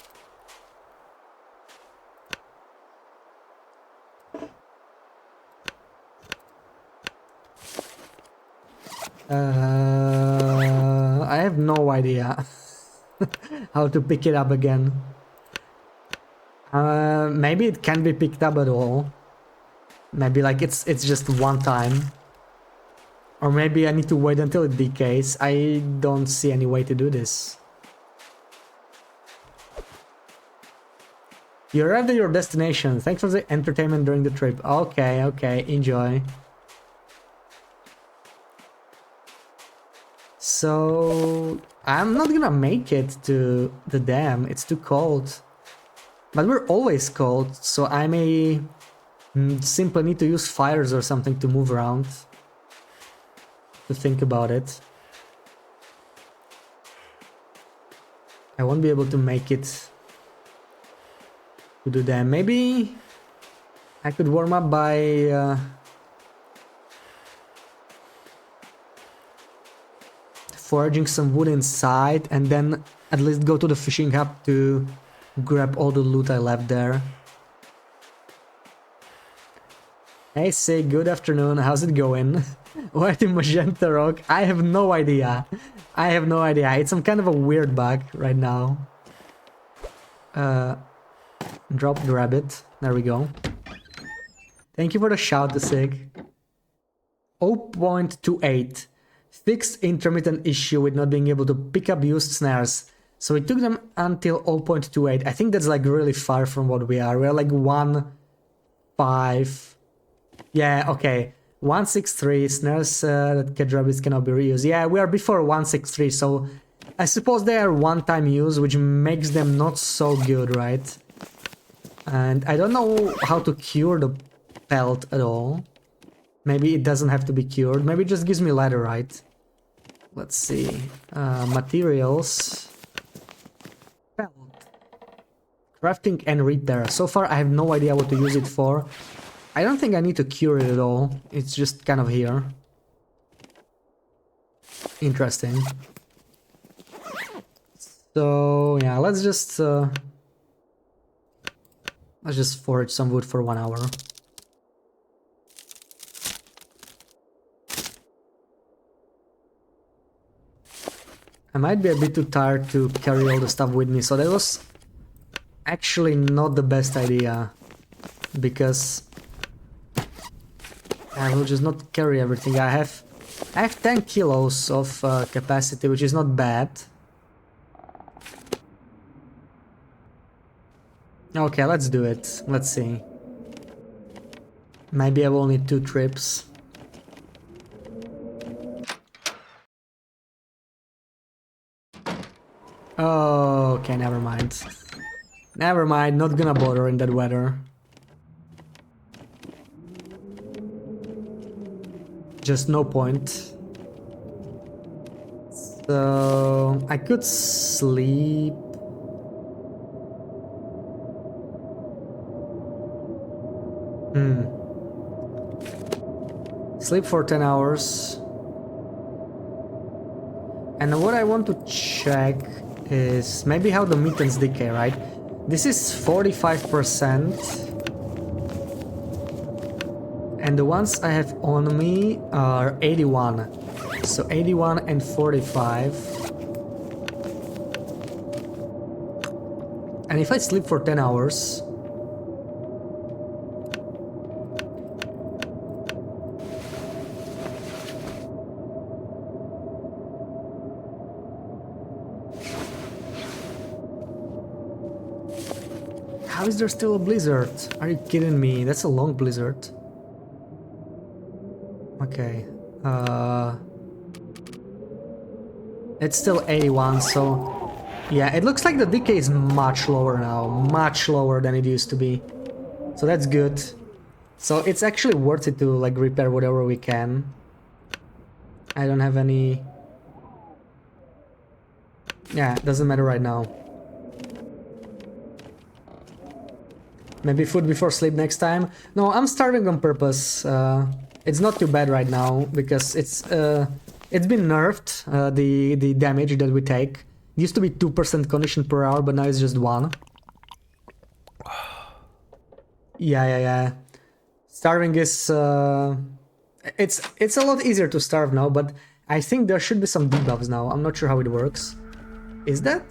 I have no idea how to pick it up again. Maybe it can be picked up at all. Maybe like it's just one time. Or maybe I need to wait until it decays. I don't see any way to do this. You arrived at your destination. Thanks for the entertainment during the trip. Okay, enjoy. So I'm not gonna make it to the dam. It's too cold. But we're always cold, so I may simply need to use fires or something to move around. To think about it. I won't be able to make it to the dam. Maybe I could warm up by foraging some wood inside and then at least go to the fishing hub to grab all the loot I left there. Hey Sig, good afternoon, how's it going? Why the magenta rock? I have no idea. It's some kind of a weird bug right now. Drop the rabbit. There we go. Thank you for the shout, Sig. 0.28. Fixed intermittent issue with not being able to pick up used snares. So it took them until 0.28. I think that's like really far from what we are. We're like 1.5. Yeah, okay. 163 snares that catch rabbits cannot be reused. Yeah, we are before 163, so I suppose they are one-time use, which makes them not so good, right? And I don't know how to cure the pelt at all. Maybe it doesn't have to be cured. Maybe it just gives me laterite. Let's see. Materials. Pelt. Crafting and repair. So far I have no idea what to use it for. I don't think I need to cure it at all. It's just kind of here. Interesting. So yeah, let's just forage some wood for 1 hour. I might be a bit too tired to carry all the stuff with me, so that was actually not the best idea, because I will just not carry everything. I have 10 kilos of capacity, which is not bad. Okay, let's do it. Let's see. Maybe I will need 2 trips. Oh, okay, never mind. Never mind, not gonna bother in that weather. Just no point. So I could sleep. Sleep for 10 hours. And what I want to check is maybe how the mittens decay, right? This is 45%. And the ones I have on me are 81. So 81 and 45. And if I sleep for 10 hours... How is there still a blizzard? Are you kidding me? That's a long blizzard. Okay. It's still 81, so... Yeah, it looks like the decay is much lower now. Much lower than it used to be. So that's good. So it's actually worth it to like repair whatever we can. I don't have any... Yeah, it doesn't matter right now. Maybe food before sleep next time? No, I'm starving on purpose. It's not too bad right now because it's been nerfed, the damage that we take. It used to be 2% condition per hour, but now it's just 1. Yeah. Starving is... It's a lot easier to starve now, but I think there should be some debuffs now. I'm not sure how it works. Is that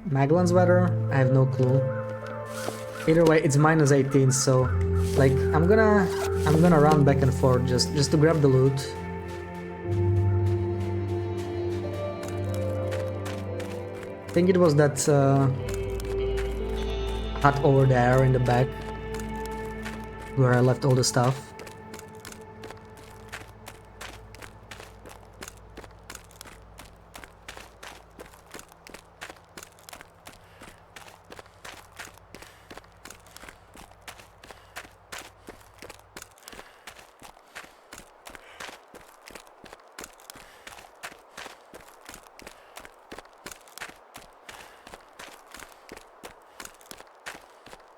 Maglan's weather? I have no clue. Either way, it's minus 18, so like I'm gonna run back and forth just to grab the loot. I think it was that hut over there in the back where I left all the stuff.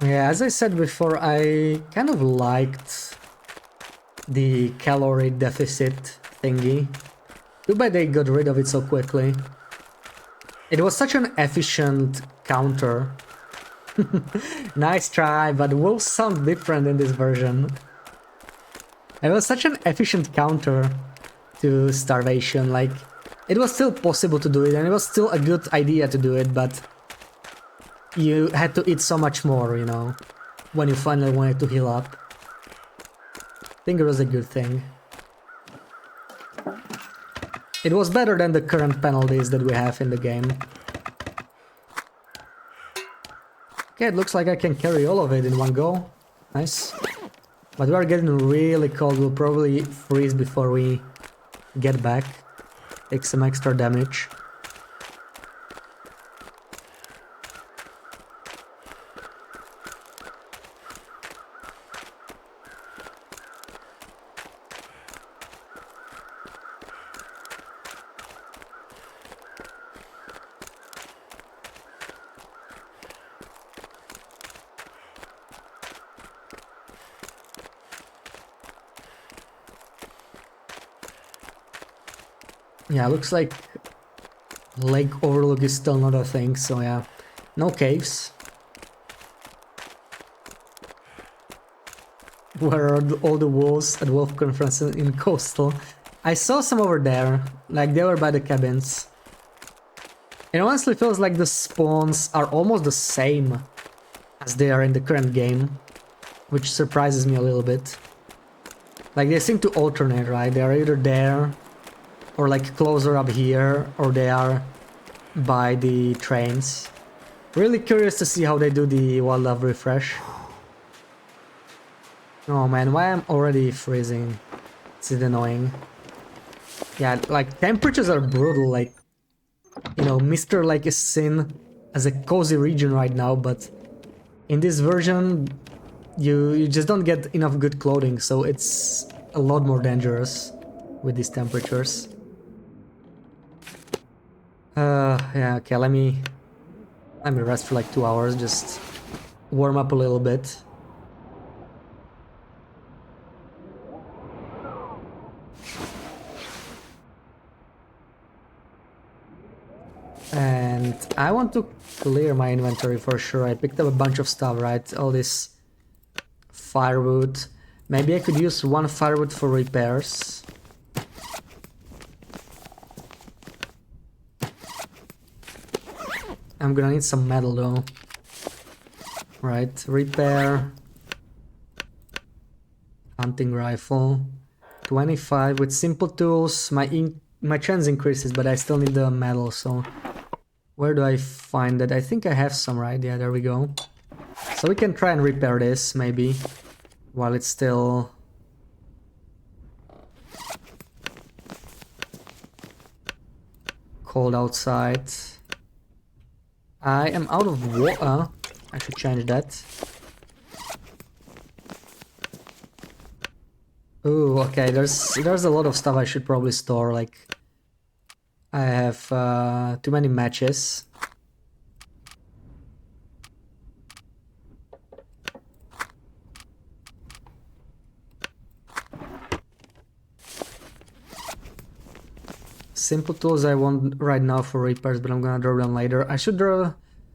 Yeah, as I said before, I kind of liked the calorie deficit thingy. Too bad they got rid of it so quickly. It was such an efficient counter. Nice try, but wolves sound different in this version. It was such an efficient counter to starvation, like, it was still possible to do it, and it was still a good idea to do it, but you had to eat so much more, you know, when you finally wanted to heal up. I think it was a good thing. It was better than the current penalties that we have in the game. Okay, it looks like I can carry all of it in one go. Nice. But we are getting really cold, we'll probably freeze before we get back. Take some extra damage. Yeah, looks like Lake Overlook is still not a thing, so yeah. No caves. Where are all the wolves at Wolf Conference in Coastal? I saw some over there, like they were by the cabins. It honestly feels like the spawns are almost the same as they are in the current game, which surprises me a little bit. Like they seem to alternate, right? They are either there or like closer up here, or they are by the trains. Really curious to see how they do the wildlife refresh. Oh man, why I'm already freezing? It's annoying. Yeah, like temperatures are brutal, like, you know, Mr. Lake is seen as a cozy region right now, but in this version you just don't get enough good clothing, so it's a lot more dangerous with these temperatures. Yeah, okay, let me rest for like 2 hours, just warm up a little bit. And I want to clear my inventory for sure. I picked up a bunch of stuff, right? All this firewood. Maybe I could use one firewood for repairs. I'm gonna need some metal though. Right, repair. Hunting rifle. 25 with simple tools. My chance increases, but I still need the metal, so where do I find it? I think I have some, right? Yeah, there we go. So we can try and repair this, maybe, while it's still cold outside. I am out of water. I should change that. Ooh, okay, there's a lot of stuff I should probably store, like I have too many matches. Simple tools I want right now for repairs, but I'm gonna draw them later. I should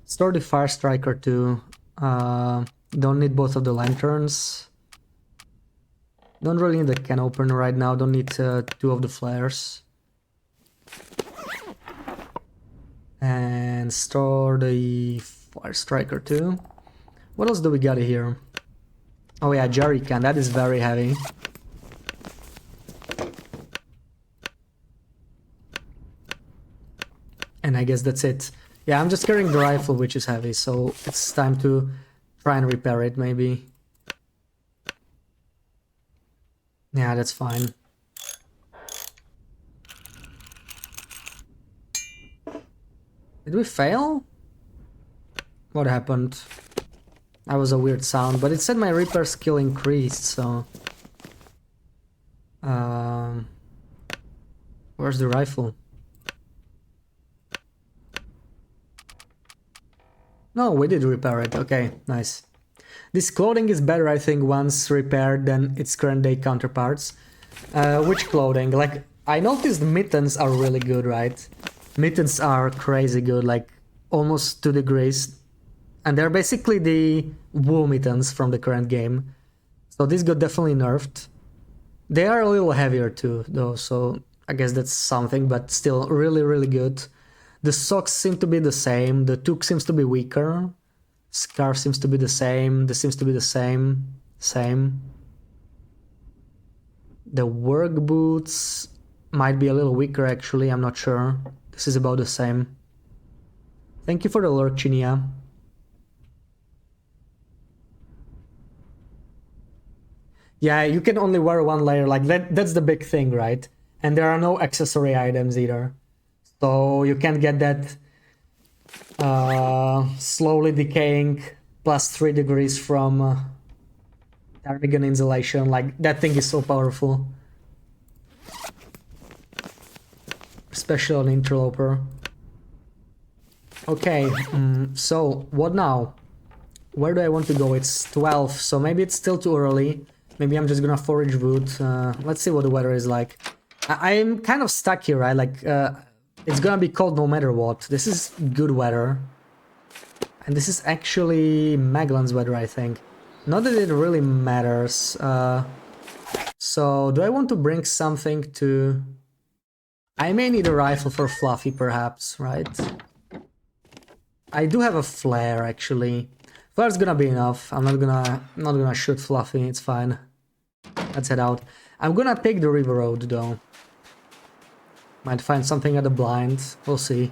store the fire striker too. Don't need both of the lanterns. Don't really need the can opener right now. Don't need 2 of the flares. And store the fire striker too. What else do we got here? Oh yeah, jerry can. That is very heavy. And I guess that's it. Yeah, I'm just carrying the rifle, which is heavy, so it's time to try and repair it, maybe. Yeah, that's fine. Did we fail? What happened? That was a weird sound, but it said my repair skill increased, so... Where's the rifle? No, we did repair it. Okay, nice. This clothing is better, I think, once repaired than its current day counterparts. Which clothing? Like, I noticed mittens are really good, right? Mittens are crazy good, like almost 2 degrees. And they're basically the wool mittens from the current game. So these got definitely nerfed. They are a little heavier too, though, so I guess that's something, but still really, really good. The socks seem to be the same, the toque seems to be weaker, scarf seems to be the same, this seems to be the same. The work boots might be a little weaker actually, I'm not sure. This is about the same. Thank you for the lurk, Chinia. Yeah, you can only wear one layer, like that's the big thing, right? And there are no accessory items either. So you can't get that slowly decaying plus 3 degrees from Ptarmigan insulation. Like, that thing is so powerful. Especially on Interloper. Okay, so what now? Where do I want to go? It's 12, so maybe it's still too early. Maybe I'm just gonna forage wood. Let's see what the weather is like. I'm kind of stuck here, right? Like, it's gonna be cold no matter what. This is good weather. And this is actually Maglan's weather, I think. Not that it really matters. So, do I want to bring something to... I may need a rifle for Fluffy, perhaps, right? I do have a flare, actually. Flare's gonna be enough. I'm not gonna shoot Fluffy, it's fine. Let's head out. I'm gonna take the river road, though. Might find something at the blind. We'll see.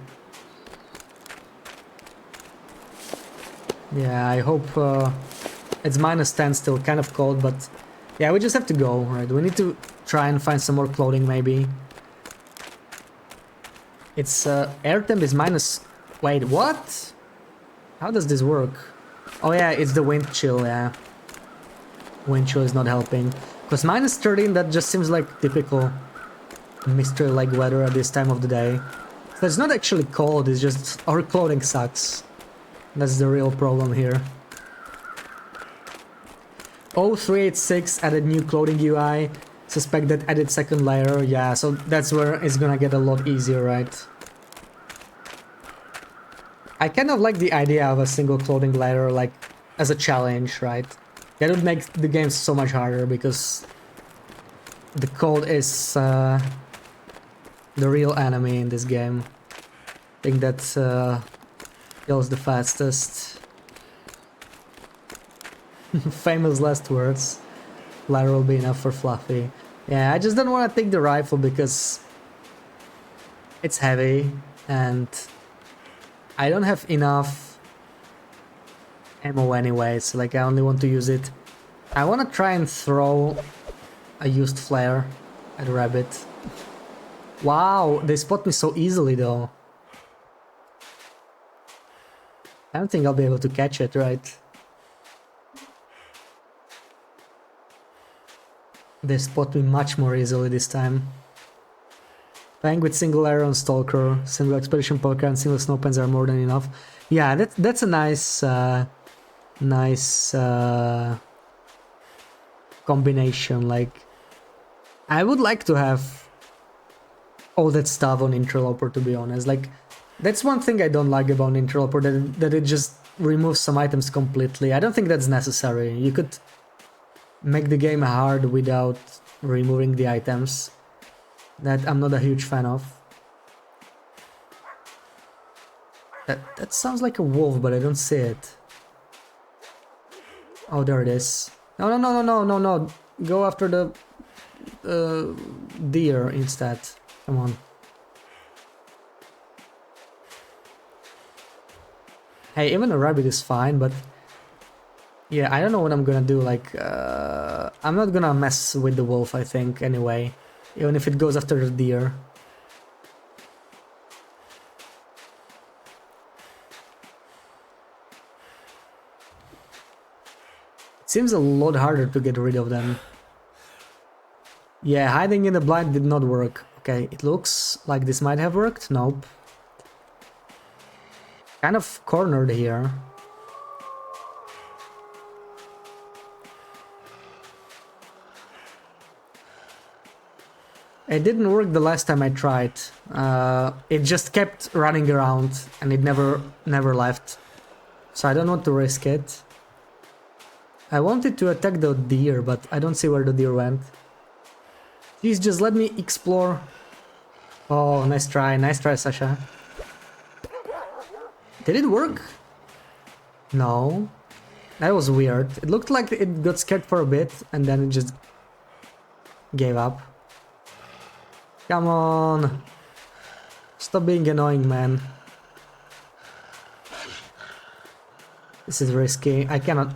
Yeah, I hope it's -10 still, kind of cold, but yeah, we just have to go, right? We need to try and find some more clothing, maybe. It's air temp is minus. Wait, what? How does this work? Oh yeah, it's the wind chill. Yeah, wind chill is not helping. Because -13, that just seems like typical mystery-like weather at this time of the day. So it's not actually cold. It's just our clothing sucks. That's the real problem here. 0386 added new clothing UI. Suspect that added second layer. Yeah, so that's where it's gonna get a lot easier, right? I kind of like the idea of a single clothing layer, like, as a challenge, right? That would make the game so much harder because the cold is the real enemy in this game. I think that kills the fastest. Famous last words. Ladder will be enough for Fluffy. Yeah, I just don't want to take the rifle because it's heavy and I don't have enough ammo anyways. Like, I only want to use it. I want to try and throw a used flare at a rabbit. Wow, they spot me so easily though. I don't think I'll be able to catch it, right? They spot me much more easily this time. Playing with single arrow and stalker, single expedition poker and single snowpens are more than enough. Yeah, that's a nice combination. Like, I would like to have all that stuff on Interloper, to be honest. Like, that's one thing I don't like about Interloper, that it just removes some items completely. I don't think that's necessary. You could make the game hard without removing the items. That I'm not a huge fan of. That sounds like a wolf, but I don't see it. Oh, there it is. No, no, no, no, no, no, no. Go after the deer instead. Come on. Hey, even a rabbit is fine, but yeah, I don't know what I'm gonna do. Like, I'm not gonna mess with the wolf, I think, anyway. Even if it goes after the deer. It seems a lot harder to get rid of them. Yeah, hiding in the blind did not work. Okay, it looks like this might have worked. Nope. Kind of cornered here. It didn't work the last time I tried. It just kept running around and it never left. So I don't want to risk it. I wanted to attack the deer, but I don't see where the deer went. Please just let me explore. Oh, nice try, Sasha. Did it work? No. That was weird. It looked like it got scared for a bit and then it just gave up. Come on. Stop being annoying, man. This is risky. I cannot...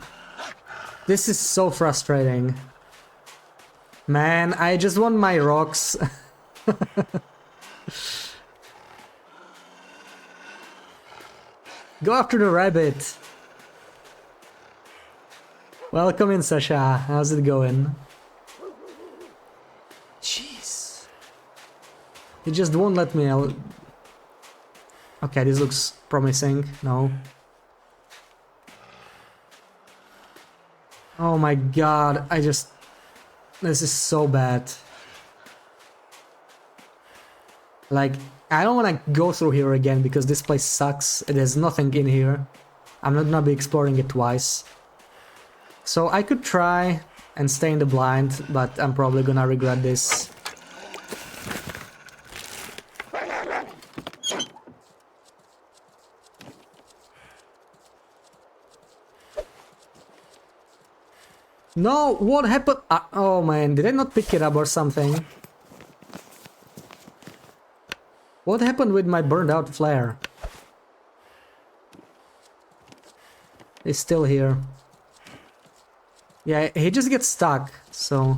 This is so frustrating. Man, I just want my rocks. Go after the rabbit. Welcome in, Sasha. How's it going? Jeez. It just won't let me out. Okay, this looks promising. No. Oh my god, this is so bad. Like, I don't want to go through here again because this place sucks. There's nothing in here. I'm not gonna be exploring it twice. So I could try and stay in the blind, but I'm probably gonna regret this. No, what happened? Oh man, did I not pick it up or something? What happened with my burned out flare? He's still here. Yeah, he just gets stuck, so...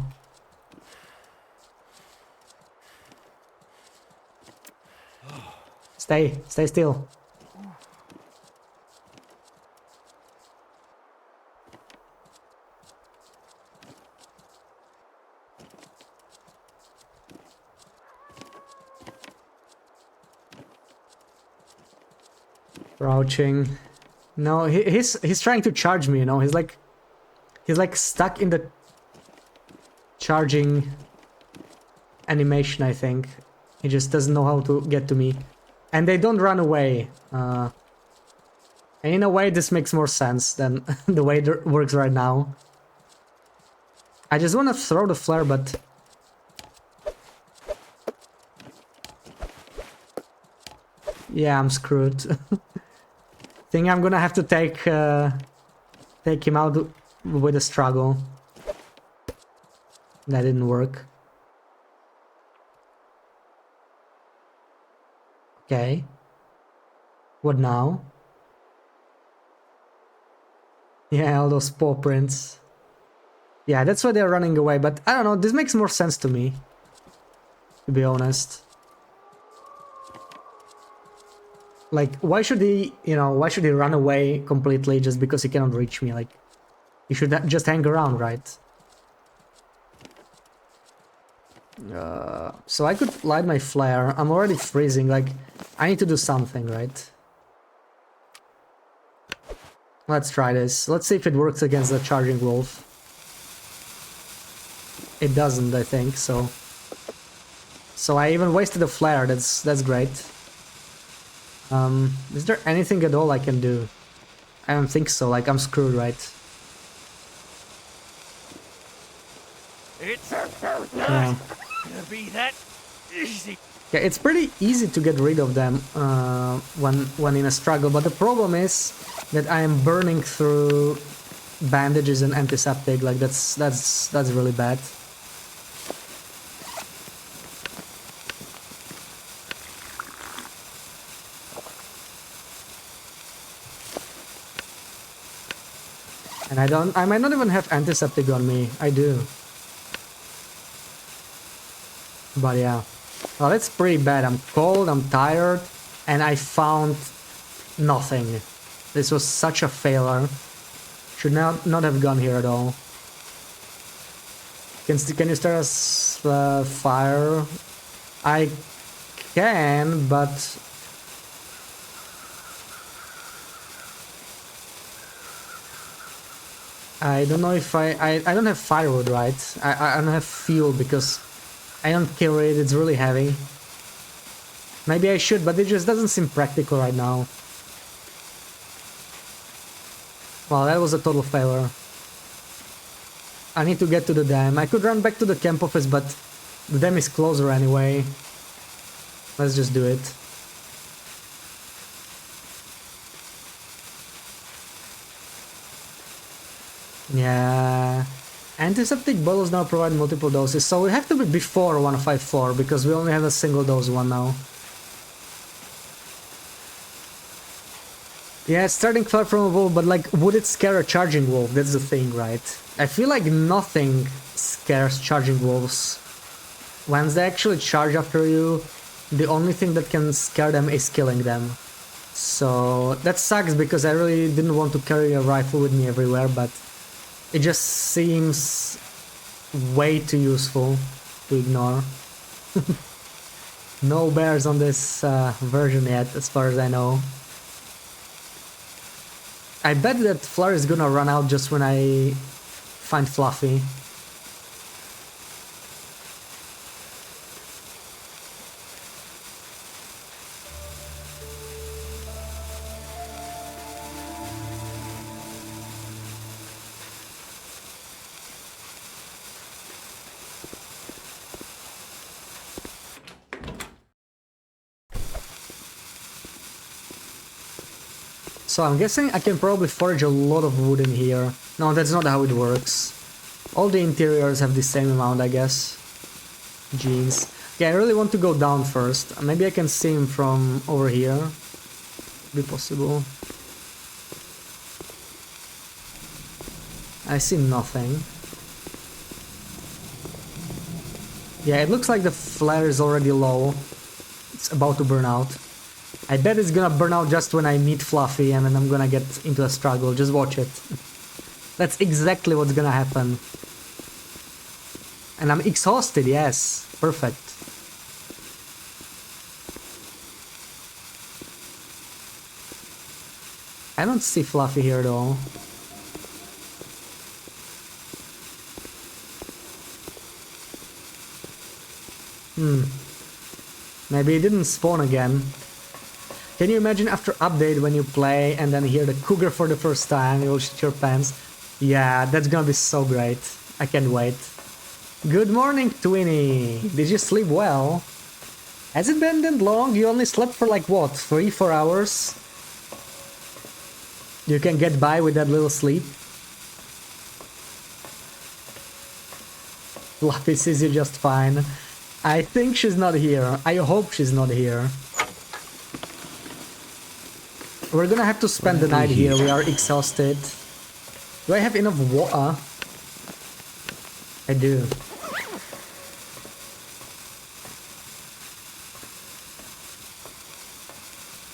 Stay still. Crouching. No, he's trying to charge me, you know, he's like stuck in the charging animation, I think. He just doesn't know how to get to me. And they don't run away. And in a way, this makes more sense than the way it works right now. I just want to throw the flare, but... Yeah, I'm screwed. Think I'm gonna have to take him out with a struggle. That didn't work. Okay. What now? Yeah, all those paw prints. Yeah, that's why they're running away, but I don't know, this makes more sense to me. To be honest. Like, why should he, you know, why should he run away completely just because he cannot reach me? Like, he should just hang around, right? So I could light my flare. I'm already freezing, like, I need to do something, right? Let's try this. Let's see if it works against the charging wolf. It doesn't, I think, so... So I even wasted a flare, that's great. Is there anything at all I can do? I don't think so, like, I'm screwed, right? It's Yeah. gonna be that easy. Yeah, it's pretty easy to get rid of them when in a struggle, but the problem is that I am burning through bandages and antiseptic. Like that's really bad. And I might not even have antiseptic on me. I do. But yeah. Well, that's pretty bad. I'm cold, I'm tired, and I found nothing. This was such a failure. Should not have gone here at all. Can you start us fire? I can, but... I don't know if I don't have firewood, right? I don't have fuel because I don't carry it, it's really heavy. Maybe I should, but it just doesn't seem practical right now. Well, that was a total failure. I need to get to the dam. I could run back to the camp office, but the dam is closer anyway. Let's just do it. Yeah. Antiseptic bottles now provide multiple doses, so we have to be before 154 because we only have a single dose one now. Yeah, it's starting far from a wolf, but like, would it scare a charging wolf? That's the thing, right? I feel like nothing scares charging wolves. Once they actually charge after you, the only thing that can scare them is killing them. So that sucks because I really didn't want to carry a rifle with me everywhere, but it just seems way too useful to ignore. No bears on this version yet, as far as I know. I bet that flare is gonna run out just when I find Fluffy. So I'm guessing I can probably forage a lot of wood in here. No, that's not how it works. All the interiors have the same amount, I guess. Jeans. Yeah, I really want to go down first. Maybe I can see him from over here. Be possible. I see nothing. Yeah, it looks like the flare is already low. It's about to burn out. I bet it's gonna burn out just when I meet Fluffy and then I'm gonna get into a struggle. Just watch it. That's exactly what's gonna happen. And I'm exhausted, yes. Perfect. I don't see Fluffy here though. Maybe it didn't spawn again. Can you imagine after update when you play and then hear the cougar for the first time, you'll shit your pants? Yeah, that's gonna be so great. I can't wait. Good morning, Twinny. Did you sleep well? Has it been that long? You only slept for like what, 3-4 hours? You can get by with that little sleep? Fluffy sees you just fine. I think she's not here. I hope she's not here. We're gonna have to spend the night here. We are exhausted. Do I have enough water? I do.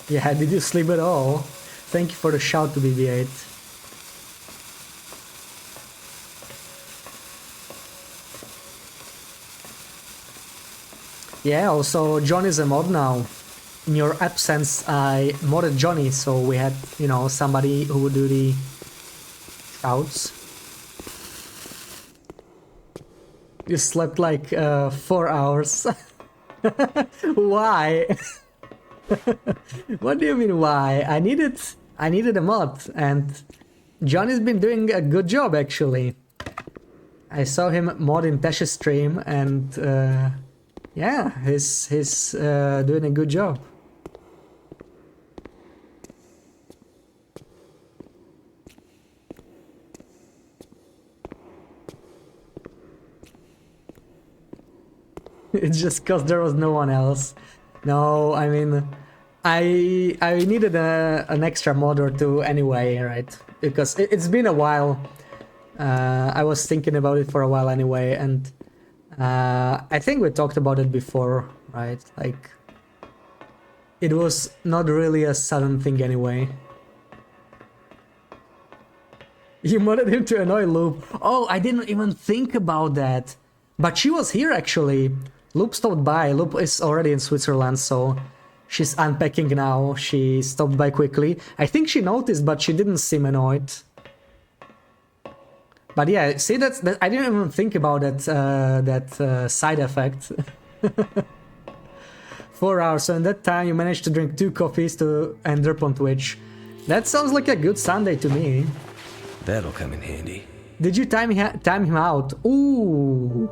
Yeah, did you sleep at all? Thank you for the shout to BB8. Yeah, also John is a mod now. In your absence, I modded Johnny, so we had, you know, somebody who would do the shouts. You slept like 4 hours. Why? What do you mean why? I needed a mod, and Johnny's been doing a good job actually. I saw him mod in Tash's stream, and yeah, he's doing a good job. It's just cause there was no one else. No, I mean, I needed an extra mod or two anyway, right? Because it's been a while. I was thinking about it for a while anyway, and I think we talked about it before, right? Like, it was not really a sudden thing anyway. You modded him to annoy Loop. Oh, I didn't even think about that. But she was here actually. Loop stopped by. Loop is already in Switzerland, so she's unpacking now. She stopped by quickly. I think she noticed, but she didn't seem annoyed. But yeah, see, that I didn't even think about that side effect. 4 hours, so in that time you managed to drink 2 coffees and derp on Twitch. That sounds like a good Sunday to me. That'll come in handy. Did you time him out? Ooh.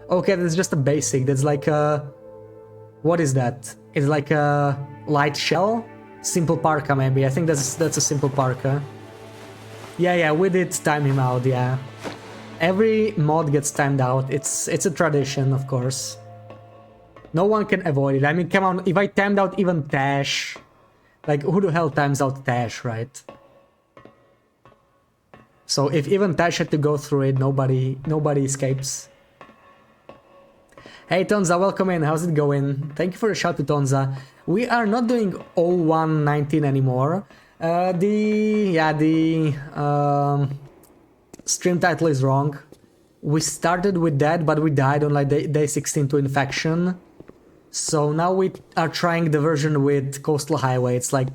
Okay, that's just a basic. That's like a... What is that? It's like a light shell? Simple parka maybe. I think that's a simple parka. Yeah, we did time him out, yeah. Every mod gets timed out. It's a tradition, of course. No one can avoid it. I mean, come on, if I timed out even Tash... Like, who the hell times out Tash, right? So if even Tash had to go through it, nobody escapes. Hey Tonza, welcome in, how's it going? Thank you for the shout to Tonza. We are not doing 0119 anymore. The stream title is wrong. We started with that, but we died on like day 16 to infection. So now we are trying the version with Coastal Highway. It's like,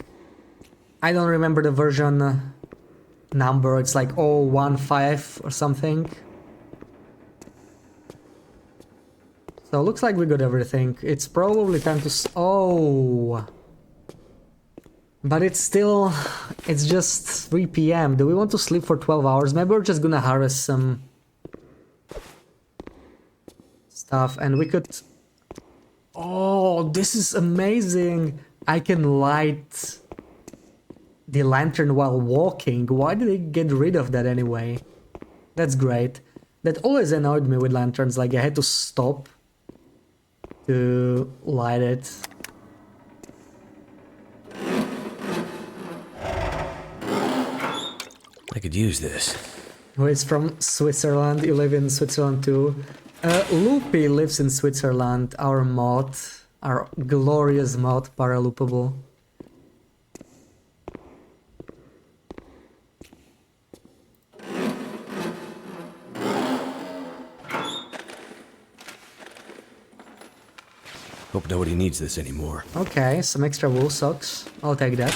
I don't remember the version number, it's like 015 or something. So looks like we got everything. It's probably time to... Oh! But it's still... It's just 3 PM. Do we want to sleep for 12 hours? Maybe we're just gonna harvest some... stuff, and we could... Oh, this is amazing! I can light... the lantern while walking. Why did they get rid of that anyway? That's great. That always annoyed me with lanterns, like I had to stop to light it. I could use this. who is from Switzerland. You live in Switzerland too. Loopy lives in Switzerland, our mod. Our glorious mod, Paraloopable. Hope nobody needs this anymore. Okay, some extra wool socks. I'll take that.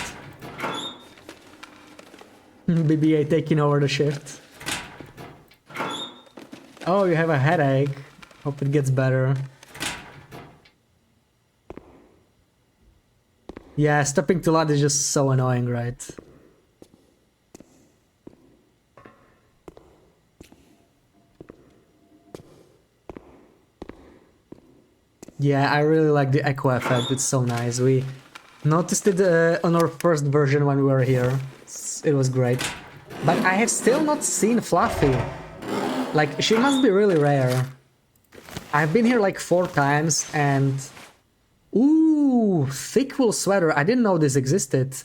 BBA taking over the shift. Oh, you have a headache. Hope it gets better. Yeah, stepping too loud is just so annoying, right? Yeah, I really like the echo effect, it's so nice. We noticed it on our first version when we were here. It was great. But I have still not seen Fluffy. Like, she must be really rare. I've been here like 4 times and... Ooh, thick wool sweater. I didn't know this existed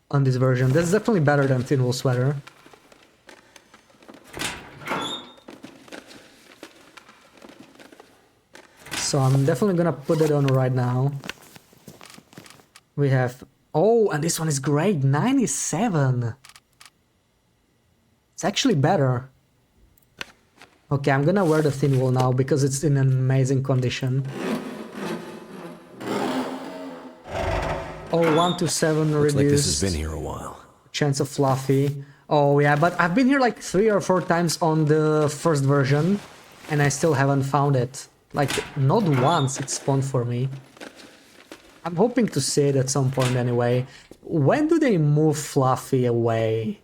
on this version. That's definitely better than thin wool sweater. So I'm definitely gonna put it on right now. We have... Oh, and this one is great. 97. It's actually better. Okay, I'm gonna wear the thin wool now because it's in an amazing condition. Oh, 1 to 7 Looks reduced. like this has been here a while. Chance of Fluffy. Oh yeah, but I've been here like 3 or 4 times on the first version and I still haven't found it. Like, not once it spawned for me. I'm hoping to see it at some point anyway. When do they move Fluffy away?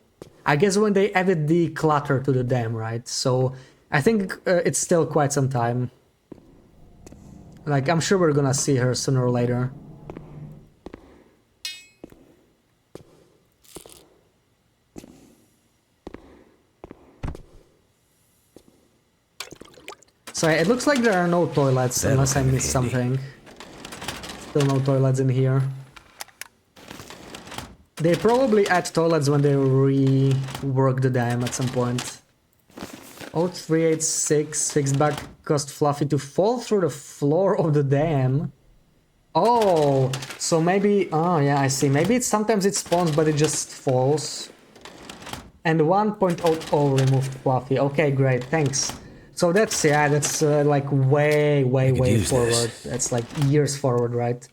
I guess when they added the clutter to the dam, right? So I think it's still quite some time. Like, I'm sure we're gonna see her sooner or later. So it looks like there are no toilets unless I missed something. Still no toilets in here. They probably add toilets when they rework the dam at some point. 0386 fixed bug caused Fluffy to fall through the floor of the dam. Oh, so maybe... Oh yeah, I see. Maybe it's sometimes it spawns but it just falls. And 1.00 removed Fluffy. Okay, great, thanks. So that's, yeah, that's like way forward. That's like years forward, right?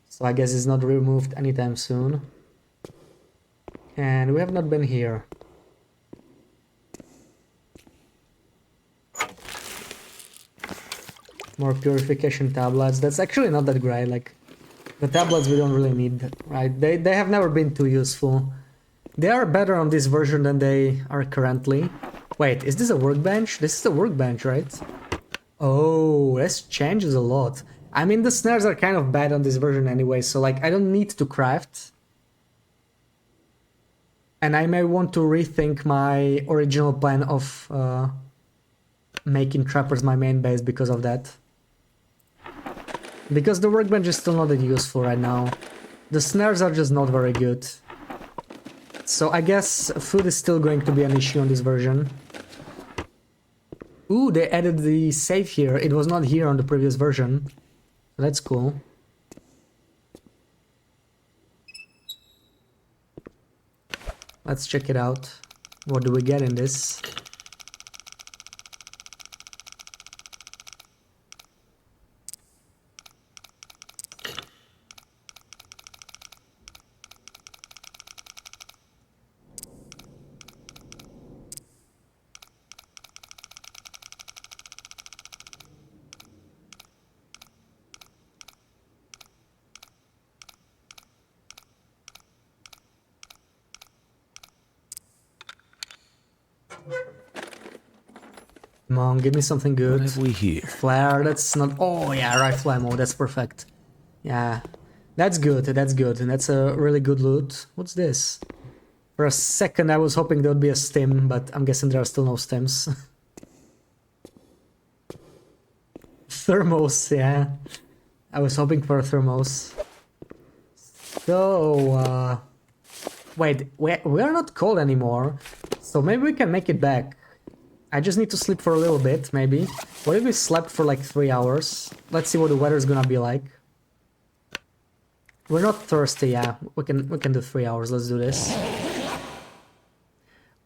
So I guess it's not removed anytime soon. And we have not been here. More purification tablets. That's actually not that great. Like, the tablets we don't really need, right? They have never been too useful. They are better on this version than they are currently. Wait, is this a workbench? This is a workbench, right? Oh, this changes a lot. I mean, the snares are kind of bad on this version anyway, so like, I don't need to craft. And I may want to rethink my original plan of making trappers my main base because of that. Because the workbench is still not that useful right now. The snares are just not very good. So I guess food is still going to be an issue on this version. Ooh, they added the save here. It was not here on the previous version. That's cool. Let's check it out. What do we get in this? Come on, give me something good. What have we here? Flare, that's not... Oh yeah, rifle ammo, that's perfect. Yeah, that's good, that's good. And that's a really good loot. What's this? For a second I was hoping there would be a stim, but I'm guessing there are still no stims. Thermos, yeah. I was hoping for a thermos. So, wait, we are not cold anymore. So So maybe we can make it back. I just need to sleep for a little bit, maybe. What if we slept for like 3 hours? Let's see what the weather is gonna be like. We're not thirsty, yeah. We can do 3 hours. Let's do this.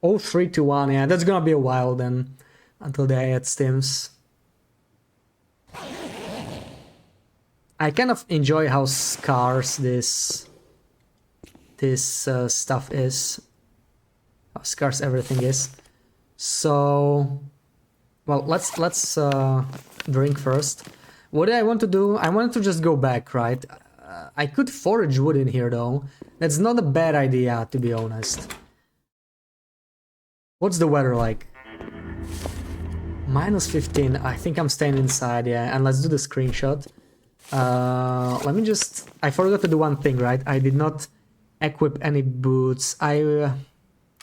Oh, 3 to 1, yeah. That's gonna be a while then, until the AI steams. I kind of enjoy how scarce this stuff is. How scarce everything is. So, well, let's drink first. What do I want to do? I want to just go back, right? I could forage wood in here though. That's not a bad idea, to be honest. What's the weather like? -15. I think I'm staying inside, yeah. And let's do the screenshot. Let me just... I forgot to do one thing, right? I did not equip any boots.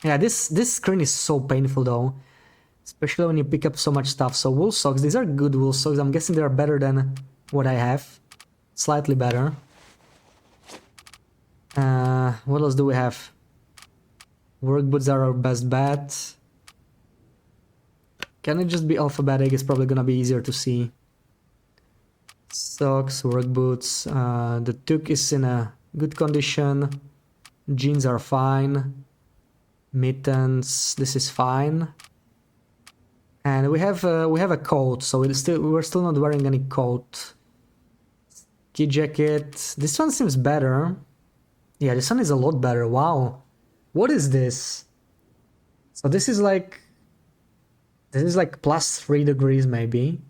Yeah, this screen is so painful though. Especially when you pick up so much stuff. So wool socks, these are good wool socks. I'm guessing they're better than what I have. Slightly better. What else do we have? Work boots are our best bet. Can it just be alphabetic? It's probably gonna be easier to see. Socks, work boots. The toque is in a good condition. Jeans are fine. Mittens, this is fine. And we have a coat, so we're still not wearing any coat. Ski jacket. This one seems better. Yeah, this one is a lot better. Wow. What is this? So this is like +3 degrees maybe.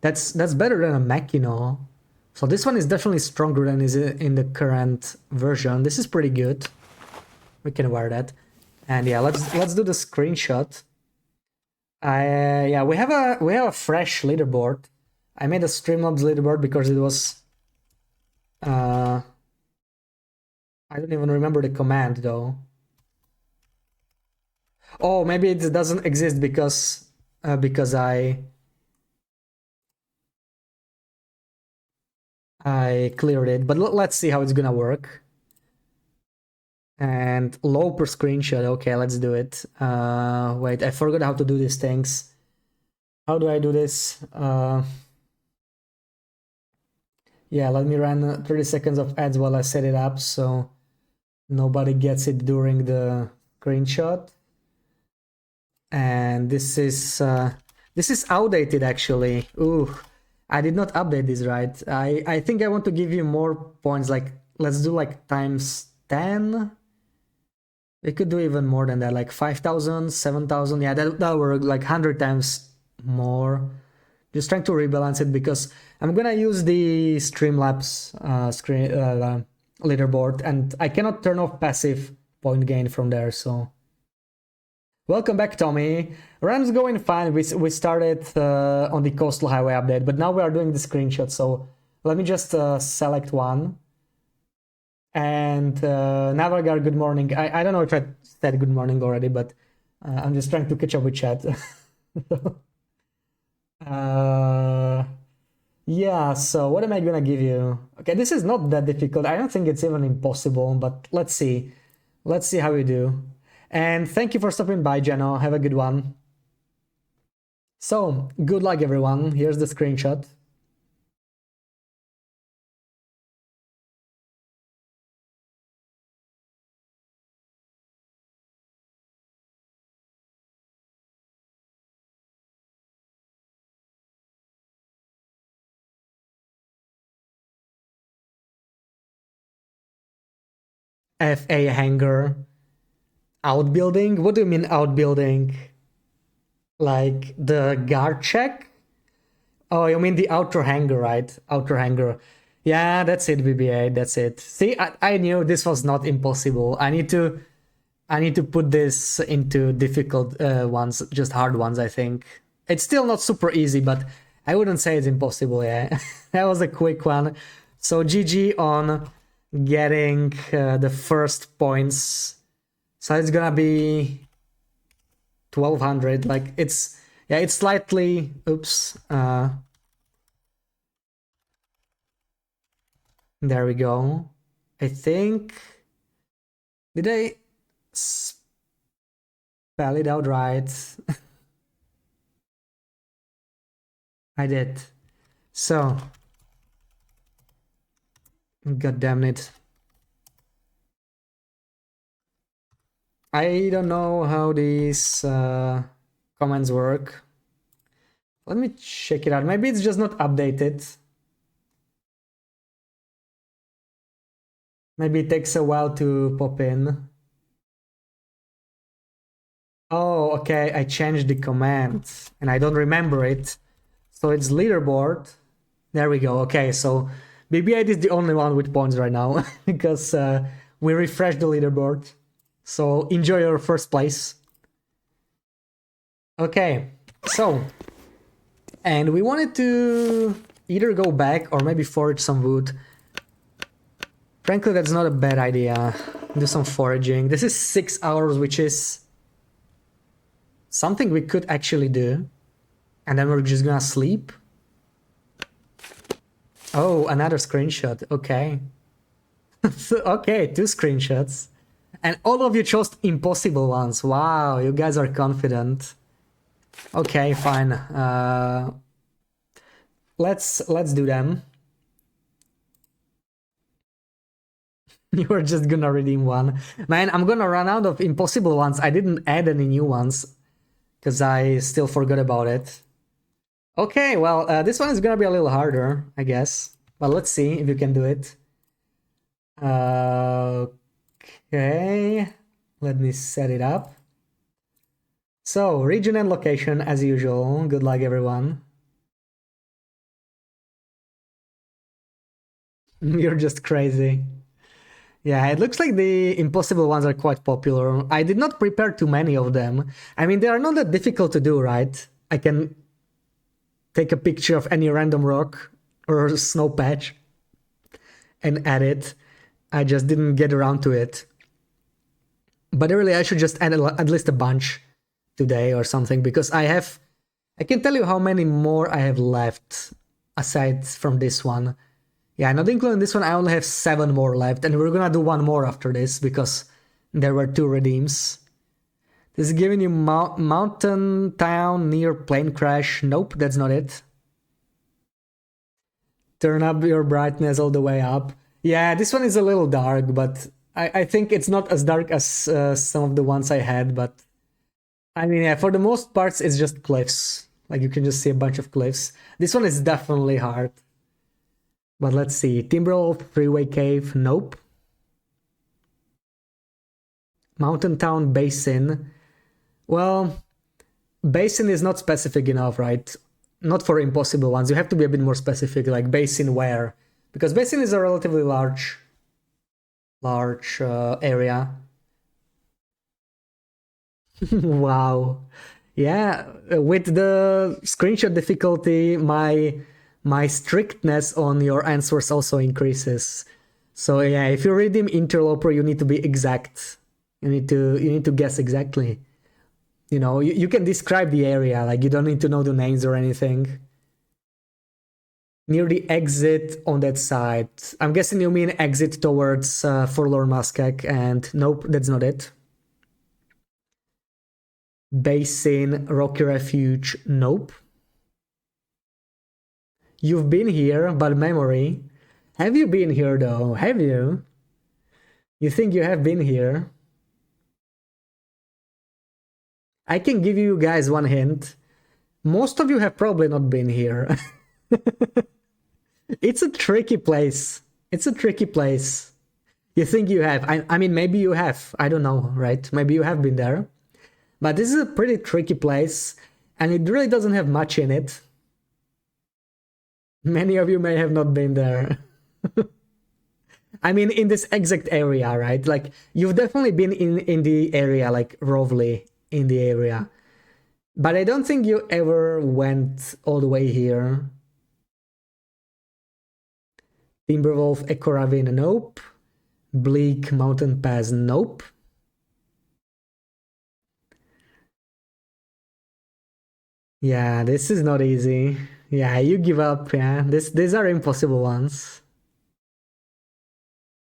That's better than a Makino. So this one is definitely stronger than is in the current version. This is pretty good. We can wear that. And yeah, let's do the screenshot. Yeah, we have a fresh leaderboard. I made a Streamlabs leaderboard because it was I don't even remember the command though. Oh, maybe it doesn't exist because I cleared it. But let's see how it's gonna work. And low per screenshot. Okay, let's do it. Wait, I forgot how to do these things. How do I do this? Yeah, let me run 30 seconds of ads while I set it up so nobody gets it during the screenshot. And this is outdated actually. Ooh, I did not update this right. I think I want to give you more points. Like let's do like ×10. We could do even more than that, like 5,000, 7,000. Yeah, that'll work, like 100 times more. Just trying to rebalance it because I'm gonna use the Streamlabs leaderboard, and I cannot turn off passive point gain from there. So, welcome back, Tommy. Run's going fine. We started on the coastal highway update, but now we are doing the screenshot. So let me just select one. And Navagar, good morning. I don't know if I said good morning already, but I'm just trying to catch up with chat. Yeah, so what am I gonna give you? Okay, this is not that difficult. I don't think it's even impossible, but let's see. Let's see how we do. And thank you for stopping by, Jeno. Have a good one. So, good luck, everyone. Here's the screenshot. FA hangar. Outbuilding? What do you mean outbuilding? Like the guard check? Oh, you mean the outer hangar, right? Outer hangar. Yeah, that's it, BBA. That's it. See, I knew this was not impossible. I need to put this into difficult ones, just hard ones, I think. It's still not super easy, but I wouldn't say it's impossible, yeah. That was a quick one. So GG on getting the first points. So it's gonna be 1200. Like it's slightly oops. There we go. I think did I Spell it out right. I did. So, god damn it. I don't know how these commands work. Let me check it out. Maybe it's just not updated. Maybe it takes a while to pop in. Oh, okay, I changed the command and I don't remember it. So it's leaderboard. There we go. Okay, so BB8 is the only one with points right now because we refreshed the leaderboard. So enjoy your first place. Okay, so, and we wanted to either go back or maybe forage some wood. Frankly, that's not a bad idea. Do some foraging. This is 6 hours, which is something we could actually do. And then we're just gonna sleep. Oh, another screenshot. Okay. Okay, 2 screenshots. And all of you chose impossible ones. Wow, you guys are confident. Okay, fine. Let's do them. You were just gonna redeem one. Man, I'm gonna run out of impossible ones. I didn't add any new ones because I still forgot about it. Okay, well, this one is gonna be a little harder, I guess. But let's see if you can do it. Okay, let me set it up. So, region and location as usual. Good luck, everyone. You're just crazy. Yeah, it looks like the impossible ones are quite popular. I did not prepare too many of them. I mean, they are not that difficult to do, right? I can take a picture of any random rock or snow patch and add it. I just didn't get around to it. But really, I should just add at least a bunch today or something because I can tell you how many more I have left aside from this one. Yeah, not including this one, I only have 7 more left, and we're gonna do one more after this because there were 2 redeems. This is giving you mountain town near plane crash. Nope, that's not it. Turn up your brightness all the way up. Yeah, this one is a little dark, but I think it's not as dark as some of the ones I had, but I mean, yeah, for the most parts, it's just cliffs. Like, you can just see a bunch of cliffs. This one is definitely hard. But let's see. Timberwolf, Freeway Cave, nope. Mountain Town Basin. Well, basin is not specific enough, right? Not for impossible ones. You have to be a bit more specific, like basin where. Because basin is a relatively large area. Wow. Yeah, with the screenshot difficulty, my strictness on your answers also increases. So yeah, if you redeem interloper, you need to be exact. You need to guess exactly. You know, you can describe the area, like you don't need to know the names or anything. Near the exit on that side. I'm guessing you mean exit towards Forlorn Muskeg, and nope, that's not it. Basin, Rocky Refuge, nope. You've been here, but memory. Have you been here though? Have you? You think you have been here? I can give you guys one hint. Most of you have probably not been here. It's a tricky place. It's a tricky place. You think you have. I mean, maybe you have. I don't know, right? Maybe you have been there. But this is a pretty tricky place, and it really doesn't have much in it. Many of you may have not been there. I mean, in this exact area, right? Like, you've definitely been in the area, like, roughly in the area. But I don't think you ever went all the way here. Timberwolf, Echo Ravine, nope. Bleak Mountain Pass, nope. Yeah, this is not easy. Yeah, you give up, yeah. These are impossible ones.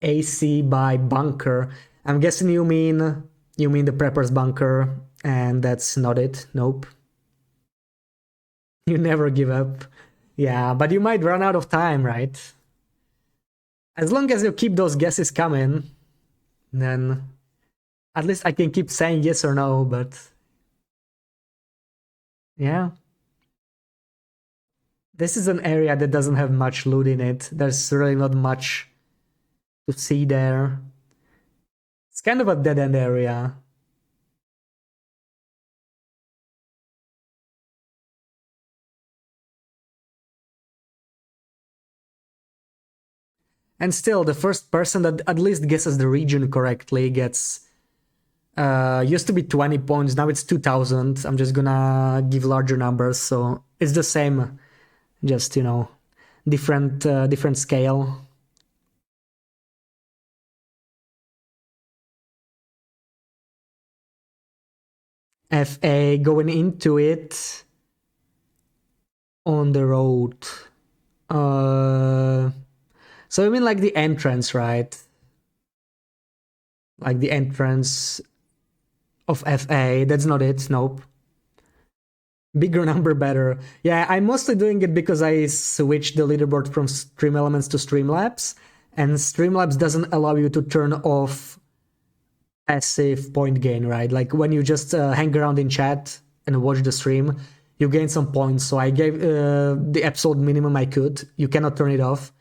AC by bunker. I'm guessing you mean You mean the prepper's bunker, and that's not it? Nope. You never give up. Yeah, but you might run out of time, right? As long as you keep those guesses coming, then at least I can keep saying yes or no, but yeah. This is an area that doesn't have much loot in it. There's really not much to see there. It's kind of a dead-end area. And still, the first person that at least guesses the region correctly gets... used to be 20 points, now it's 2000. I'm just gonna give larger numbers, so it's the same, just, you know, different scale. FA going into it on the road. So you mean like the entrance, right? Like the entrance of FA. That's not it. Nope. Bigger number, better. Yeah, I'm mostly doing it because I switched the leaderboard from Stream Elements to Streamlabs, and Streamlabs doesn't allow you to turn off passive point gain, right? Like when you just hang around in chat and watch the stream, you gain some points. So I gave the episode minimum I could. You cannot turn it off.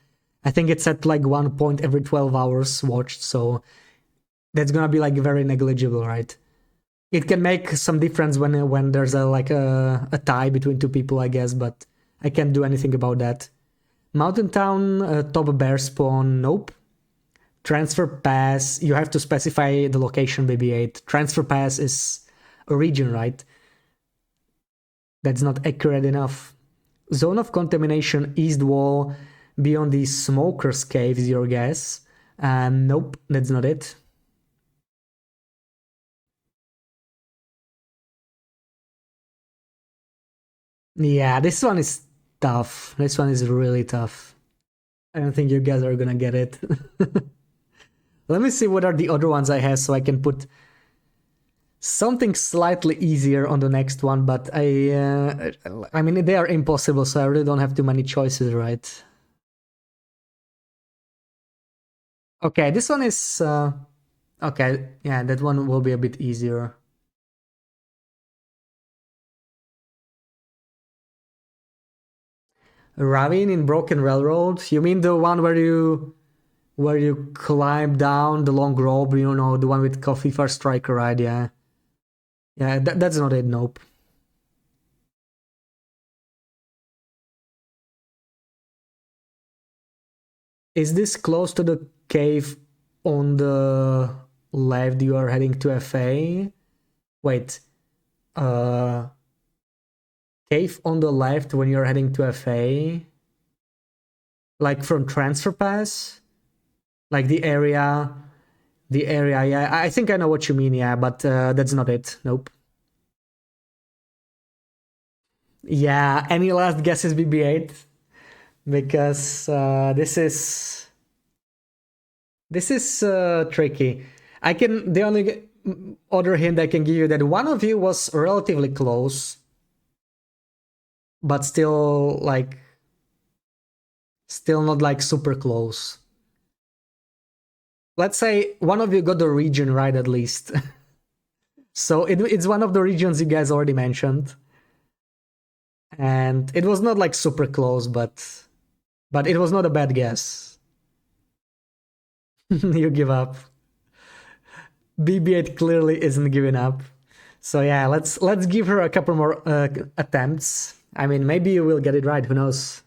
I think it's at like 1 point every 12 hours watched, so that's gonna be like very negligible, right? It can make some difference when there's a tie between two people, I guess, but I can't do anything about that. Mountain Town, top bear spawn, nope. Transfer pass, you have to specify the location, BB8. Transfer pass is a region, right? That's not accurate enough. Zone of contamination, east wall, beyond the smoker's cave is your guess. Nope, that's not it. Yeah, this one is tough. This one is really tough. I don't think you guys are gonna get it. Let me see what are the other ones I have so I can put something slightly easier on the next one, but I mean, they are impossible, so I really don't have too many choices, right? Okay, this one is... okay, yeah, that one will be a bit easier. Ravine in Broken Railroad? You mean the one where you climb down the long rope, you know, the one with Coffee First Striker, right? Yeah. Yeah, that's not it, nope. Is this close to the cave on the left you are heading to FA? Wait. Uh Cave on the left when you're heading to FA? Like from Transfer Pass? Like the area, yeah, I think I know what you mean, yeah, but that's not it, nope. Yeah, any last guesses, BB8? Because this is tricky. I can... the only other hint I can give you that one of you was relatively close, but still not like super close. Let's say one of you got the region right at least. So it's one of the regions you guys already mentioned, and it was not like super close, but it was not a bad guess. You give up. BB8 clearly isn't giving up. So yeah, let's give her a couple more attempts. I mean, maybe you will get it right, who knows?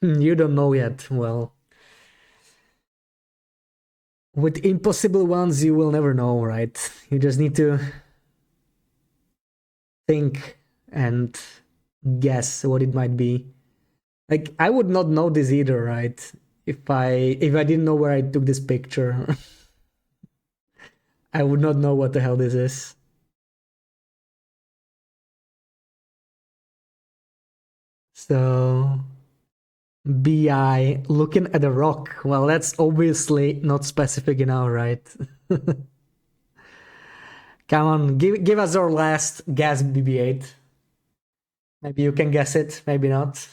You don't know yet. Well, with impossible ones, you will never know, right? You just need to think and guess what it might be. Like, I would not know this either, right? If I didn't know where I took this picture, I would not know what the hell this is. So BI looking at a rock. Well, that's obviously not specific enough, right? Come on, give us our last guess, BB8. Maybe you can guess it, maybe not.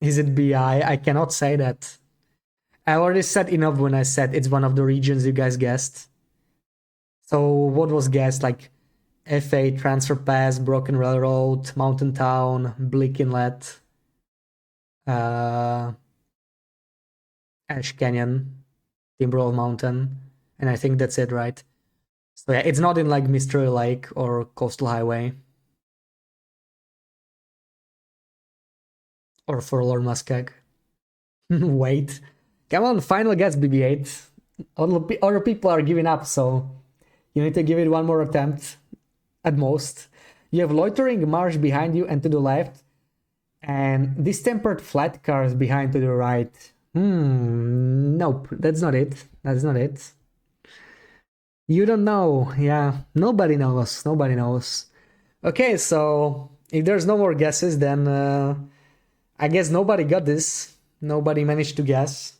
Is it BI? I cannot say that. I already said enough when I said it's one of the regions you guys guessed. So what was guessed? Like FA, Transfer Pass, Broken Railroad, Mountain Town, Bleak Inlet, Ash Canyon, Timberwolf Mountain, and I think that's it, right? So yeah, it's not in like Mystery Lake or Coastal Highway. Or Forlorn Muskeg. Wait. Come on, final guess, BB8. Other people are giving up, so you need to give it one more attempt at most. You have loitering marsh behind you and to the left, and distempered flat cars behind to the right. Nope, that's not it. That's not it. You don't know. Yeah, nobody knows. Nobody knows. Okay, so if there's no more guesses, then I guess nobody got this. Nobody managed to guess.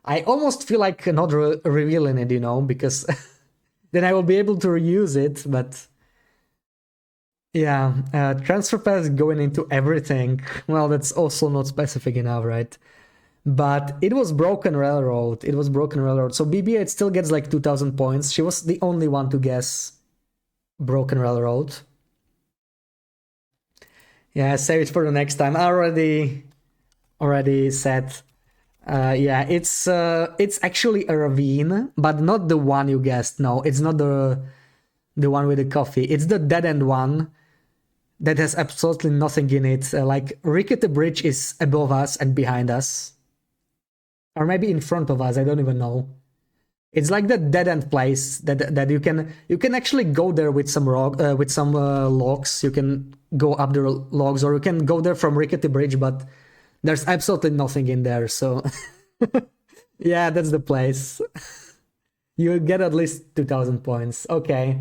I almost feel like not revealing it, because then I will be able to reuse it, but yeah, transfer pass going into everything. Well, that's also not specific enough, right? But it was Broken Railroad. It was Broken Railroad. So BB8 still gets like 2,000 points. She was the only one to guess Broken Railroad. Yeah, save it for the next time. I already said. Yeah, it's actually a ravine, but not the one you guessed. No, it's not the one with the coffee. It's the dead end one that has absolutely nothing in it. Like Rickety Bridge is above us and behind us, or maybe in front of us. I don't even know. It's like the dead end place that you can actually go there with some logs. You can go up the logs, or you can go there from Rickety Bridge, but there's absolutely nothing in there. So yeah, that's the place. You get at least 2,000 points. Okay,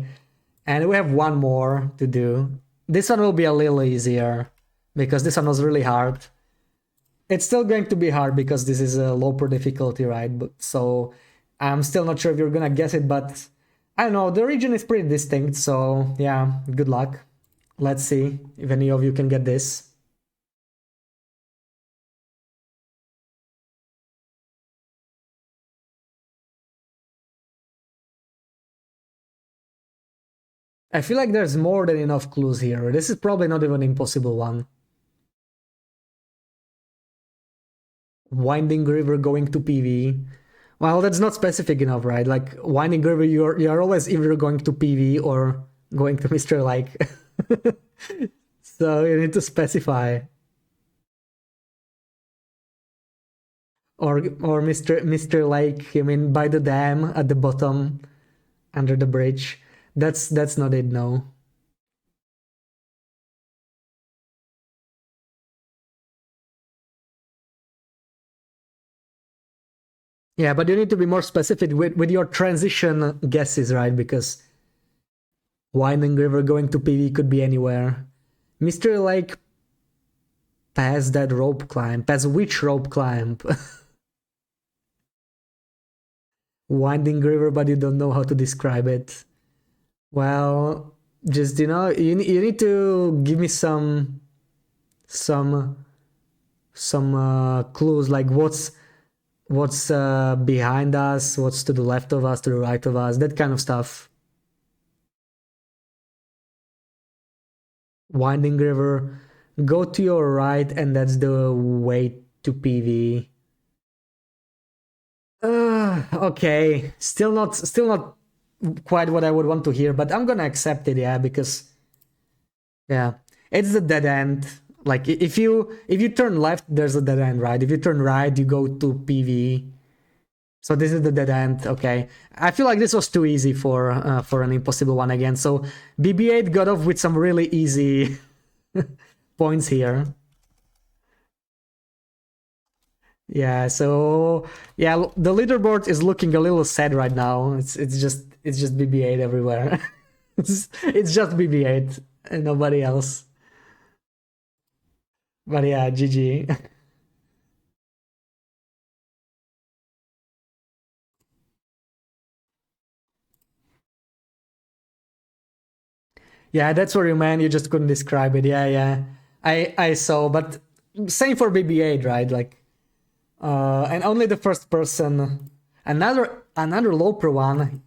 and we have one more to do. This one will be a little easier because this one was really hard. It's still going to be hard because this is a lower difficulty, right? But so I'm still not sure if you're gonna guess it, but I don't know, the region is pretty distinct, so yeah, good luck. Let's see if any of you can get this. I feel like there's more than enough clues here. This is probably not even an impossible one. Winding River going to PV. Well, that's not specific enough, right? Like Winding River, you're always either going to PV or going to Mr. Lake. So you need to specify. Or Mr. Lake, I mean by the dam at the bottom under the bridge. That's not it, no. Yeah, but you need to be more specific with your transition guesses, right? Because Winding River going to PV could be anywhere. Mr. Lake past that rope climb. Past which rope climb? Winding River, but you don't know how to describe it. Well, just you need to give me some clues, like what's behind us, what's to the left of us, to the right of us, that kind of stuff. Winding River, go to your right, and that's the way to PV. Okay, still not quite what I would want to hear, but I'm gonna accept it, yeah, because yeah, it's the dead end. Like if you turn left, there's a dead end, right? If you turn right, you go to PV. So this is the dead end. Okay, I feel like this was too easy for an impossible one again. So BB8 got off with some really easy points here. Yeah, so yeah, the leaderboard is looking a little sad right now. It's just BB8 everywhere. It's just BB8 and nobody else. But yeah, GG. Yeah, that's what you meant. You just couldn't describe it. Yeah, yeah. I saw, but same for BB-8, right? Like, and only the first person. Another low pro one.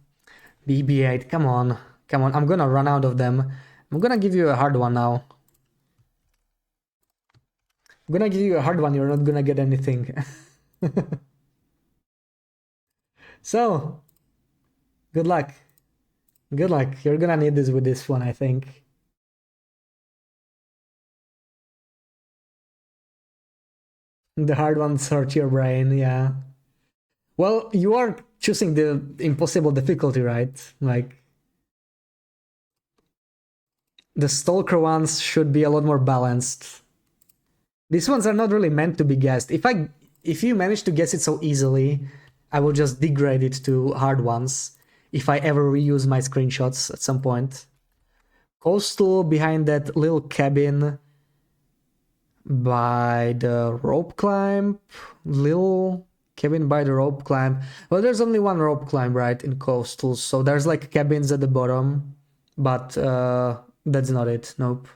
BB-8. Come on, come on. I'm gonna run out of them. I'm gonna give you a hard one now. I'm gonna give you a hard one. You're not gonna get anything. So, good luck. Good luck. You're gonna need this with this one, I think. The hard ones hurt your brain, yeah. Well, you are choosing the impossible difficulty, right? Like, the Stalker ones should be a lot more balanced. These ones are not really meant to be guessed. If you manage to guess it so easily, I will just degrade it to hard ones if I ever reuse my screenshots at some point. Coastal behind that little cabin by the rope climb. Little cabin by the rope climb. Well, there's only one rope climb, right, in Coastal, so there's like cabins at the bottom, but that's not it. Nope.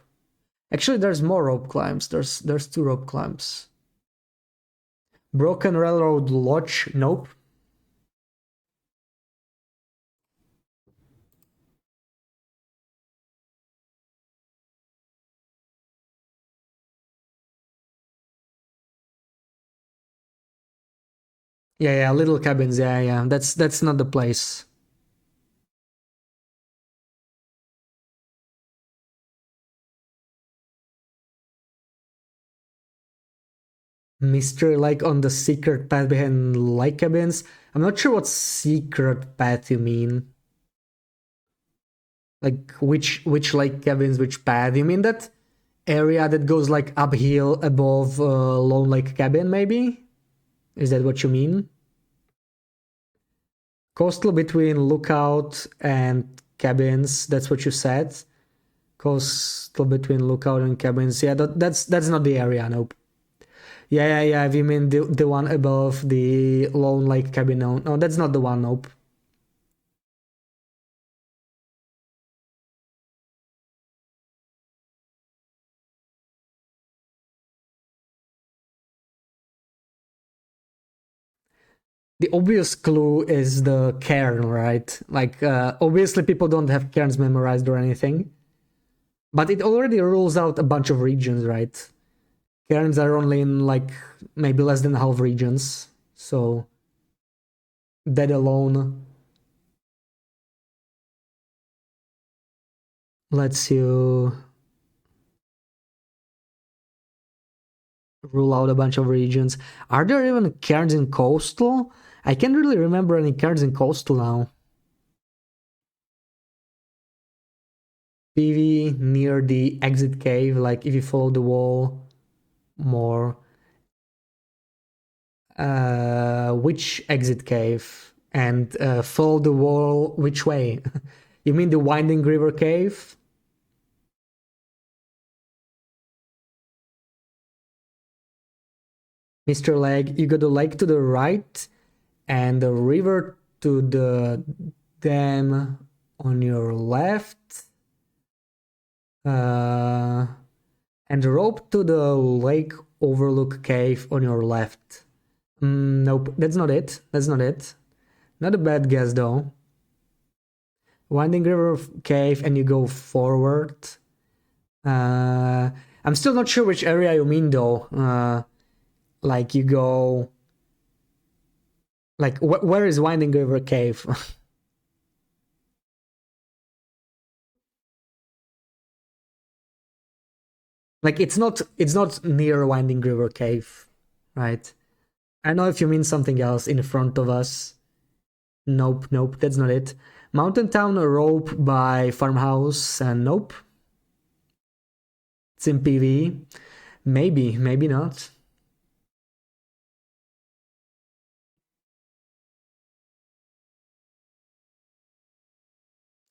Actually, there's more rope climbs. There's two rope climbs. Broken Railroad Lodge. Nope. Yeah, yeah, little cabins. Yeah, yeah. That's not the place. Mystery like on the secret path behind light cabins. I'm not sure what secret path you mean. Like which like cabins, which path? You mean that area that goes like uphill above Lone Lake Cabin? Maybe is that what you mean? Coastal between Lookout and cabins. That's what you said. Coastal between Lookout and cabins. Yeah, that's not the area. Nope. Yeah, yeah, yeah. If you mean the one above the Lone Lake Cabin, no, that's not the one. Nope. The obvious clue is the cairn, right? Like, obviously people don't have cairns memorized or anything, but it already rules out a bunch of regions, right? Cairns are only in like maybe less than half regions, so that alone lets you rule out a bunch of regions. Are there even cairns in coastal? I can't really remember any cairns in coastal now. PV near the exit cave, like if you follow the wall more. Which exit cave? And follow the wall which way? You mean the Winding River Cave? Mr. Leg, you got the lake to the right and the river to the dam on your left. Uh, and the rope to the lake overlook cave on your left. Nope, that's not it. That's not it. Not a bad guess though. Winding River Cave and you go forward. I'm still not sure which area you mean though. Like you go, like where is Winding River Cave? Like it's not near Winding River Cave, right? I know if you mean something else in front of us. Nope, nope, that's not it. Mountain Town Rope by Farmhouse, and nope. It's in PV. Maybe, maybe not.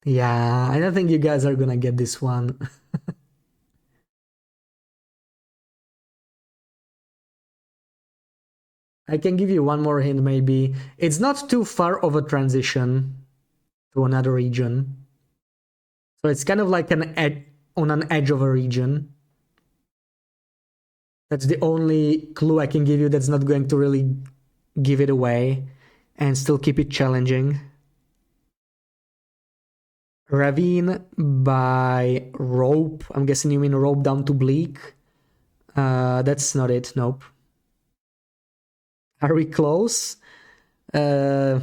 Yeah, I don't think you guys are gonna get this one. I can give you one more hint maybe. It's not too far of a transition to another region. So it's kind of like on an edge of a region. That's the only clue I can give you that's not going to really give it away and still keep it challenging. Ravine by rope. I'm guessing you mean rope down to Bleak. That's not it, nope. Are we close? I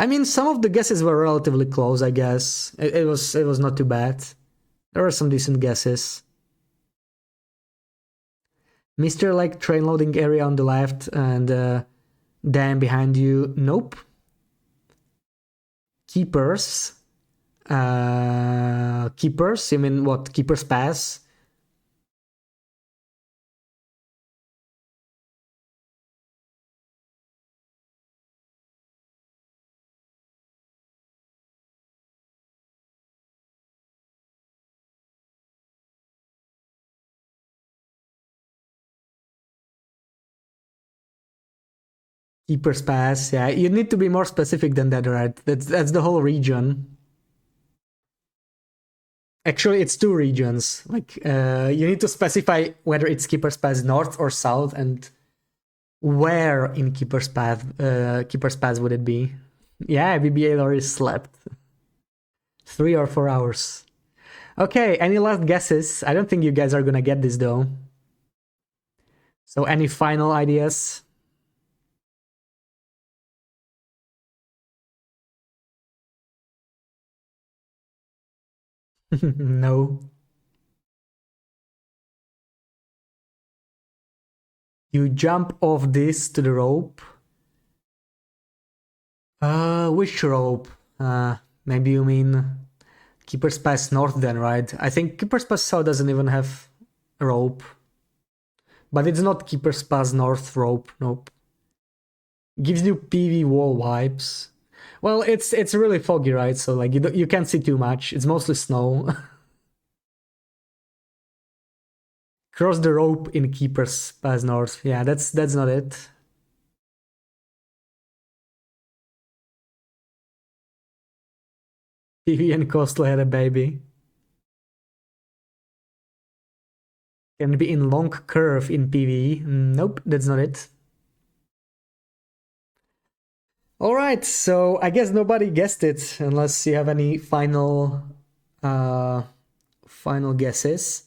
mean, some of the guesses were relatively close, I guess. It was not too bad. There were some decent guesses. Mr. Like train loading area on the left and dam behind you. Nope. Keepers. Keepers? You mean what? Keepers Pass? Keepers Pass, yeah. You need to be more specific than that, right? That's the whole region. Actually, it's two regions. Like, you need to specify whether it's Keepers Pass North or South, and where in Keepers Pass would it be? Yeah, BB-8 already slept. 3 or 4 hours. Okay, any last guesses? I don't think you guys are gonna get this though. So any final ideas? No. You jump off this to the rope. Which rope? Maybe you mean Keeper's Pass North then, right? I think Keeper's Pass South doesn't even have a rope. But it's not Keeper's Pass North rope, nope. Gives you PV wall vibes. Well, it's really foggy, right? So like you can't see too much. It's mostly snow. Cross the rope in Keeper's Pass North. Yeah, that's not it. PV and Coastal had a baby. Can it be in long curve in PV? Nope, that's not it. Alright, so I guess nobody guessed it unless you have any final guesses.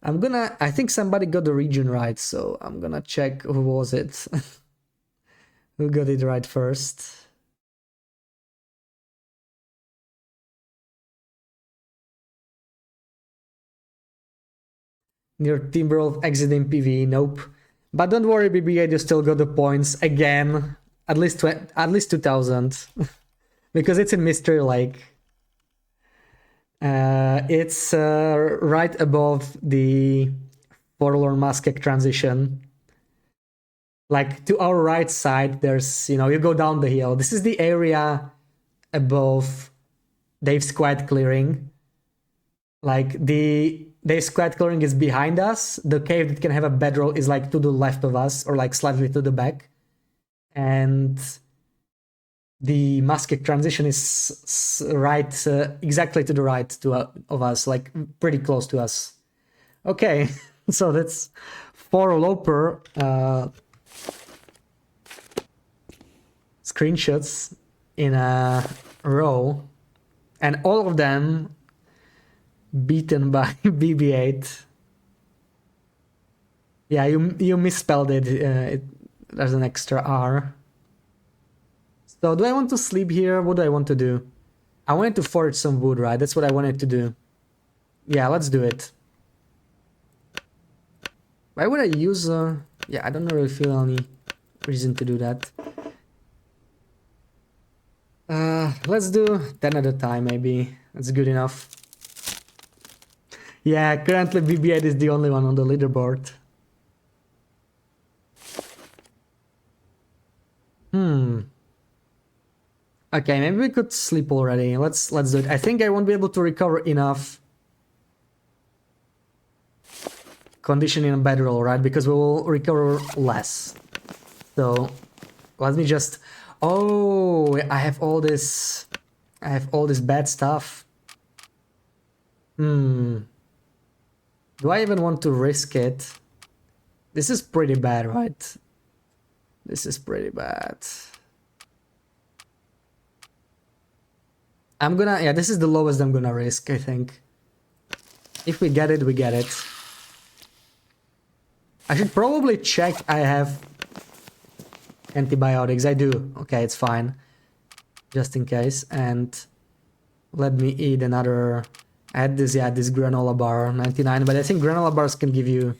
I think somebody got the region right, so I'm gonna check who was it. Who got it right first. Near Timberwolf exiting PV, nope. But don't worry, BB8, you still got the points again. At least 2000. Because it's in Mystery Lake. It's right above the Forlorn Muskeg transition. Like to our right side, there's, you go down the hill. This is the area above Dave's Quiet Clearing. Like Dave's Quiet Clearing is behind us. The cave that can have a bedroll is like to the left of us or like slightly to the back. And the Muskeg transition is right, exactly to the right of us, like pretty close to us. Okay, so that's 4 Loper screenshots in a row, and all of them beaten by BB8. Yeah, you misspelled it. There's an extra R. So do I want to sleep here? What do I want to do? I wanted to forge some wood, right? That's what I wanted to do. Yeah, let's do it. Why would I use... yeah, I don't really feel any reason to do that. Let's do 10 at a time, maybe. That's good enough. Yeah, currently BB8 is the only one on the leaderboard. Okay, maybe we could sleep already. Let's do it. I think I won't be able to recover enough condition in a bedroll, right? Because we will recover less. So let me just... Oh, I have all this... I have all this bad stuff. Do I even want to risk it? This is pretty bad, right? This is pretty bad. I'm gonna... Yeah, this is the lowest I'm gonna risk, I think. If we get it, we get it. I should probably check I have antibiotics. I do. Okay, it's fine. Just in case. And let me eat another... I had this, yeah, this granola bar, 99. But I think granola bars can give you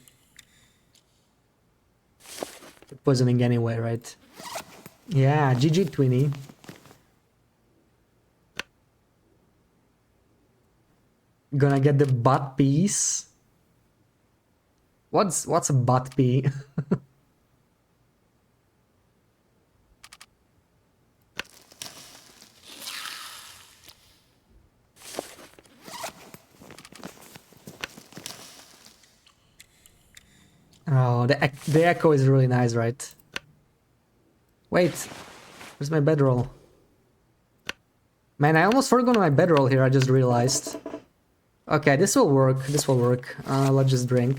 poisoning anyway, right? Yeah, GG Twinny. Gonna get the butt piece. What's a butt pea? Oh, the echo is really nice, right? Wait, where's my bedroll? Man, I almost forgot my bedroll here, I just realized. Okay, this will work, this will work. Let's just drink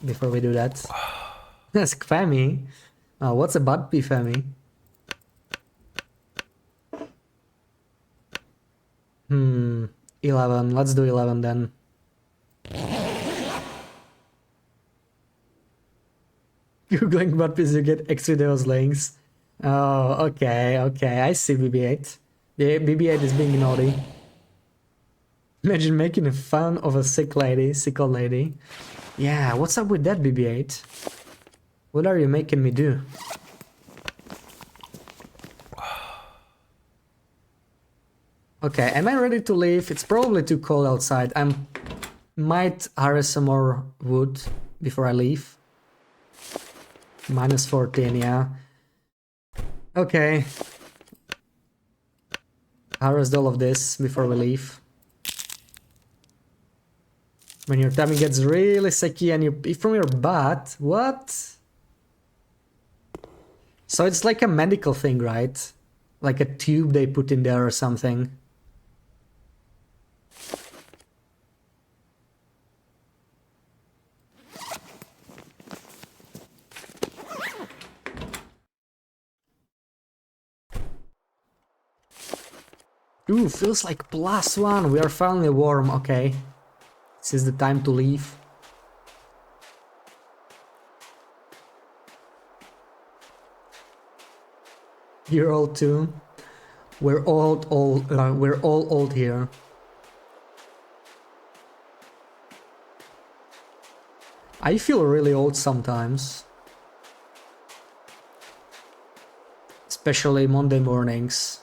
before we do that. That's Femi. What's a butt pea, Femi? 11. Let's do 11 then. Googling butt piece, you get X-Videos links. Oh, okay, okay. I see BB-8. The BB-8 is being naughty. Imagine making fun of a sick old lady. Yeah, what's up with that, BB-8? What are you making me do? Okay, am I ready to leave? It's probably too cold outside. I might harvest some more wood before I leave. Minus 14, yeah. Okay. Harvest all of this before we leave. When your tummy gets really sicky and you pee from your butt. What? So it's like a medical thing, right? Like a tube they put in there or something. Ooh, feels like +1. We are finally warm. Okay. This is the time to leave. You're old too. We're all old here. I feel really old sometimes. Especially Monday mornings.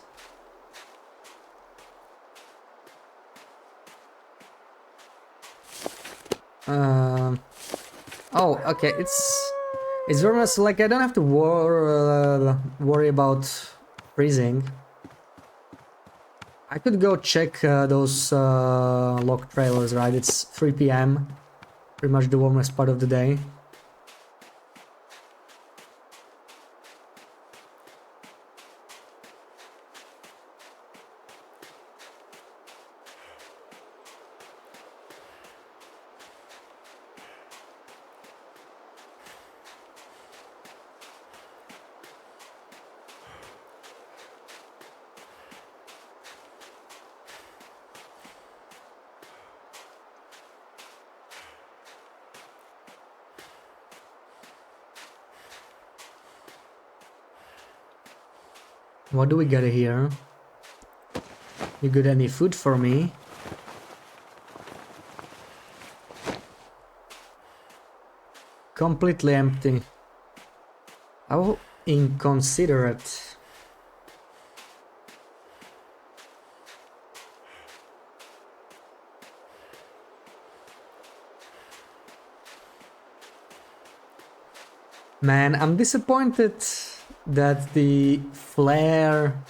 Oh, okay, it's very much like I don't have to worry about freezing. I could go check those log trailers, right? It's 3 PM, pretty much the warmest part of the day. What do we got here? You got any food for me? Completely empty. How inconsiderate. Man, I'm disappointed that the flare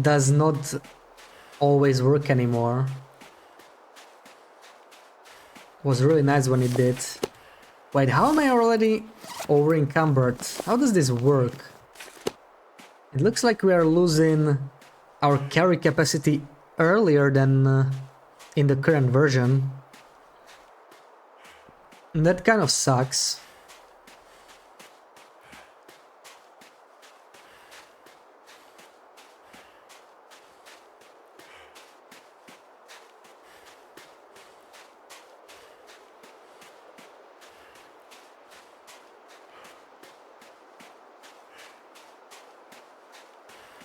does not always work anymore. Was really nice when it did. Wait, how am I already over encumbered? How does this work? It looks like we are losing our carry capacity earlier than in the current version. And that kind of sucks.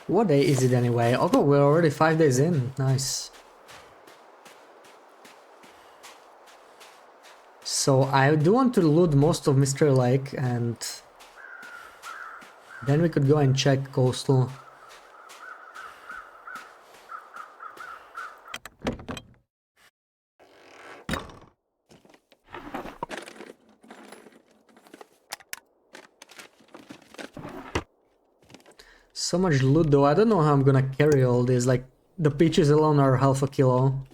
What day is it anyway? Oh, we're already 5 days in. Nice. So I do want to loot most of Mystery Lake and then we could go and check Coastal. So much loot though, I don't know how I'm gonna carry all this, like the peaches alone are half a kilo.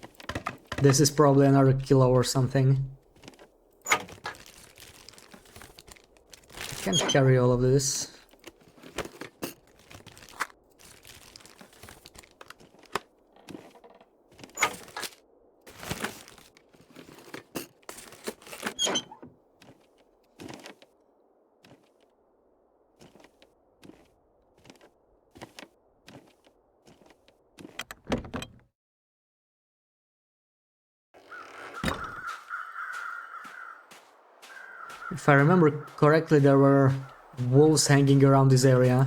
This is probably another kilo or something. I can't carry all of this. If I remember correctly, there were wolves hanging around this area.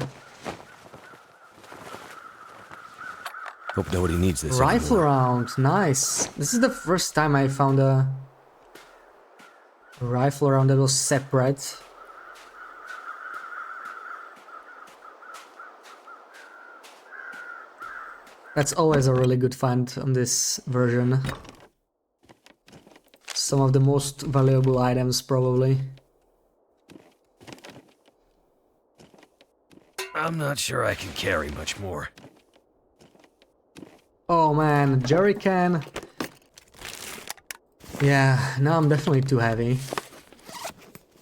Hope nobody needs this Rifle anymore. round, nice. This is the first time I found a rifle round that was separate. That's always a really good find on this version. Some of the most valuable items, probably. I'm not sure I can carry much more. Oh man, jerry can. Yeah, now I'm definitely too heavy.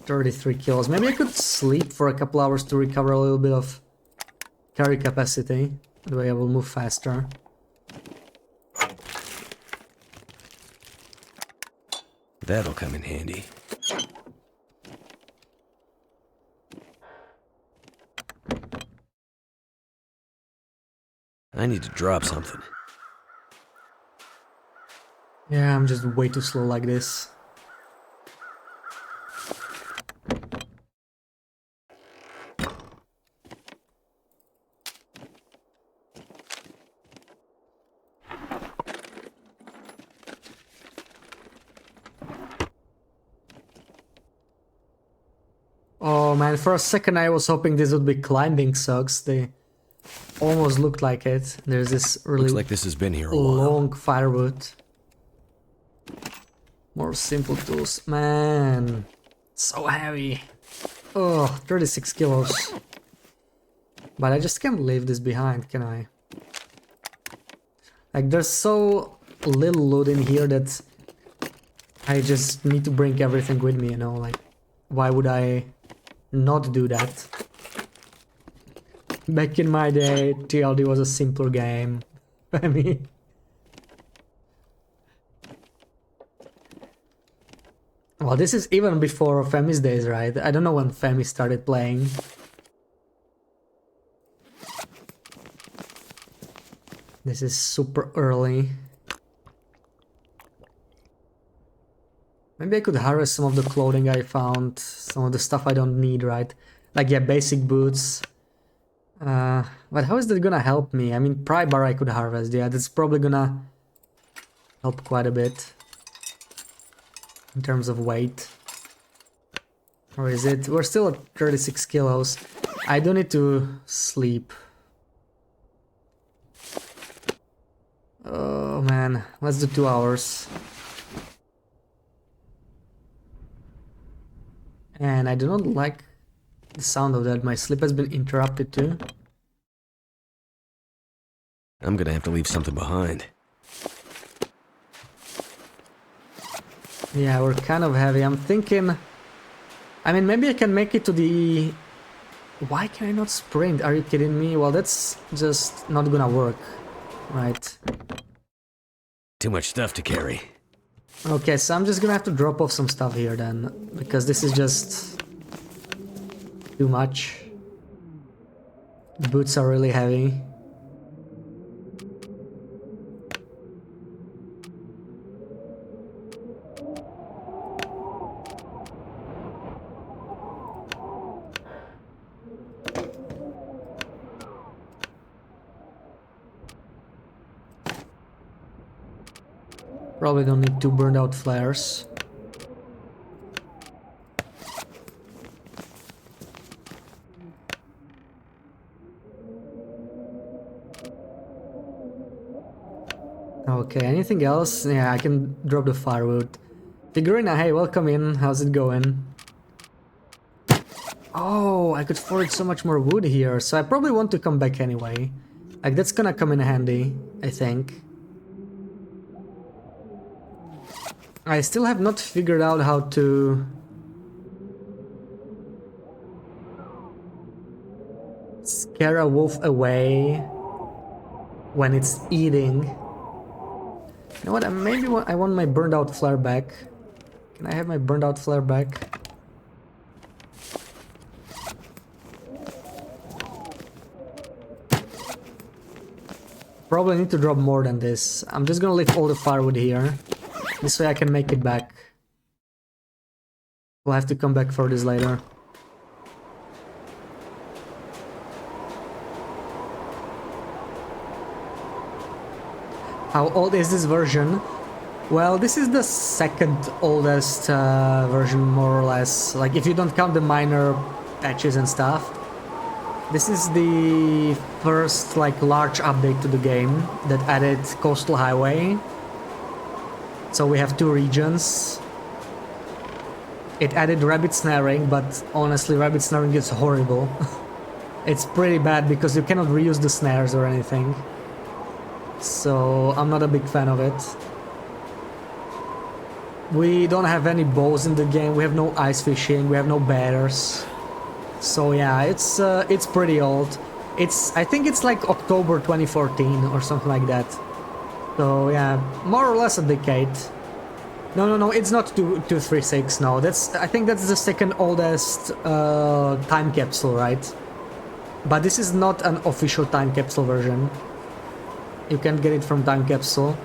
33 kills. Maybe I could sleep for a couple hours to recover a little bit of carry capacity. That way I will move faster. That'll come in handy. I need to drop something. Yeah, I'm just way too slow like this. Oh man, for a second I was hoping this would be climbing socks. They almost looked like it. There's this really Looks like this has been here a while. long firewood. More simple tools. Man, so heavy. Oh, 36 kilos. But I just can't leave this behind, can I? Like, there's so little loot in here that I just need to bring everything with me, you know? Like, why would I not do that? Back in my day, TLD was a simpler game. I mean... Well, this is even before Femi's days, right? I don't know when Femi started playing. This is super early. Maybe I could harvest some of the clothing I found, some of the stuff I don't need, right? Like, yeah, basic boots. But how is that gonna help me? I mean, pry bar I could harvest, yeah, that's probably gonna help quite a bit. In terms of weight. Or is it? We're still at 36 kilos. I do need to sleep. Oh man, let's do 2 hours. And I do not like the sound of that. My sleep has been interrupted too. I'm gonna have to leave something behind. Yeah, we're kind of heavy. I'm thinking I mean, maybe I can make it to the... Why can I not sprint? Are you kidding me? Well, that's just not gonna work, right? Too much stuff to carry. Okay, so I'm just gonna have to drop off some stuff here then, because this is just too much. The boots are really heavy. Probably don't need two burned out flares. Okay, anything else? Yeah, I can drop the firewood. Figurina, hey, welcome in. How's it going? Oh, I could forage so much more wood here, so I probably want to come back anyway. Like, that's gonna come in handy, I think. I still have not figured out how to... scare a wolf away when it's eating. You know what, maybe I want my burned out flare back. Can I have my burned out flare back? Probably need to drop more than this. I'm just gonna leave all the firewood here. This way I can make it back. We'll have to come back for this later. How old is this version? Well, this is the second oldest version, more or less. Like, if you don't count the minor patches and stuff. This is the first, like, large update to the game that added Coastal Highway. So we have two regions. It added rabbit snaring, but honestly, rabbit snaring is horrible. It's pretty bad because you cannot reuse the snares or anything. So I'm not a big fan of it. We don't have any bows in the game, we have no ice fishing, we have no bears. So yeah, it's pretty old. I think it's like October 2014 or something like that. So yeah, more or less a decade. No, it's not 236, no. I think that's the second oldest time capsule, right? But this is not an official time capsule version. You can get it from time capsule.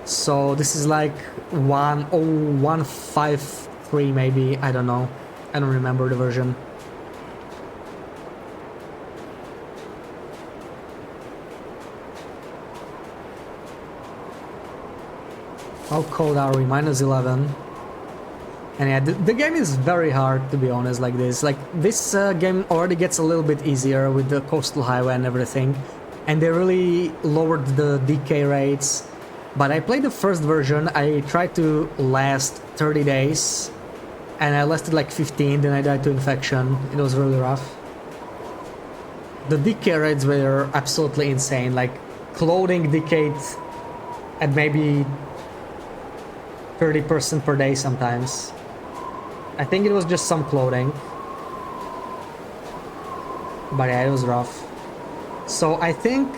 So this is like 10153 maybe, I don't know. I don't remember the version. How cold are we? -11. And yeah, the game is very hard, to be honest, like this. Like, this game already gets a little bit easier with the Coastal Highway and everything. And they really lowered the decay rates. But I played the first version, I tried to last 30 days. And I lasted like 15, then I died to infection. It was really rough. The decay rates were absolutely insane. Like, clothing decayed at maybe 30% per day sometimes. I think it was just some clothing. But yeah, it was rough. So I think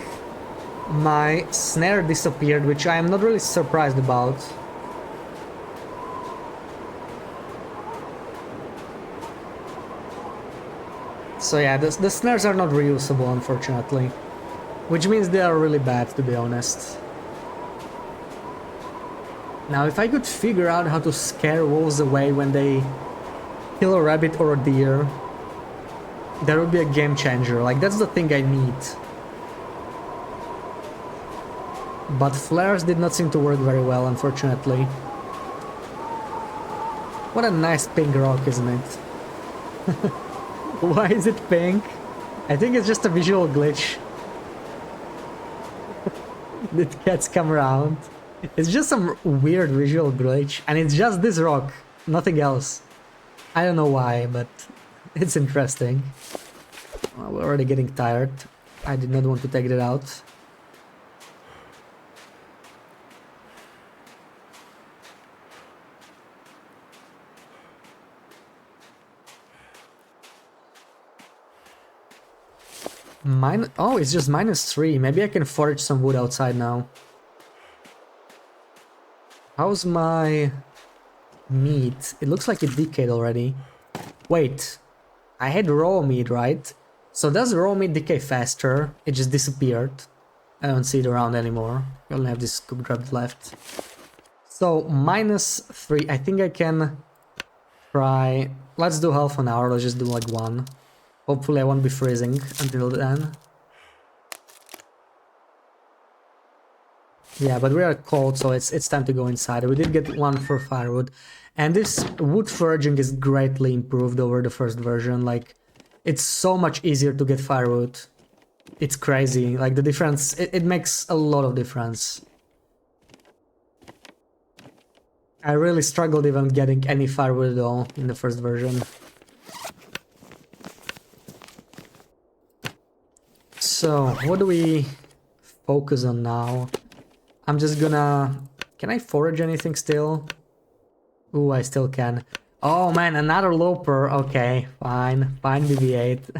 my snare disappeared, which I am not really surprised about. So yeah, the snares are not reusable, unfortunately. Which means they are really bad, to be honest. Now, if I could figure out how to scare wolves away when they kill a rabbit or a deer, that would be a game changer. Like, that's the thing I need. But flares did not seem to work very well, unfortunately. What a nice pink rock, isn't it? Why is it pink? I think it's just a visual glitch. The cats come around. It's just some weird visual glitch, and it's just this rock, nothing else. I don't know why, but it's interesting. Well, we're already getting tired. I did not want to take that out. Oh, it's just -3. Maybe I can forage some wood outside now. How's my meat? It looks like it decayed already. Wait, I had raw meat, right? So does raw meat decay faster? It just disappeared. I don't see it around anymore. I only have this cooked rabbit left. So -3. I think I can try. Let's do half an hour. Let's just do like 1. Hopefully I won't be freezing until then. Yeah, but we are cold, so it's time to go inside. We did get 1 for firewood. And this wood foraging is greatly improved over the first version. Like, it's so much easier to get firewood. It's crazy. Like, the difference, it makes a lot of difference. I really struggled even getting any firewood at all in the first version. So, what do we focus on now? I'm just gonna... Can I forage anything still? Ooh, I still can. Oh man, another loper. Okay, fine. Fine, BB-8.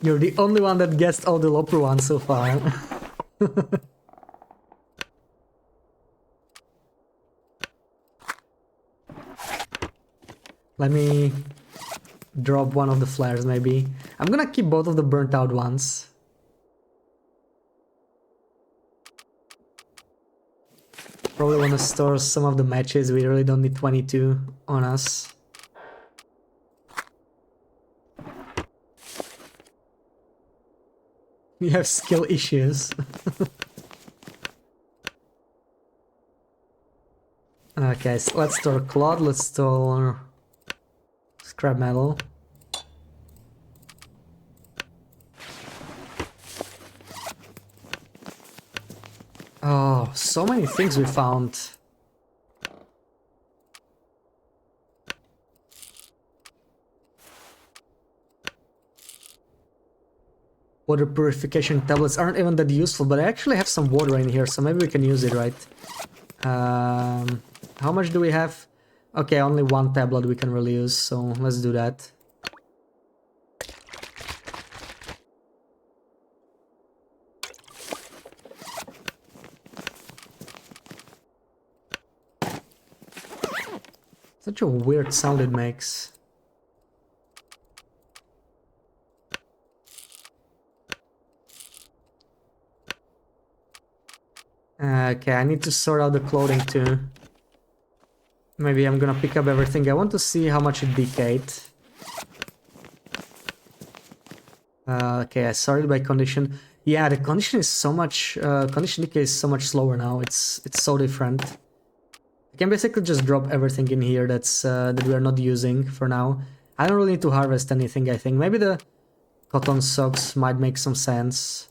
You're the only one that guessed all the loper ones so far. Let me drop one of the flares, maybe. I'm gonna keep both of the burnt out ones. Probably wanna store some of the matches. We really don't need 22 on us. We have skill issues. Okay, so let's store cloth, let's store scrap metal. Oh, so many things we found. Water purification tablets aren't even that useful, but I actually have some water in here, so maybe we can use it, right? How much do we have? Okay, only 1 tablet we can really use, so let's do that. Such a weird sound it makes. Okay, I need to sort out the clothing too. Maybe I'm gonna pick up everything. I want to see how much it decayed. Okay, I sorted by condition. Yeah, the condition is so much. Condition decay is so much slower now. It's so different. I can basically just drop everything in here that we are not using for now. I don't really need to harvest anything. I think maybe the cotton socks might make some sense.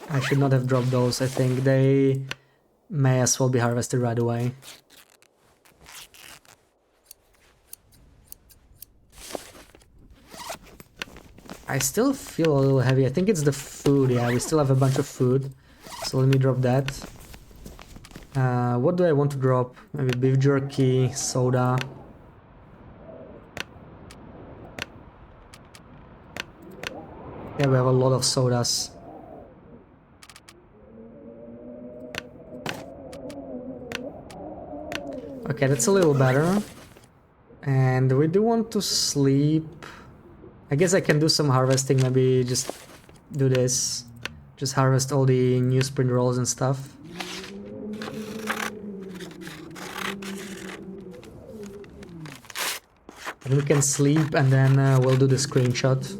I should not have dropped those. I think they may as well be harvested right away. I still feel a little heavy. I think it's the food. Yeah, we still have a bunch of food. So let me drop that. What do I want to drop? Maybe beef jerky, soda. Yeah, we have a lot of sodas. Okay, that's a little better. And we do want to sleep. I guess I can do some harvesting, maybe just do this. Just harvest all the newsprint rolls and stuff. And we can sleep and then we'll do the screenshot.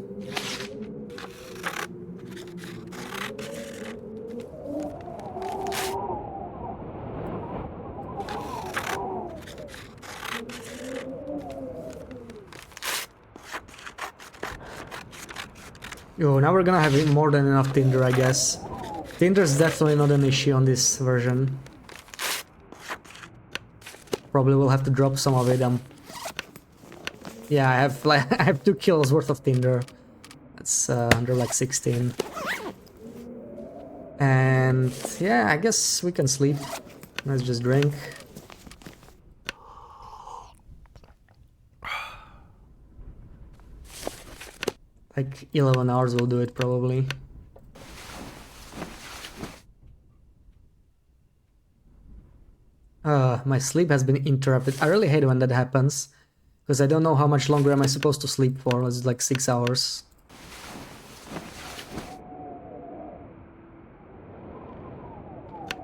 Yo, now we're gonna have more than enough tinder, I guess. Tinder is definitely not an issue on this version. Probably will have to drop some of it. Yeah, I have like I have 2 kills worth of tinder. That's under like 16. And yeah, I guess we can sleep. Let's just drink. Like 11 hours will do it probably. My sleep has been interrupted. I really hate when that happens, because I don't know how much longer am I supposed to sleep for. It's like 6 hours.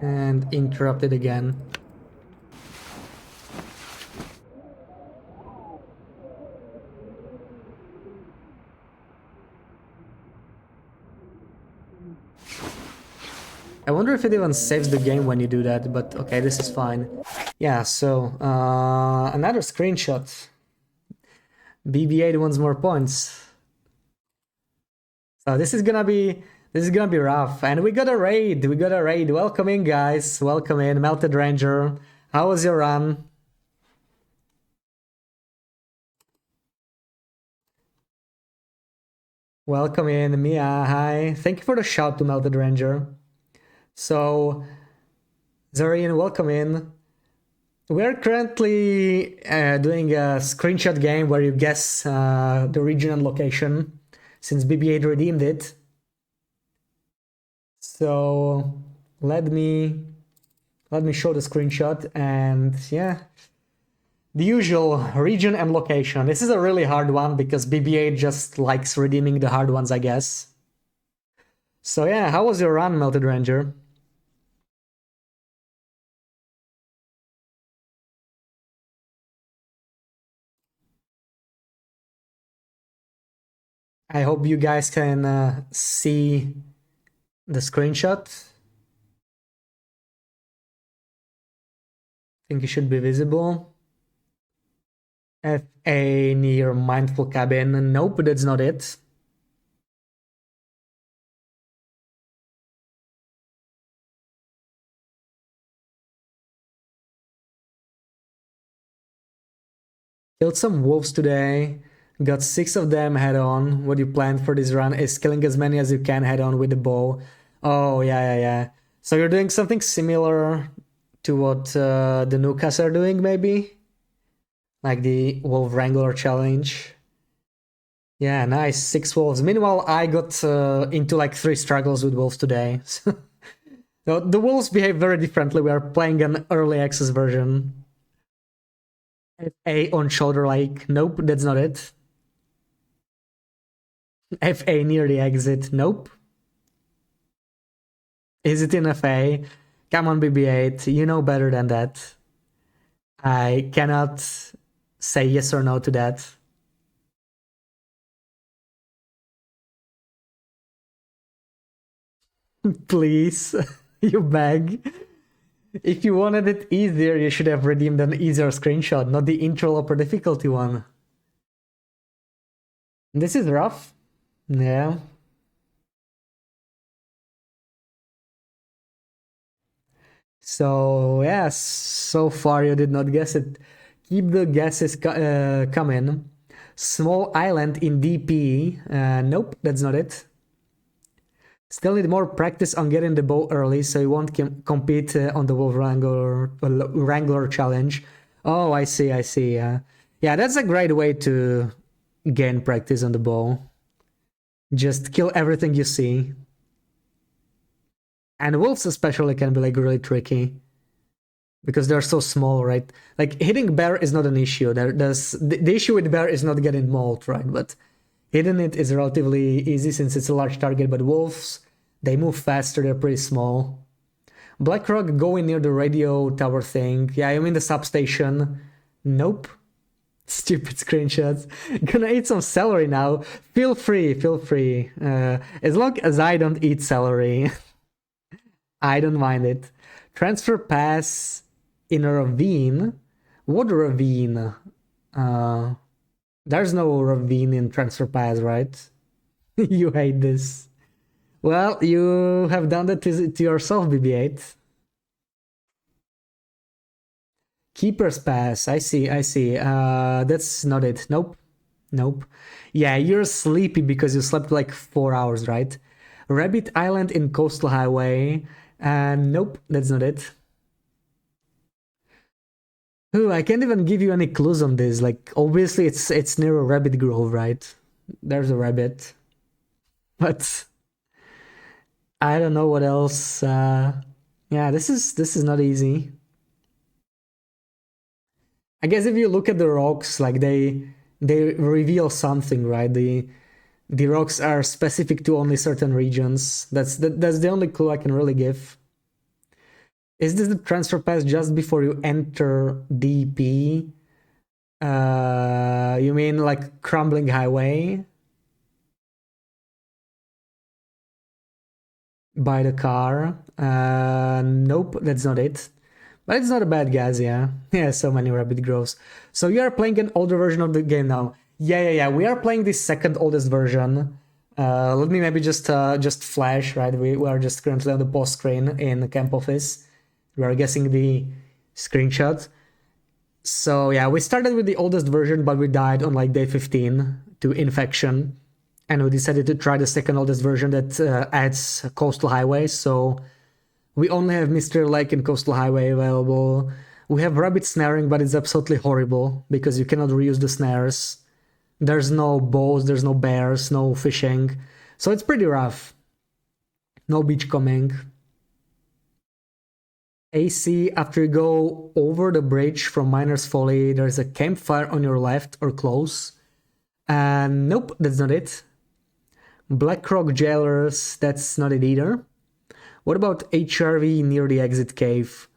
And interrupted again. I wonder if it even saves the game when you do that, but okay, this is fine. Yeah, so another screenshot. BB-8 wants more points. So this is gonna be rough. And we got a raid. Welcome in, guys. Welcome in, Melted Ranger. How was your run? Welcome in, Mia. Hi. Thank you for the shout to Melted Ranger. So, Zarian, welcome in. We're currently doing a screenshot game where you guess the region and location, since BB-8 redeemed it. So let me show the screenshot, and yeah, the usual region and location. This is a really hard one because BB-8 just likes redeeming the hard ones, I guess. So yeah, how was your run, Melted Ranger? I hope you guys can see the screenshot. I think it should be visible. FA near Mindful Cabin. Nope, that's not it. Killed some wolves today. Got 6 of them head on. What you planned for this run is killing as many as you can head on with the bow. Oh, yeah. So you're doing something similar to what the Nukas are doing, maybe? Like the Wolf Wrangler challenge. Yeah, nice. 6 wolves. Meanwhile, I got into like 3 struggles with wolves today. So the wolves behave very differently. We are playing an early access version. FA on shoulder like, nope, that's not it. FA near the exit, nope. Is it in FA? Come on, BB-8, you know better than that. I cannot say yes or no to that. Please, you beg. If you wanted it easier, you should have redeemed an easier screenshot, not the interloper difficulty one. This is rough. Yeah. So, yeah, so far you did not guess it. Keep the guesses coming. Small island in DP. Nope, that's not it. Still need more practice on getting the bow early, so you won't compete on the Wolf Wrangler challenge. Oh, I see. Yeah, that's a great way to gain practice on the bow. Just kill everything you see. And wolves especially can be like really tricky because they're so small, right? Like hitting bear is not an issue. The issue with bear is not getting mauled, right? But hitting it is relatively easy since it's a large target. But wolves, they move faster. They're pretty small. Blackrock going near the radio tower thing. Yeah, I'm in the substation. Nope. Stupid screenshots. Gonna eat some celery now. Feel free. As long as I don't eat celery. I don't mind it. Transfer pass in a ravine. What ravine? There's no ravine in transfer pass, right? You hate this. Well, you have done that to yourself, BB-8. Keeper's pass. I see. That's not it. Nope. Yeah, you're sleepy because you slept like 4 hours, right? Rabbit Island in Coastal Highway. Nope, that's not it. Ooh, I can't even give you any clues on this. Like, obviously, it's near a rabbit grove, right? There's a rabbit, but I don't know what else. Yeah, this is not easy. I guess if you look at the rocks, like they reveal something, right? The rocks are specific to only certain regions. That's the only clue I can really give. Is this the transfer pass just before you enter DP? You mean like crumbling highway? By the car? Nope, that's not it. But it's not a bad guess, yeah. Yeah, so many rabbit groves. So you are playing an older version of the game now. Yeah. We are playing the second oldest version. Let me maybe just flash, right? We are just currently on the post screen in the camp office. We are guessing the screenshot. So yeah, we started with the oldest version, but we died on like day 15 to infection. And we decided to try the second oldest version that adds coastal highways. So we only have Mr. Lake and Coastal Highway available. We have rabbit snaring, but it's absolutely horrible because you cannot reuse the snares. There's no bows, there's no bears, no fishing. So it's pretty rough. No beachcombing. AC, after you go over the bridge from Miner's Folly, there's a campfire on your left or close. Nope, that's not it. Blackrock Jailers, that's not it either. What about HRV near the exit cave?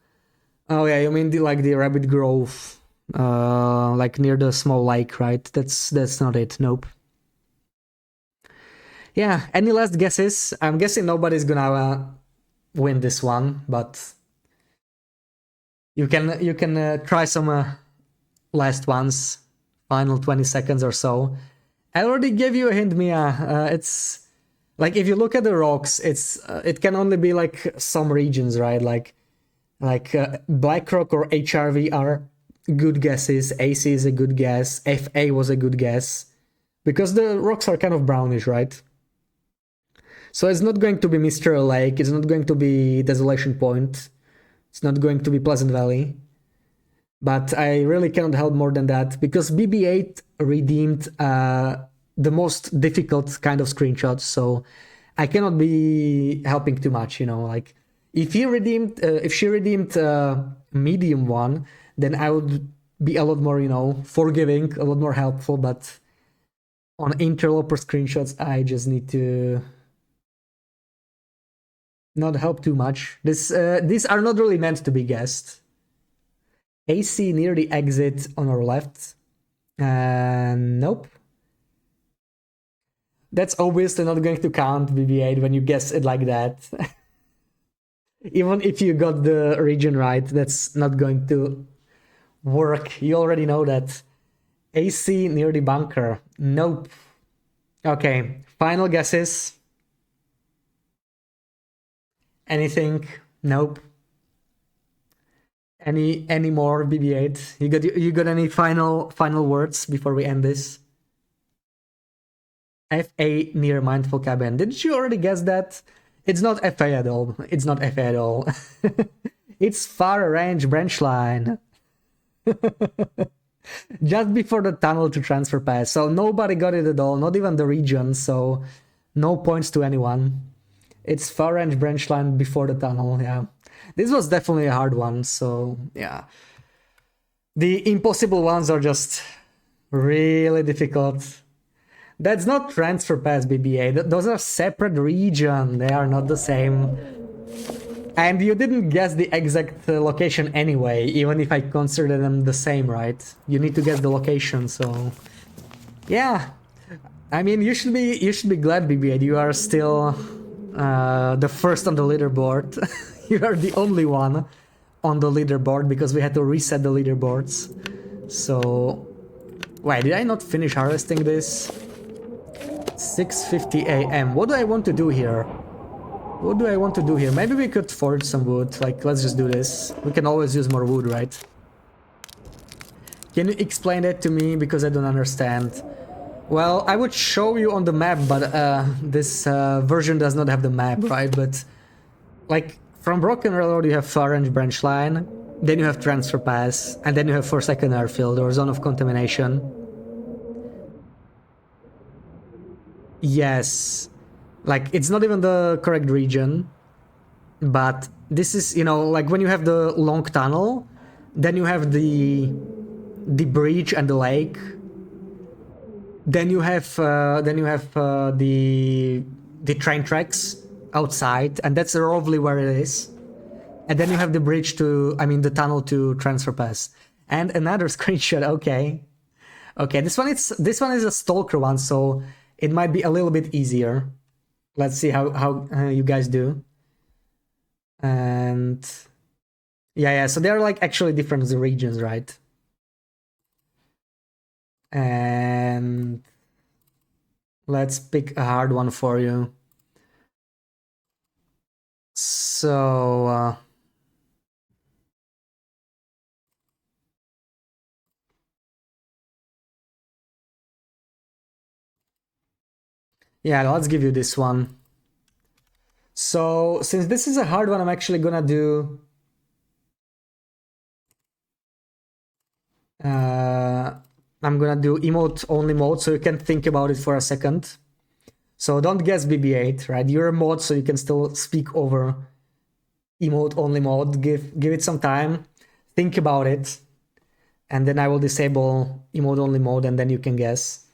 Oh yeah, you mean the Rabbit Grove, like near the small lake, right? That's not it. Nope. Yeah. Any last guesses? I'm guessing nobody's gonna win this one, but you can try some last ones, final 20 seconds or so. I already gave you a hint, Mia. It's like if you look at the rocks, it can only be like some regions, right? Like Blackrock or HRV are good guesses. AC is a good guess. FA was a good guess because the rocks are kind of brownish, right? So it's not going to be Mr. Lake. It's not going to be Desolation Point. It's not going to be Pleasant Valley. But I really cannot help more than that because BB8 redeemed the most difficult kind of screenshots. So I cannot be helping too much, you know. Like if she redeemed medium one, then I would be a lot more, you know, forgiving, a lot more helpful. But on interloper screenshots, I just need to not help too much. These are not really meant to be guessed. AC near the exit on our left. Nope. That's obviously not going to count BB8 when you guess it like that. Even if you got the region right, that's not going to work. You already know that. AC near the bunker. Nope. Okay, final guesses. Anything? Nope. Any more BB8? You got any final words before we end this? FA near Mindful Cabin. Didn't you already guess that? It's not FA at all. It's not FA at all. It's Far Range Branch Line. Just before the tunnel to transfer pass. So nobody got it at all, not even the region, so no points to anyone. It's Far Range Branch Line before the tunnel, yeah. This was definitely a hard one, so yeah. The impossible ones are just really difficult. That's not transfer pass BBA, those are separate region, they are not the same. And you didn't guess the exact location anyway, even if I consider them the same, right? You need to guess the location, so yeah. I mean, you should be glad, BB8. You are still the first on the leaderboard. You are the only one on the leaderboard because we had to reset the leaderboards. So, wait, did I not finish harvesting this? 6:50 a.m. What do I want to do here? What do I want to do here? Maybe we could forge some wood. Like, let's just do this. We can always use more wood, right? Can you explain that to me? Because I don't understand. Well, I would show you on the map, but this version does not have the map, right? But, like, from Broken Railroad you have Far Range Branch Line. Then you have transfer pass, and then you have Forsaken Airfield or Zone of Contamination. Yes, like it's not even the correct region, but this is, you know, like when you have the long tunnel, then you have the bridge and the lake. Then you have the train tracks outside, and that's roughly where it is. And then you have the bridge to, I mean, the tunnel to transfer pass. And another screenshot. Okay, okay. This one is a stalker one, so it might be a little bit easier. Let's see how you guys do. And yeah. So they're like actually different regions, right? And let's pick a hard one for you. So yeah, let's give you this one. So since this is a hard one, I'm actually gonna do I'm gonna do emote only mode, so you can think about it for a second. So don't guess BB-8, right? You're a mod, so you can still speak over emote only mode. Give it some time, think about it, and then I will disable emote only mode, and then you can guess.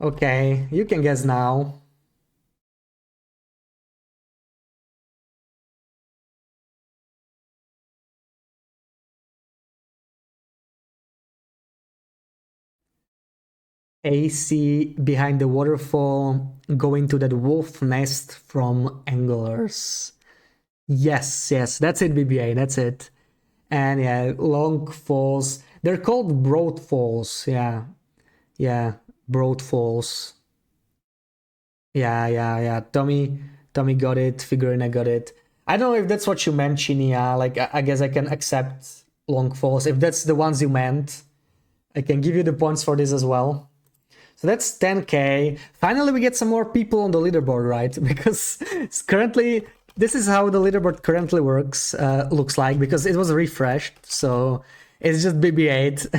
Okay, you can guess now. AC behind the waterfall, going to that wolf nest from Anglers. Yes, that's it, BBA, that's it. And yeah, long falls. They're called broad falls. Yeah, broad falls. Yeah. Tommy got it. Figurina got it. I don't know if that's what you meant, Shinya. Like, I guess I can accept long falls. If that's the ones you meant, I can give you the points for this as well. So that's 10k. Finally, we get some more people on the leaderboard, right? Because currently, this is how the leaderboard currently looks like, because it was refreshed. So it's just BB-8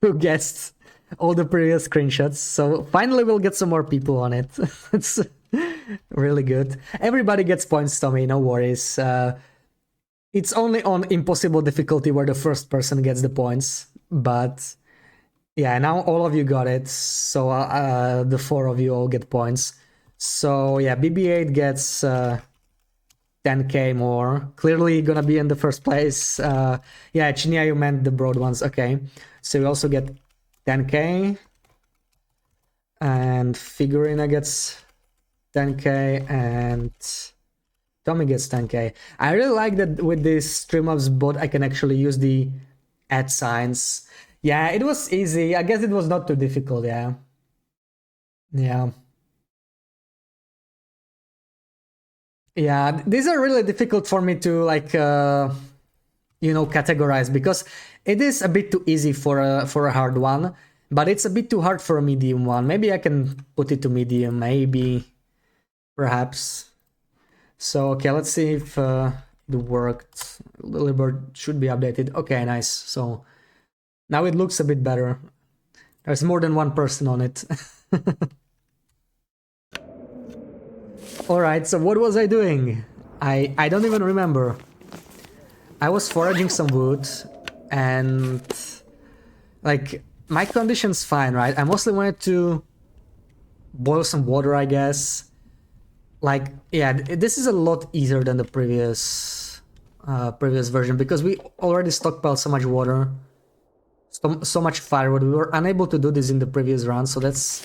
who guessed all the previous screenshots. So finally, we'll get some more people on it. It's really good. Everybody gets points, Tommy. No worries. It's only on impossible difficulty where the first person gets the points, but yeah, now all of you got it, so the four of you all get points. So yeah, BB-8 gets 10k more. Clearly gonna be in the first place. Yeah, Chinya, you meant the broad ones. Okay, so we also get 10k, and Figurina gets 10k, and Tommy gets 10k. I really like that with this Streamlabs bot, I can actually use the @ signs. Yeah, it was easy. I guess it was not too difficult, yeah. Yeah. Yeah, these are really difficult for me to like categorize, because it is a bit too easy for a hard one, but it's a bit too hard for a medium one. Maybe I can put it to medium, maybe, perhaps. So okay, let's see if it worked. The leaderboard should be updated. Okay, nice. So now it looks a bit better. There's more than one person on it. Alright, so what was I doing? I don't even remember. I was foraging some wood, and like my condition's fine, right? I mostly wanted to boil some water, I guess. Like, yeah, this is a lot easier than the previous version, because we already stockpiled so much water, so much firewood. We were unable to do this in the previous run, so that's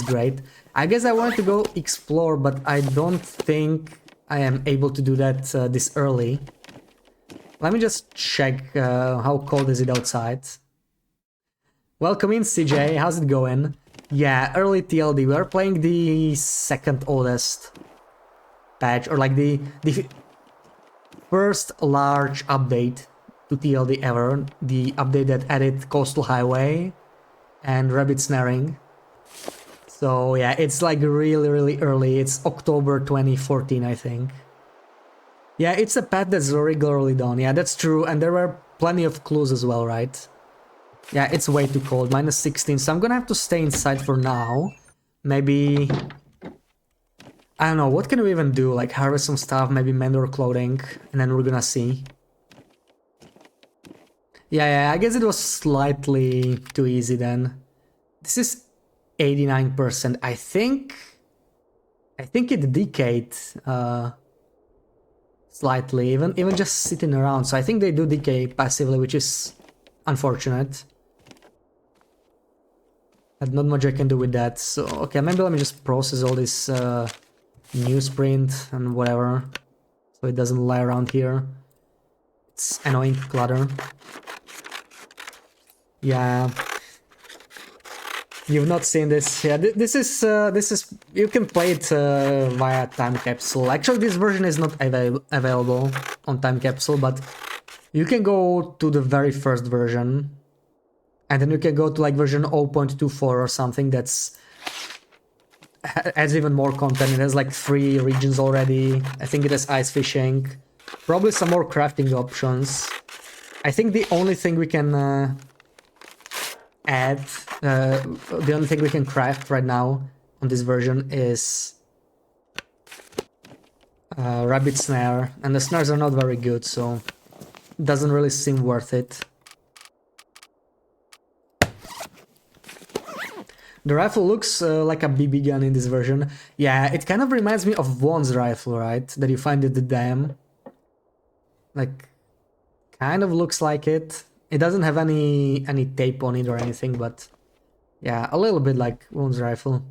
great. I guess I wanted to go explore, but I don't think I am able to do that this early. Let me just check how cold is it outside. Welcome in, CJ. How's it going? Yeah, early TLD. We are playing the second oldest patch, or like the first large update to TLD ever, the update that added Coastal Highway and rabbit snaring. So yeah, it's like really early. It's October 2014, I think. Yeah, it's a patch that's regularly done. Yeah, that's true. And there were plenty of clues as well, right? Yeah, it's way too cold. -16. So I'm gonna have to stay inside for now. Maybe... I don't know, what can we even do? Like harvest some stuff, maybe mend our clothing, and then we're gonna see. Yeah, I guess it was slightly too easy then. This is 89%. I think it decayed slightly, even just sitting around. So I think they do decay passively, which is unfortunate. But not much I can do with that. So okay, maybe let me just process all this newsprint and whatever, so it doesn't lie around here. It's annoying clutter. Yeah. You've not seen this. Yeah, this is you can play it via Time Capsule. Actually, this version is not available on Time Capsule, but you can go to the very first version, and then you can go to like version 0.24 or something that's has even more content. It has like 3 regions already. I think it has ice fishing, probably some more crafting options. I think the only thing we can add, the only thing we can craft right now on this version is rabbit snare, and the snares are not very good, so it doesn't really seem worth it. The rifle looks like a BB gun in this version. Yeah, it kind of reminds me of Vaughn's rifle, right? That you find at the dam. Like, kind of looks like it. It doesn't have any tape on it or anything, but yeah, a little bit like Vaughn's rifle.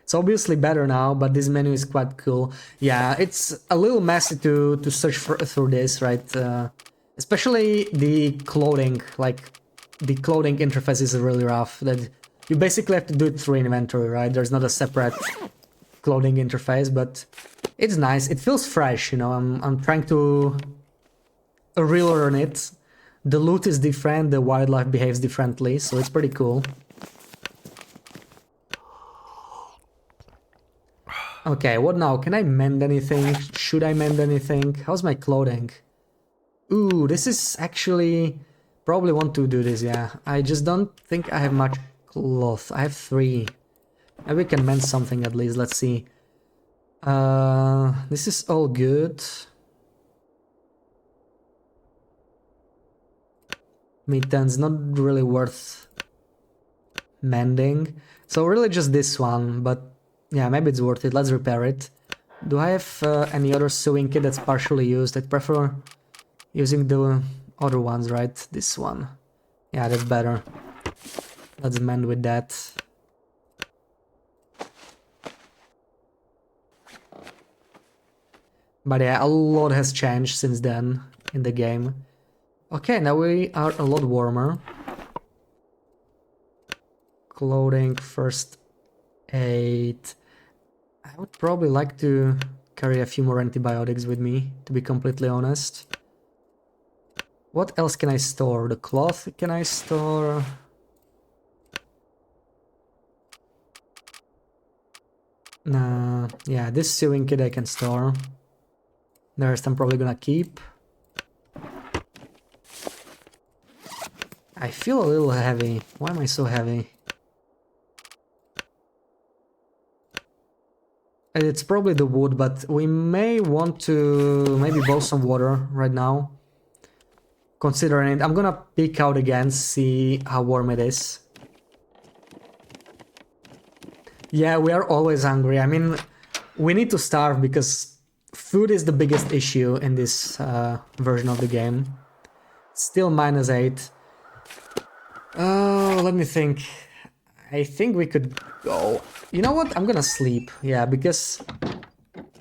It's obviously better now, but this menu is quite cool. Yeah, it's a little messy to search through this, right? Especially the clothing, like the clothing interface is really rough. That you basically have to do it through inventory, right? There's not a separate clothing interface, but it's nice. It feels fresh, you know. I'm trying to relearn it. The loot is different, the wildlife behaves differently, so it's pretty cool. Okay, what now? Can I mend anything? Should I mend anything? How's my clothing? Ooh, this is actually... Probably want to do this, yeah. I just don't think I have much cloth. I have 3. Maybe we can mend something at least, let's see. This is all good. Mittens, not really worth mending. So really just this one, but yeah, maybe it's worth it. Let's repair it. Do I have any other sewing kit that's partially used? I'd prefer using the other ones, right? This one. Yeah, that's better. Let's mend with that. But yeah, a lot has changed since then in the game. Okay, now we are a lot warmer. Clothing, first aid. I would probably like to carry a few more antibiotics with me, to be completely honest. What else can I store? The cloth can I store? Nah, yeah, this sewing kit I can store. The rest I'm probably gonna keep. I feel a little heavy. Why am I so heavy? It's probably the wood, but we may want to maybe boil some water right now. Considering it, I'm gonna peek out again, see how warm it is. Yeah, we are always hungry. I mean, we need to starve because food is the biggest issue in this version of the game. Still -8. Oh, let me think. I think we could go... You know what? I'm gonna sleep. Yeah, because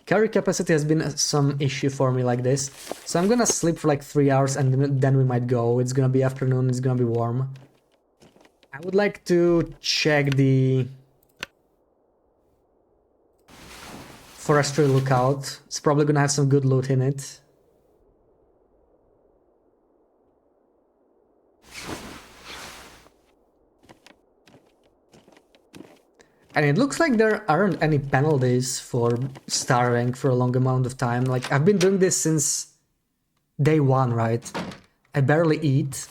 carry capacity has been some issue for me like this. So I'm gonna sleep for like 3 hours and then we might go. It's gonna be afternoon, it's gonna be warm. I would like to check the forestry lookout. It's probably gonna have some good loot in it. And it looks like there aren't any penalties for starving for a long amount of time. Like, I've been doing this since day 1, right? I barely eat.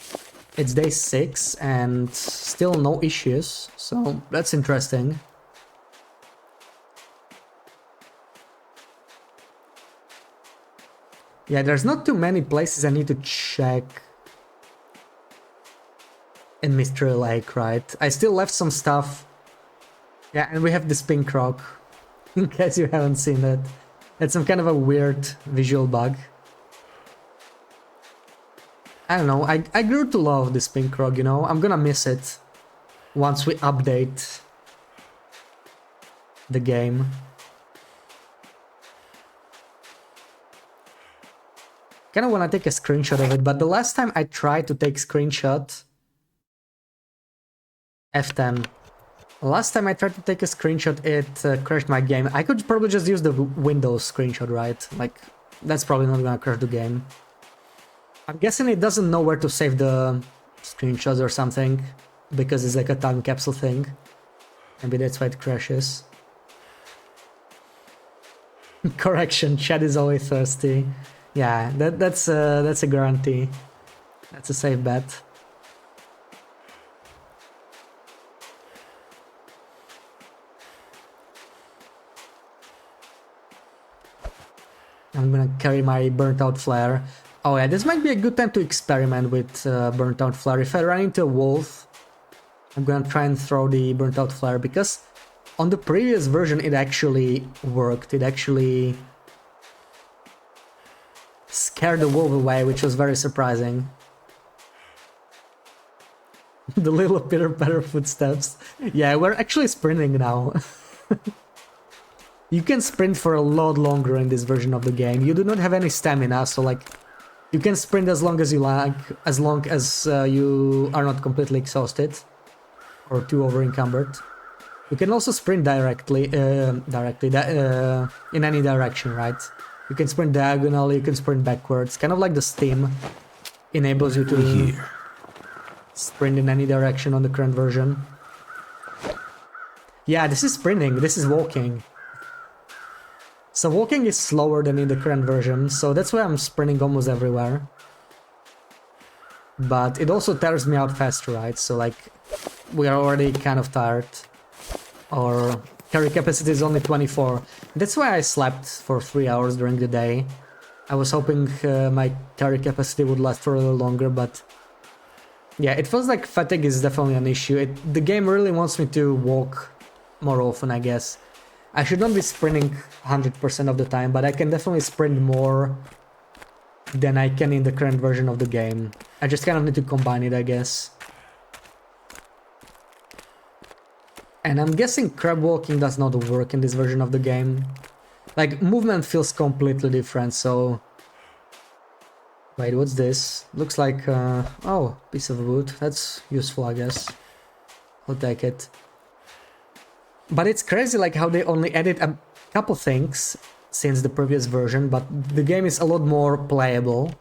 It's day 6 and still no issues, so that's interesting. Yeah, there's not too many places I need to check in Mystery Lake, right? I still left some stuff. Yeah, and we have this pink rock, in case you haven't seen it. It's some kind of a weird visual bug. I don't know, I grew to love this pink rock, you know? I'm gonna miss it once we update the game. Kinda wanna take a screenshot of it, but the last time I tried to take screenshot... F10. Last time I tried to take a screenshot, it crashed my game. I could probably just use the Windows screenshot, right? Like, that's probably not gonna crash the game. I'm guessing it doesn't know where to save the screenshots or something, because it's like a time capsule thing. Maybe that's why it crashes. Correction, Chad is always thirsty. Yeah, that's a guarantee. That's a safe bet. I'm gonna carry my burnt out flare. Oh yeah, this might be a good time to experiment with burnt out flare. If I run into a wolf, I'm gonna try and throw the burnt out flare, because on the previous version it actually worked. It actually scared the wolf away, which was very surprising. The little pitter-patter footsteps. Yeah, we're actually sprinting now. You can sprint for a lot longer in this version of the game. You do not have any stamina, so like, you can sprint as long as you like, as long as you are not completely exhausted or too over-encumbered. You can also sprint directly, in any direction, right? You can sprint diagonally, you can sprint backwards. Kind of like the Steam enables you to sprint in any direction on the current version. Yeah, this is sprinting, this is walking. So walking is slower than in the current version, so that's why I'm sprinting almost everywhere. But it also tires me out faster, right? So like, we are already kind of tired. Our carry capacity is only 24. That's why I slept for 3 hours during the day. I was hoping my carry capacity would last for a little longer, but... yeah, it feels like fatigue is definitely an issue. The game really wants me to walk more often, I guess. I should not be sprinting 100% of the time, but I can definitely sprint more than I can in the current version of the game. I just kind of need to combine it, I guess. And I'm guessing crab walking does not work in this version of the game. Like, movement feels completely different, so... wait, what's this? Looks like, oh, piece of wood. That's useful, I guess. I'll take it. But it's crazy like how they only added a couple things since the previous version, but the game is a lot more playable.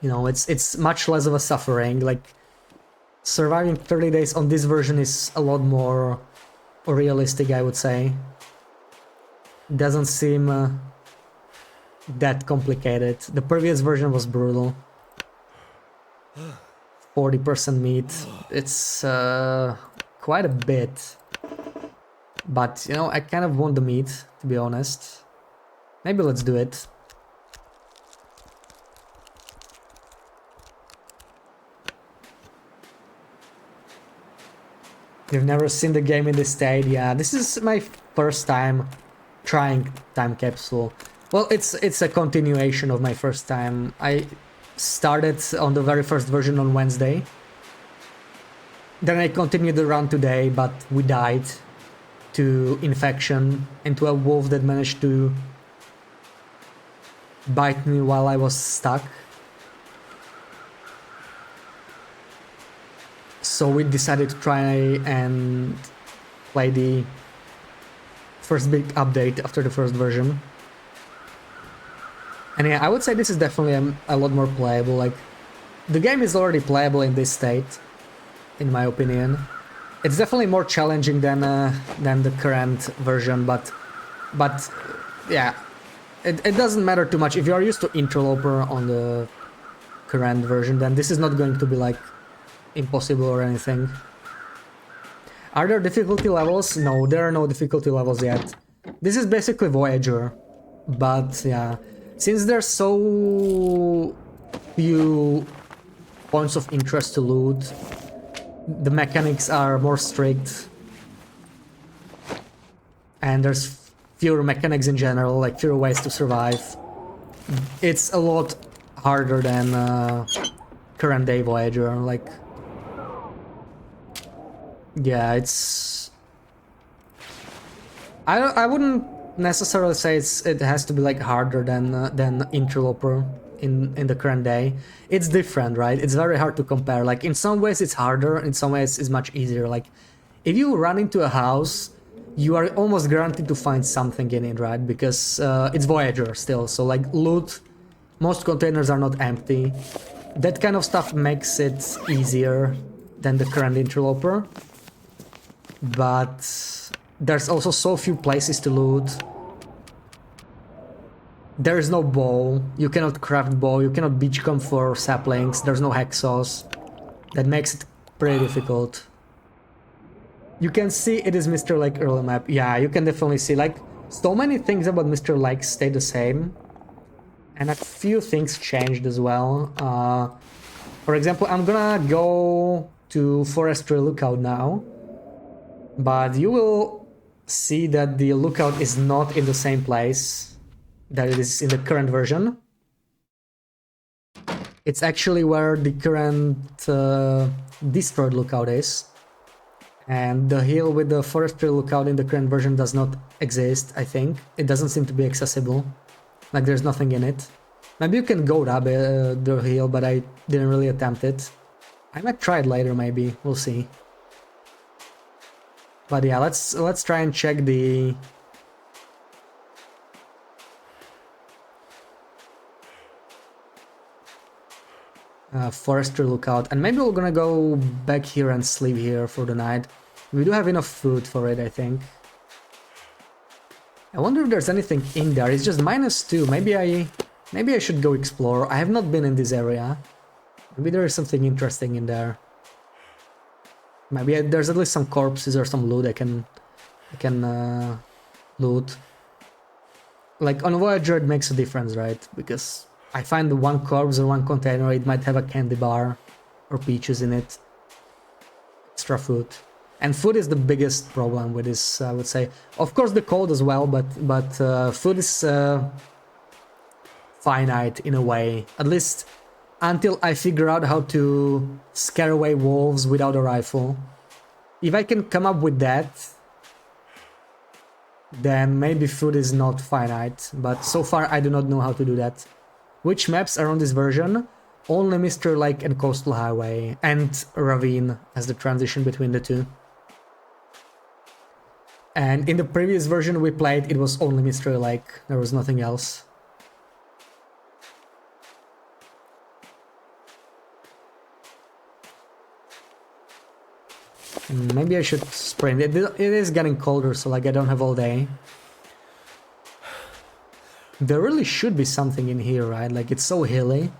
You know, it's much less of a suffering. Like, surviving 30 days on this version is a lot more realistic, I would say. Doesn't seem that complicated. The previous version was brutal. 40% meat. It's quite a bit. But, you know, I kind of want the meat, to be honest. Maybe let's do it. You've never seen the game in this state? Yeah, this is my first time trying Time Capsule. Well, it's a continuation of my first time. I started on the very first version on Wednesday. Then I continued the run today, but we died to infection and to a wolf that managed to bite me while I was stuck. So we decided to try and play the first big update after the first version. And yeah, I would say this is definitely a lot more playable. Like, the game is already playable in this state, in my opinion. It's definitely more challenging than the current version, but yeah, it doesn't matter too much. If you are used to Interloper on the current version, then this is not going to be like impossible or anything. Are there difficulty levels? No, there are no difficulty levels yet. This is basically Voyager, but yeah, since there's so few points of interest to loot, the mechanics are more strict, and there's fewer mechanics in general, like fewer ways to survive. It's a lot harder than current day Voyager. Like, yeah, it's. I wouldn't necessarily say it has to be like harder than Interloper in the current day. It's different, right? It's very hard to compare. Like, in some ways it's harder, in some ways it's much easier. Like, if you run into a house, you are almost guaranteed to find something in it, right? Because it's Voyager still, so like loot, most containers are not empty. That kind of stuff makes it easier than the current Interloper. But there's also so few places to loot. There is no bow, you cannot craft bow, you cannot beachcomb for saplings, there's no hacksaws. That makes it pretty difficult. You can see it is Mr. Lake early map. Yeah, you can definitely see, like, so many things about Mr. Lake stay the same. And a few things changed as well. For example, I'm gonna go to Forestry Lookout now. But you will see that the lookout is not in the same place that it is in the current version. It's actually where the current destroyed lookout is. And the hill with the Forestry Lookout in the current version does not exist, I think. It doesn't seem to be accessible. Like, there's nothing in it. Maybe you can go up the hill, but I didn't really attempt it. I might try it later, maybe. We'll see. But yeah, let's try and check the Forestry Lookout, and maybe we're gonna go back here and sleep here for the night. We do have enough food for it, I think. I wonder if there's anything in there. It's just -2. Maybe I should go explore. I have not been in this area. Maybe there is something interesting in there. Maybe there's at least some corpses or some loot I can loot. Like, on Voyager it makes a difference, right? Because I find one corpse or one container, it might have a candy bar or peaches in it. Extra food. And food is the biggest problem with this, I would say. Of course the cold as well, but food is finite in a way. At least until I figure out how to scare away wolves without a rifle. If I can come up with that, then maybe food is not finite, but so far I do not know how to do that. Which maps are on this version? Only Mr. Lake and Coastal Highway, and Ravine as the transition between the two. And in the previous version we played, it was only Mr. Lake, there was nothing else. Maybe I should sprint. It is getting colder, so like I don't have all day. There really should be something in here, right? Like, it's so hilly.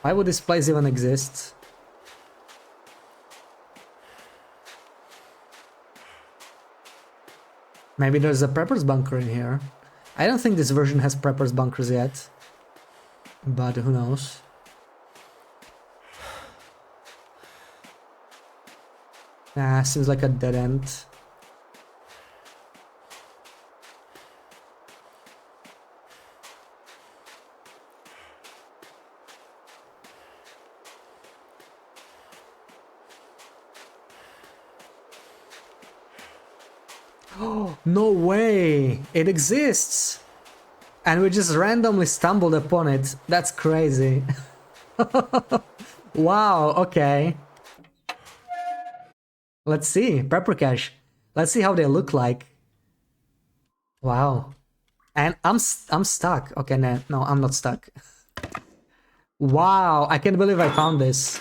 Why would this place even exist? Maybe there's a prepper's bunker in here. I don't think this version has prepper's bunkers yet. But who knows? Ah, seems like a dead end. Oh, no way! It exists! And we just randomly stumbled upon it. That's crazy. Wow, okay. Let's see, prepper cache. Let's see how they look like. Wow. And I'm stuck. Okay, no, I'm not stuck. Wow, I can't believe I found this.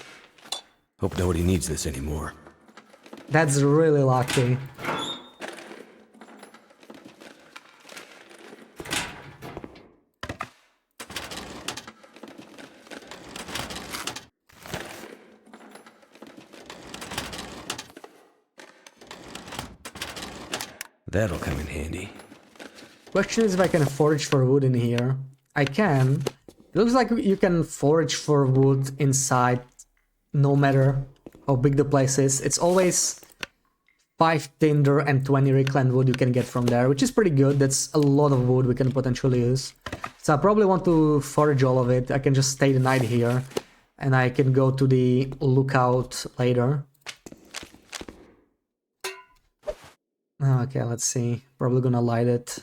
Hope nobody needs this anymore. That's really lucky. That'll come in handy. Question is if I can forage for wood in here. I can. It looks like you can forage for wood inside no matter how big the place is. It's always 5 tinder and 20 reclaimed wood you can get from there, which is pretty good. That's a lot of wood we can potentially use. So I probably want to forage all of it. I can just stay the night here and I can go to the lookout later. Okay, let's see. Probably gonna light it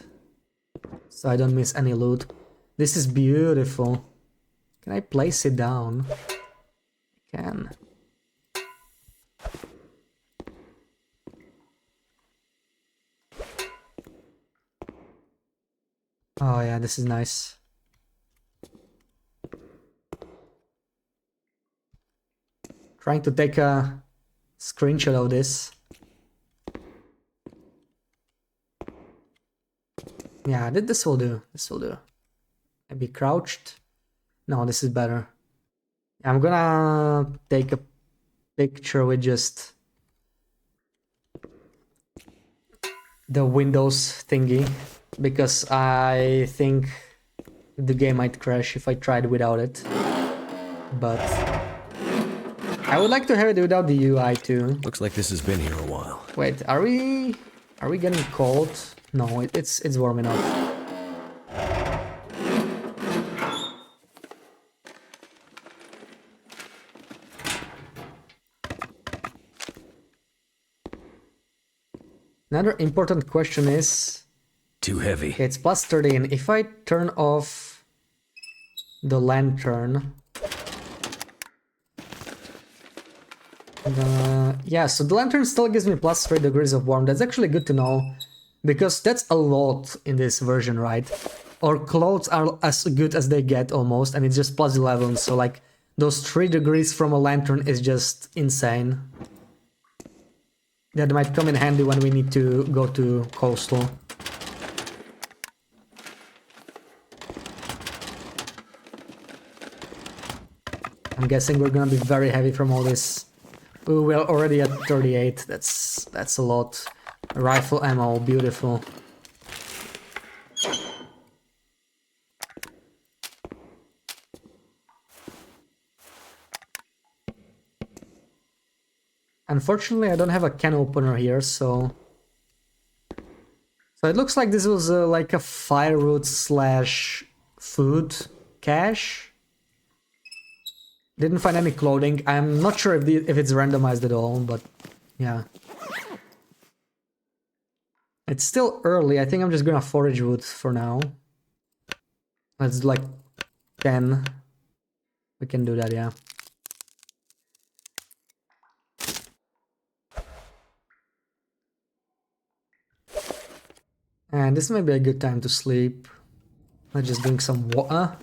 so I don't miss any loot. This is beautiful. Can I place it down? I can. Oh yeah, this is nice. Trying to take a screenshot of this. Yeah, this will do. This will do. Maybe crouched. No, this is better. I'm gonna take a picture with just the Windows thingy because I think the game might crash if I tried without it. But I would like to have it without the UI too. Looks like this has been here a while. Wait, are we getting cold? No, it's warm enough. Another important question is... Too heavy. Okay, it's plus 13. If I turn off the lantern... yeah, so the lantern still gives me plus 3 degrees of warmth. That's actually good to know, because that's a lot in this version, right? Our clothes are as good as they get almost, and it's just plus 11, so like those 3 degrees from a lantern is just insane. That might come in handy when we need to go to coastal. I'm guessing we're gonna be very heavy from all this. Ooh, we're already at 38. That's a lot. Rifle ammo, beautiful. Unfortunately, I don't have a can opener here, so it looks like this was like a firewood slash food cache. Didn't find any clothing. I'm not sure if it's randomized at all, but yeah. It's still early. I think I'm just gonna forage wood for now. Let's do like 10. We can do that, yeah. And this might be a good time to sleep. Let's just drink some water.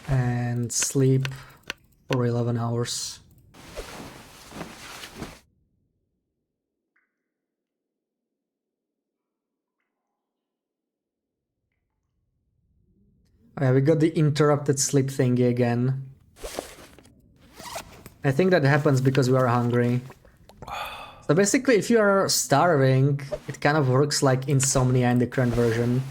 And sleep for 11 hours. Okay, we got the interrupted sleep thingy again. I think that happens because we are hungry. So basically, if you are starving, it kind of works like insomnia in the current version.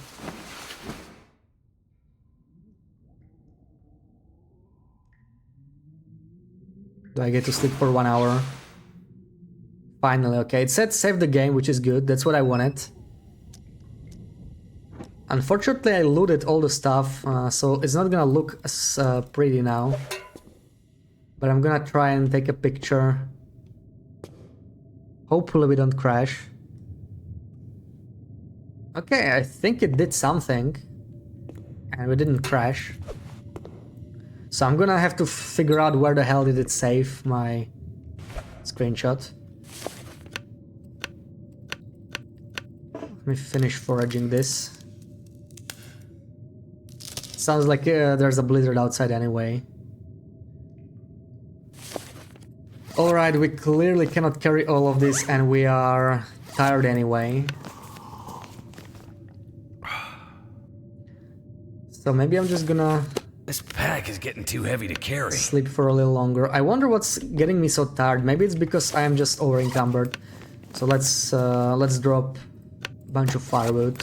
Do I get to sleep for 1 hour? Finally, okay. It said save the game, which is good. That's what I wanted. Unfortunately, I looted all the stuff, so it's not gonna look as pretty now. But I'm gonna try and take a picture. Hopefully we don't crash. Okay, I think it did something. And we didn't crash. So I'm gonna have to figure out where the hell did it save my screenshot. Let me finish foraging this. Sounds like there's a blizzard outside anyway. Alright, we clearly cannot carry all of this and we are tired anyway. So maybe I'm just gonna... This pack is getting too heavy to carry. Sleep for a little longer. I wonder what's getting me so tired. Maybe it's because I am just over encumbered. So let's drop a bunch of firewood.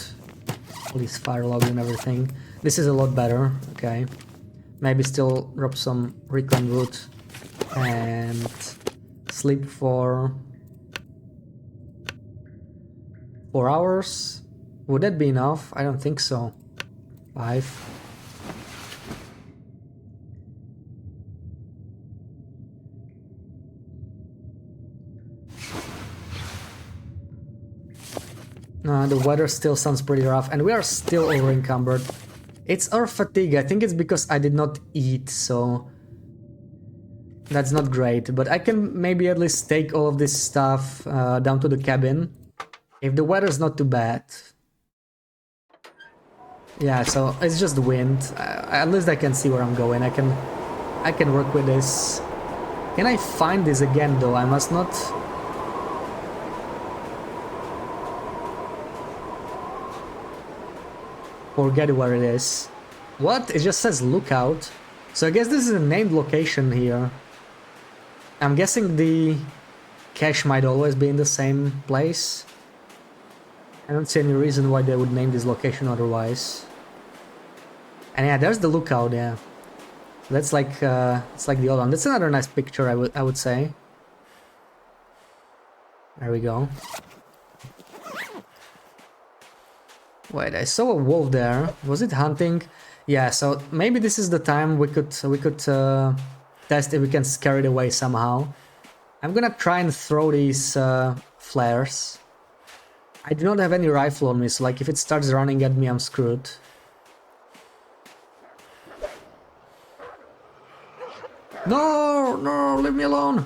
All these fire logs and everything. This is a lot better. Okay. Maybe still drop some reclaimed wood and sleep for 4 hours. Would that be enough? I don't think so. 5. The weather still sounds pretty rough and we are still over encumbered. It's our fatigue. I think it's because I did not eat, so that's not great. But I can maybe at least take all of this stuff down to the cabin if the weather's not too bad. Yeah, so it's just the wind. At least I can see where I'm going. I can work with this. Can I find this again though? I must not. Forget where it is. What? It just says lookout. So I guess this is a named location here. I'm guessing the cache might always be in the same place. I don't see any reason why they would name this location otherwise. And yeah, there's the lookout, yeah. That's like it's like the old one. That's another nice picture, I would say. There we go. Wait, I saw a wolf there. Was it hunting? Yeah, so maybe this is the time we could test if we can scare it away somehow. I'm gonna try and throw these flares. I do not have any rifle on me, so like if it starts running at me, I'm screwed. No, no, leave me alone.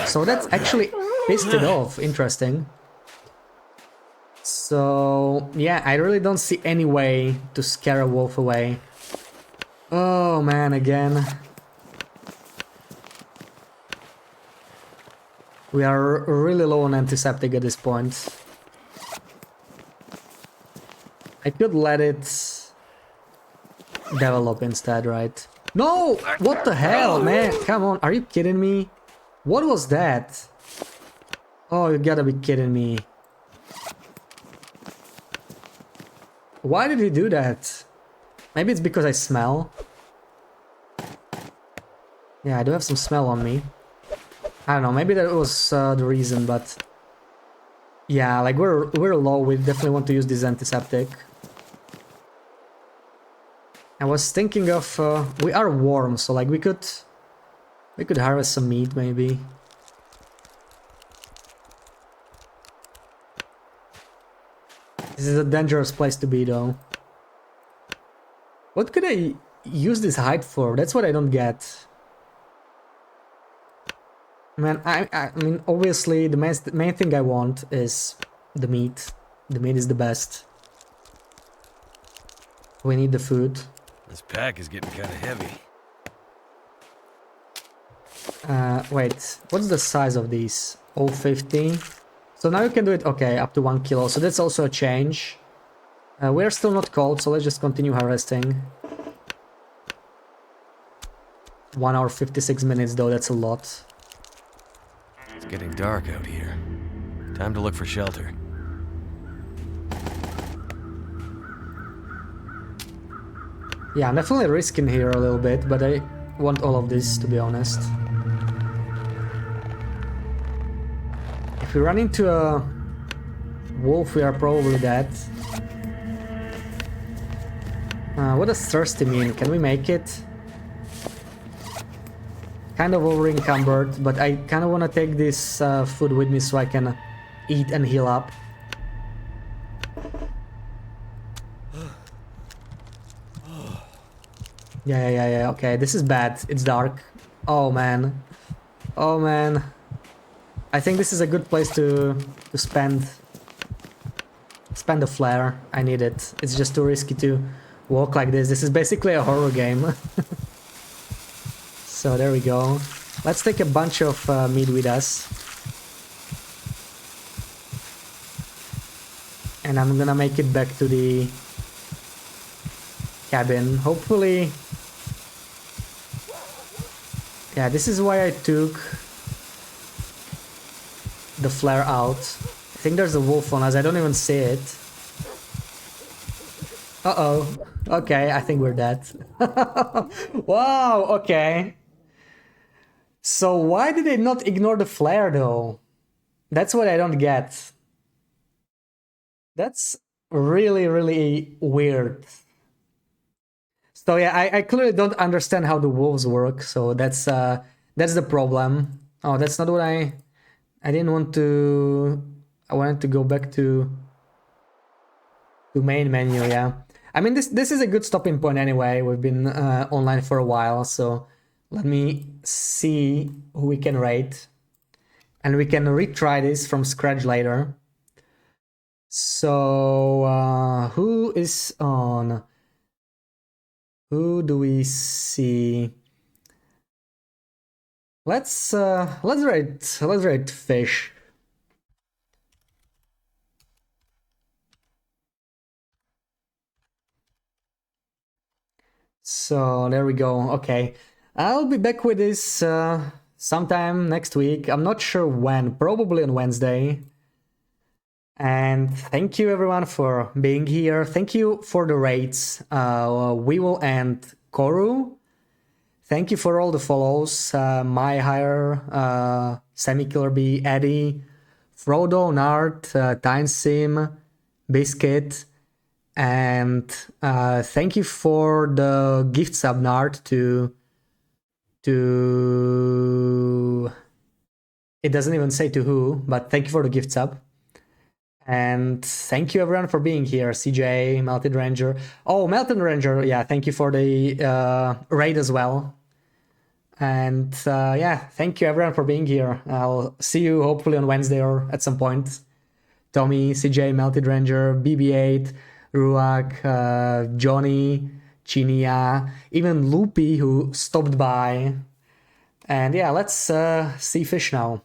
So that's actually pissed it off. Interesting. So yeah, I really don't see any way to scare a wolf away. Oh man, again. We are really low on antiseptic at this point. I could let it develop instead, right? No! What the hell, man? Come on, are you kidding me? What was that? Oh, you gotta be kidding me. Why did he do that? Maybe it's because I smell. Yeah, I do have some smell on me. I don't know, maybe that was the reason, but... Yeah, like we're low, we definitely want to use this antiseptic. I was thinking of... we are warm, so like we could harvest some meat, maybe. This is a dangerous place to be, though. What could I use this hide for? That's what I don't get. Man, I mean, obviously, the main thing I want is the meat. The meat is the best. We need the food. This pack is getting kind of heavy. Wait, what's the size of these? 0.50. So now you can do it, okay, up to 1 kilo. So that's also a change. We're still not cold, so let's just continue harvesting. 1 hour 56 minutes though, that's a lot. It's getting dark out here. Time to look for shelter. Yeah, I'm definitely risking here a little bit, but I want all of this, to be honest. If we run into a wolf, we are probably dead. What does thirsty mean? Can we make it? Kind of over encumbered, but I kind of want to take this food with me so I can eat and heal up. Yeah. Okay, this is bad. It's dark. Oh man. Oh man. I think this is a good place to spend a flare. I need it. It's just too risky to walk like this. This is basically a horror game. So there we go. Let's take a bunch of meat with us. And I'm gonna make it back to the cabin. Hopefully... Yeah, this is why I took the flare out. I think there's a wolf on us. I don't even see it. Uh-oh. Okay, I think we're dead. Wow, okay. So why did they not ignore the flare though? That's what I don't get. That's really weird. So yeah, I clearly don't understand how the wolves work, so that's the problem. Oh, that's not what I didn't want to... I wanted to go back to main menu, yeah. I mean, this is a good stopping point anyway. We've been online for a while, so let me see who we can rate. And we can retry this from scratch later. So, who is on? Who do we see? Let's rate fish. So there we go. Okay, I'll be back with this sometime next week. I'm not sure when. Probably on Wednesday. And thank you everyone for being here. Thank you for the rates. We will end Koru. Thank you for all the follows. My Hire, Semikiller B, Eddie, Frodo, Nart, Tynesim, Biscuit, and thank you for the gift sub, Nart, to it doesn't even say to who, but thank you for the gift sub. And thank you everyone for being here. CJ, Melted Ranger. Oh, Melted Ranger, yeah, thank you for the raid as well. And yeah, thank you everyone for being here. I'll see you hopefully on Wednesday or at some point. Tommy, CJ, Melted Ranger, BB8, Ruak, Johnny, Chinia, even Loopy who stopped by. And yeah, let's see fish now.